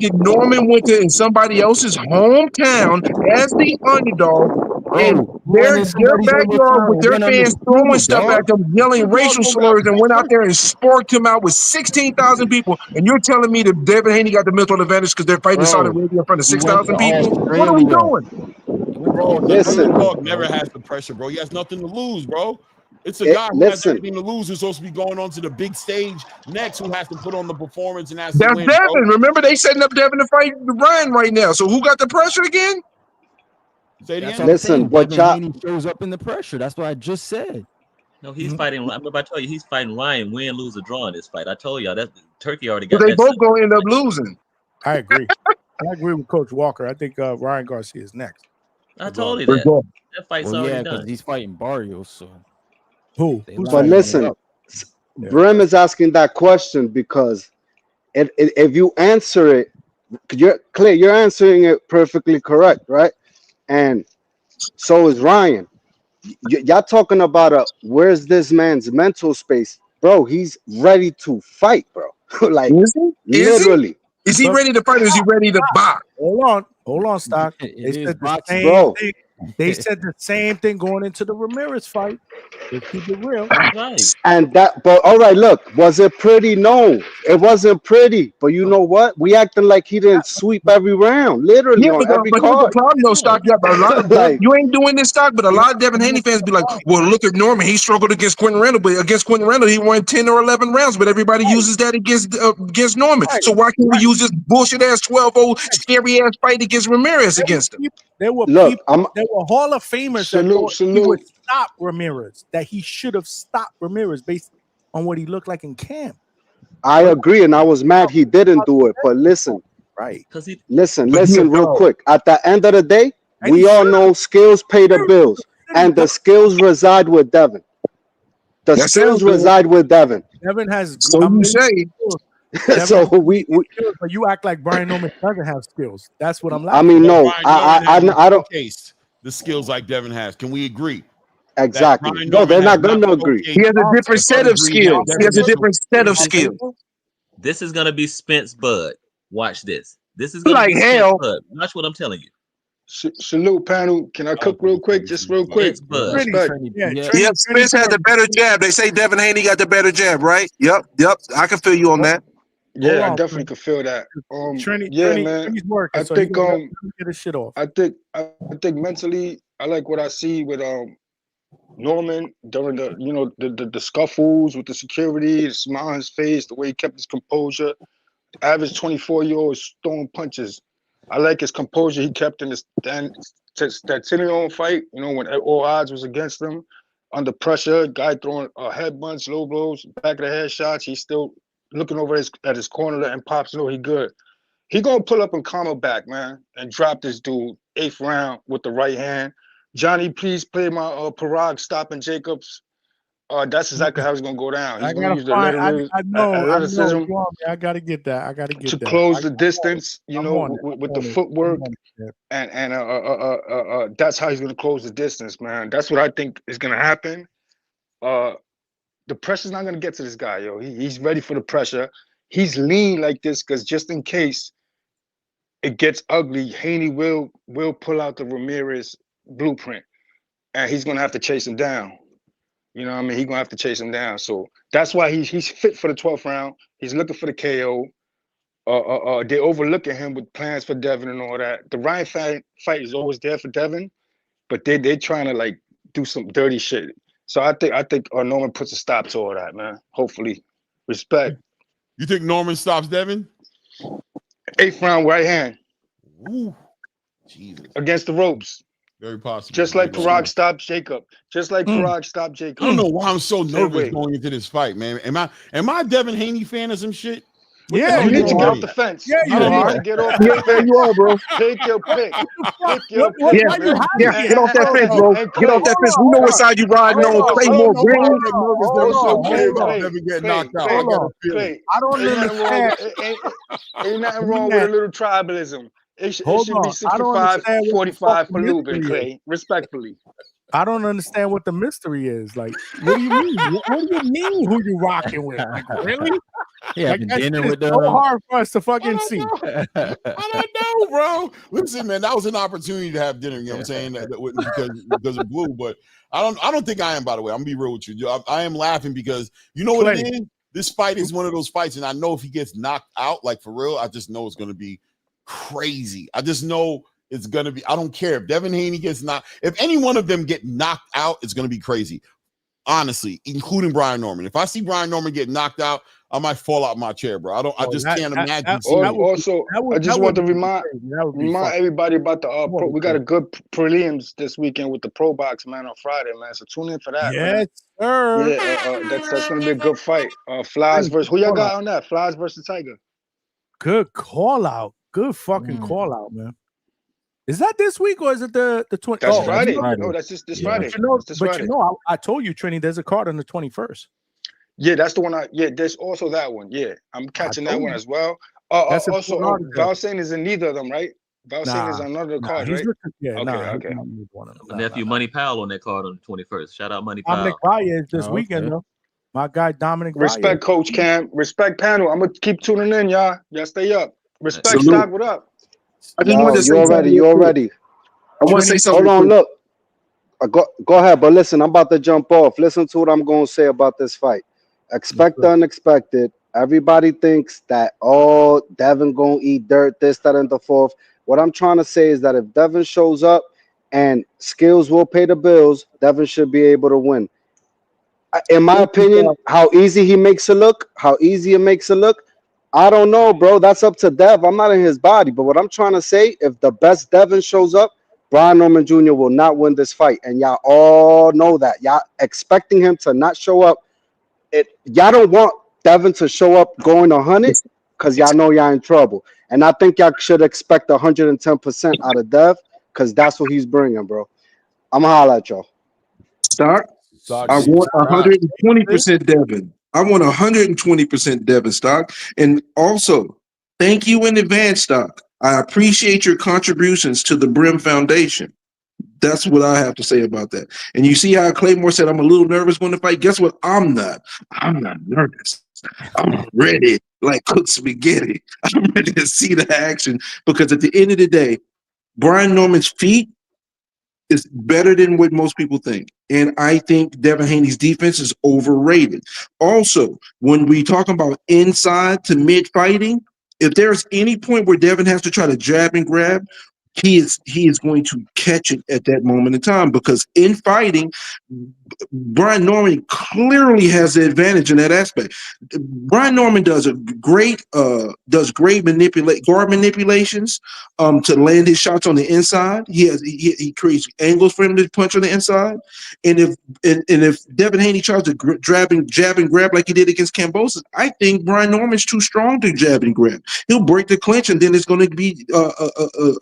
that Norman went to in somebody else's hometown as the underdog. And their backyard with their fans throwing stuff at them, yelling racial slurs, and went out there and sparked him out with 16,000 people. And you're telling me that Devin Haney got the mental advantage because they're fighting in Saudi Arabia in front of 6,000 people? What are we doing? Bro, the underdog never has the pressure, bro. He has nothing to lose, bro. It's a guy who has everything to lose who's supposed to be going on to the big stage next, who has to put on the performance and has to win. That's Devin. Bro. Remember, they setting up Devin to fight Ryan right now. So who got the pressure again? Listen, what Haney shows up in the pressure. That's what I just said. No, he's fighting. I told you he's fighting Ryan, win, lose, or draw in this fight. I told y'all that Turkey already got. But they both gonna end up losing. I agree. I agree with Coach Walker. I think Ryan Garcia is next. I told you that. That fight's already done. Because he's fighting Barrios. So who? But listen, Brim is asking that question because if you answer it, you're answering it perfectly correct, right? And so is Ryan. Y'all talking about where's this man's mental space? bro, he's ready to fight, bro. Like Is he? literally. Is he ready to fight or is he ready to box? Hold on, Stock. They said the same bro. thing. They said the same thing going into the Ramirez fight. Let's keep it real. And that, but all right, look, was it pretty? No, it wasn't pretty. But you know what? We acting like he didn't sweep every round, literally Yeah, on but every here's the card. problem, though, Stock. Yeah, but a lot of Like- you ain't doing this, Stock. But a lot of Devin Haney fans be like, "Well, look at Norman. He struggled against Quentin Randall, but against Quentin Randall, he won 10 or 11 rounds. But everybody uses that against Norman. So why can't we use this bullshit ass 12-0 scary ass fight against Ramirez against him?" There were Look, people, there were Hall of Famers that thought he salute. would stop Ramirez, that he should have stopped Ramirez based on what he looked like in camp. I agree, and I was mad he didn't do it. But listen, right? Listen, But he a real dog. quick. At the end of the day, we all know skills pay the bills, and the skills reside with Devin. The That skills sounds good. reside with Devin. Devin has So you amazing say. skills. Devin So has we skills, but you act like Brian Norman doesn't have skills. That's what I'm I laughing. mean, at. no, Brian Norman I don't showcased the skills like Devin has. Can we agree? exactly. Brian No, they're Norman not has gonna agree. showcased He has a different the set of pedigree that skills. He Devin has a has different set of showcased. skills. This is gonna be Spence Bud. Watch this. This is gonna Like be Spence hell. Bud. Watch what I'm telling you. Salute panel. Can I cook real quick? Just real quick. Spence Bud. Respect. Yeah, Spence had the better jab. They say Devin Haney got the better jab, right? Yep. I can feel you on that. Yeah, I definitely could feel that. Yeah, man. Working, I so think let me get his shit off. I think mentally, I like what I see with Norman during the scuffles with the security, the smile on his face, the way he kept his composure. The average 24-year-old throwing punches. I like his composure he kept in that Tinion fight. You know, when all odds was against him, under pressure, guy throwing headbutts, low blows, back of the head shots. He's still looking over at his corner, letting Pops know he good. He gonna pull up and calm back, man, and drop this dude 8th round with the right hand. Johnny, please play my Parag stopping Jacobs. That's exactly how it's gonna go down. He's gonna use the athleticism I gotta get that. to close the distance, with the footwork, and that's how he's gonna close the distance, man. That's what I think is gonna happen. The pressure's not gonna get to this guy, yo. He's ready for the pressure. He's lean like this because just in case it gets ugly, Haney will pull out the Ramirez blueprint, and he's gonna have to chase him down. You know what I mean? He's gonna have to chase him down. So that's why he's fit for the 12th round. He's looking for the KO. They overlooking him with plans for Devin and all that. The Ryan fight is always there for Devin, but they're trying to like do some dirty shit. So I think Norman puts a stop to all that, man. Hopefully, respect. You think Norman stops Devin? 8th round right hand. Ooh, Jesus. Against the ropes. Very possible. Just like Parag stopped Jacob. Just like Parag stopped Jacob. I don't know why I'm so nervous way. going into this fight, man. Am I a Devin Haney fan or some shit? Yeah, you need to get off the fence. Yeah, you need to get off Yeah, the fence. you are, bro. Take your pick. Pick your What- pick. Yeah, man. get off that fence, bro. Get off that fence. We know what side you riding on. Claymore Green. I don't understand. Ain't nothing wrong with a little tribalism. It should Hold be on. I don't 65, understand what the 45 fuck for the Lubin, mystery Clay. Respectfully. I don't understand what the mystery is. Like, what do you mean? What do you mean? Who you rocking with? Like, really? Yeah, Like, been that dinner shit is with so them. hard for us to fucking see. I don't know, bro. Listen, man, that was an opportunity to have dinner. You know what I'm saying? Because of Blue, but I don't think I am. By the way, I'm gonna be real with you. I am laughing because you know what it is. This fight is one of those fights, and I know if he gets knocked out, like for real, I just know it's gonna be crazy. I just know it's gonna be. I don't care if Devin Haney gets knocked. If any one of them get knocked out, it's gonna be crazy. Honestly, including Brian Norman. If I see Brian Norman get knocked out, I might fall out my chair, bro. I just can't imagine. I just want to remind everybody about the we got a good prelims this weekend with the Pro Box, man, on Friday, man. So tune in for that. Yes, man. sir. Yeah, that's gonna be a good fight. Flies versus who y'all got on that? Flies versus Tiger. Good call out. Good fucking call out, man. Is that this week or is it the 20th? That's Friday. No, that's just this Friday. But I told you, Trini, there's a card on the 21st. Yeah, that's the one. There's also that one. Yeah, I'm catching that one as well. That's Also, Valsain is in neither of them, right? Valsain is on another card, right? Okay. My nephew Money Powell on that card on the 21st. Shout out Money Powell. Dominic Valle is this weekend, though. My guy Dominic. Respect, Coach Cam. Respect, panel. I'm gonna keep tuning in, y'all. Y'all stay up. Respect, Salute. Stock. What up? I just wanted to say you something. you real quick. already. I want to say something. Hold on, real quick. look. Go ahead, but listen, I'm about to jump off. Listen to what I'm going to say about this fight. Expect the unexpected. Everybody thinks that, oh, Devin going to eat dirt, this, that, and the fourth. What I'm trying to say is that if Devin shows up and skills will pay the bills, Devin should be able to win. In my opinion, how easy he makes it look, I don't know, bro. That's up to Dev. I'm not in his body. But what I'm trying to say, if the best Devin shows up, Brian Norman Jr. will not win this fight. And y'all all know that. Y'all expecting him to not show up. Y'all don't want Devin to show up going 100 because y'all know y'all in trouble. And I think y'all should expect 110% out of Dev because that's what he's bringing, bro. I'm going to holler at y'all. Stock. I want 120% Devin. I want 120% Devin, Stock. And also, thank you in advance, Stock. I appreciate your contributions to the Brim Foundation. That's what I have to say about that. And you see how Claymore said I'm a little nervous when the fight. Guess what? I'm not. I'm not nervous. I'm ready, like cooked spaghetti. I'm ready to see the action because at the end of the day, Brian Norman's feet is better than what most people think. And I think Devin Haney's defense is overrated. Also, when we talk about inside to mid fighting, if there's any point where Devin has to try to jab and grab, he is going to catch it at that moment in time because in fighting, Brian Norman clearly has the advantage in that aspect. Brian Norman does great guard manipulations to land his shots on the inside. He creates angles for him to punch on the inside. And if Devin Haney tries to jab and grab like he did against Kambosos, I think Brian Norman's too strong to jab and grab. He'll break the clinch, and then it's going to be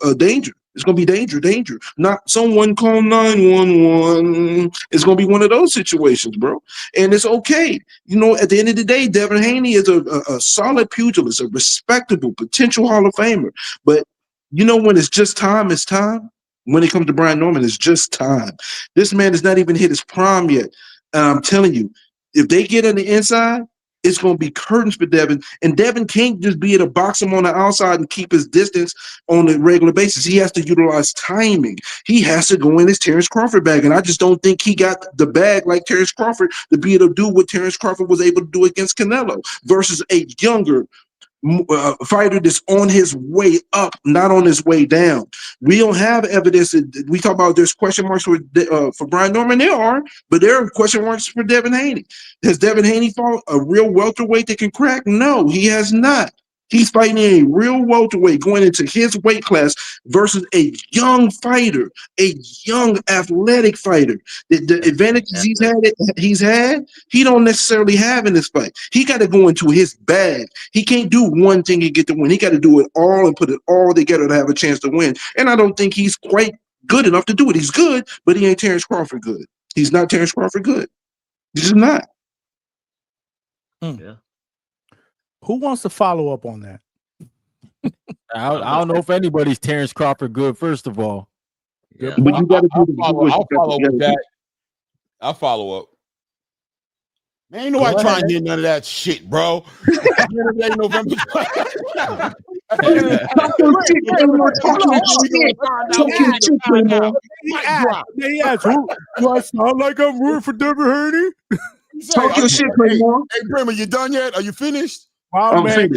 a danger. It's going to be danger. Not someone call 911. It's going to be one of those situations, bro. And it's okay. You know, at the end of the day, Devin Haney is a solid pugilist, a respectable potential Hall of Famer. But you know, when it's just time, it's time. When it comes to Brian Norman, it's just time. This man has not even hit his prime yet. And I'm telling you, if they get on the inside, it's going to be curtains for Devin. And Devin can't just be able to box him on the outside and keep his distance on a regular basis. He has to utilize timing. He has to go in his Terrence Crawford bag. And I just don't think he got the bag like Terrence Crawford to be able to do what Terrence Crawford was able to do against Canelo versus a younger fighter that's on his way up, not on his way down. We don't have evidence that we talk about there's question marks for Brian Norman. There are, but there are question marks for Devin Haney. Has Devin Haney fought a real welterweight that can crack? No, he has not. He's fighting a real welterweight going into his weight class versus a young fighter, a young athletic fighter. The advantages he's had, he don't necessarily have in this fight. He got to go into his bag. He can't do one thing and get the win. He got to do it all and put it all together to have a chance to win. And I don't think he's quite good enough to do it. He's good, but he ain't Terrence Crawford good. He's not Terrence Crawford good. He's just not. Yeah. Who wants to follow up on that? I don't know if anybody's Terrence Crawford good, first of all. Yeah. But you gotta I'll follow with that. I'll follow up. Man, ain't nobody trying to hear none of that shit, bro. November. Do I sound like I'm rooting for Devin Haney? Talk your shit, Claymore. Hey, Brim, are you done yet? Are you finished? My man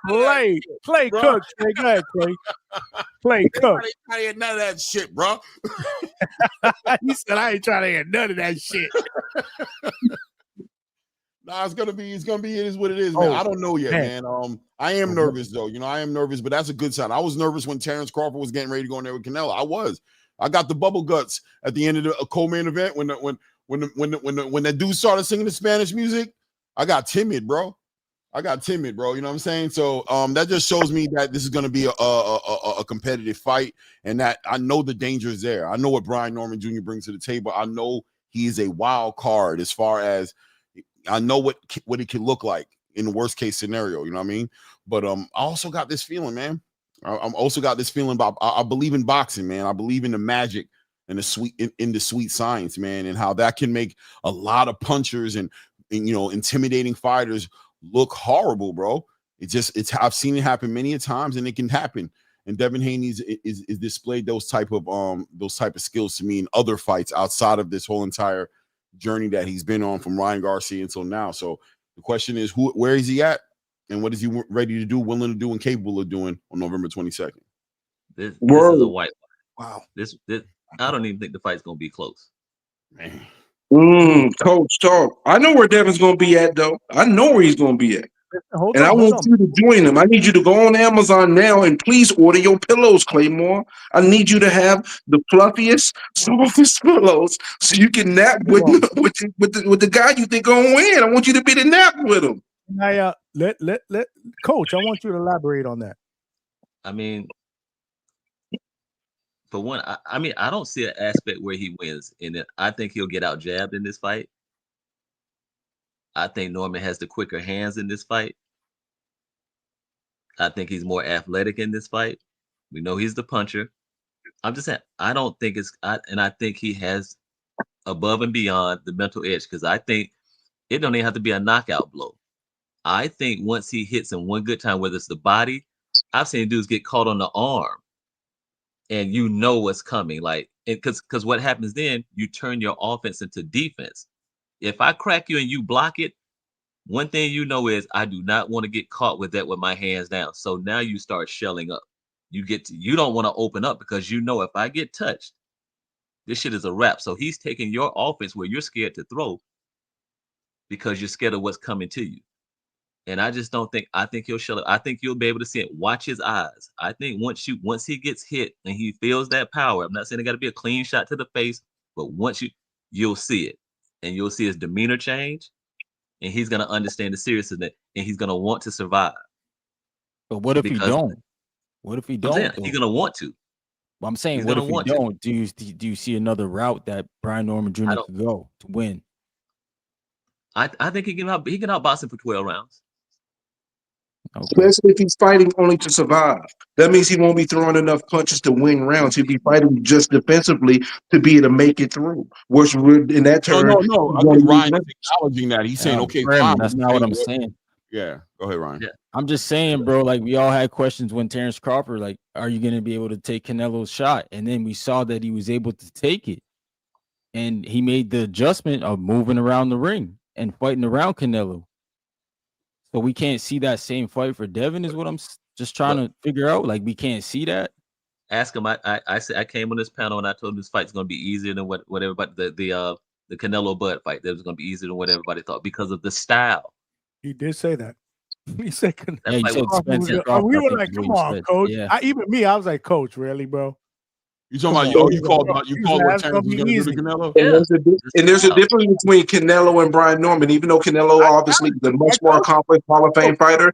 Clay. Clay Cook. Clay, go ahead, Clay. Clay Cook. I ain't trying to hear none of that shit, bro. He said I ain't trying to hear none of that shit. Nah, it's gonna be. It is what it is, man. I don't know yet, man. I am nervous though. You know, I am nervous, but that's a good sign. I was nervous when Terrence Crawford was getting ready to go in there with Canelo. I got the bubble guts at the end of the co-main event when that dude started singing the Spanish music. I got timid, bro. You know what I'm saying? So that just shows me that this is going to be a competitive fight, and that I know the danger is there. I know what Brian Norman Jr. brings to the table. I know he is a wild card as far as I know what it can look like in the worst case scenario. You know what I mean? But I also got this feeling, man. I'm also got this feeling about I believe in boxing, man. I believe in the magic and the sweet in the sweet science, man, and how that can make a lot of punchers and you know, intimidating fighters look horrible, bro. It's I've seen it happen many a times, and it can happen. And Devin Haney is displayed those type of skills to me in other fights outside of this whole entire journey that he's been on from Ryan Garcia until now. So the question is, where is he at, and what is he ready to do, willing to do, and capable of doing on November 22nd? This is a white. Wow. This I don't even think the fight's gonna be close. Man. Coach, talk. I know where Devin's gonna be at, though. I know where he's gonna be at. I want you to join him. I need you to go on Amazon now and please order your pillows, Claymore. I need you to have the fluffiest, softest pillows so you can nap with the guy you think gonna win. I want you to be the nap with him. Let Coach. I want you to elaborate on that. I mean, for one, I mean, I don't see an aspect where he wins in it. I think he'll get out jabbed in this fight. I think Norman has the quicker hands in this fight. I think he's more athletic in this fight. We know he's the puncher. I'm just saying, I don't think and I think he has above and beyond the mental edge, because I think it don't even have to be a knockout blow. I think once he hits him one good time, whether it's the body, I've seen dudes get caught on the arm, and you know what's coming. Like, because what happens then, you turn your offense into defense. If I crack you and you block it, one thing you know is I do not want to get caught with that with my hands down. So now you start shelling up. You don't want to open up, because you know if I get touched, this shit is a wrap. So he's taking your offense where you're scared to throw because you're scared of what's coming to you. And I just don't think, I think he'll shell up. I think you'll be able to see it. Watch his eyes. I think once he gets hit and he feels that power, I'm not saying it got to be a clean shot to the face, but once you'll see it. And you'll see his demeanor change, and he's going to understand the seriousness of it, and he's going to want to survive. But what if he don't? What if he don't? He's going to want to. But I'm saying, what if he don't? Do you see another route that Brian Norman Jr. could go to win? I think he can outbox him for 12 rounds. Especially if he's fighting only to survive. That means he won't be throwing enough punches to win rounds. He'll be fighting just defensively to be able to make it through. Which in that turn, no. I think Ryan's acknowledging that. He's saying, okay, fine. That's not what I'm saying. Yeah, go ahead, Ryan. Yeah. I'm just saying, bro, like we all had questions when Terrence Crawford, like, are you going to be able to take Canelo's shot? And then we saw that he was able to take it. And he made the adjustment of moving around the ring and fighting around Canelo. So we can't see that same fight for Devin is what I'm just trying to figure out. Like, we can't see that. Ask him. I said I came on this panel and I told him this fight's going to be easier than what everybody, the Canelo Bud fight. That was going to be easier than what everybody thought because of the style. He did say that. He said, we were like, come on, Coach. Yeah. Even me, I was like, Coach, really, bro? You talking about you called what Terrence was going to do to Canelo? And there's a difference between Canelo and Brian Norman. Even though Canelo obviously is a much more accomplished Hall of Fame fighter,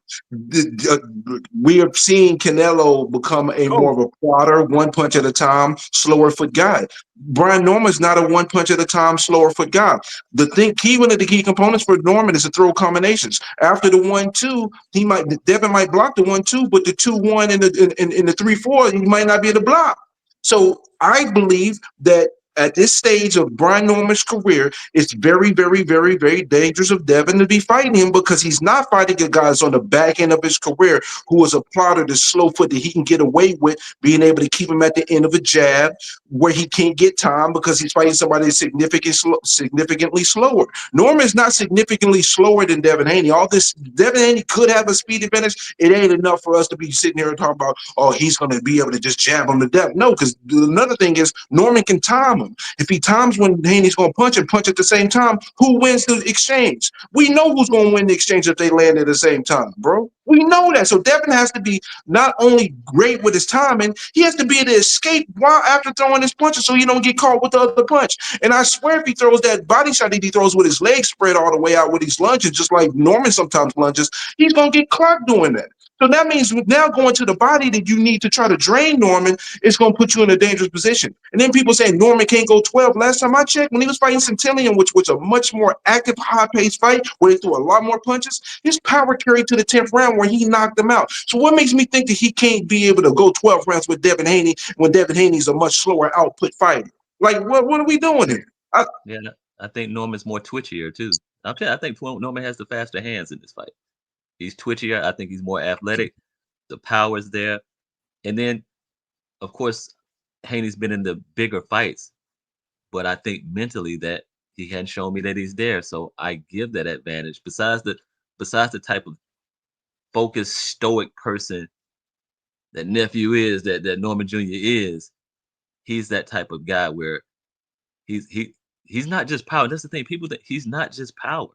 we have seen Canelo become a more of a plotter, one punch at a time, slower foot guy. Brian Norman's not a one punch at a time, slower foot guy. One of the key components for Norman is to throw combinations. After the 1-2, Devin might block the 1-2, but the 2-1 and the 3-4, he might not be able to block. So I believe that at this stage of Brian Norman's career, it's very, very, very, very dangerous of Devin to be fighting him because he's not fighting a guy on the back end of his career who is a plotter, the slow foot that he can get away with, being able to keep him at the end of a jab where he can't get time because he's fighting somebody significantly slower. Norman's not significantly slower than Devin Haney. All this, Devin Haney could have a speed advantage. It ain't enough for us to be sitting here and talking about, oh, he's going to be able to just jab him to death. No, because another thing is Norman can time him. If he times when Haney's going to punch and punch at the same time, who wins the exchange? We know who's going to win the exchange if they land at the same time, bro. We know that. So Devin has to be not only great with his timing, he has to be able to escape while after throwing his punches so he don't get caught with the other punch. And I swear if he throws that body shot that he throws with his legs spread all the way out with these lunges, just like Norman sometimes lunges, he's going to get clocked doing that. So that means now going to the body that you need to try to drain Norman is going to put you in a dangerous position. And then people say Norman can't go 12. Last time I checked, when he was fighting Centillion, which was a much more active, high-paced fight where he threw a lot more punches, his power carried to the 10th round where he knocked him out. So what makes me think that he can't be able to go 12 rounds with Devin Haney when Devin Haney's a much slower output fighter? Like, what are we doing here? Yeah, I think Norman's more twitchier too. I think Norman has the faster hands in this fight. He's twitchier. I think he's more athletic. The power's there. And then, of course, Haney's been in the bigger fights, but I think mentally that he hadn't shown me that he's there. So I give that advantage. Besides the type of focused, stoic person that nephew is, that Norman Jr. is, he's that type of guy where he's not just power. That's the thing. People think he's not just power.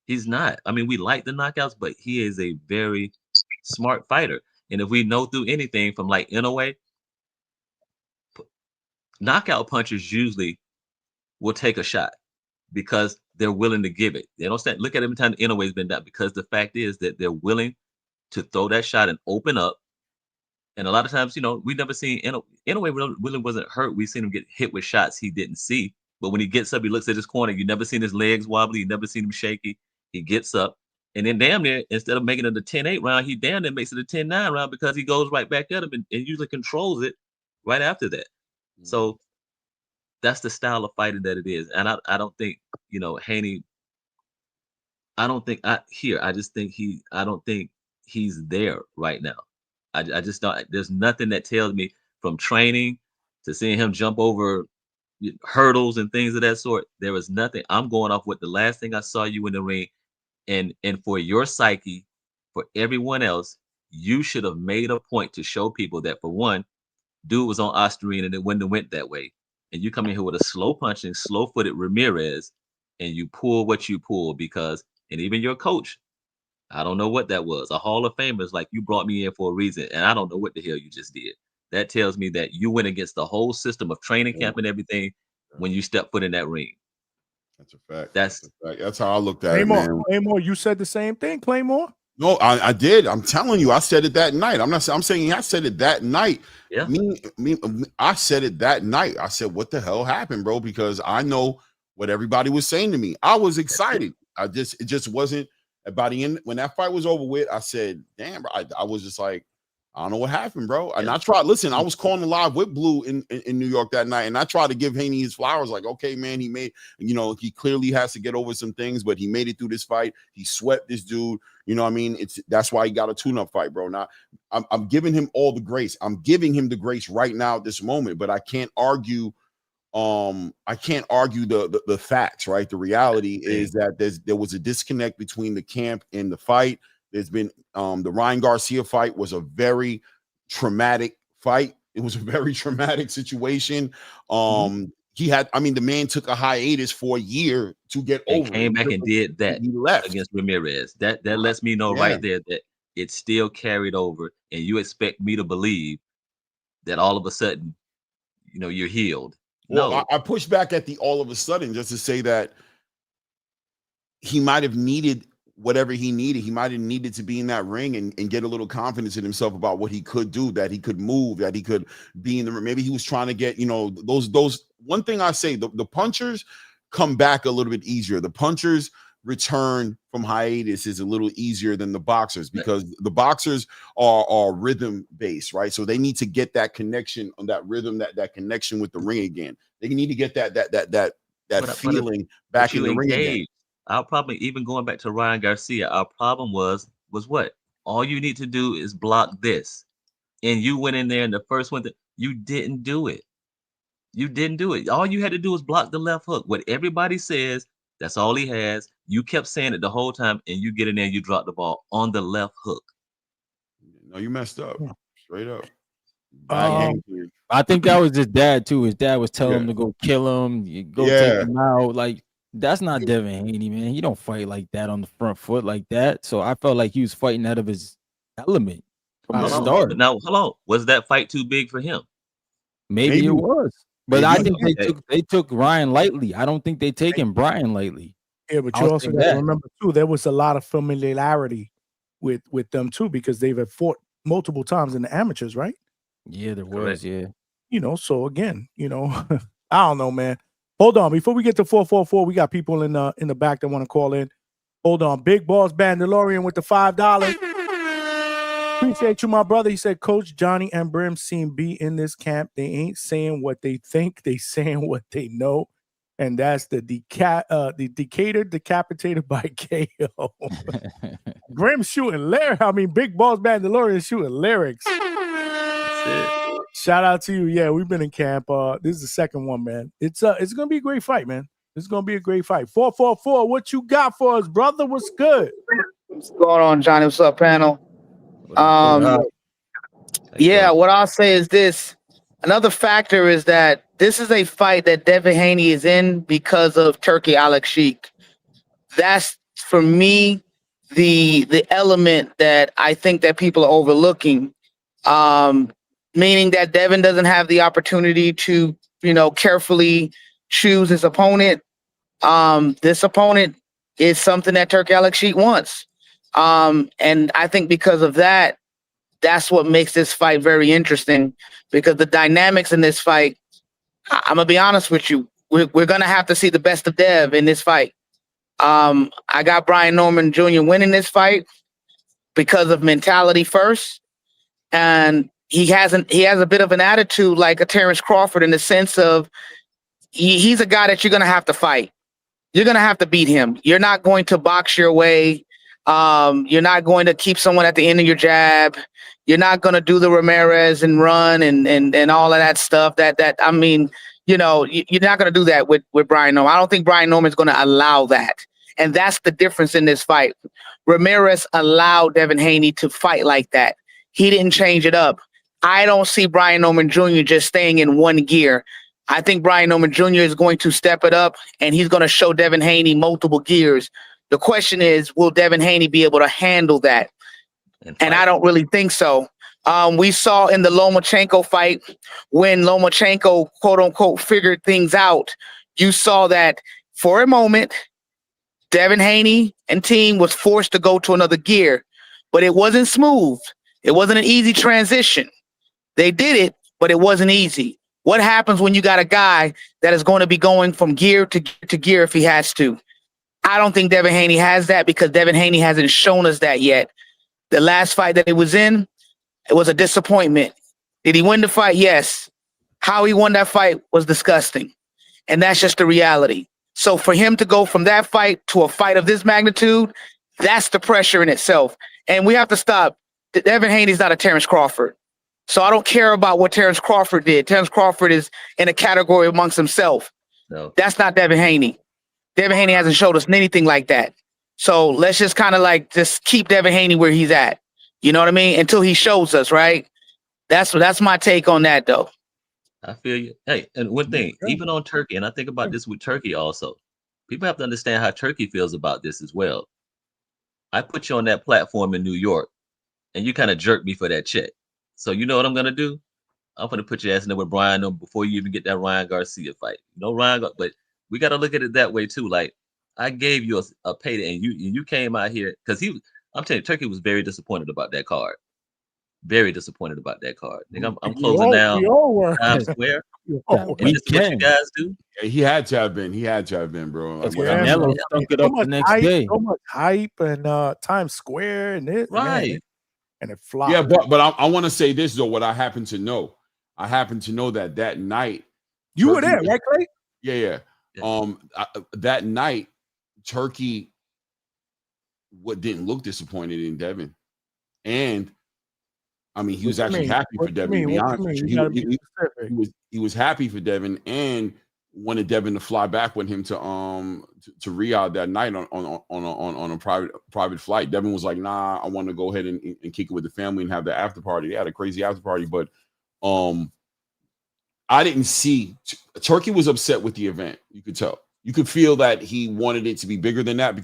He's not. I mean, we like the knockouts, but he is a very smart fighter. And if we know through anything from like Inoue, knockout punchers usually will take a shot because they're willing to give it. They don't stand. Look at every time Inoue's been down, because the fact is that they're willing to throw that shot and open up. And a lot of times, we never seen Inoue really wasn't hurt. We've seen him get hit with shots he didn't see. But when he gets up, he looks at his corner. You never seen his legs wobbly. You never seen him shaky. He gets up. And then damn near, instead of making it a 10-8 round, he damn near makes it a 10-9 round because he goes right back at him and usually controls it right after that. So that's the style of fighting that it is. And I don't think, Haney, I don't think he's there right now. I just don't. There's nothing that tells me, from training to seeing him jump over hurdles and things of that sort. There was nothing. I'm going off with the last thing I saw you in the ring, and for your psyche, for everyone else, you should have made a point to show people that, for one, dude was on Osterine and it wouldn't have went that way. And you come in here with a slow punching, slow-footed Ramirez, and you pull what you pull because, and even your coach, I don't know what that was. A Hall of Famer is like, you brought me in for a reason, and I don't know what the hell you just did. That tells me that you went against the whole system of training camp and everything when you step foot in that ring. That's a fact. That's a fact. That's how I looked at Claymore, it, man. Claymore, you said the same thing, Claymore? No, I did. I'm telling you, I said it that night. I'm saying I said it that night. Yeah. I said it that night. I said, what the hell happened, bro? Because I know what everybody was saying to me. I was excited. It just wasn't. By the end, when that fight was over with, I said, damn, bro, I was just like, I don't know what happened, bro. And I tried, listen, I was calling live with Blue in New York that night, and I tried to give Haney his flowers, like, okay, man, he made, he clearly has to get over some things, but he made it through this fight. He swept this dude. You know what I mean? That's why he got a tune-up fight, bro. Now, I'm giving him all the grace. I'm giving him the grace right now at this moment, but I can't argue the facts, right? The reality is that there was a disconnect between the camp and the fight. There's been the Ryan Garcia fight was a very traumatic fight. It was a very traumatic situation. The man took a hiatus for a year to get over. Came back and did that he left against Ramirez. That lets me know right there that it still carried over, and you expect me to believe that all of a sudden, you're healed. Well, No, I pushed back at the all of a sudden just to say that he might have needed whatever he needed. He might have needed to be in that ring and get a little confidence in himself about what he could do, that he could move, that he could be in the ring. Maybe he was trying to get, those one thing I say, the punchers come back a little bit easier. The punchers return from hiatus is a little easier than the boxers, because the boxers are rhythm based, right? So they need to get that connection on that rhythm, that connection with the ring again. They need to get that feeling back in the ring again. Our problem, even going back to Ryan Garcia, our problem was what? All you need to do is block this. And you went in there in the first one, you didn't do it. You didn't do it. All you had to do was block the left hook. What everybody says, that's all he has. You kept saying it the whole time, and you get in there and you drop the ball on the left hook. No, you messed up. Straight up. I think that was his dad too. His dad was telling him to go kill him, take him out. Like, that's not Devin Haney, man. He don't fight like that on the front foot like that. So I felt like he was fighting out of his element from the start. Now, hold on. Was that fight too big for him? Maybe it was. But I think they took Ryan lightly. I don't think they taken Brian lightly. Yeah, but you also got to remember too, there was a lot of familiarity with them too, because they've fought multiple times in the amateurs, right? Yeah, there was. Yeah. So again, I don't know, man. Hold on, before we get to 444, we got people in the back that want to call in. Hold on, Big Balls Bandalorian with the $5. Appreciate you, my brother. He said, Coach Johnny and Brim seem be in this camp. They ain't saying what they think. They saying what they know. And that's the Decatur decapitated by KO. Brim shooting lyrics. I mean, Big Balls Mandalorian shooting lyrics. Shout out to you. Yeah, we've been in camp. This is the second one, man. It's gonna be a great fight, man. It's gonna be a great fight. 444. What you got for us, brother? What's good? What's going on, Johnny? What's up, panel? Yeah, what I'll say is this. Another factor is that this is a fight that Devin Haney is in because of Turkey Alex Sheik. That's, for me, the element that I think that people are overlooking. Meaning that Devin doesn't have the opportunity to, carefully choose his opponent. This opponent is something that Turkey Alex Sheik wants. And I think because of that, that's what makes this fight very interesting, because the dynamics in this fight, I'm gonna be honest with you, we're gonna have to see the best of Dev in this fight. I got Brian Norman Jr. winning this fight because of mentality first, and he has a bit of an attitude like a Terrence Crawford in the sense of he's a guy that you're gonna have to fight. You're gonna have to beat him. You're not going to box your way. You're not going to keep someone at the end of your jab. You're not going to do the Ramirez and run and all of that stuff. You're not going to do that with Brian Norman. I don't think Brian Norman is going to allow that. And that's the difference in this fight. Ramirez allowed Devin Haney to fight like that. He didn't change it up. I don't see Brian Norman Jr. just staying in one gear. I think Brian Norman Jr. is going to step it up, and he's going to show Devin Haney multiple gears. The question is, will Devin Haney be able to handle that? And I don't really think so. We saw in the Lomachenko fight, when Lomachenko, quote unquote, figured things out, you saw that for a moment, Devin Haney and team was forced to go to another gear, but it wasn't smooth. It wasn't an easy transition. They did it, but it wasn't easy. What happens when you got a guy that is going to be going from gear to gear if he has to? I don't think Devin Haney has that, because Devin Haney hasn't shown us that yet. The last fight that he was in, it was a disappointment. Did he win the fight? Yes. How he won that fight was disgusting. And that's just the reality. So for him to go from that fight to a fight of this magnitude, that's the pressure in itself. And we have to stop. Devin Haney's not a Terrence Crawford. So I don't care about what Terrence Crawford did. Terrence Crawford is in a category amongst himself. No. That's not Devin Haney. Devin Haney hasn't showed us anything like that. So let's just kind of just keep Devin Haney where he's at. You know what I mean? Until he shows us, right? That's my take on that, though. I feel you. Hey, and one thing, even on Turkey, and I think about this with Turkey also, people have to understand how Turkey feels about this as well. I put you on that platform in New York, and you kind of jerked me for that check. So you know what I'm going to do? I'm going to put your ass in there with Brian before you even get that Ryan Garcia fight. But we got to look at it that way too. Like, I gave you a payday, and you came out here because I'm telling you, Turkey was very disappointed about that card. Very disappointed about that card. I'm closing down Times Square. And this is what you guys do. Yeah, he had to have been, bro. Canelo stunk it up the next day. So much hype and Times Square and it, right? Man, and it flopped. Yeah, but I want to say this though. What I happen to know, that night you were there, right, Clay? Yeah. That night, Turkey didn't look disappointed in Devin, and I mean he was actually happy for Devin. To be honest, he was happy for Devin and wanted Devin to fly back with him to Riyadh that night on a private flight. Devin was like, "Nah, I want to go ahead and kick it with the family and have the after party." They had a crazy after party, but I didn't see Turkey was upset with the event. You could tell. You could feel that he wanted it to be bigger than that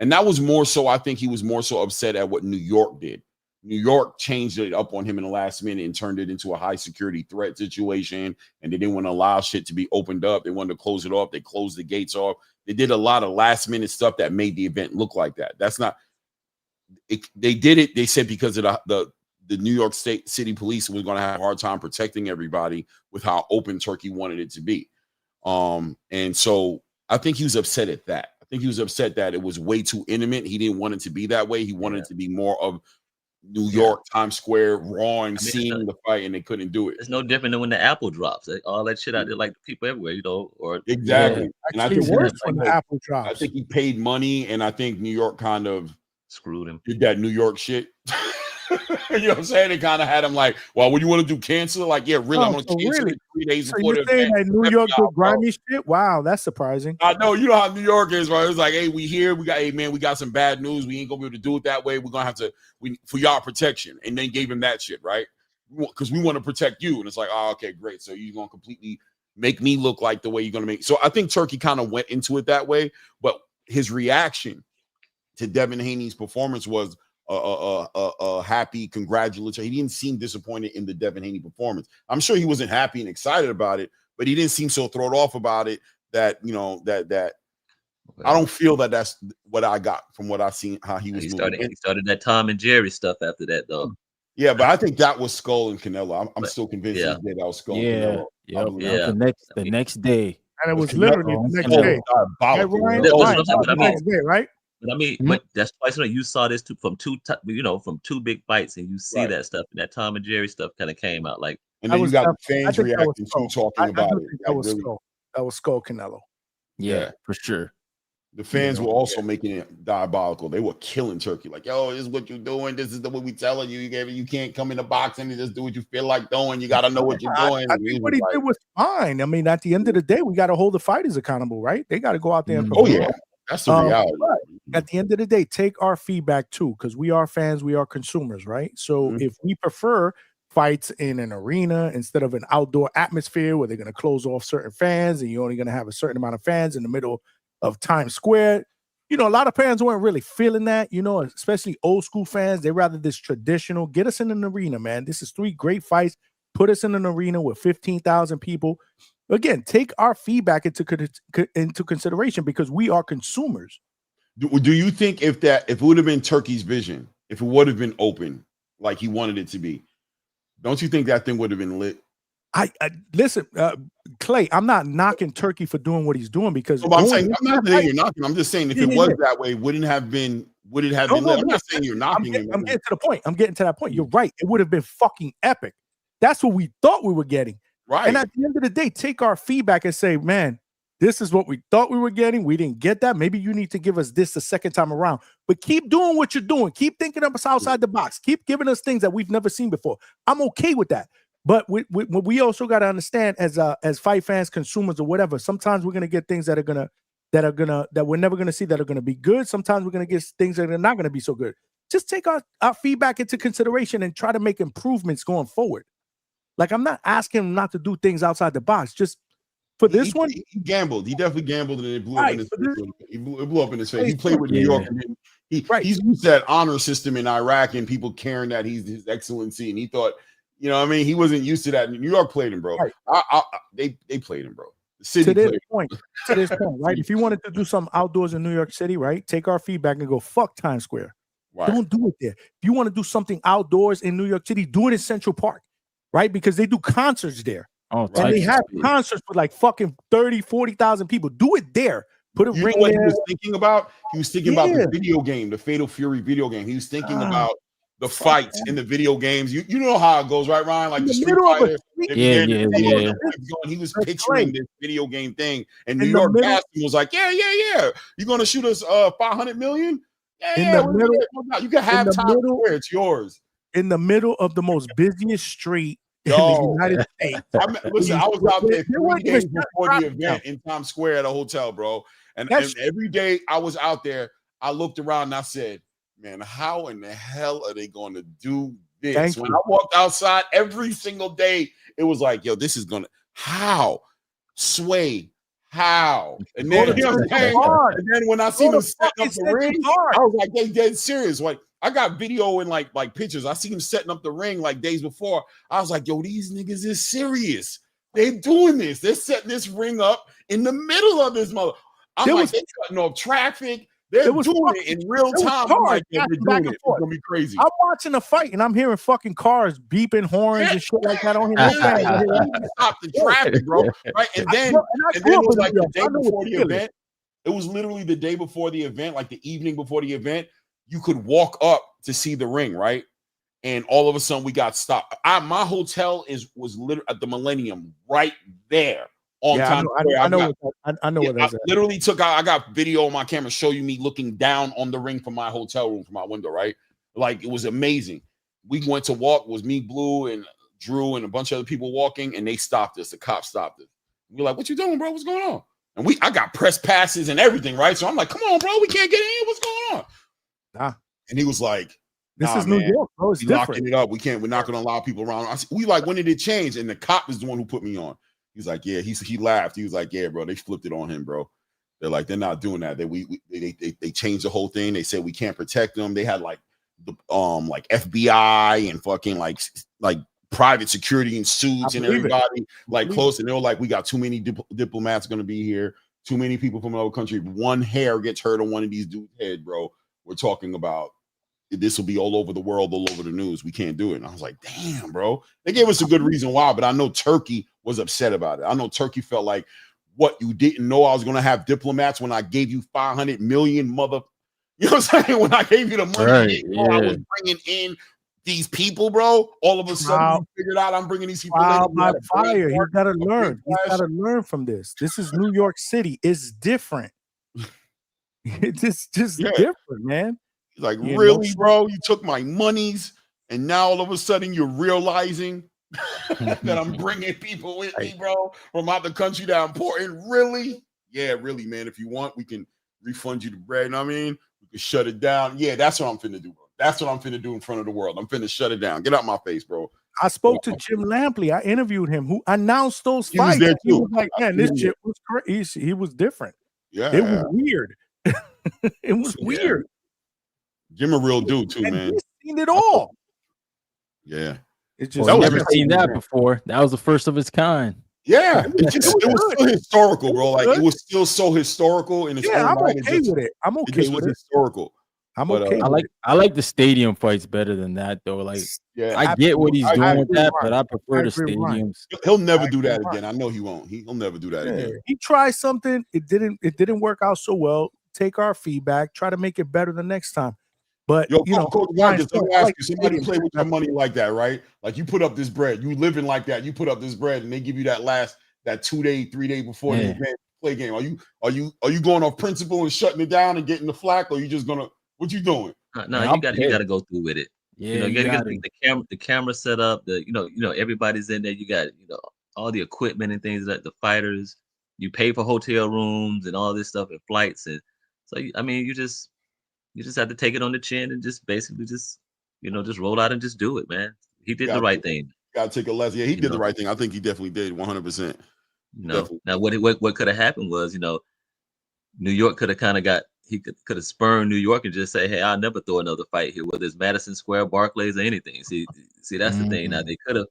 and that was more so. I think he was more so upset at what New York did. New York changed it up on him in the last minute and turned it into a high security threat situation. And they didn't want to allow shit to be opened up. They wanted to close it off. They closed the gates off. They did a lot of last minute stuff that made the event look like that. That's not it. They did it. They said because of the New York City police was going to have a hard time protecting everybody with how open Turkey wanted it to be. And so I think he was upset at that. I think he was upset that it was way too intimate. He didn't want it to be that way. He wanted it to be more of New York, Times Square, raw and seeing the fight, and they couldn't do it. It's no different than when the Apple drops. All that shit out there, like people everywhere, or Exactly. And I think worse when the Apple drops. I think he paid money, and I think New York kind of screwed him. Did that New York shit. You know what I'm saying? They kind of had him like, well, what do you want to do? Cancel? Like, yeah, really? I'm going to cancel it 3 days So before you're the saying event. that New York did grimy shit? Wow, that's surprising. I know, you know how New York is, right? It's like, hey, we here, we got, hey man, we got some bad news. We ain't gonna be able to do it that way. We're gonna have to, for y'all protection, and then gave him that shit, right? Because we want to protect you, and it's like, oh, okay, great. So you're gonna completely make me look like the way you're gonna make. So I think Turkey kind of went into it that way, but his reaction to Devin Haney's performance was happy, congratulatory. He didn't seem disappointed in the Devin Haney performance. I'm sure he wasn't happy and excited about it, but he didn't seem so thrown off about it that, you know, that I don't feel that that's what I got from what I seen, how he was He moving. started that Tom and Jerry stuff after that, though. Yeah, but I think that was Skull and Canelo. I'm still convinced he did that was Skull and Canelo. The next day. And it was literally the next day. Next day, right? But I mean, but that's twice. You saw this from two big fights, and you see that stuff, and that Tom and Jerry stuff kind of came out like. And then you got the fans reacting to talking about it. That was Skull. That was Skull Canelo. Yeah, for sure. The fans were also making it diabolical. They were killing Turkey. Like, yo, this is what you're doing. This is what we telling you. You can't come in the boxing and just do what you feel like doing. You got to know what you're doing. I think what he did was fine. I mean, at the end of the day, we got to hold the fighters accountable, right? They got to go out there and oh yeah, that's the reality. At the end of the day, take our feedback too, because we are fans, we are consumers, right? So if we prefer fights in an arena instead of an outdoor atmosphere where they're going to close off certain fans and you're only going to have a certain amount of fans in the middle of Times Square, you know, a lot of fans weren't really feeling that, you know, especially old school fans. They rather this traditional. Get us in an arena, man. This is 3 great fights. Put us in an arena with 15,000 people. Again, take our feedback into consideration because we are consumers. Do you think if it would have been Turkey's vision, if it would have been open like he wanted it to be, don't you think that thing would have been lit? I listen, Clay. I'm not knocking Turkey for doing what he's doing because I'm not saying you're knocking. I'm just saying if it was that way, would it have been lit? I'm not saying you're knocking. I'm getting to the point. I'm getting to that point. You're right. It would have been fucking epic. That's what we thought we were getting. Right. And at the end of the day, take our feedback and say, man, this is what we thought we were getting. We didn't get that. Maybe you need to give us this the second time around. But keep doing what you're doing. Keep thinking of us outside the box. Keep giving us things that we've never seen before. I'm okay with that. But we also got to understand as fight fans, consumers, or whatever. Sometimes we're gonna get things that we're never gonna see that are gonna be good. Sometimes we're gonna get things that are not gonna be so good. Just take our feedback into consideration and try to make improvements going forward. Like I'm not asking him not to do things outside the box. Just for this one, he gambled. He definitely gambled, and it blew up in his face. It blew up in his face. He played with New York, and then he's used that honor system in Iraq, and people caring that he's His Excellency, and he thought. You know what I mean? He wasn't used to that. New York played him, bro. Right. They played him, bro. The city to this point, right? If you wanted to do something outdoors in New York City, right? Take our feedback and go, fuck Times Square. Right. Don't do it there. If you want to do something outdoors in New York City, do it in Central Park, right? Because they do concerts there. Oh, and they have concerts for like fucking 30, 40,000 people. Do it there. Put a ring what there. He was thinking about? He was thinking about the video game, the Fatal Fury video game. He was thinking about the fights in the video games. You know how it goes, right, Ryan? Like the Street Fighter. Yeah. He was picturing this video game thing, and New York Boston was like, yeah. You're gonna shoot us 500 million? Yeah. You can have Times Square. It's yours. In the middle of the most busiest street in the United States. Listen, I was out there 3 days before the event in Times Square at a hotel, bro. And every day I was out there, I looked around and I said, man, how in the hell are they going to do this? When I walked outside every single day, it was like, yo, this is going to, how? Sway, how? And then, and then when I see them setting up the ring, I was like, they dead serious. Like, I got video and like pictures. I see him setting up the ring like days before. I was like, yo, these niggas is serious. They're doing this. They're setting this ring up in the middle of this mother. I'm like, they're cutting off traffic. They're doing it in real time. I'm like, they're doing it. It's gonna be crazy. I'm watching a fight and I'm hearing fucking cars beeping horns and shit like that on here. Stop the traffic, bro. Right, and then it was like the day before the event. It was literally the day before the event, like the evening before the event. You could walk up to see the ring, right? and all of a sudden we got stopped. My hotel was literally at the Millennium right there on time. I know what that's. I literally took out. I got video on my camera show you me looking down on the ring from my hotel room from my window. Right, like it was amazing. We went to walk. It was me, Blue, and Drew, and a bunch of other people walking, and they stopped us. The cops stopped us. We're like, "What you doing, bro? What's going on?" And I got press passes and everything, right? So I'm like, "Come on, bro, we can't get in. What's going on?" Nah. And he was like, "This is New York, bro. It's different. Locking it up. We're not going to allow people around." I said, "We like, when did it change?" And the cop is the one who put me on. He's like, "Yeah." He laughed. He was like, "Yeah, bro. They flipped it on him, bro. They're like, they're not doing that. They changed the whole thing. They said we can't protect them. They had like the like FBI and fucking like private security and suits and everybody like close. And they were like, we got too many diplomats going to be here. Too many people from another country. If one hair gets hurt on one of these dudes' head, bro, we're talking about this will be all over the world, all over the news. We can't do it." And I was like, damn, bro. They gave us a good reason why, but I know Turkey was upset about it. I know Turkey felt like, what, you didn't know I was going to have diplomats when I gave you 500 million mother. You know what I'm saying? When I gave you the money, Right, you didn't know I was bringing in these people, bro. All of a sudden, you figured out I'm bringing these people Trial in. by fire. You got to learn. You got to learn from this. This is New York City. It's different. It's just different, man. He's like, really, bro? You took my monies, and now all of a sudden you're realizing that I'm bringing people with me, bro, from out the country that are important. Really? Yeah, really, man. If you want, we can refund you the bread. You know what I mean? We can shut it down. Yeah, that's what I'm finna do, bro. That's what I'm finna do in front of the world. I'm finna shut it down. Get out my face, bro. I spoke to Jim Lampley. I interviewed him, who announced those He was fights. there He too. was like, man, this shit was crazy. He was different. Yeah. It was weird. It was weird. Jim a real dude too, man. He's seen it all. Yeah. It's Well, never seen that before. That was the first of its kind. Yeah, it was still historical, bro. Like it was still so historical in its own I'm right. okay with it. I'm okay with it. Historical. I'm But, okay. I like the stadium fights better than that, though. Like, I get what he's doing with that, but I prefer the stadiums. He'll never do that again. I know he won't. He'll never do that again. He tried something. It didn't work out so well. Take our feedback. Try to make it better the next time. But Yo, you know, Coach Rogers, let me ask you, somebody play with your money like that, right? Like you put up this bread, you living like that, you put up this bread, and they give you that 2 day, 3 day before the event play game. Are you going off principle and shutting it down and getting the flack, or you just gonna what you doing? No, you got to go through with it. Yeah, you got to get the camera set up. Everybody's in there. You got all the equipment and things like the fighters. You pay for hotel rooms and all this stuff and flights, and so you just have to take it on the chin and just basically just roll out and just do it, man. He did the right thing. Got to take a lesson. Yeah, he did the right thing. I think he definitely did 100%. Now what could have happened was, New York could have kind of could have spurned New York and just say, hey, I'll never throw another fight here, whether it's Madison Square, Barclays, or anything. See, that's the thing. Now they could have.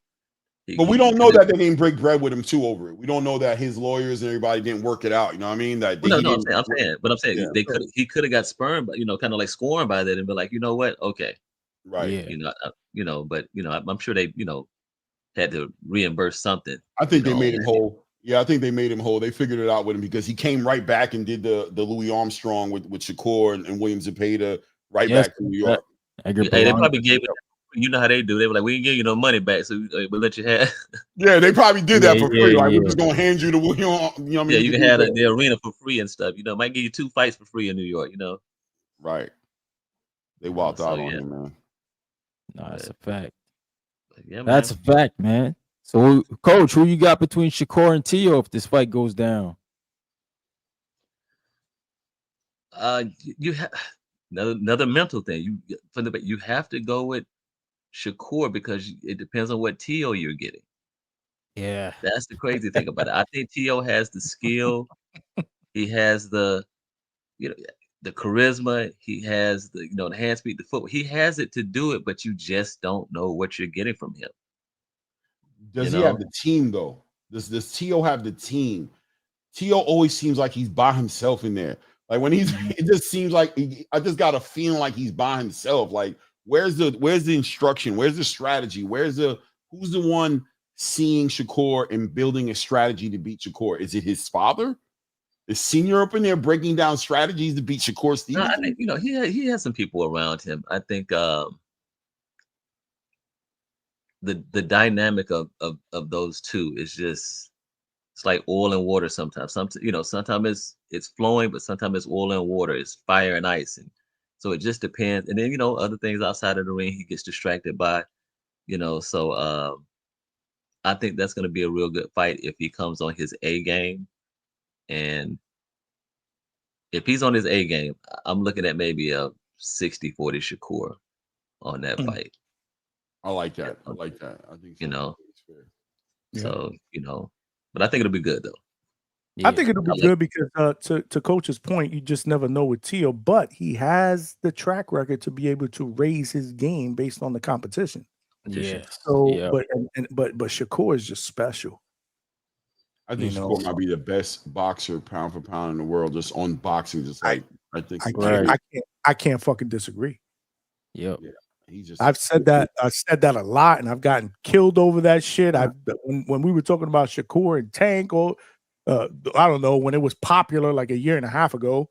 But we don't know that they didn't break bread with him too over it. We don't know that his lawyers and everybody didn't work it out. You know what I mean? That I'm saying he could have got spurned, but kind of like scorned by that and be like, you know what? Okay, right. But I'm sure they had to reimburse something. I think they made him whole. Yeah, I think they made him whole. They figured it out with him because he came right back and did the Louis Armstrong with Shakur and William Zepeda back to New York. They probably gave it. You know how they do. They were like, we ain't give you no money back, so we'll let you have. Yeah, they probably did that for free. Like, we're just gonna hand you the, you know what I mean? Yeah, you can have the arena for free and stuff. Might give you 2 fights for free in New York. Right. They walked out on him, man. No, that's a fact. Yeah, that's a fact, man. So, Coach, who you got between Shakur and Teo if this fight goes down? You have another mental thing. You have to go with Shakur because it depends on what Teo you're getting. Yeah, that's the crazy thing about it. I think Teo has the skill. He has the charisma. He has the the hand speed, the footwork. He has it to do it, but you just don't know what you're getting from him. Does he have the team though? Does Teo have the team? Teo always seems like he's by himself in there. Like when it just seems like I just got a feeling like he's by himself. Like where's the instruction? Where's the strategy? Who's the one seeing Shakur and building a strategy to beat Shakur? Is it his father? Is Senior up in there breaking down strategies to beat Shakur Stevens? No, I think he has some people around him. I think the dynamic of those two is just, it's like oil and water sometimes. Sometimes it's flowing, but sometimes it's oil and water. It's fire and ice, and so it just depends. And then other things outside of the ring he gets distracted by. So I think that's going to be a real good fight if he comes on his A game. And if he's on his A game, I'm looking at maybe a 60-40 Shakur on that fight. I like that. I think so. So, but I think it'll be good though. I think it'll be good because to Coach's point, you just never know with Teo, but he has the track record to be able to raise his game based on the competition. Yeah. So, but Shakur is just special. I think Shakur might be the best boxer pound for pound in the world, just on boxing. Just like I think I can't fucking disagree. Yep. Yeah. I've said that a lot, and I've gotten killed over that shit. When we were talking about Shakur and Tank, or I don't know, when it was popular like a year and a half ago,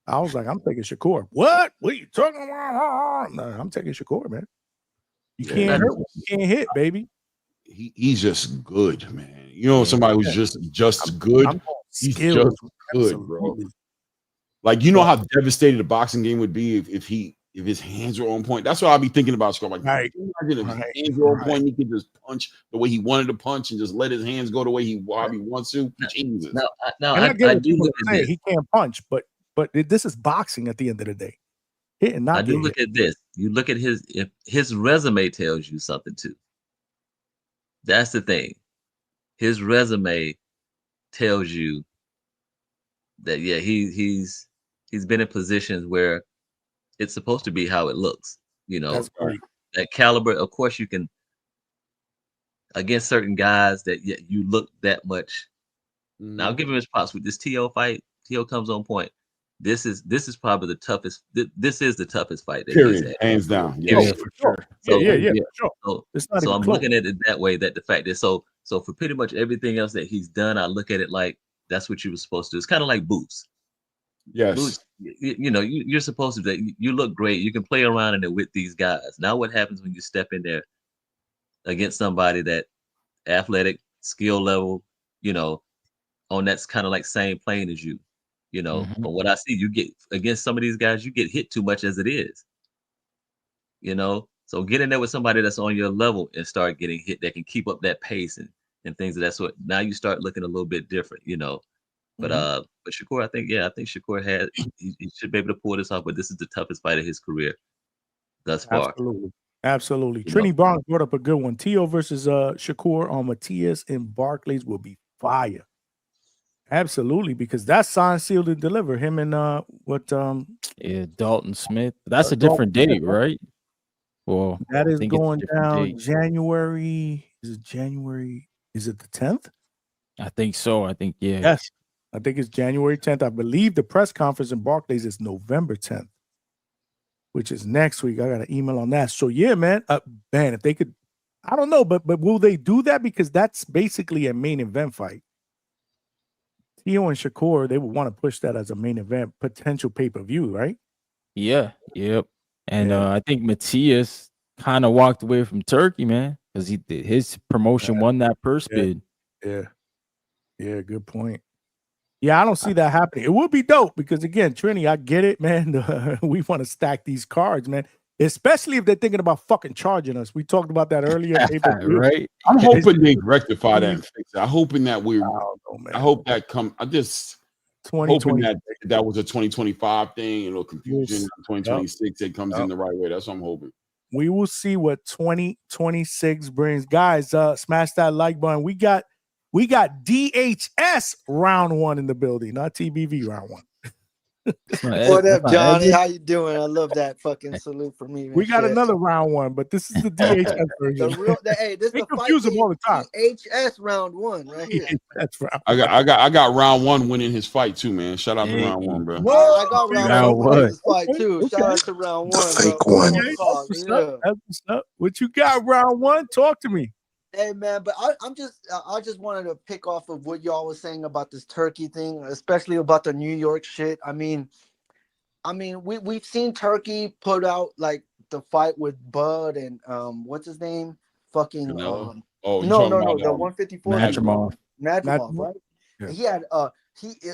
I was like, I'm taking Shakur. What are you talking about? No, I'm taking Shakur, man. You can't hurt, you can't hit, baby. He's just good, man. Somebody who's just good. He's just good, bro. Like how devastated a boxing game would be if his hands were on point. That's what I'll be thinking about. Like, imagine if his hands were on point, he could just punch the way he wanted to punch and just let his hands go the way he wants to. Jesus. Now I do look at this. He can't punch, but this is boxing at the end of the day. I do look at this. You look at his resume tells you something too. That's the thing. His resume tells you that he's been in positions where it's supposed to be how it looks. That's great. That caliber. Of course, you can against certain guys that you look that much. Now, I'll give him his props with this Teo fight. Teo comes on point. This is probably the toughest. This is the toughest fight that he's had. Hands down. Yeah, for sure. So, sure. So I'm looking at it that way. That the fact that so for pretty much everything else that he's done, I look at it like that's what you were supposed to do. It's kind of like Boots. Yes. Boots, you're supposed to. You look great. You can play around in it with these guys. Now, what happens when you step in there against somebody that athletic skill level, on that's kind of like same plane as you. From what I see, you get against some of these guys, you get hit too much as it is. So get in there with somebody that's on your level and start getting hit that can keep up that pace and things of that sort. Now you start looking a little bit different, But Shakur, I think Shakur he should be able to pull this off. But this is the toughest fight of his career thus far. Absolutely. Trini Barnes brought up a good one. Teo versus Shakur on Matias and Barclays will be fire. Absolutely, because that's signed, sealed, and delivered. Him and Dalton Smith. That's a different date, right? Well, that is going down January. Is it January? Is it the 10th? I think so. I think Yes, I think it's January 10th. I believe the press conference in Barclays is November 10th, which is next week. I got an email on that. So yeah, man, if they could, I don't know, but will they do that? Because that's basically a main event fight. Teo and Shakur, they would want to push that as a main event potential pay-per-view, right? Yeah, yep. And I think Matias kind of walked away from Turkey, man, because his promotion won that purse bid. Yeah, good point. Yeah, I don't see that happening. It would be dope because, again, Trini, I get it, man. We want to stack these cards, man, especially if they're thinking about fucking charging us. We talked about that earlier. Right? I'm hoping they rectify that and fix it. I'm hoping that I hope that I just hoping that was a 2025 thing, confusion. 2026 it comes in the right way. That's what I'm hoping. We will see what 2026 brings. Guys, smash that like button. We got DHS round 1 in the building, not TBV round 1. What up, Johnny? How you doing? I love that fucking salute for me. We got another round 1, but this is the DHS version. This is they the confuse them all the time. DHS round 1 right here. That's right. I got round 1 winning his fight too, man. Shout out to round 1, bro. I got round 1 winning his fight too. Shout out to round 1. Fake one. That's what's up. What you got round 1? Talk to me. Hey man, but I just wanted to pick off of what y'all was saying about this Turkey thing, especially about the New York shit. I mean, we've seen Turkey put out like the fight with Bud and what's his name fucking No, you no, talking about the 154 Nadrimov. Nadrimov, right? Yeah. He had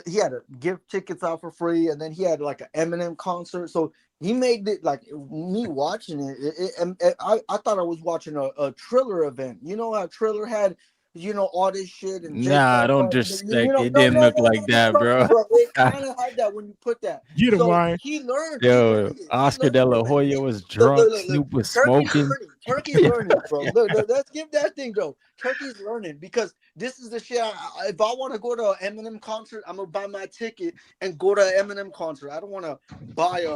he had to give tickets out for free, and then he had like an Eminem concert. So he made it like me watching it. I thought I was watching a Triller event. You know how Triller had, you know, all this shit and Nah, don't disrespect. It didn't look like that, bro. bro. It kind of had that when you put that. Get him, So Ryan. he learned. Yo, Oscar De La Hoya was drunk. Snoop was smoking. Turkey's learning, bro. Look, let's give that thing, though. Turkey's learning because this is the shit. If I want to go to an Eminem concert, I'm gonna buy my ticket and go to an Eminem concert. I don't want to buy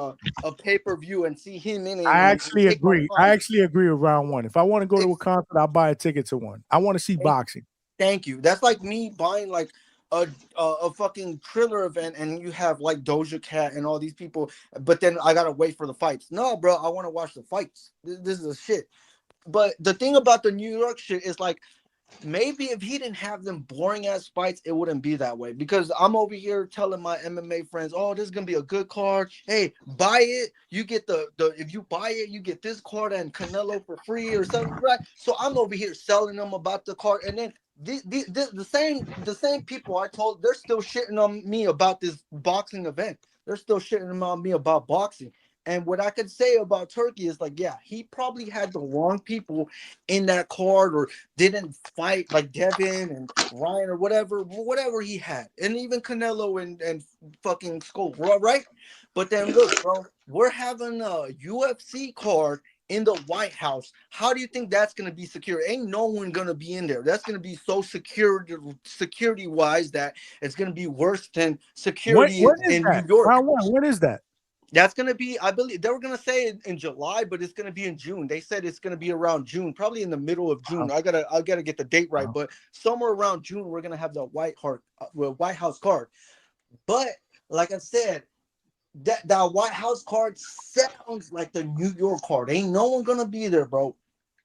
a pay-per-view and see him in it. I actually agree. I actually agree with round one. If I want to go to a concert, I'll buy a ticket to one. I want to see boxing. Thank you. That's like me buying like a fucking Triller event, and you have like Doja Cat and all these people, but then I gotta wait for the fights. No, bro, I want to watch the fights. This is a shit. But the thing about the New York shit is like, maybe if he didn't have them boring ass fights, it wouldn't be that way. Because I'm over here telling my MMA friends, oh, this is gonna be a good card. Hey, buy it. You get the if you buy it, you get this card and Canelo for free or something, right? So I'm over here selling them about the card, and then the same people I told, they're still shitting on me about this boxing event. They're still shitting on me about boxing. And what I could say about Turkey is like, yeah, he probably had the wrong people in that card, or didn't fight like Devin and Ryan or whatever he had, and even Canelo and fucking Scope, right? But then look, bro, we're having a UFC card in the White House. How do you think that's going to be secure? Ain't no one going to be in there. That's going to be so security wise that it's going to be worse than security in New York. What is that? That's going to be, I believe, they were going to say it in July, but it's going to be in June. They said it's going to be around June, probably in the middle of June. I gotta get the date right, but somewhere around June, we're going to have the White House card. But like I said, that White House card sounds like the New York card. Ain't no one gonna be there, bro.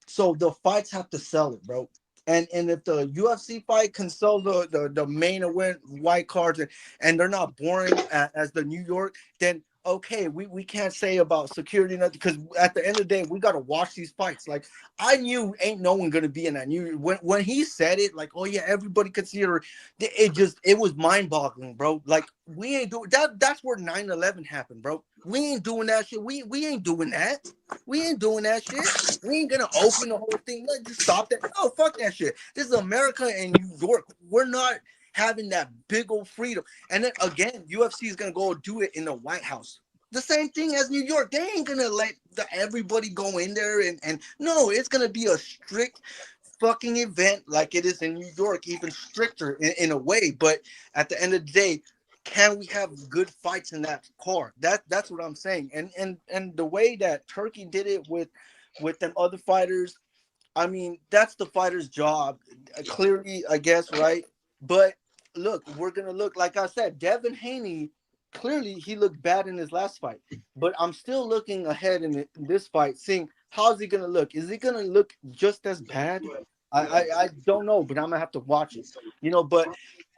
So the fights have to sell it, bro. And if the UFC fight can sell the main event white cards and they're not boring as the New York, then okay, we can't say about security nothing, because at the end of the day, we gotta watch these fights. Like, I knew ain't no one gonna be in that New York. When he said it, like, oh yeah, everybody could see her. It was mind-boggling, bro. Like, we ain't doing that. That's where 9/11 happened, bro. We ain't doing that shit. We ain't doing that. We ain't doing that shit. We ain't gonna open the whole thing. Let's just stop that. No, fuck that shit. This is America and New York. We're not having that big old freedom. And then again, UFC is gonna go do it in the White House. The same thing as New York. They ain't gonna let everybody go in there and no, it's gonna be a strict fucking event like it is in New York, even stricter in a way. But at the end of the day, can we have good fights in that card? That's what I'm saying. And the way that Turkey did it with them other fighters, I mean, that's the fighter's job, clearly, I guess, right? But look, we're gonna look, like I said, Devin Haney, clearly he looked bad in his last fight, but I'm still looking ahead in this fight, seeing how's he gonna look. Is he gonna look just as bad? I don't know, but I'm gonna have to watch it, you know. But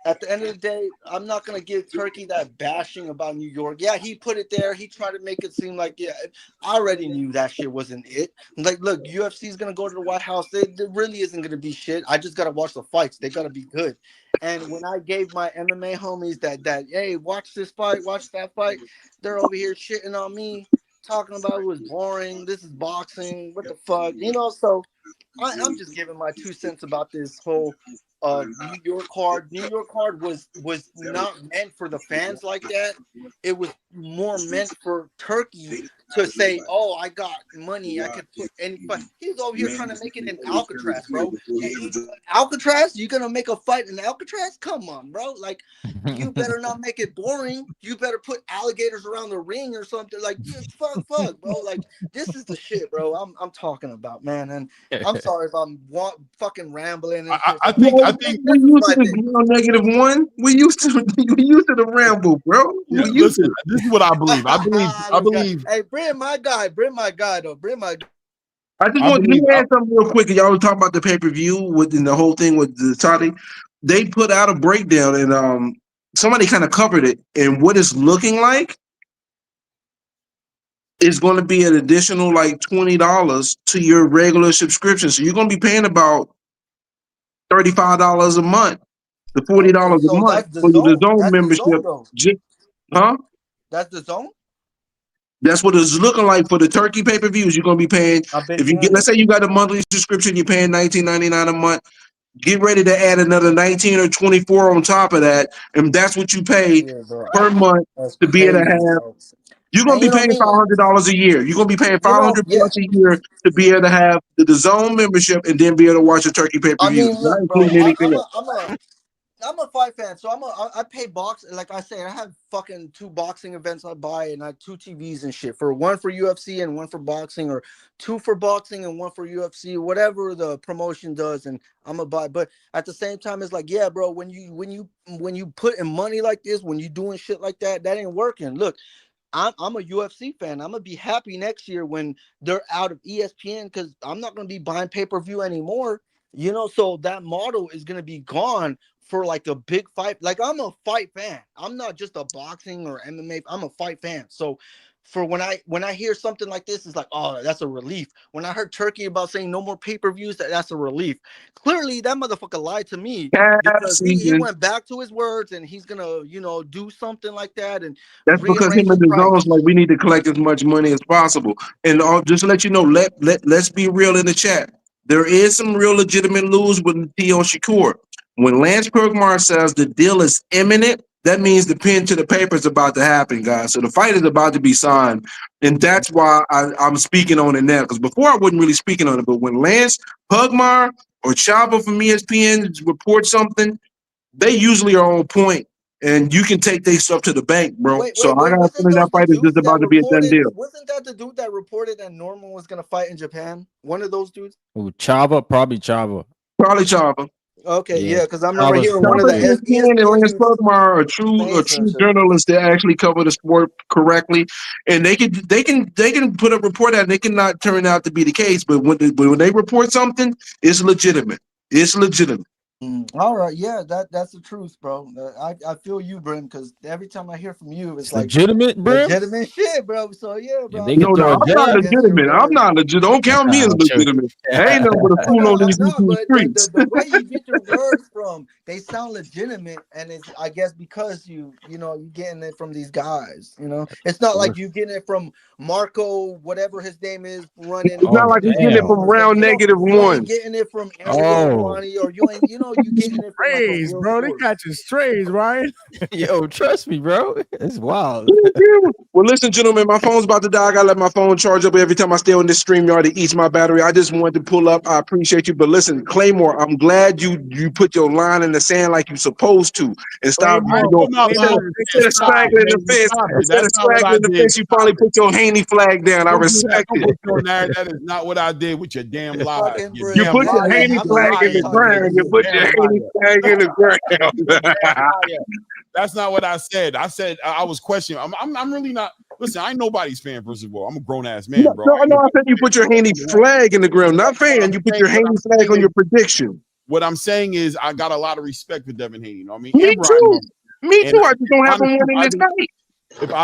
at the end of the day, I'm not gonna give Turkey that bashing about New York. Yeah, he put it there. He tried to make it seem like, yeah, I already knew that shit wasn't it. Like, look, UFC is gonna go to the White House. There really isn't gonna be shit. I just gotta watch the fights. They gotta be good. And when I gave my MMA homies that hey, watch this fight, watch that fight, they're over here shitting on me, talking about it was boring. This is boxing. What the fuck, you know? So I'm just giving my 2 cents about this whole New York card. New York card was not meant for the fans like that. It was more meant for Turkey to say, oh, I got money, I could put any fight. He's over here trying to make it in Alcatraz, bro. Alcatraz, you gonna make a fight in Alcatraz? Come on, bro. Like, you better not make it boring. You better put alligators around the ring or something. Like, fuck, bro. Like, this is the shit, bro. I'm talking about, man. And I'm sorry if I'm fucking rambling. I think we used to the -1. We used to the ramble, bro. Yeah, listen, this is what I believe. I believe. Hey, bring my guy, though. Bring my guy. I just want to add something real quick. Y'all were talking about the pay-per-view within the whole thing with the Saudi. They put out a breakdown, and somebody kind of covered it and what it's looking like. is going to be an additional like $20 to your regular subscription. So you're going to be paying about $35 a month to $40 a So month that's the for the zone. zone That's the membership. zone, though. Huh? That's the zone. That's what it's looking like for the turkey pay-per-views. You're going to be paying, I've been if you hearing get, let's it. say you got a monthly subscription, you're paying $19.99 a month. Get ready to add another 19 or 24 on top of that, and that's what you pay Yeah, bro. per month That's to be able to crazy, have. bro. You're gonna And be you know paying me. $500 a year. You're gonna be paying You know, 500 yeah. plus a year to be able to have the zone membership and then be able to watch a turkey I pay-per-view, mean, not look, bro. including anything else. I'm a fight fan, so I pay box. Like I say, I have fucking 2 boxing events I buy, and I have 2 TVs and shit. For one for UFC and one for boxing, or 2 for boxing and one for UFC, whatever the promotion does, and I'm gonna buy. But at the same time, it's like, yeah, bro, when you put in money like this, when you doing shit like that, that ain't working. Look, I'm a UFC fan. I'm gonna be happy next year when they're out of ESPN, because I'm not gonna be buying pay-per-view anymore. You know, so that model is gonna be gone for like a big fight. Like, I'm a fight fan. I'm not just a boxing or MMA. I'm a fight fan. So for when I hear something like this, it's like, oh, that's a relief. When I heard Turkey about saying no more pay-per-views, that's a relief. Clearly, that motherfucker lied to me, because he went back to his words, and he's gonna, do something like that and That's because rearrange him the and the price. zones like we need to collect as much money as possible. And just to let you know, let's be real in the chat. There is some real legitimate news with Theo Shakur. When Lance Kirkmar says the deal is imminent, that means the pen to the paper is about to happen, guys. So the fight is about to be signed. And that's why I'm speaking on it now. Because before I wasn't really speaking on it. But when Lance Pugmire or Chava from ESPN report something, they usually are on point. And you can take their stuff to the bank, bro. Wait, So I got a wasn't feeling that those the fight is just dudes that about to be a done reported? deal. Wasn't that the dude that reported that Norman was gonna fight in Japan? One of those dudes. Oh, Chava, probably Chava. Probably Chava. Okay, yeah, because I remember Chava's hearing one of Chava, the ESPN, and ESPN Lance dudes Pugmire are saying true some shit. journalists that actually cover the sport correctly, and they can put a report out. And it cannot turn out to be the case, but when they report something, it's legitimate. It's legitimate. All right, yeah, that's the truth, bro. I feel you, Brim, because every time I hear from you, it's like legitimate, bro. legitimate shit, bro. So yeah, bro. They No, can throw I'm a not jab. legitimate. I'm not legit. Don't count me as I'm joking. legitimate. I ain't nothing but a fool on these YouTube But streets. the way you get your words from, they sound legitimate, and it's, I guess, because you getting it from these guys. It's not like you getting it from Marco, whatever his name is, running. It's not like we getting it from round You -1. ain't getting it from Ariel or you ain't, you getting it from like a Strays, real bro. They source. got you strays, Ryan. Yo, trust me, bro. It's wild. Well, listen, gentlemen, my phone's about to die. I gotta let my phone charge up every time I stay on this StreamYard. It eats my battery. I just wanted to pull up. I appreciate you, but listen, Claymore, I'm glad you put your line in the sand like you're supposed to, and stop. Claymore, Instead of straggling the fence, instead of straggling the fence, you finally put your Haney flag down. I Don't do that. respect Don't it. put you on that. That is not what I did with your damn lies. You put your Haney flag in the ground. You put your Haney flag in the ground. That's not what I said. I said I was questioning. I'm really not. Listen, I ain't nobody's fan. First of all, I'm a grown ass man, bro. No, I said you put your Haney flag in the ground, not fan. You put your Haney flag on your prediction. What I'm saying is, I got a lot of respect for Devin Haney. You know what I mean? Me And Brian too. Norman. Me And too. I just don't have honestly, one in this night.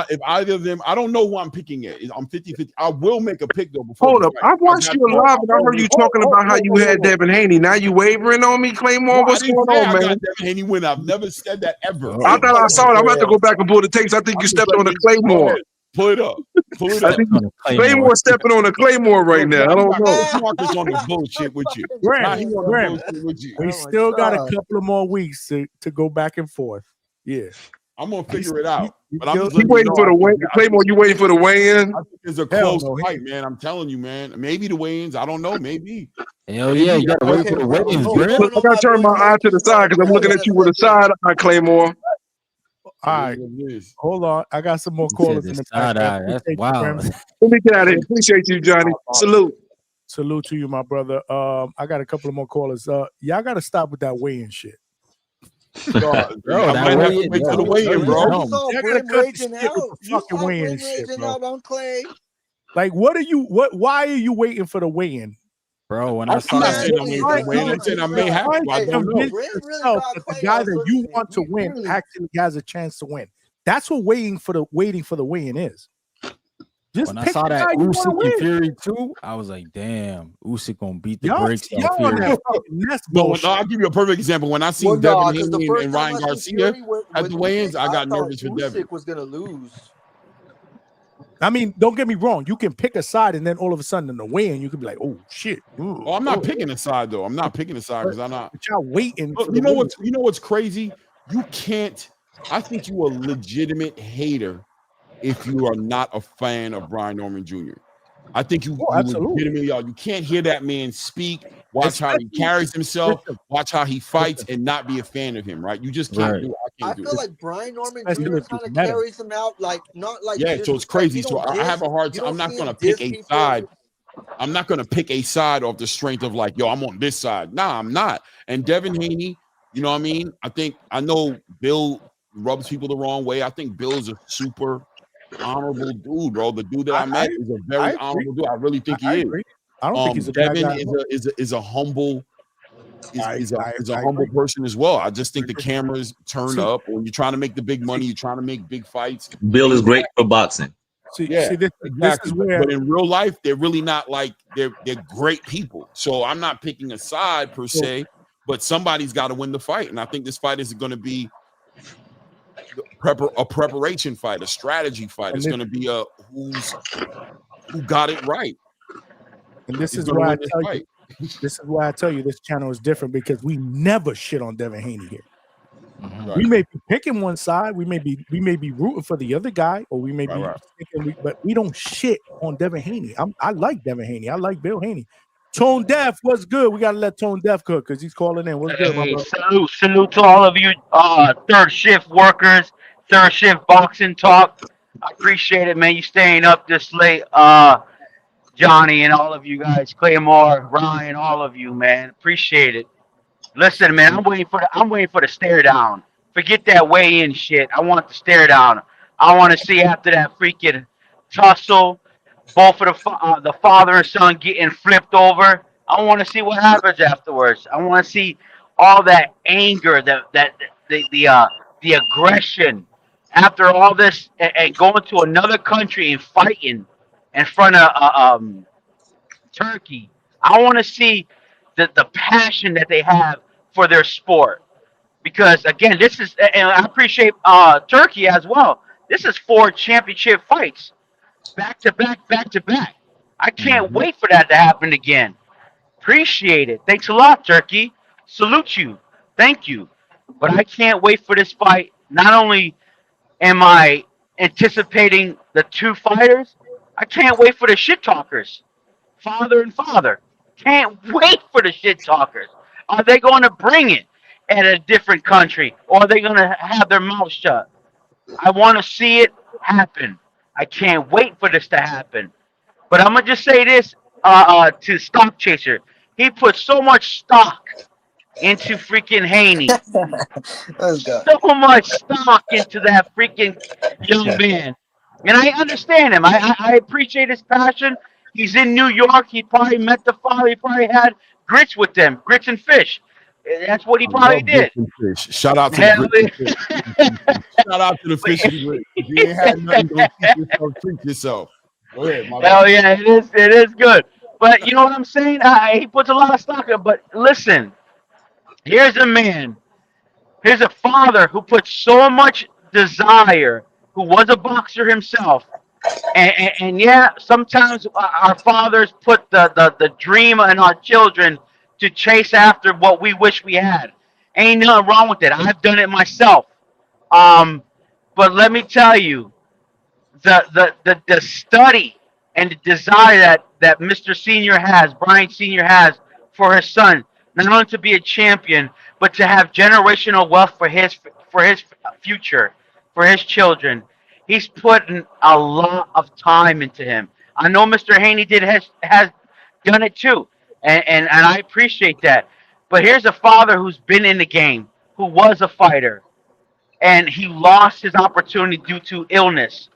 If either of them, I don't know who I'm picking yet. I'm 50-50. I will make a pick though before. Hold up. I watched you live and I heard you talking about how you had Devin Haney. Now you wavering on me, Claymore? No, What's I didn't going say on, I man? got Devin Haney win. I've never said that ever. I thought I saw it. I'm about to go back and pull the tapes. I think you stepped on a Claymore. Pull it up. Pull it I up. think Claymore stepping on a Claymore right now. I don't know. Marcus on the bullshit with you. Now he on the Graham, bullshit with you. we still got a couple of more weeks to go back and forth. Yeah. I'm gonna figure it out. But I'm just You waiting for the weigh? Claymore, you waiting for the weigh-in? I think it's a close fight, man. I'm telling you, man. Maybe the weigh-ins. I don't know. Maybe. Hell yeah, you gotta wait for the weigh-ins, bro. Look, I gotta turn my eye to the side because I'm looking at you with a side eye, Claymore. All right. Hold on. I got some more callers in the back. That's wild. Let me get out of here. Appreciate you, Johnny. Salute. Salute to you, my brother. I got a couple of more callers. Y'all got to stop with that weigh-in shit. Bro, I might have to wait till the weigh-in, bro. Y'all gotta cut the shit with the fucking weigh-in shit, bro. Like, why are you waiting for the weigh-in? Bro, when I saw I'm not that, saying I'm waiting for the weigh-in. I'm saying I may have to. I don't know. Convince yourself that the guy that you want to win actually has a chance to win. That's what waiting for the weigh-in is. Just when I pick saw the that guy you want Usyk to and win. Fury too, I was like, damn, Usyk gonna beat the Y'all, brakes y'all off on Fury. that fucking nest No, bullshit. I'll give you a perfect example. When I seen Well, Devin no, because the Haney first and time Ryan I seen Garcia Fury with at the Usyk, weigh-ins, I got thought nervous for Devin. Usyk was gonna lose. I mean, don't get me wrong. You can pick a side, and then all of a sudden in the weigh-in, you can be like, "Oh shit!" Ooh, Oh, I'm not picking a side though. I'm not picking a side because I'm not. But y'all waiting Look, for the weigh-in. you know what's crazy? You can't. I think you a legitimate hater if you are not a fan of Brian Norman Jr. I think you absolutely. legitimately are. You can't hear that man speak, watch how he Especially- carries himself, listen, watch how he fights, and not be a fan of him, right? You just can't do it. I I can't do feel it. like Brian Norman Especially Jr. if kind it's of meta. carries him out, like not like Yeah, so it's disrespect. crazy. He So don't I have a hard you time. I'm don't not see gonna him pick diss a people. side. I'm not gonna pick a side off the strength of like, yo, I'm on this side. Nah, I'm not. And Devin Haney, you know what I mean? I know Bill rubs people the wrong way. I think Bill's a super honorable dude, bro. The dude that I met is a very agree. honorable dude. I really think I he is. agree. I don't think he's a bad Devin guy. is a humble I humble agree. person as well. I just think the cameras turn up when you're trying to make the big money, you're trying to make big fights. Bill is great for boxing. See, Yeah, this exactly. is where But in real life, they're really not like they're great people. So I'm not picking a side per se, but somebody's got to win the fight. And I think this fight is going to be a preparation fight, a strategy fight. It's going to be a who got it right. And this He's is gonna why I win this tell you, fight. this is why I tell you this channel is different because we never shit on Devin Haney here. Right. We may be picking one side, we may be rooting for the other guy, or we may be thinking but we don't shit on Devin Haney. I like Devin Haney. I like Bill Haney. Tone Deaf, what's good? We gotta let Tone Deaf cook because he's calling in. What's good, my Hey, brother? salute to all of you third shift workers, third shift boxing talk. I appreciate it, man. You staying up this late, Johnny and all of you guys, Claymore, Ryan, all of you, man. Appreciate it. Listen, man, I'm waiting for the stare down. Forget that weigh in shit. I want the stare down. I want to see after that freaking tussle, both of the father and son getting flipped over. I want to see what happens afterwards. I want to see all that anger, the aggression after all this, and going to another country and fighting in front of Turkey. I want to see the passion that they have for their sport. Because again, this is, and I appreciate Turkey as well. This is 4 championship fights, back to back, back to back. I can't wait for that to happen again. Appreciate it. Thanks a lot, Turkey. Salute you. Thank you. But I can't wait for this fight. Not only am I anticipating the 2 fighters, I can't wait for the shit talkers. Father and father. Can't wait for the shit talkers. Are they going to bring it at a different country, or are they going to have their mouth shut? I want to see it happen. I can't wait for this to happen. But I'm gonna just say this to Stock Chaser. He put so much stock into freaking Haney. Let's go. So much stock into that freaking young man. And I understand him. I appreciate his passion. He's in New York. He probably met the father. He probably had grits with them, grits and fish. That's what he I probably love did. grits and fish. Shout out to the Hell grits and fish. Shout out to the fish and grits. If you ain't had nothing, don't treat yourself. Go ahead, my Hell bad. yeah, it is good. But you know what I'm saying? He puts a lot of stock in. But listen, here's a man. Here's a father who put so much desire, who was a boxer himself. And yeah, sometimes our fathers put the dream in our children to chase after what we wish we had. Ain't nothing wrong with it. I've done it myself. But let me tell you, the study and the desire that Mr. Senior has, Brian Senior has for his son, not only to be a champion, but to have generational wealth for his future, for his children. He's putting a lot of time into him. I know Mr. Haney has done it too, and I appreciate that. But here's a father who's been in the game, who was a fighter, and he lost his opportunity due to illness.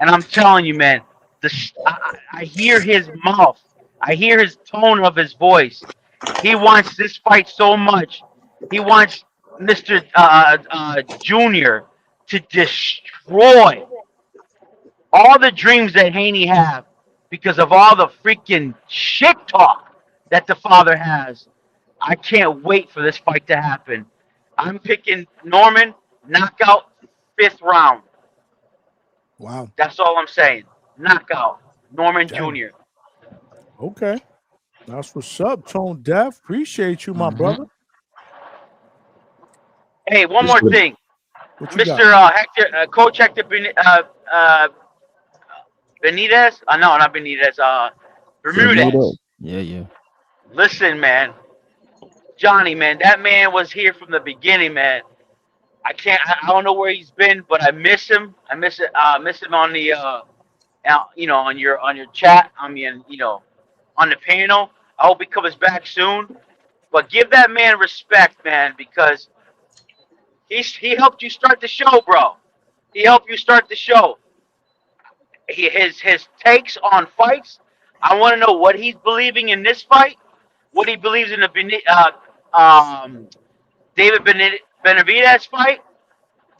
And I'm telling you, man, I hear his mouth. I hear his tone of his voice. He wants this fight so much. He wants Mr. Junior to destroy all the dreams that Haney have because of all the freaking shit talk that the father has. I can't wait for this fight to happen. I'm picking Norman knockout 5th round. Wow. That's all I'm saying. Knockout. Norman Damn. Jr. Okay. That's what's up, Tone Deaf. Appreciate you, my brother. Hey, one more thing. What you got? Mr. Hector, Coach Hector Benitez? No, not Benitez. Bermudez. Yeah. Listen, man. Johnny, man, that man was here from the beginning, man. I don't know where he's been, but I miss him. I miss him on the on your chat. I mean, on the panel. I hope he comes back soon. But give that man respect, man, because he helped you start the show, bro. He helped you start the show. His takes on fights. I want to know what he's believing in this fight, what he believes in the David Benavidez fight.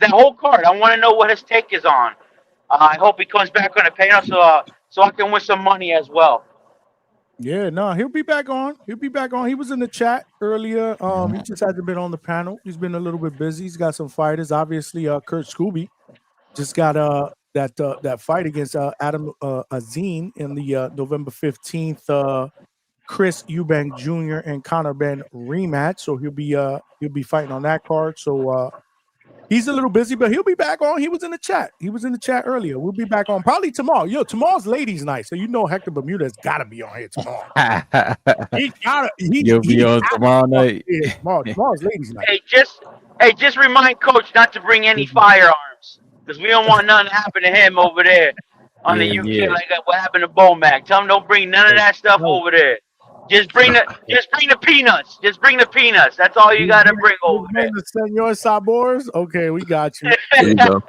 That whole card. I want to know what his take is on. I hope he comes back on the panel so I can win some money as well. Yeah, no, he'll be back on. He was in the chat earlier. He just hasn't been on the panel. He's been a little bit busy. He's got some fighters. Obviously, Kurt Scoby just got that fight against Adam Azin in the November 15th Chris Eubank Jr. and Conor Ben rematch. So he'll be fighting on that card. So he's a little busy, but he'll be back on. He was in the chat. Earlier. We'll be back on probably tomorrow. Yo, tomorrow's ladies' night, so Hector Bermudez got to be on here tomorrow. You'll be on tomorrow night. Yeah, tomorrow's ladies' night. Hey, just remind Coach not to bring any firearms because we don't want nothing to happen to him over there on the UK like what happened to Bomac. Tell him don't bring none of that stuff over there. Just bring the peanuts. Just bring the peanuts. That's all you got to bring over there. The Senor Sabors? Okay, we got you. There you go.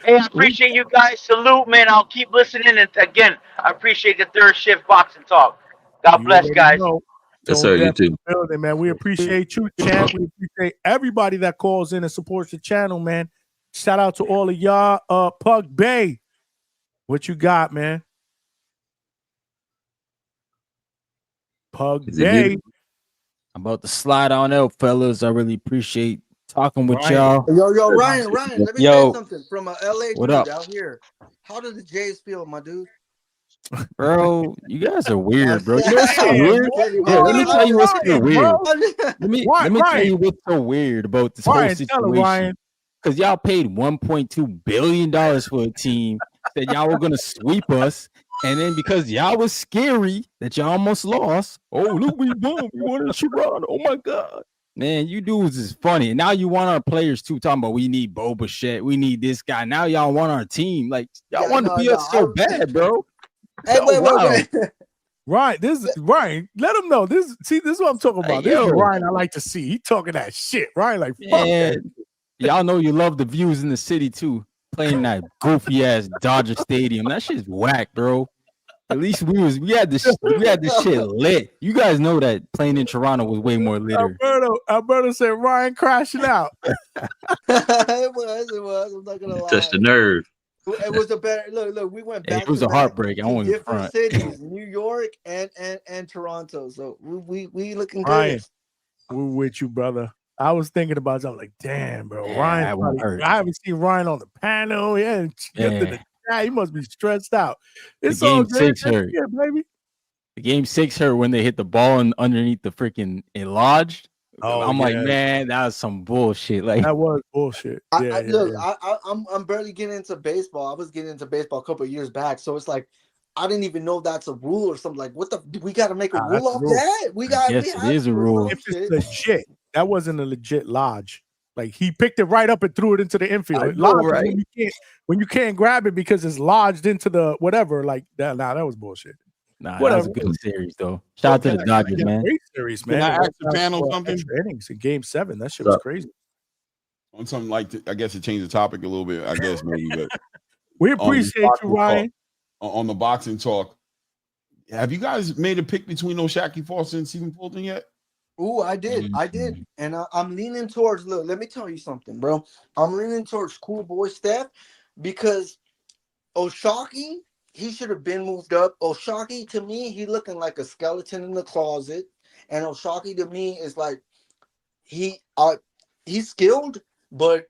Hey, I appreciate you guys. Salute, man. I'll keep listening. And again, I appreciate the third shift boxing talk. God bless, guys. Yes, sir. You too. Building, man. We appreciate you, champ. We appreciate everybody that calls in and supports the channel, man. Shout out to all of y'all. Pug Bay, what you got, man? Pug Bay. I'm about to slide on out, fellas. I really appreciate talking with y'all. Yo, Ryan, let me say something from a LA what dude up? out here. How do the Jays feel, my dude? Bro, you guys are weird, bro. You know what's so weird? Yeah, let me tell you what's so weird. Let me tell you what's so weird about this whole situation. Because y'all paid $1.2 billion for a team, said y'all were gonna sweep us, and then because y'all was scary that y'all almost lost. Oh, look, we won. We won in Toronto. Oh my God. Man, you dudes is funny. And now you want our players too, talking about we need Bo Bichette, we need this guy. Now y'all want our team. Like, y'all want to be us so bad, bro. Hey, wait. Right, Ryan. Let him know. This is what I'm talking about. This is Ryan I like to see. He talking that shit. Ryan, like, fuck that. Y'all know you love the views in the city too. Playing that goofy ass Dodger Stadium. That shit's whack, bro. At least we had this shit lit. You guys know that playing in Toronto was way more litter. Alberto said Ryan crashing out. It was. I'm not gonna lie. Touched the nerve. It was a better look. We went back. It was a heartbreak. I won't even different front. cities, New York and Toronto. So we looking Ryan, good. we're with you, brother. I was thinking about it. I was like, damn, bro. Yeah, Ryan, I haven't seen Ryan on the panel. He must be stressed out. It's the game all good. 6 hurt. Yeah, baby. The game 6 hurt when they hit the ball and underneath the freaking lodged. I'm like, man, that was some bullshit. Like that was bullshit. I'm barely getting into baseball. I was getting into baseball a couple of years back, so it's like I didn't even know that's a rule or something. Like, what the? We got to make a rule off that. Yes, it is a rule. If it's legit, that wasn't a legit lodge. Like he picked it right up and threw it into the infield. Right? When you can't grab it because it's lodged into the whatever. Like that. Nah, that was bullshit. Nah, that was a good series though. Shout out to the Dodgers, man. Great series, man. Can I ask the panel something? Innings in Game 7. That shit was crazy. On something like, I guess to change the topic a little bit. I guess maybe, but we appreciate you, Ryan. On the boxing talk, have you guys made a pick between Shakur Foster and Stephen Fulton yet? Ooh, I did, and I'm leaning towards. Look, let me tell you something, bro. I'm leaning towards Cool Boy Steph because Oshaki, he should have been moved up. Oshaki, to me, he looking like a skeleton in the closet. And Oshaki, to me, is like he's skilled, but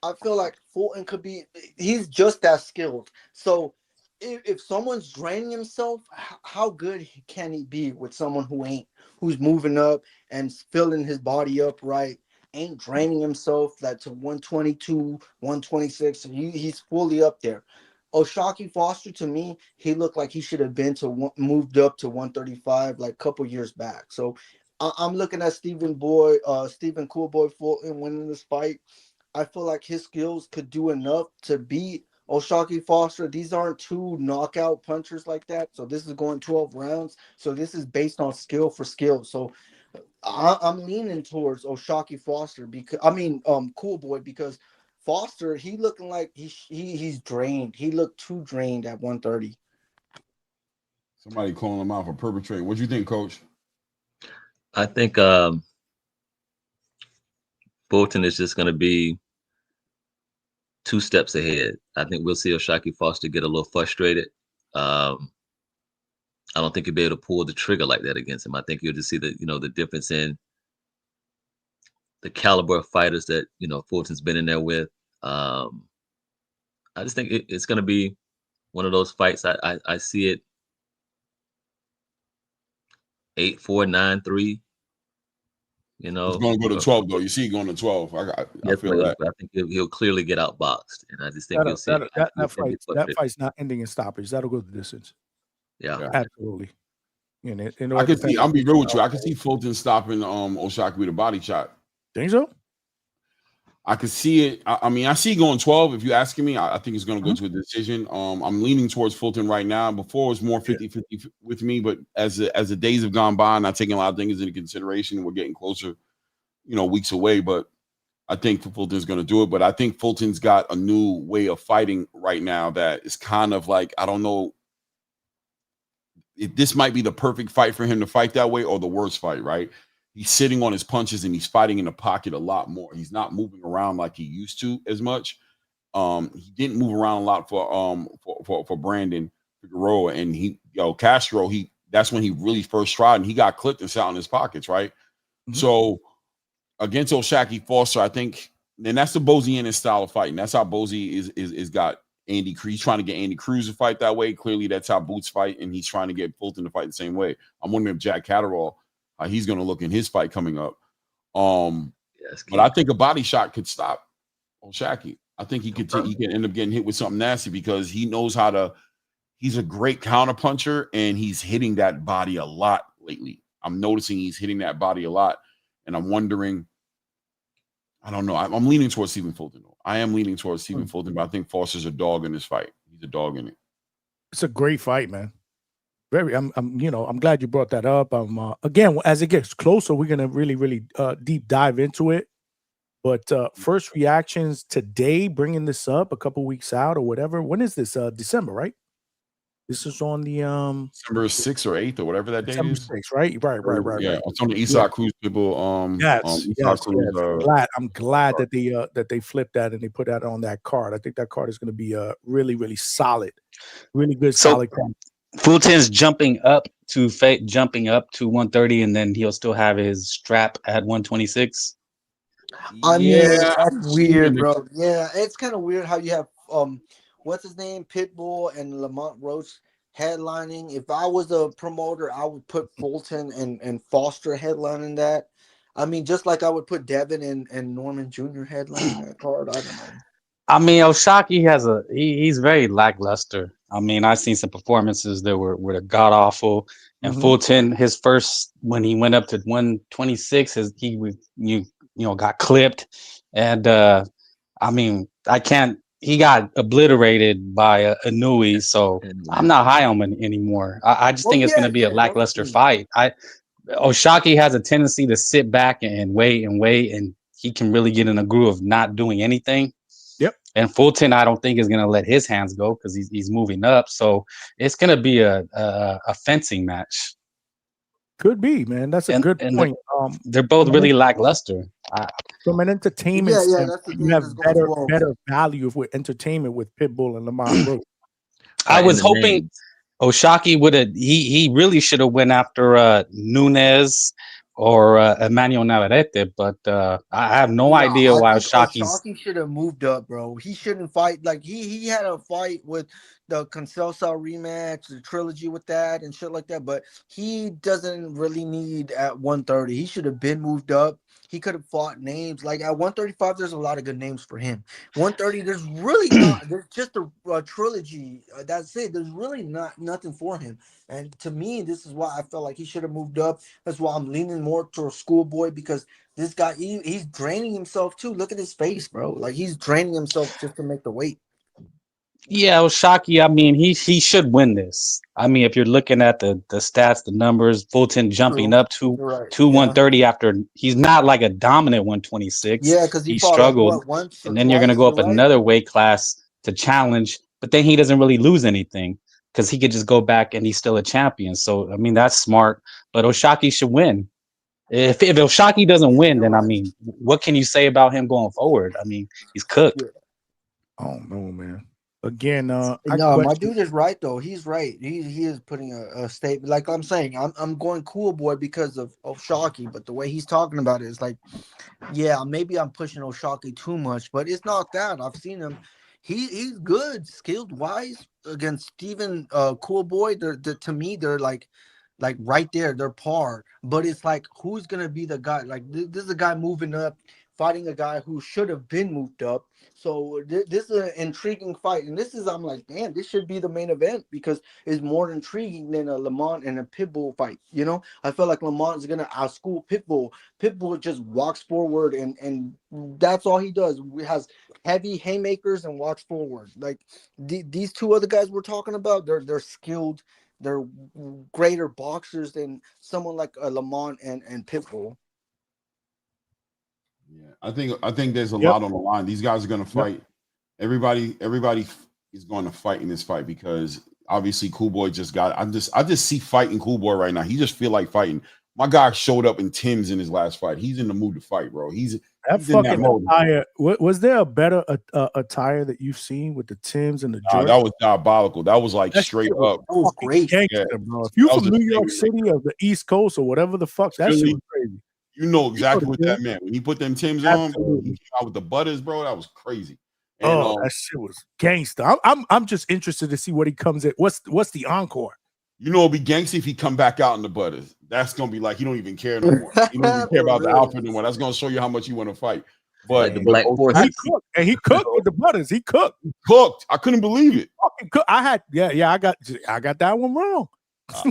I feel like Fulton could be. He's just that skilled. So if someone's draining himself, how good can he be with someone who's moving up and filling his body up right? Ain't draining himself that to 122, 126. He's fully up there. Oshaki Foster, to me, he looked like he should have been moved up to 135 like a couple years back. So I'm looking at Stephen Coolboy Fulton winning this fight. I feel like his skills could do enough to beat Oshaki Foster. These aren't two knockout punchers like that. So this is going 12 rounds. So this is based on skill for skill. So I'm leaning towards Oshaki Foster Coolboy, because Foster, he looking like he's drained. He looked too drained at 130. Somebody calling him out for perpetrating. What do you think, Coach? I think Fulton is just going to be 2 steps ahead. I think we'll see Oshaki Foster get a little frustrated. I don't think he'll be able to pull the trigger like that against him. I think you'll just see the difference in the caliber of fighters that Fulton's been in there with. I just think it's going to be one of those fights. I see it 8-4, 9-3. It's going to go to 12 though. You see, going to 12. I feel that. I think he'll clearly get outboxed, and I just think you'll see that fight's not ending in stoppage. That'll go the distance. Yeah, absolutely. I can see. I'll be real with you. I can see Fulton stopping Oshaki with a body shot. Think so? I can see it. I mean, I see going 12. If you're asking me, I think it's going to go to a decision. I'm leaning towards Fulton right now. Before it was more 50-50 with me, but as the days have gone by and I'm taking a lot of things into consideration, we're getting closer, weeks away. But I think Fulton's going to do it. But I think Fulton's got a new way of fighting right now that is kind of like, I don't know if this might be the perfect fight for him to fight that way or the worst fight, right? He's sitting on his punches and he's fighting in the pocket a lot more. He's not moving around like he used to as much. He didn't move around a lot for Brandon Figueroa, and Castro. That's when he really first tried, and he got clipped and sat in his pockets, right? Mm-hmm. So against Oshaki Foster, I think, and that's the Bozian style of fighting. That's how Bozy is got Andy Cruz. He's trying to get Andy Cruz to fight that way. Clearly, that's how Boots fight, and he's trying to get Fulton to fight the same way. I'm wondering if Jack Catterall. He's going to look in his fight coming up. But I think a body shot could stop Oshaki. I think he could end up getting hit with something nasty because he knows how to. He's a great counter puncher, and he's hitting that body a lot lately. I'm noticing he's hitting that body a lot, and I'm wondering. I don't know. I'm leaning towards Stephen Fulton. I am leaning towards Stephen Fulton, but I think Foster's a dog in this fight. He's a dog in it. It's a great fight, man. I'm glad you brought that up. Again, as it gets closer, we're gonna really deep dive into it. But first reactions today, bringing this up a couple weeks out or whatever. When is this? December, right? This is on the December 6th or 8th or whatever that date is. 6th, right? Right. Yeah, it's on the Eastside Cruz people. Yes. I'm glad that they flipped that and they put that on that card. I think that card is going to be really solid, really good, solid card. Fulton's jumping up to 130, and then he'll still have his strap at 126. I mean, that's weird, bro. Yeah, it's kind of weird how you have what's his name, Pitbull and Lamont Roach headlining. If I was a promoter, I would put Fulton and Foster headlining that. I mean, just like I would put Devin and Norman Jr. headlining that card. I don't know. I mean, Oshaki he's very lackluster. I mean, I've seen some performances that were god awful. And Fulton, his first when he went up to 126, he got clipped. And I mean, he got obliterated by Inouye, so I'm not high on him anymore. I just think it's going to be a lackluster fight. Oshaki has a tendency to sit back and wait, and he can really get in a groove of not doing anything. Yep. And Fulton, I don't think is going to let his hands go because he's moving up. So it's going to be a fencing match. Could be, man. That's a good point. They're both really lackluster. From an entertainment standpoint, you have better value with entertainment with Pitbull and Lamont Roach. I was the hoping names. Oshaki would have. He really should have went after Nunez or Emmanuel Navarrete, but I have no Nah, idea I why think Oshaki's. Oshaki should have moved up, bro. He shouldn't fight. Like he had a fight with the Cancellation rematch, the trilogy with that and shit like that. But he doesn't really need at 130. He should have been moved up. He could have fought names like at 135. There's a lot of good names for him. 130, there's really not. There's just a trilogy. That's it. There's really nothing for him. And to me, this is why I felt like he should have moved up. That's why I'm leaning more towards Schoolboy because this guy, he's draining himself too. Look at his face, bro. Like he's draining himself just to make the weight. Yeah, Oshaki. I mean, he should win this. I mean, if you're looking at the stats, the numbers, Fulton jumping True. up to You're right. 130 after he's not like a dominant 126. Yeah, because he He fought like struggled, what, once or and then you're gonna twice. go You're up right. another weight class to challenge, but then he doesn't really lose anything because he could just go back and he's still a champion. So I mean, that's smart. But Oshaki should win. If Oshaki doesn't win, then I mean, what can you say about him going forward? I mean, he's cooked. Yeah. I don't know, man. Again, No, my dude is right though. He's right. He is putting a statement. Like I'm saying, I'm going cool boy because of Oshaki, but the way he's talking about it is like, yeah, maybe I'm pushing Oshaki too much, but it's not that. I've seen him. He's good, skilled wise against Steven Cool Boy. To me, they're like right there, they're par. But it's like who's gonna be the guy? Like this is a guy moving up, fighting a guy who should have been moved up. So this is an intriguing fight, and this is I'm like, damn, this should be the main event because it's more intriguing than a Lamont and a Pitbull fight. You know, I feel like Lamont is gonna outschool Pitbull. Pitbull just walks forward, and that's all he does. He has heavy haymakers and walks forward. Like these two other guys we're talking about, they're skilled. They're greater boxers than someone like a Lamont and Pitbull. Yeah, I think there's a lot on the line. These guys are going to fight. Everybody is going to fight in this fight because obviously Cool Boy just got. I just see fighting Cool Boy right now. He just feel like fighting. My guy showed up in Tim's in his last fight. He's in the mood to fight, bro. He's fucking attire. Was there a better attire that you've seen with the Timbs and the Nah, Jordan? that was diabolical. That was like straight up. That was great, gangster, bro. If you from New York City or the East Coast or whatever the fuck, that shit was crazy. You know exactly what that meant when he put them Timbs on. He came out with the butters, bro. That was crazy. And, that shit was gangster. I'm just interested to see what he comes at. What's the encore? You know, it'll be gangster if he come back out in the butters. That's gonna be like he don't even care no more. He don't even care about the outfit no more. That's gonna show you how much you want to fight. But Like the Black Forces. He cooked with the butters. He cooked. I couldn't believe it. I got that one wrong.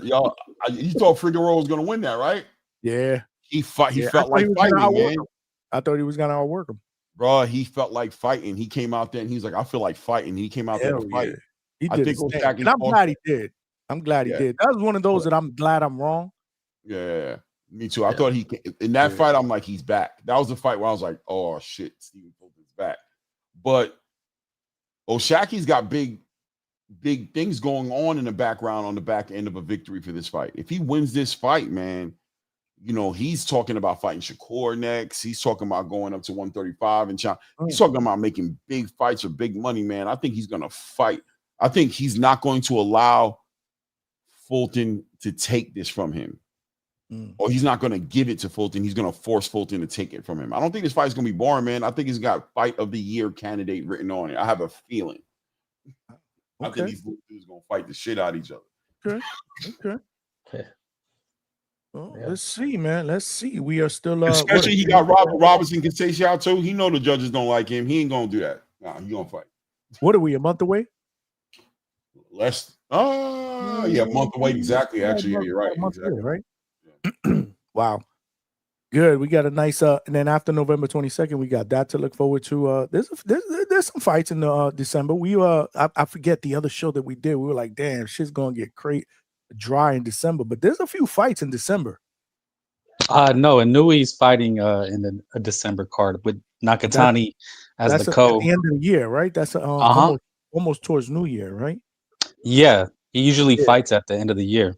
Y'all, you thought Figueroa was gonna win that, right? Yeah. He felt like fighting, man. I thought he was gonna outwork him. Bro, he felt like fighting. He came out there and he's like, I feel like fighting. He came out there to fight. He I did think his thing. Osaki And I'm also- glad he did. I'm glad he did. That was one of those that I'm glad I'm wrong. Yeah, me too. I thought he in that fight. I'm like, he's back. That was the fight where I was like, oh shit, Stephen Fulton's back. But Oshaki's got big things going on in the background on the back end of a victory for this fight. If he wins this fight, man, you know he's talking about fighting Shakur next. He's talking about going up to 135 and China. He's talking about making big fights for big money, man. I think he's gonna fight. I think he's not going to allow Fulton to take this from him. Or he's not going to give it to Fulton. He's going to force Fulton to take it from him. I don't think this fight's going to be boring, man. I think he's got fight of the year candidate written on it. I have a feeling. I think these dudes going to fight the shit out of each other. Okay. Well, let's see, man. Let's see. We are still especially he got Robinson can say out too. He know the judges don't like him. He ain't going to do that. Nah, he going to fight. What are we, a month away? Less. A month away exactly. Actually, yeah, you're right. Exactly. Right. Wow. Good. We got a nice and then after November 22nd, we got that to look forward to. There's some fights in December. We I forget the other show that we did. We were like, damn, shit's gonna get dry in December, but there's a few fights in December. No, Inui's fighting in a December card with Nakatani as the co. At the end of the year, right? That's almost towards New Year, right? Yeah, he usually fights at the end of the year.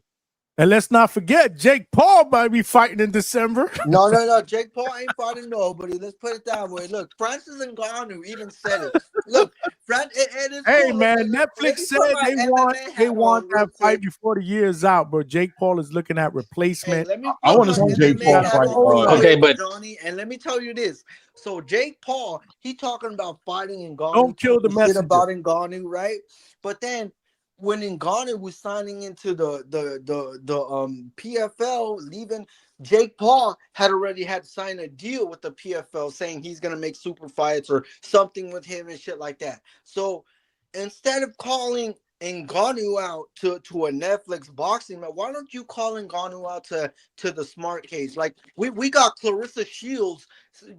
And let's not forget, Jake Paul might be fighting in December. No. Jake Paul ain't fighting nobody. Let's put it that way. Look, Francis Ngannou even said it. Look, it is Hey cool. man, Let Netflix me said put my MMA they hat want on real that fight quick. before the year is out, bro. Jake Paul is looking at Hey, replacement. let me I put want my to see Jake MMA Paul hat fight. on real Okay, quick, but Johnny, and let me tell you this. So Jake Paul, he talking about fighting Ngannou, Don't kill the talking shit messenger. about Ngannou, right? But then when Ngannou was signing into the PFL, leaving, Jake Paul had already had signed a deal with the PFL saying he's gonna make super fights or something with him and shit like that. So instead of calling Ngannou out to a Netflix boxing match, why don't you call Ngannou out to the Smart Cage? Like we got Clarissa Shields.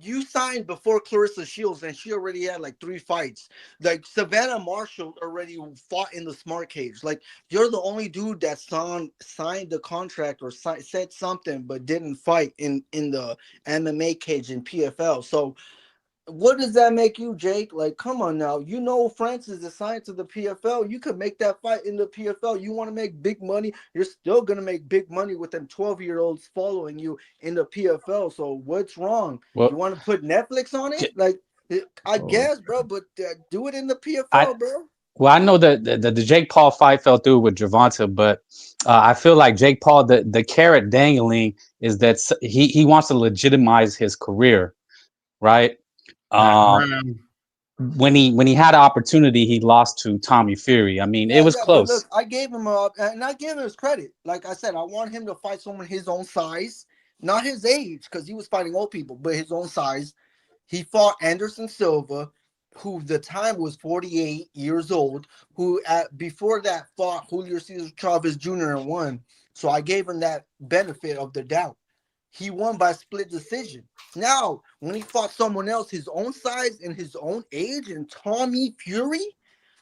You signed before Clarissa Shields, and she already had like 3 fights. Like Savannah Marshall already fought in the Smart Cage. Like you're the only dude that signed the contract or said something but didn't fight in the MMA cage in PFL. So what does that make you, Jake? Like, come on now. You know Francis is signed to the PFL. You could make that fight in the PFL. You want to make big money. You're still going to make big money with them 12-year-olds following you in the PFL. So what's wrong? well, You want to put Netflix on it? Like, I guess, bro, but do it in the PFL, bro. Well, I know that the Jake Paul fight fell through with Gervonta, but I feel like Jake Paul, the carrot dangling is that he wants to legitimize his career, right? When he had an opportunity, he lost to Tommy Fury. I mean, it was But close. look, I gave him and I gave him his credit. Like I said, I want him to fight someone his own size, not his age, because he was fighting old people, but his own size. He fought Anderson Silva, who the time was 48 years old, who before that fought Julio Cesar Chavez Jr. and won. So I gave him that benefit of the doubt. He won by split decision. Now, when he fought someone else his own size and his own age, and Tommy Fury,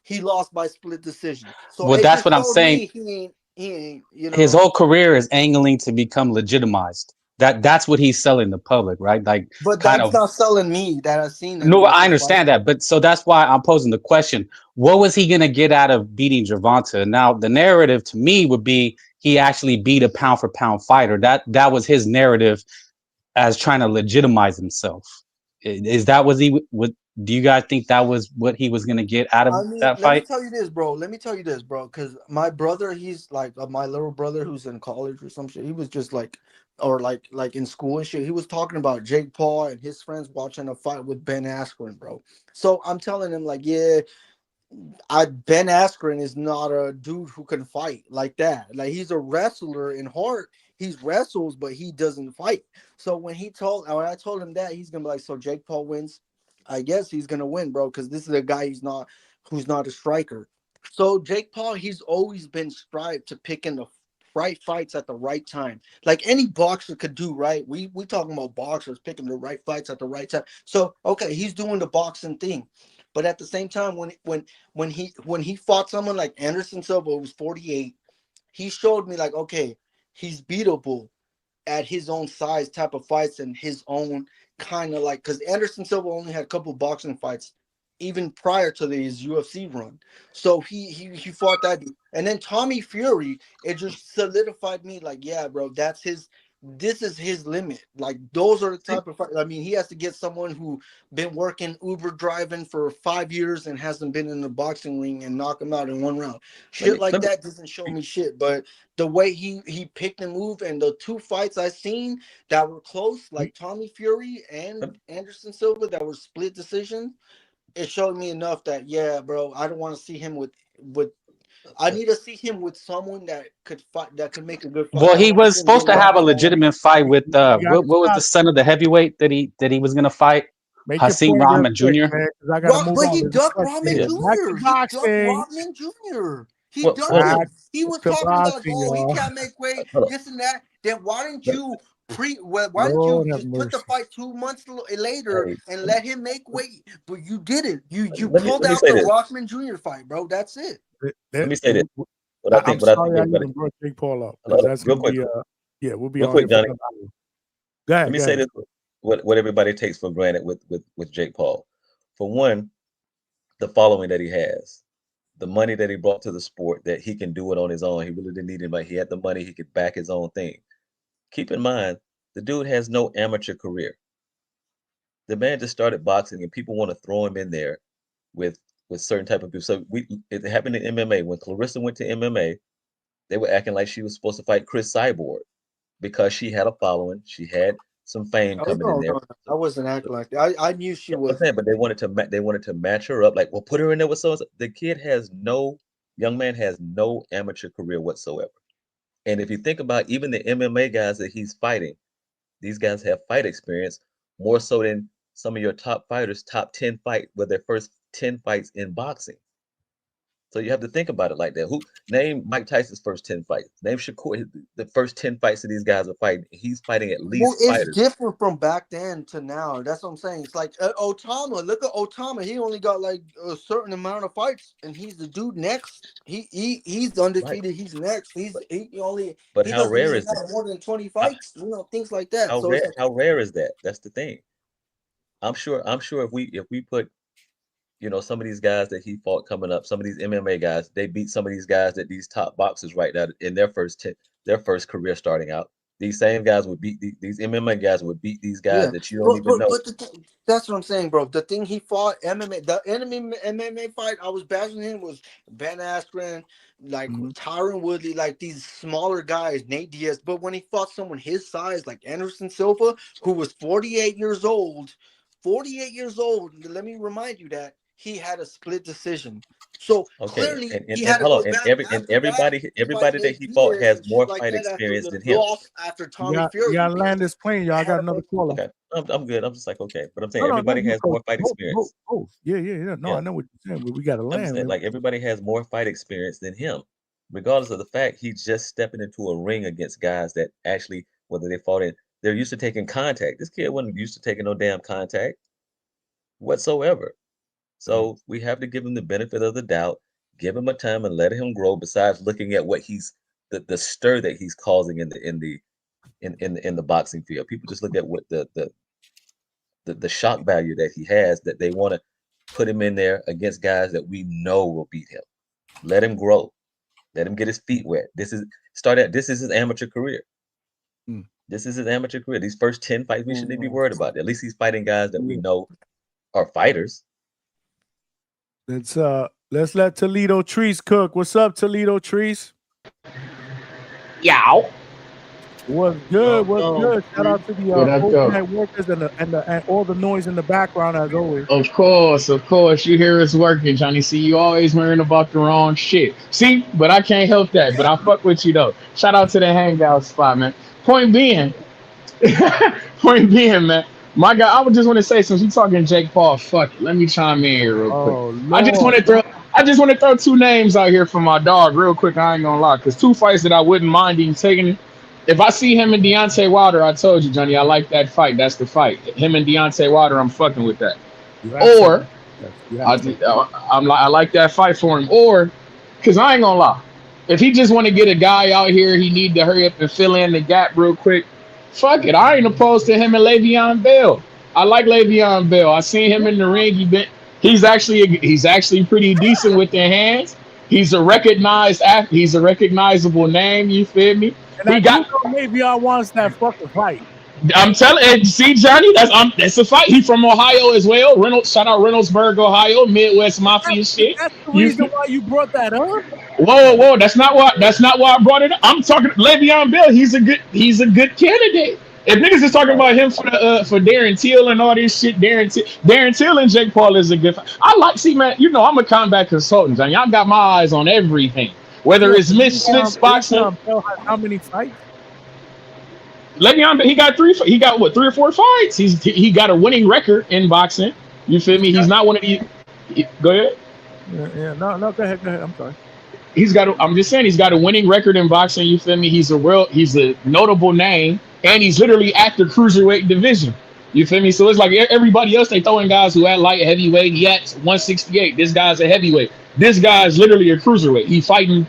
he lost by split decision. So Well, it that's just what I'm showed saying. me he ain't, you His know. whole career is angling to become legitimized. That's what he's selling the public, right? Like, But kind that's of. not selling me that I've seen him. No, With I the fight. understand that, but so that's why I'm posing the question: what was he gonna get out of beating Gervonta? Now, the narrative to me would be he actually beat a pound for pound fighter. That was his narrative as trying to legitimize himself. Is that was he? What do you guys think that was what he was gonna get out of I mean, that let me fight? tell you this, bro. Because my brother, he's like my little brother who's in college or some shit. He was just like, or like in school and shit. He was talking about Jake Paul and his friends watching a fight with Ben Askren, bro. So I'm telling him like, yeah, Ben Askren is not a dude who can fight like that. Like he's a wrestler in heart. He wrestles, but he doesn't fight. So when I told him that, he's gonna be like, so Jake Paul wins. I guess he's gonna win, bro, because this is a guy who's not a striker. So Jake Paul, he's always been strived to pick in the right fights at the right time, like any boxer could do, right? We talking about boxers picking the right fights at the right time. So okay, he's doing the boxing thing, but at the same time, when he fought someone like Anderson Silva, who was 48, he showed me like, okay, he's beatable at his own size type of fights and his own kind of like, because Anderson Silva only had a couple of boxing fights even prior to his UFC run. So he fought that dude. And then Tommy Fury, it just solidified me like, yeah, bro, this is his limit. Like those are the type of fight. I mean, he has to get someone who been working Uber driving for 5 years and hasn't been in the boxing ring and knock him out in one round. Shit like that doesn't show me shit. But the way he picked and moved, and the 2 fights I seen that were close, like Tommy Fury and Anderson Silva, that were split decision, it showed me enough that, yeah, bro, I don't want to see him with I need to see him with someone that could fight, that could make a good fight. Well, I don't he want to was see him supposed get to have a knocked out. legitimate fight with You what gotta was the stop. son of the heavyweight that he was gonna fight? Make your Hasim point real Rahman quick, Jr. man, because I gotta move But on. he There's a ducked question Rodman here. Back to Jr. He ducked boxing. Rodman Jr. He Well, ducked well, him. Back He was to talking about, boxing, oh, he y'all. can't make weight, hold on. this and that. Then why didn't you why didn't you Lord have just put the mercy. fight 2 months later Hey, and let him make weight? But you didn't. You let me pulled let me out say the this. Rockman Jr. fight, bro. That's it. Let me say this. I'm What I think sorry I everybody. even brought Jake Paul up, Hold because on, that's real gonna quick, be yeah, we'll be real on here quick, for Johnny. another hour. Go Let ahead, me go say ahead. this. What everybody takes for granted with Jake Paul. For one, the following that he has. the money that he brought to the sport, that he can do it on his own. He really didn't need anybody. He had the money. He could back his own thing. Keep in mind, the dude has no amateur career. The man just started boxing, and people want to throw him in there with certain type of people. So it happened in MMA. When Clarissa went to MMA, they were acting like she was supposed to fight Chris Cyborg because she had a following. She had some fame coming in there. I wasn't acting like that. I knew she was. But they wanted to match her up. Like, well, put her in there with so. The kid young man has no amateur career whatsoever. And if you think about even the MMA guys that he's fighting, these guys have fight experience more so than some of your top fighters. Top 10 fight with their first 10 fights in boxing. So you have to think about it like that. Name Mike Tyson's first 10 fights. Name Shakur, the first 10 fights that these guys are fighting. He's fighting at least it's different from back then to now. That's what I'm saying. It's like Otama. Look at Otama. He only got like a certain amount of fights, and he's the dude next. He's undefeated. Right. He's next. But how rare is that? More than 20 fights. Things like that. How rare is that? That's the thing. I'm sure if we put some of these guys that he fought coming up, some of these MMA guys, they beat some of these guys that these top boxers right now in their first career starting out. These same guys would beat these MMA guys would beat these guys that you don't even know. That's what I'm saying, bro. The thing he fought the enemy MMA fight I was bashing him was Ben Askren, like Tyron Woodley, like these smaller guys, Nate Diaz. But when he fought someone his size, like Anderson Silva, who was 48 years old, let me remind you that he had a split decision. So clearly, he had everybody that he fought has more fight experience than him. After Tommy Fury, you gotta land this plane, y'all. I got another caller. Okay, I'm good. I'm just like, okay, but I'm saying everybody has more fight experience. Yeah. No, I know what you're saying, but we gotta land. Saying, like everybody has more fight experience than him, regardless of the fact he's just stepping into a ring against guys that actually, whether they fought in, they're used to taking contact. This kid wasn't used to taking no damn contact whatsoever. So we have to give him the benefit of the doubt, give him a time and let him grow. Besides looking at what he's the stir that he's causing in the boxing field, people just look at what the shock value that he has, that they want to put him in there against guys that we know will beat him. Let him grow, let him get his feet wet. This is his amateur career. This is his amateur career. These first 10 fights, we shouldn't be worried about. At least he's fighting guys that we know are fighters. Let's let Toledo Trees cook. What's up, Toledo Trees? Yow. What's good? What's good? Shout out to the overnight workers and all the noise in the background as always. Of course. You hear us working, Johnny. See, you always worrying about the wrong shit. See, but I can't help that. But I fuck with you though. Shout out to the Hangout spot, man. Point being, man. My God, I would just want to say, since we're talking Jake Paul, fuck it. Let me chime in here real quick. I just want to throw two names out here for my dog real quick. I ain't gonna lie, because two fights that I wouldn't mind even taking. If I see him and Deontay Wilder, I told you, Johnny, I like that fight. That's the fight. Him and Deontay Wilder, I'm fucking with that. Or I like that fight for him. Or, because I ain't gonna lie, if he just want to get a guy out here, he need to hurry up and fill in the gap real quick. Fuck it, I ain't opposed to him and Le'Veon Bell. I like Le'Veon Bell. I seen him in the ring. He's actually pretty decent with their hands. He's a recognizable name. You feel me? And Le'Veon wants that fucking fight. I'm telling. See, Johnny, that's a fight. He's from Ohio as well. Shout out Reynoldsburg, Ohio, Midwest Mafia shit. That's the reason why you brought that up. Whoa! That's not why I brought it up. I'm talking Le'Veon Bell. He's a good candidate. If niggas is talking about him for Darren Till and all this shit, Darren Till and Jake Paul is a good fight. See, man, I'm a combat consultant, Johnny. I got my eyes on everything. Whether it's Misfits boxing. How many fights? Le'Veon, he got 3 or 4 fights. He got a winning record in boxing. You feel me? He's not one of these. Go ahead. Yeah. No. Go ahead. I'm sorry. I'm just saying he's got a winning record in boxing. You feel me? He's a notable name, and he's literally at the cruiserweight division. You feel me? So it's like everybody else, they throwing guys who at light heavyweight. He at 168. This guy's a heavyweight. This guy's literally a cruiserweight. He's fighting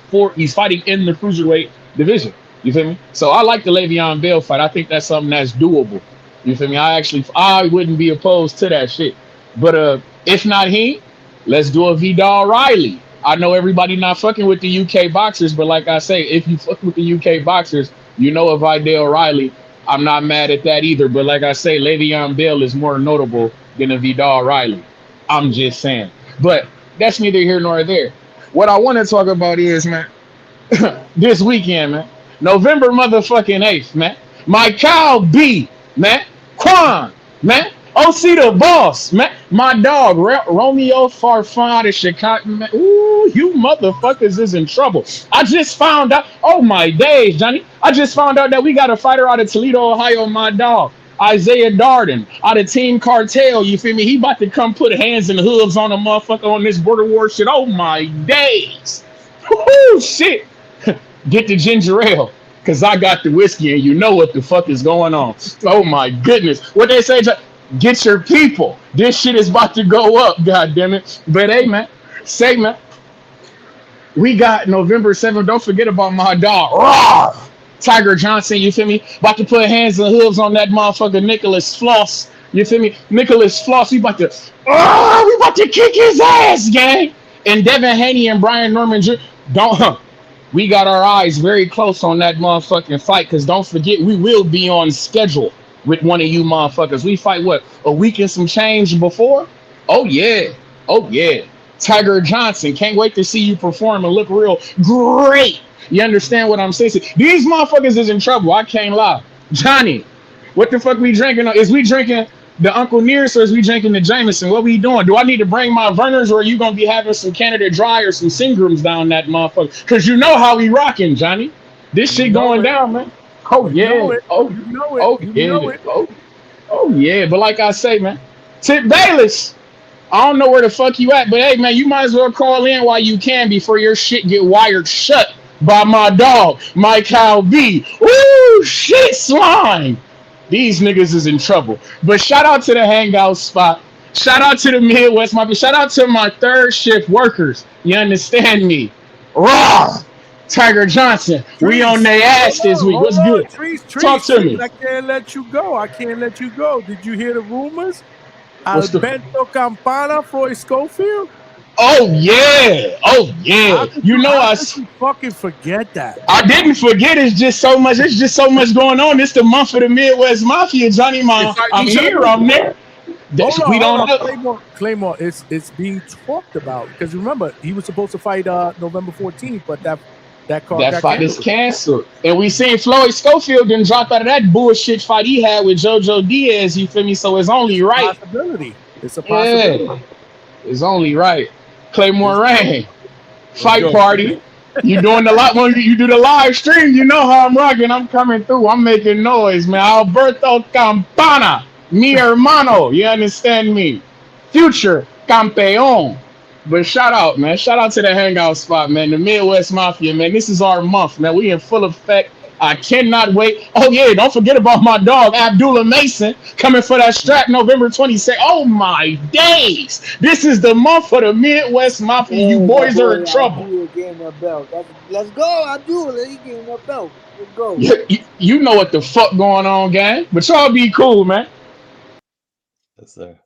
in the cruiserweight division. You feel me? So I like the Le'Veon Bell fight. I think that's something that's doable. You feel me? I wouldn't be opposed to that shit. But if not he, let's do a Vidal Riley. I know everybody not fucking with the UK boxers, but like I say, if you fuck with the UK boxers, you know of Vidal Riley. I'm not mad at that either. But like I say, Le'Veon Bell is more notable than a Vidal Riley. I'm just saying. But that's neither here nor there. What I want to talk about is, man, this weekend, man. November motherfucking 8th, man. My cow B, man. Quan, man. OC the boss, man. My dog, Romeo Farfan out of Chicago, man. Ooh, you motherfuckers is in trouble. I just found out. Oh, my days, Johnny. I just found out that we got a fighter out of Toledo, Ohio, my dog. Isaiah Darden out of Team Cartel, you feel me? He about to come put hands and hooves on a motherfucker on this border war shit. Oh, my days. Woo, shit. Get the ginger ale, because I got the whiskey and you know what the fuck is going on. Oh my goodness. What they say, get your people. This shit is about to go up, god damn it. But hey, man, say, man, we got November 7th. Don't forget about my dog, Rawr! Tiger Johnson, you feel me? About to put hands and hooves on that motherfucker Nicholas Floss. You feel me? Nicholas Floss, we about to kick his ass, gang. And Devin Haney and Brian Norman don't. We got our eyes very close on that motherfucking fight, because don't forget, we will be on schedule with one of you motherfuckers. We fight, what, a week and some change before? Oh, yeah. Oh, yeah. Tiger Johnson, can't wait to see you perform and look real great. You understand what I'm saying? These motherfuckers is in trouble. I can't lie. Johnny, what the fuck we drinking? Is we drinking the Uncle Nearest or is we drinking the Jameson? What we doing? Do I need to bring my Vernors or are you going to be having some Canada Dry or some Singrams down that motherfucker? Because you know how we rocking, Johnny. This shit going down, man. Oh, yeah. Oh, yeah. Oh, yeah. But like I say, man, Tip Bayless, I don't know where the fuck you at, but hey, man, you might as well call in while you can before your shit get wired shut by my dog, Mike Cal B. Ooh, shit slime. These niggas is in trouble. But shout out to the Hangout spot. Shout out to the Midwest Mafia. Shout out to my third shift workers. You understand me? Raw. Tiger Johnson. We on their ass this week. What's good? Talk to me. I can't let you go. I can't let you go. Did you hear the rumors? Alberto Campana, Floyd Schofield? Oh yeah, oh yeah. How did you fucking forget that? I didn't forget. It's just so much. It's just so much going on. It's the month of the Midwest Mafia, Johnny. I'm here. I'm there. We don't know. Claymore. It's being talked about because remember he was supposed to fight November 14th, but that fight is canceled. And we seen Floyd Schofield didn't drop out of that bullshit fight he had with JoJo Diaz. You feel me? So it's only right. It's a possibility. Yeah, it's only right. Claymore Rain, fight party. You doing a lot when you do the live stream. You know how I'm rocking. I'm coming through. I'm making noise, man. Alberto Campana, mi hermano. You understand me? Future campeón. But shout out, man. Shout out to the Hangout spot, man. The Midwest Mafia, man. This is our month, man. We in full effect. I cannot wait. Oh, yeah, don't forget about my dog, Abdullah Mason, coming for that strap November 22nd. Oh, my days. This is the month for the Midwest Mafia. You boys are in trouble. Let's go, Abdullah. He getting that belt. Let's go. You know what the fuck going on, gang. But y'all be cool, man. Yes, sir.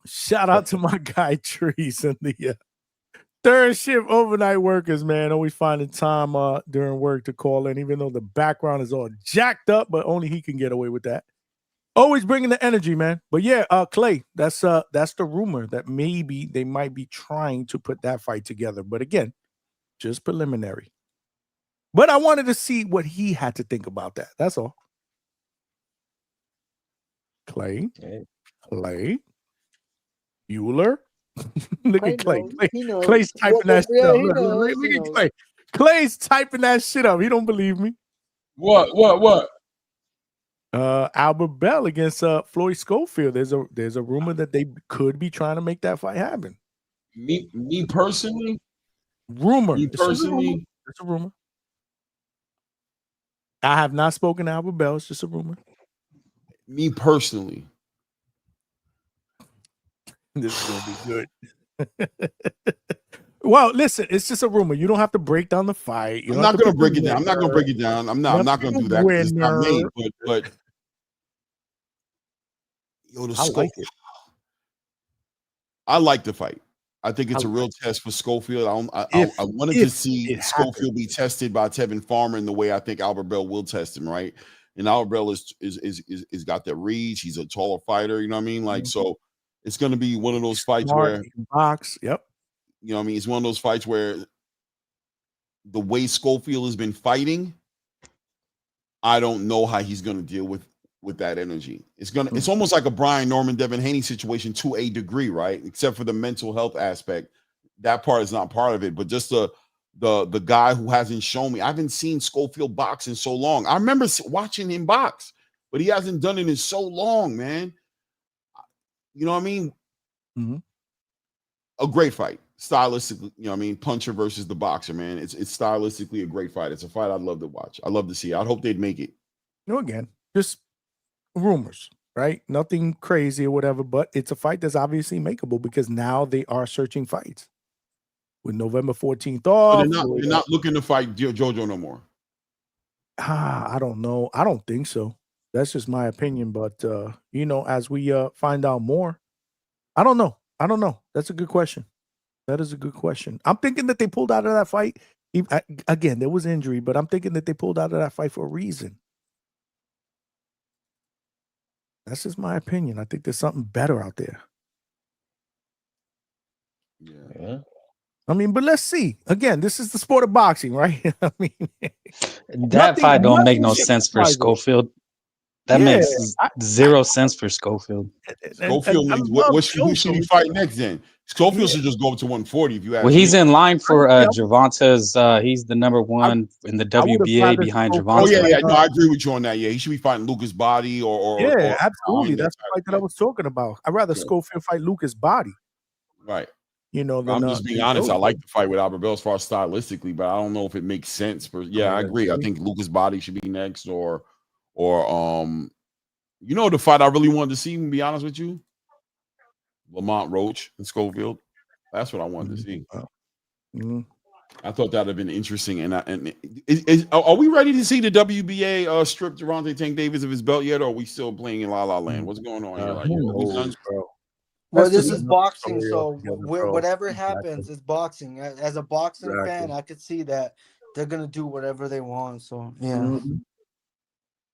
Shout out to my guy, Trees, and the third shift overnight workers, man. Always finding time during work to call in, even though the background is all jacked up, but only he can get away with that. Always bringing the energy, man. But yeah, Clay, that's the rumor that maybe they might be trying to put that fight together. But again, just preliminary. But I wanted to see what he had to think about that. That's all. Clay. Bueller. Look at Clay. Clay's typing that shit up. Look at Clay. Clay's typing that shit up. He don't believe me. What? Albert Bell against Floyd Schofield. There's a rumor that they could be trying to make that fight happen. Me personally? Rumor. Me personally? It's a rumor. I have not spoken to Albert Bell. It's just a rumor. Me personally. This is gonna be good. Well, listen, it's just a rumor. You don't have to break down the fight. I'm not gonna break it down. I'm not gonna do that. It's not me. But yo, I like it. I like the fight. I think it's a real test for Schofield. I wanted to see Schofield be tested by Tevin Farmer in the way I think Albert Bell will test him, right? And Albert Bell is got that reach. He's a taller fighter, you know what I mean? Like, so it's going to be one of those fights where box. Yep. You know what I mean? It's one of those fights where the way Schofield has been fighting, I don't know how he's going to deal with that energy. It's almost like a Brian Norman, Devin Haney situation to a degree, right? Except for the mental health aspect. That part is not part of it, but just the guy who hasn't shown me. I haven't seen Schofield box in so long. I remember watching him box, but he hasn't done it in so long, man. You know what I mean? Mm-hmm. A great fight. Stylistically, you know what I mean? Puncher versus the boxer, man. It's stylistically a great fight. It's a fight I'd love to watch. I'd love to see. I'd hope they'd make it. Again, just rumors, right? Nothing crazy or whatever, but it's a fight that's obviously makeable because now they are searching fights. With November 14th off. They're not looking to fight JoJo no more. I don't know. I don't think so. That's just my opinion. But, as we find out more, I don't know. That's a good question. That is a good question. I'm thinking that they pulled out of that fight. Again, there was injury, but I'm thinking that they pulled out of that fight for a reason. That's just my opinion. I think there's something better out there. Yeah. I mean, but let's see. Again, this is the sport of boxing, right? I mean, that fight don't make no sense for Schofield. That makes zero sense for Schofield. Schofield means who should he fight next then? Schofield should just go up to 140 if you ask Well, he's me. in line for Gervonta's. He's the number one in the WBA behind Gervonta. Oh, yeah. No, I agree with you on that. Yeah, he should be fighting Lucas Body or absolutely. That's the fight that I was talking about. I'd rather Schofield fight Lucas Body. Right. I'm just being honest. I like the fight with Albert Bell as far as stylistically, but I don't know if it makes sense. But I agree. I think Lucas Body should be next, or the fight I really wanted to see. To be honest with you, Lamont Roach and Schofield. That's what I wanted to see. I thought that'd have been interesting. And are we ready to see the WBA strip Gervonta Tank Davis of his belt yet, or are we still playing in La La Land? What's going on here? Bro. Well, this is boxing, so whatever happens is boxing. As a boxing fan, I could see that they're gonna do whatever they want. So yeah.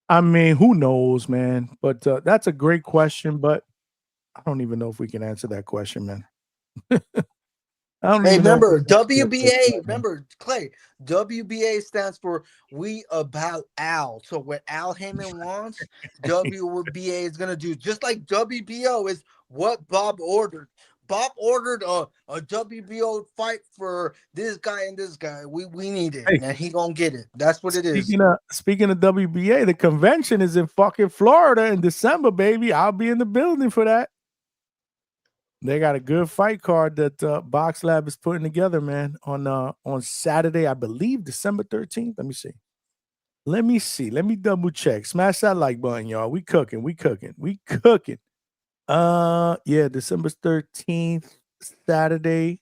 I mean, who knows, man? But that's a great question. But I don't even know if we can answer that question, man. Remember WBA. Remember, Clay. WBA stands for We About Al. So what Al Heyman wants, WBA is gonna do. Just like WBO is what Bob ordered. Bob ordered a WBO fight for this guy and this guy. We need it, and he gonna get it. That's what it is. Speaking of WBA, the convention is in fucking Florida in December, baby. I'll be in the building for that. They got a good fight card that Box Lab is putting together, man, on Saturday, I believe, December 13th. Let me see. Let me double check. Smash that like button, y'all. We cooking. December 13th, Saturday,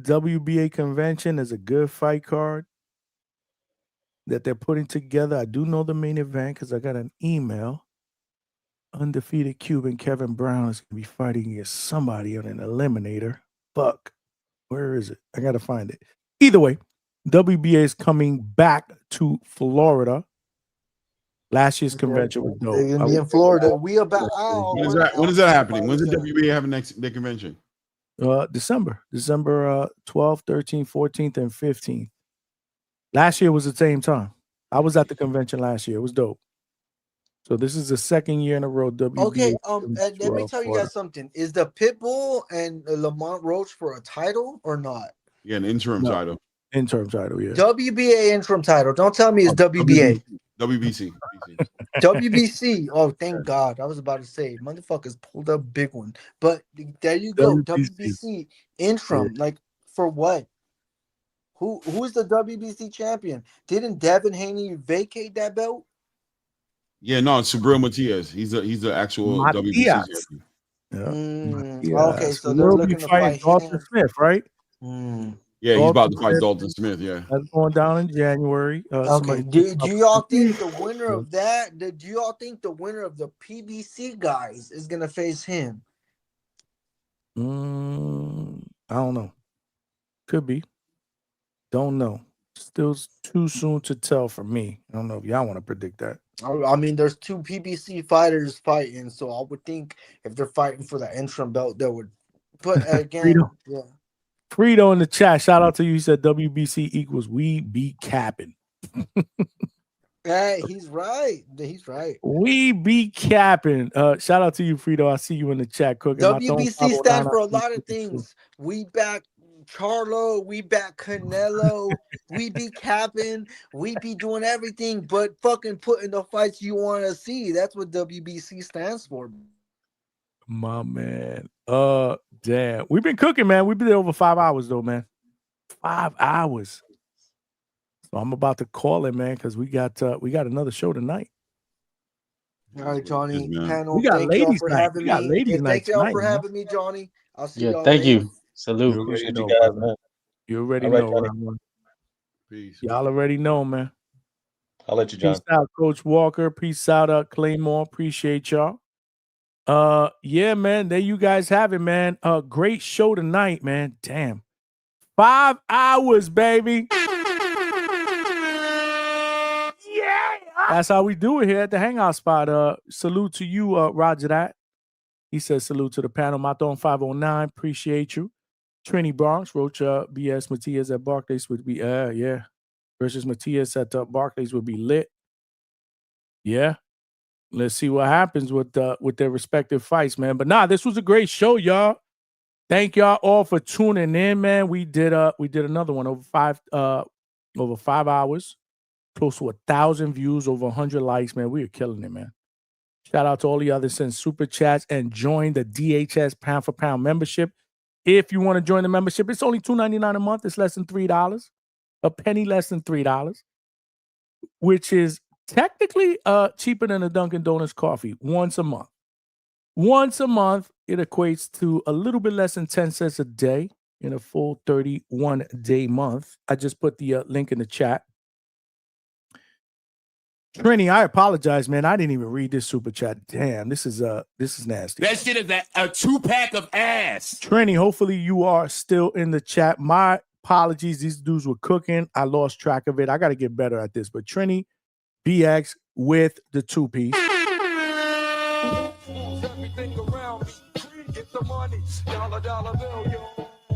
WBA convention is a good fight card that they're putting together. I do know the main event because I got an email. Undefeated Cuban Kevin Brown is going to be fighting against somebody on an eliminator. Fuck. Where is it? I got to find it. Either way, WBA is coming back to Florida. Last year's convention was dope. They're going to be in Florida. We About Al. When is that happening? When's the WBA having their convention? December 12th, 13th, 14th, and 15th. Last year was the same time. I was at the convention last year. It was dope. So this is the second year in a row. WBA. Okay, let me tell you guys something. Is the Pitbull and Lamont Roach for a title or not? Yeah, an interim title. Interim title, yeah. WBA interim title. Don't tell me it's WBA. WBC. WBC. Oh, thank God. I was about to say, motherfuckers pulled up big one. But there you go. WBC interim. Like, for what? Who's the WBC champion? Didn't Devin Haney vacate that belt? Yeah, no, it's Subriel Matias. He's the actual WBC champion. Okay, so they're looking to fight Dalton Smith, right? Yeah, he's about to fight Dalton Smith. Yeah, that's going down in January. Okay, do y'all think the winner of that? Do y'all think the winner of the PBC guys is gonna face him? I don't know. Could be. Don't know. Still too soon to tell for me. I don't know if y'all want to predict that. I mean, there's 2 PBC fighters fighting, so I would think if they're fighting for the interim belt, they would. But again, yeah. Frito in the chat. Shout out to you. He said WBC equals we be capping. Hey, he's right. He's right. We be capping. Shout out to you, Frito. I see you in the chat cooking. WBC stands for a lot of things. We back Charlo, we back Canelo, we be capping, we be doing everything but fucking putting the fights you want to see. That's what WBC stands for. My man. Damn. We've been cooking, man. We've been there over 5 hours, though, man. 5 hours. So I'm about to call it, man, because we got another show tonight. All right, Johnny. Panel, We got thank ladies y'all for night. having We got me. ladies And night thank y'all tonight, for man. having me, Johnny. I'll see Yeah, y'all thank later. you. Salute. You Appreciate already you know, guys, brother. man. You already All right, know, Johnny. round one. Peace. Y'all already know, man. I'll let you, John. Peace out, Coach Walker. Peace out, Claymore. Appreciate y'all. Yeah, man. There you guys have it, man. Great show tonight, man. Damn. 5 hours, baby. Yeah. That's how we do it here at the Hangout spot. Salute to you, Roger that. He says salute to the panel. Maton 509. Appreciate you. Trini Bronx, Roach BS Matias at Barclays would be yeah. Versus Matias at Barclays would be lit. Yeah. Let's see what happens with their respective fights, man. But nah, this was a great show, y'all. Thank y'all all for tuning in, man. We did another one over 5 hours, close to 1,000 views, over 100 likes, man. We are killing it, man. Shout out to all the others send super chats and join the DHS pound for pound membership. If you want to join the membership, it's only $2.99 a month. It's less than $3, a penny less than $3, which is technically cheaper than a Dunkin' Donuts coffee once a month. Once a month, it equates to a little bit less than 10 cents a day in a full 31-day month. I just put the link in the chat. Trini, I apologize, man. I didn't even read this super chat. Damn, this is nasty. That shit is a 2-pack of ass. Trini, hopefully you are still in the chat. My apologies. These dudes were cooking. I lost track of it. I got to get better at this. But Trini, BX with the 2-piece.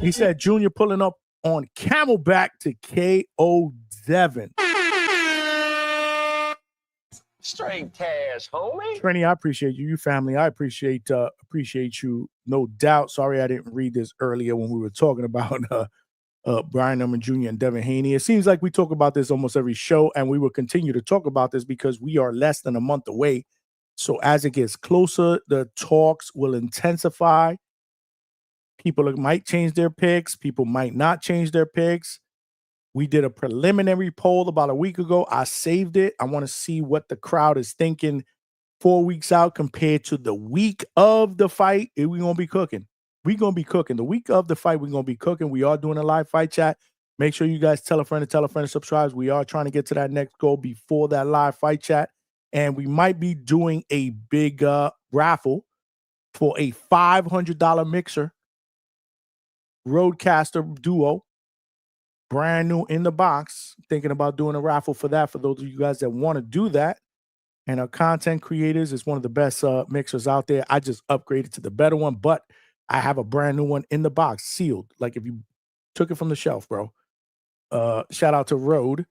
He said Junior pulling up on Camelback to KO Devin. Straight cash, homie. Trini, I appreciate you. You family, I appreciate you, no doubt. Sorry I didn't read this earlier when we were talking about Brian Norman Jr. and Devin Haney. It seems like we talk about this almost every show, and we will continue to talk about this because we are less than a month away. So as it gets closer, the talks will intensify. People might change their picks. People might not change their picks. We did a preliminary poll about a week ago. I saved it. I want to see what the crowd is thinking 4 weeks out compared to the week of the fight. We're going to be cooking. We're going to be cooking. The week of the fight, we're going to be cooking. We are doing a live fight chat. Make sure you guys tell a friend and subscribe. We are trying to get to that next goal before that live fight chat. And we might be doing a big raffle for a $500 mixer Roadcaster Duo. Brand new in the box. Thinking about doing a raffle for that for those of you guys that want to do that. And our content creators is one of the best mixers out there. I just upgraded to the better one, but I have a brand new one in the box, sealed. Like if you took it from the shelf, bro. Shout out to Rode.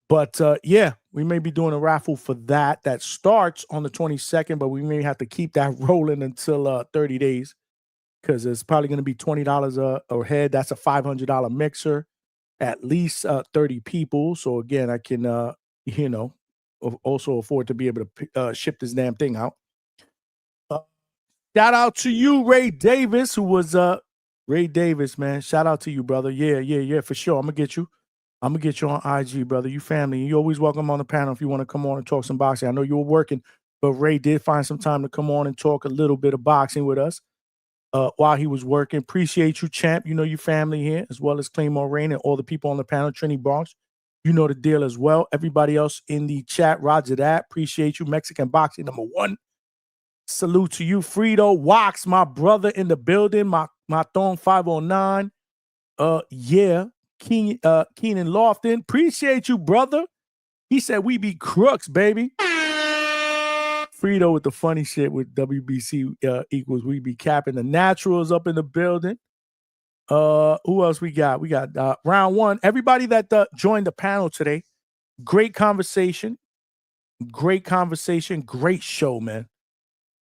But yeah, we may be doing a raffle for that. That starts on the 22nd, but we may have to keep that rolling until 30 days because it's probably going to be $20 a head. That's a $500 mixer. At least 30 people. So again, I can, also afford to be able to ship this damn thing out. Shout out to you, Ray Davis, who was Ray Davis, man. Shout out to you, brother. Yeah, for sure. I'm gonna get you on IG, brother. You family. You always welcome on the panel if you want to come on and talk some boxing. I know you were working, but Ray did find some time to come on and talk a little bit of boxing with us. While he was working. Appreciate you, champ. You know your family here, as well as Claymore Rain and all the people on the panel, Trini Bronx. You know the deal as well. Everybody else in the chat, Roger that. Appreciate you. Mexican Boxing #1. Salute to you. Frito Wax, my brother in the building. My Maton 509. Yeah. Keenan Lofton. Appreciate you, brother. He said we be crooks, baby. Frito with the funny shit with WBC equals we be capping. The Naturals up in the building. Who else we got? We got round one. Everybody that joined the panel today. Great conversation. Great conversation. Great show, man.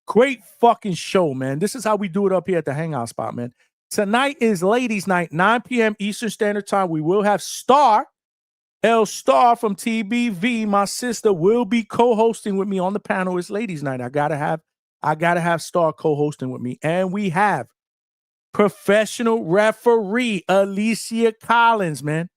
Great fucking show, man. This is how we do it up here at the Hangout spot, man. Tonight is ladies' night, 9 p.m. Eastern Standard Time. We will have L Star from TBV. My sister will be co-hosting with me on the panel. It's ladies' night. I gotta have Star co-hosting with me. And we have professional referee Alicia Collins, man.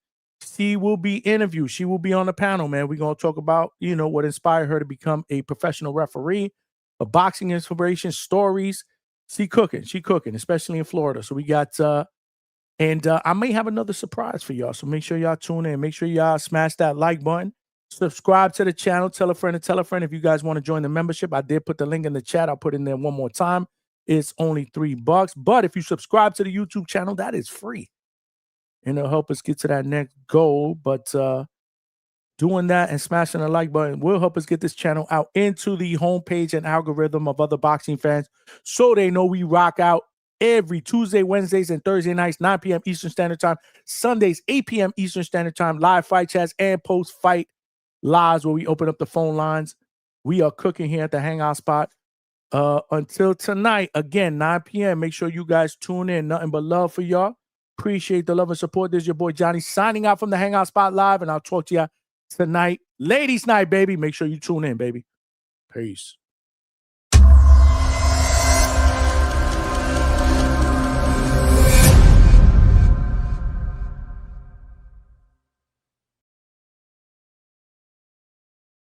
She will be interviewed. She will be on the panel, man. We're gonna talk about, what inspired her to become a professional referee, a boxing inspiration, stories. She cooking, especially in Florida. So we got and I may have another surprise for y'all. So make sure y'all tune in. Make sure y'all smash that like button. Subscribe to the channel. Tell a friend and tell a friend if you guys want to join the membership. I did put the link in the chat. I'll put it in there one more time. It's only $3. But if you subscribe to the YouTube channel, that is free. And it'll help us get to that next goal. But doing that and smashing the like button will help us get this channel out into the homepage and algorithm of other boxing fans so they know we rock out every Tuesday, Wednesdays, and Thursday nights, 9 p.m. Eastern Standard Time. Sundays, 8 p.m. Eastern Standard Time. Live fight chats and post-fight lives where we open up the phone lines. We are cooking here at the Hangout spot. Until tonight, again, 9 p.m. Make sure you guys tune in. Nothing but love for y'all. Appreciate the love and support. This is your boy Johnny signing out from the Hangout spot live, and I'll talk to y'all tonight. Ladies' night, baby. Make sure you tune in, baby. Peace.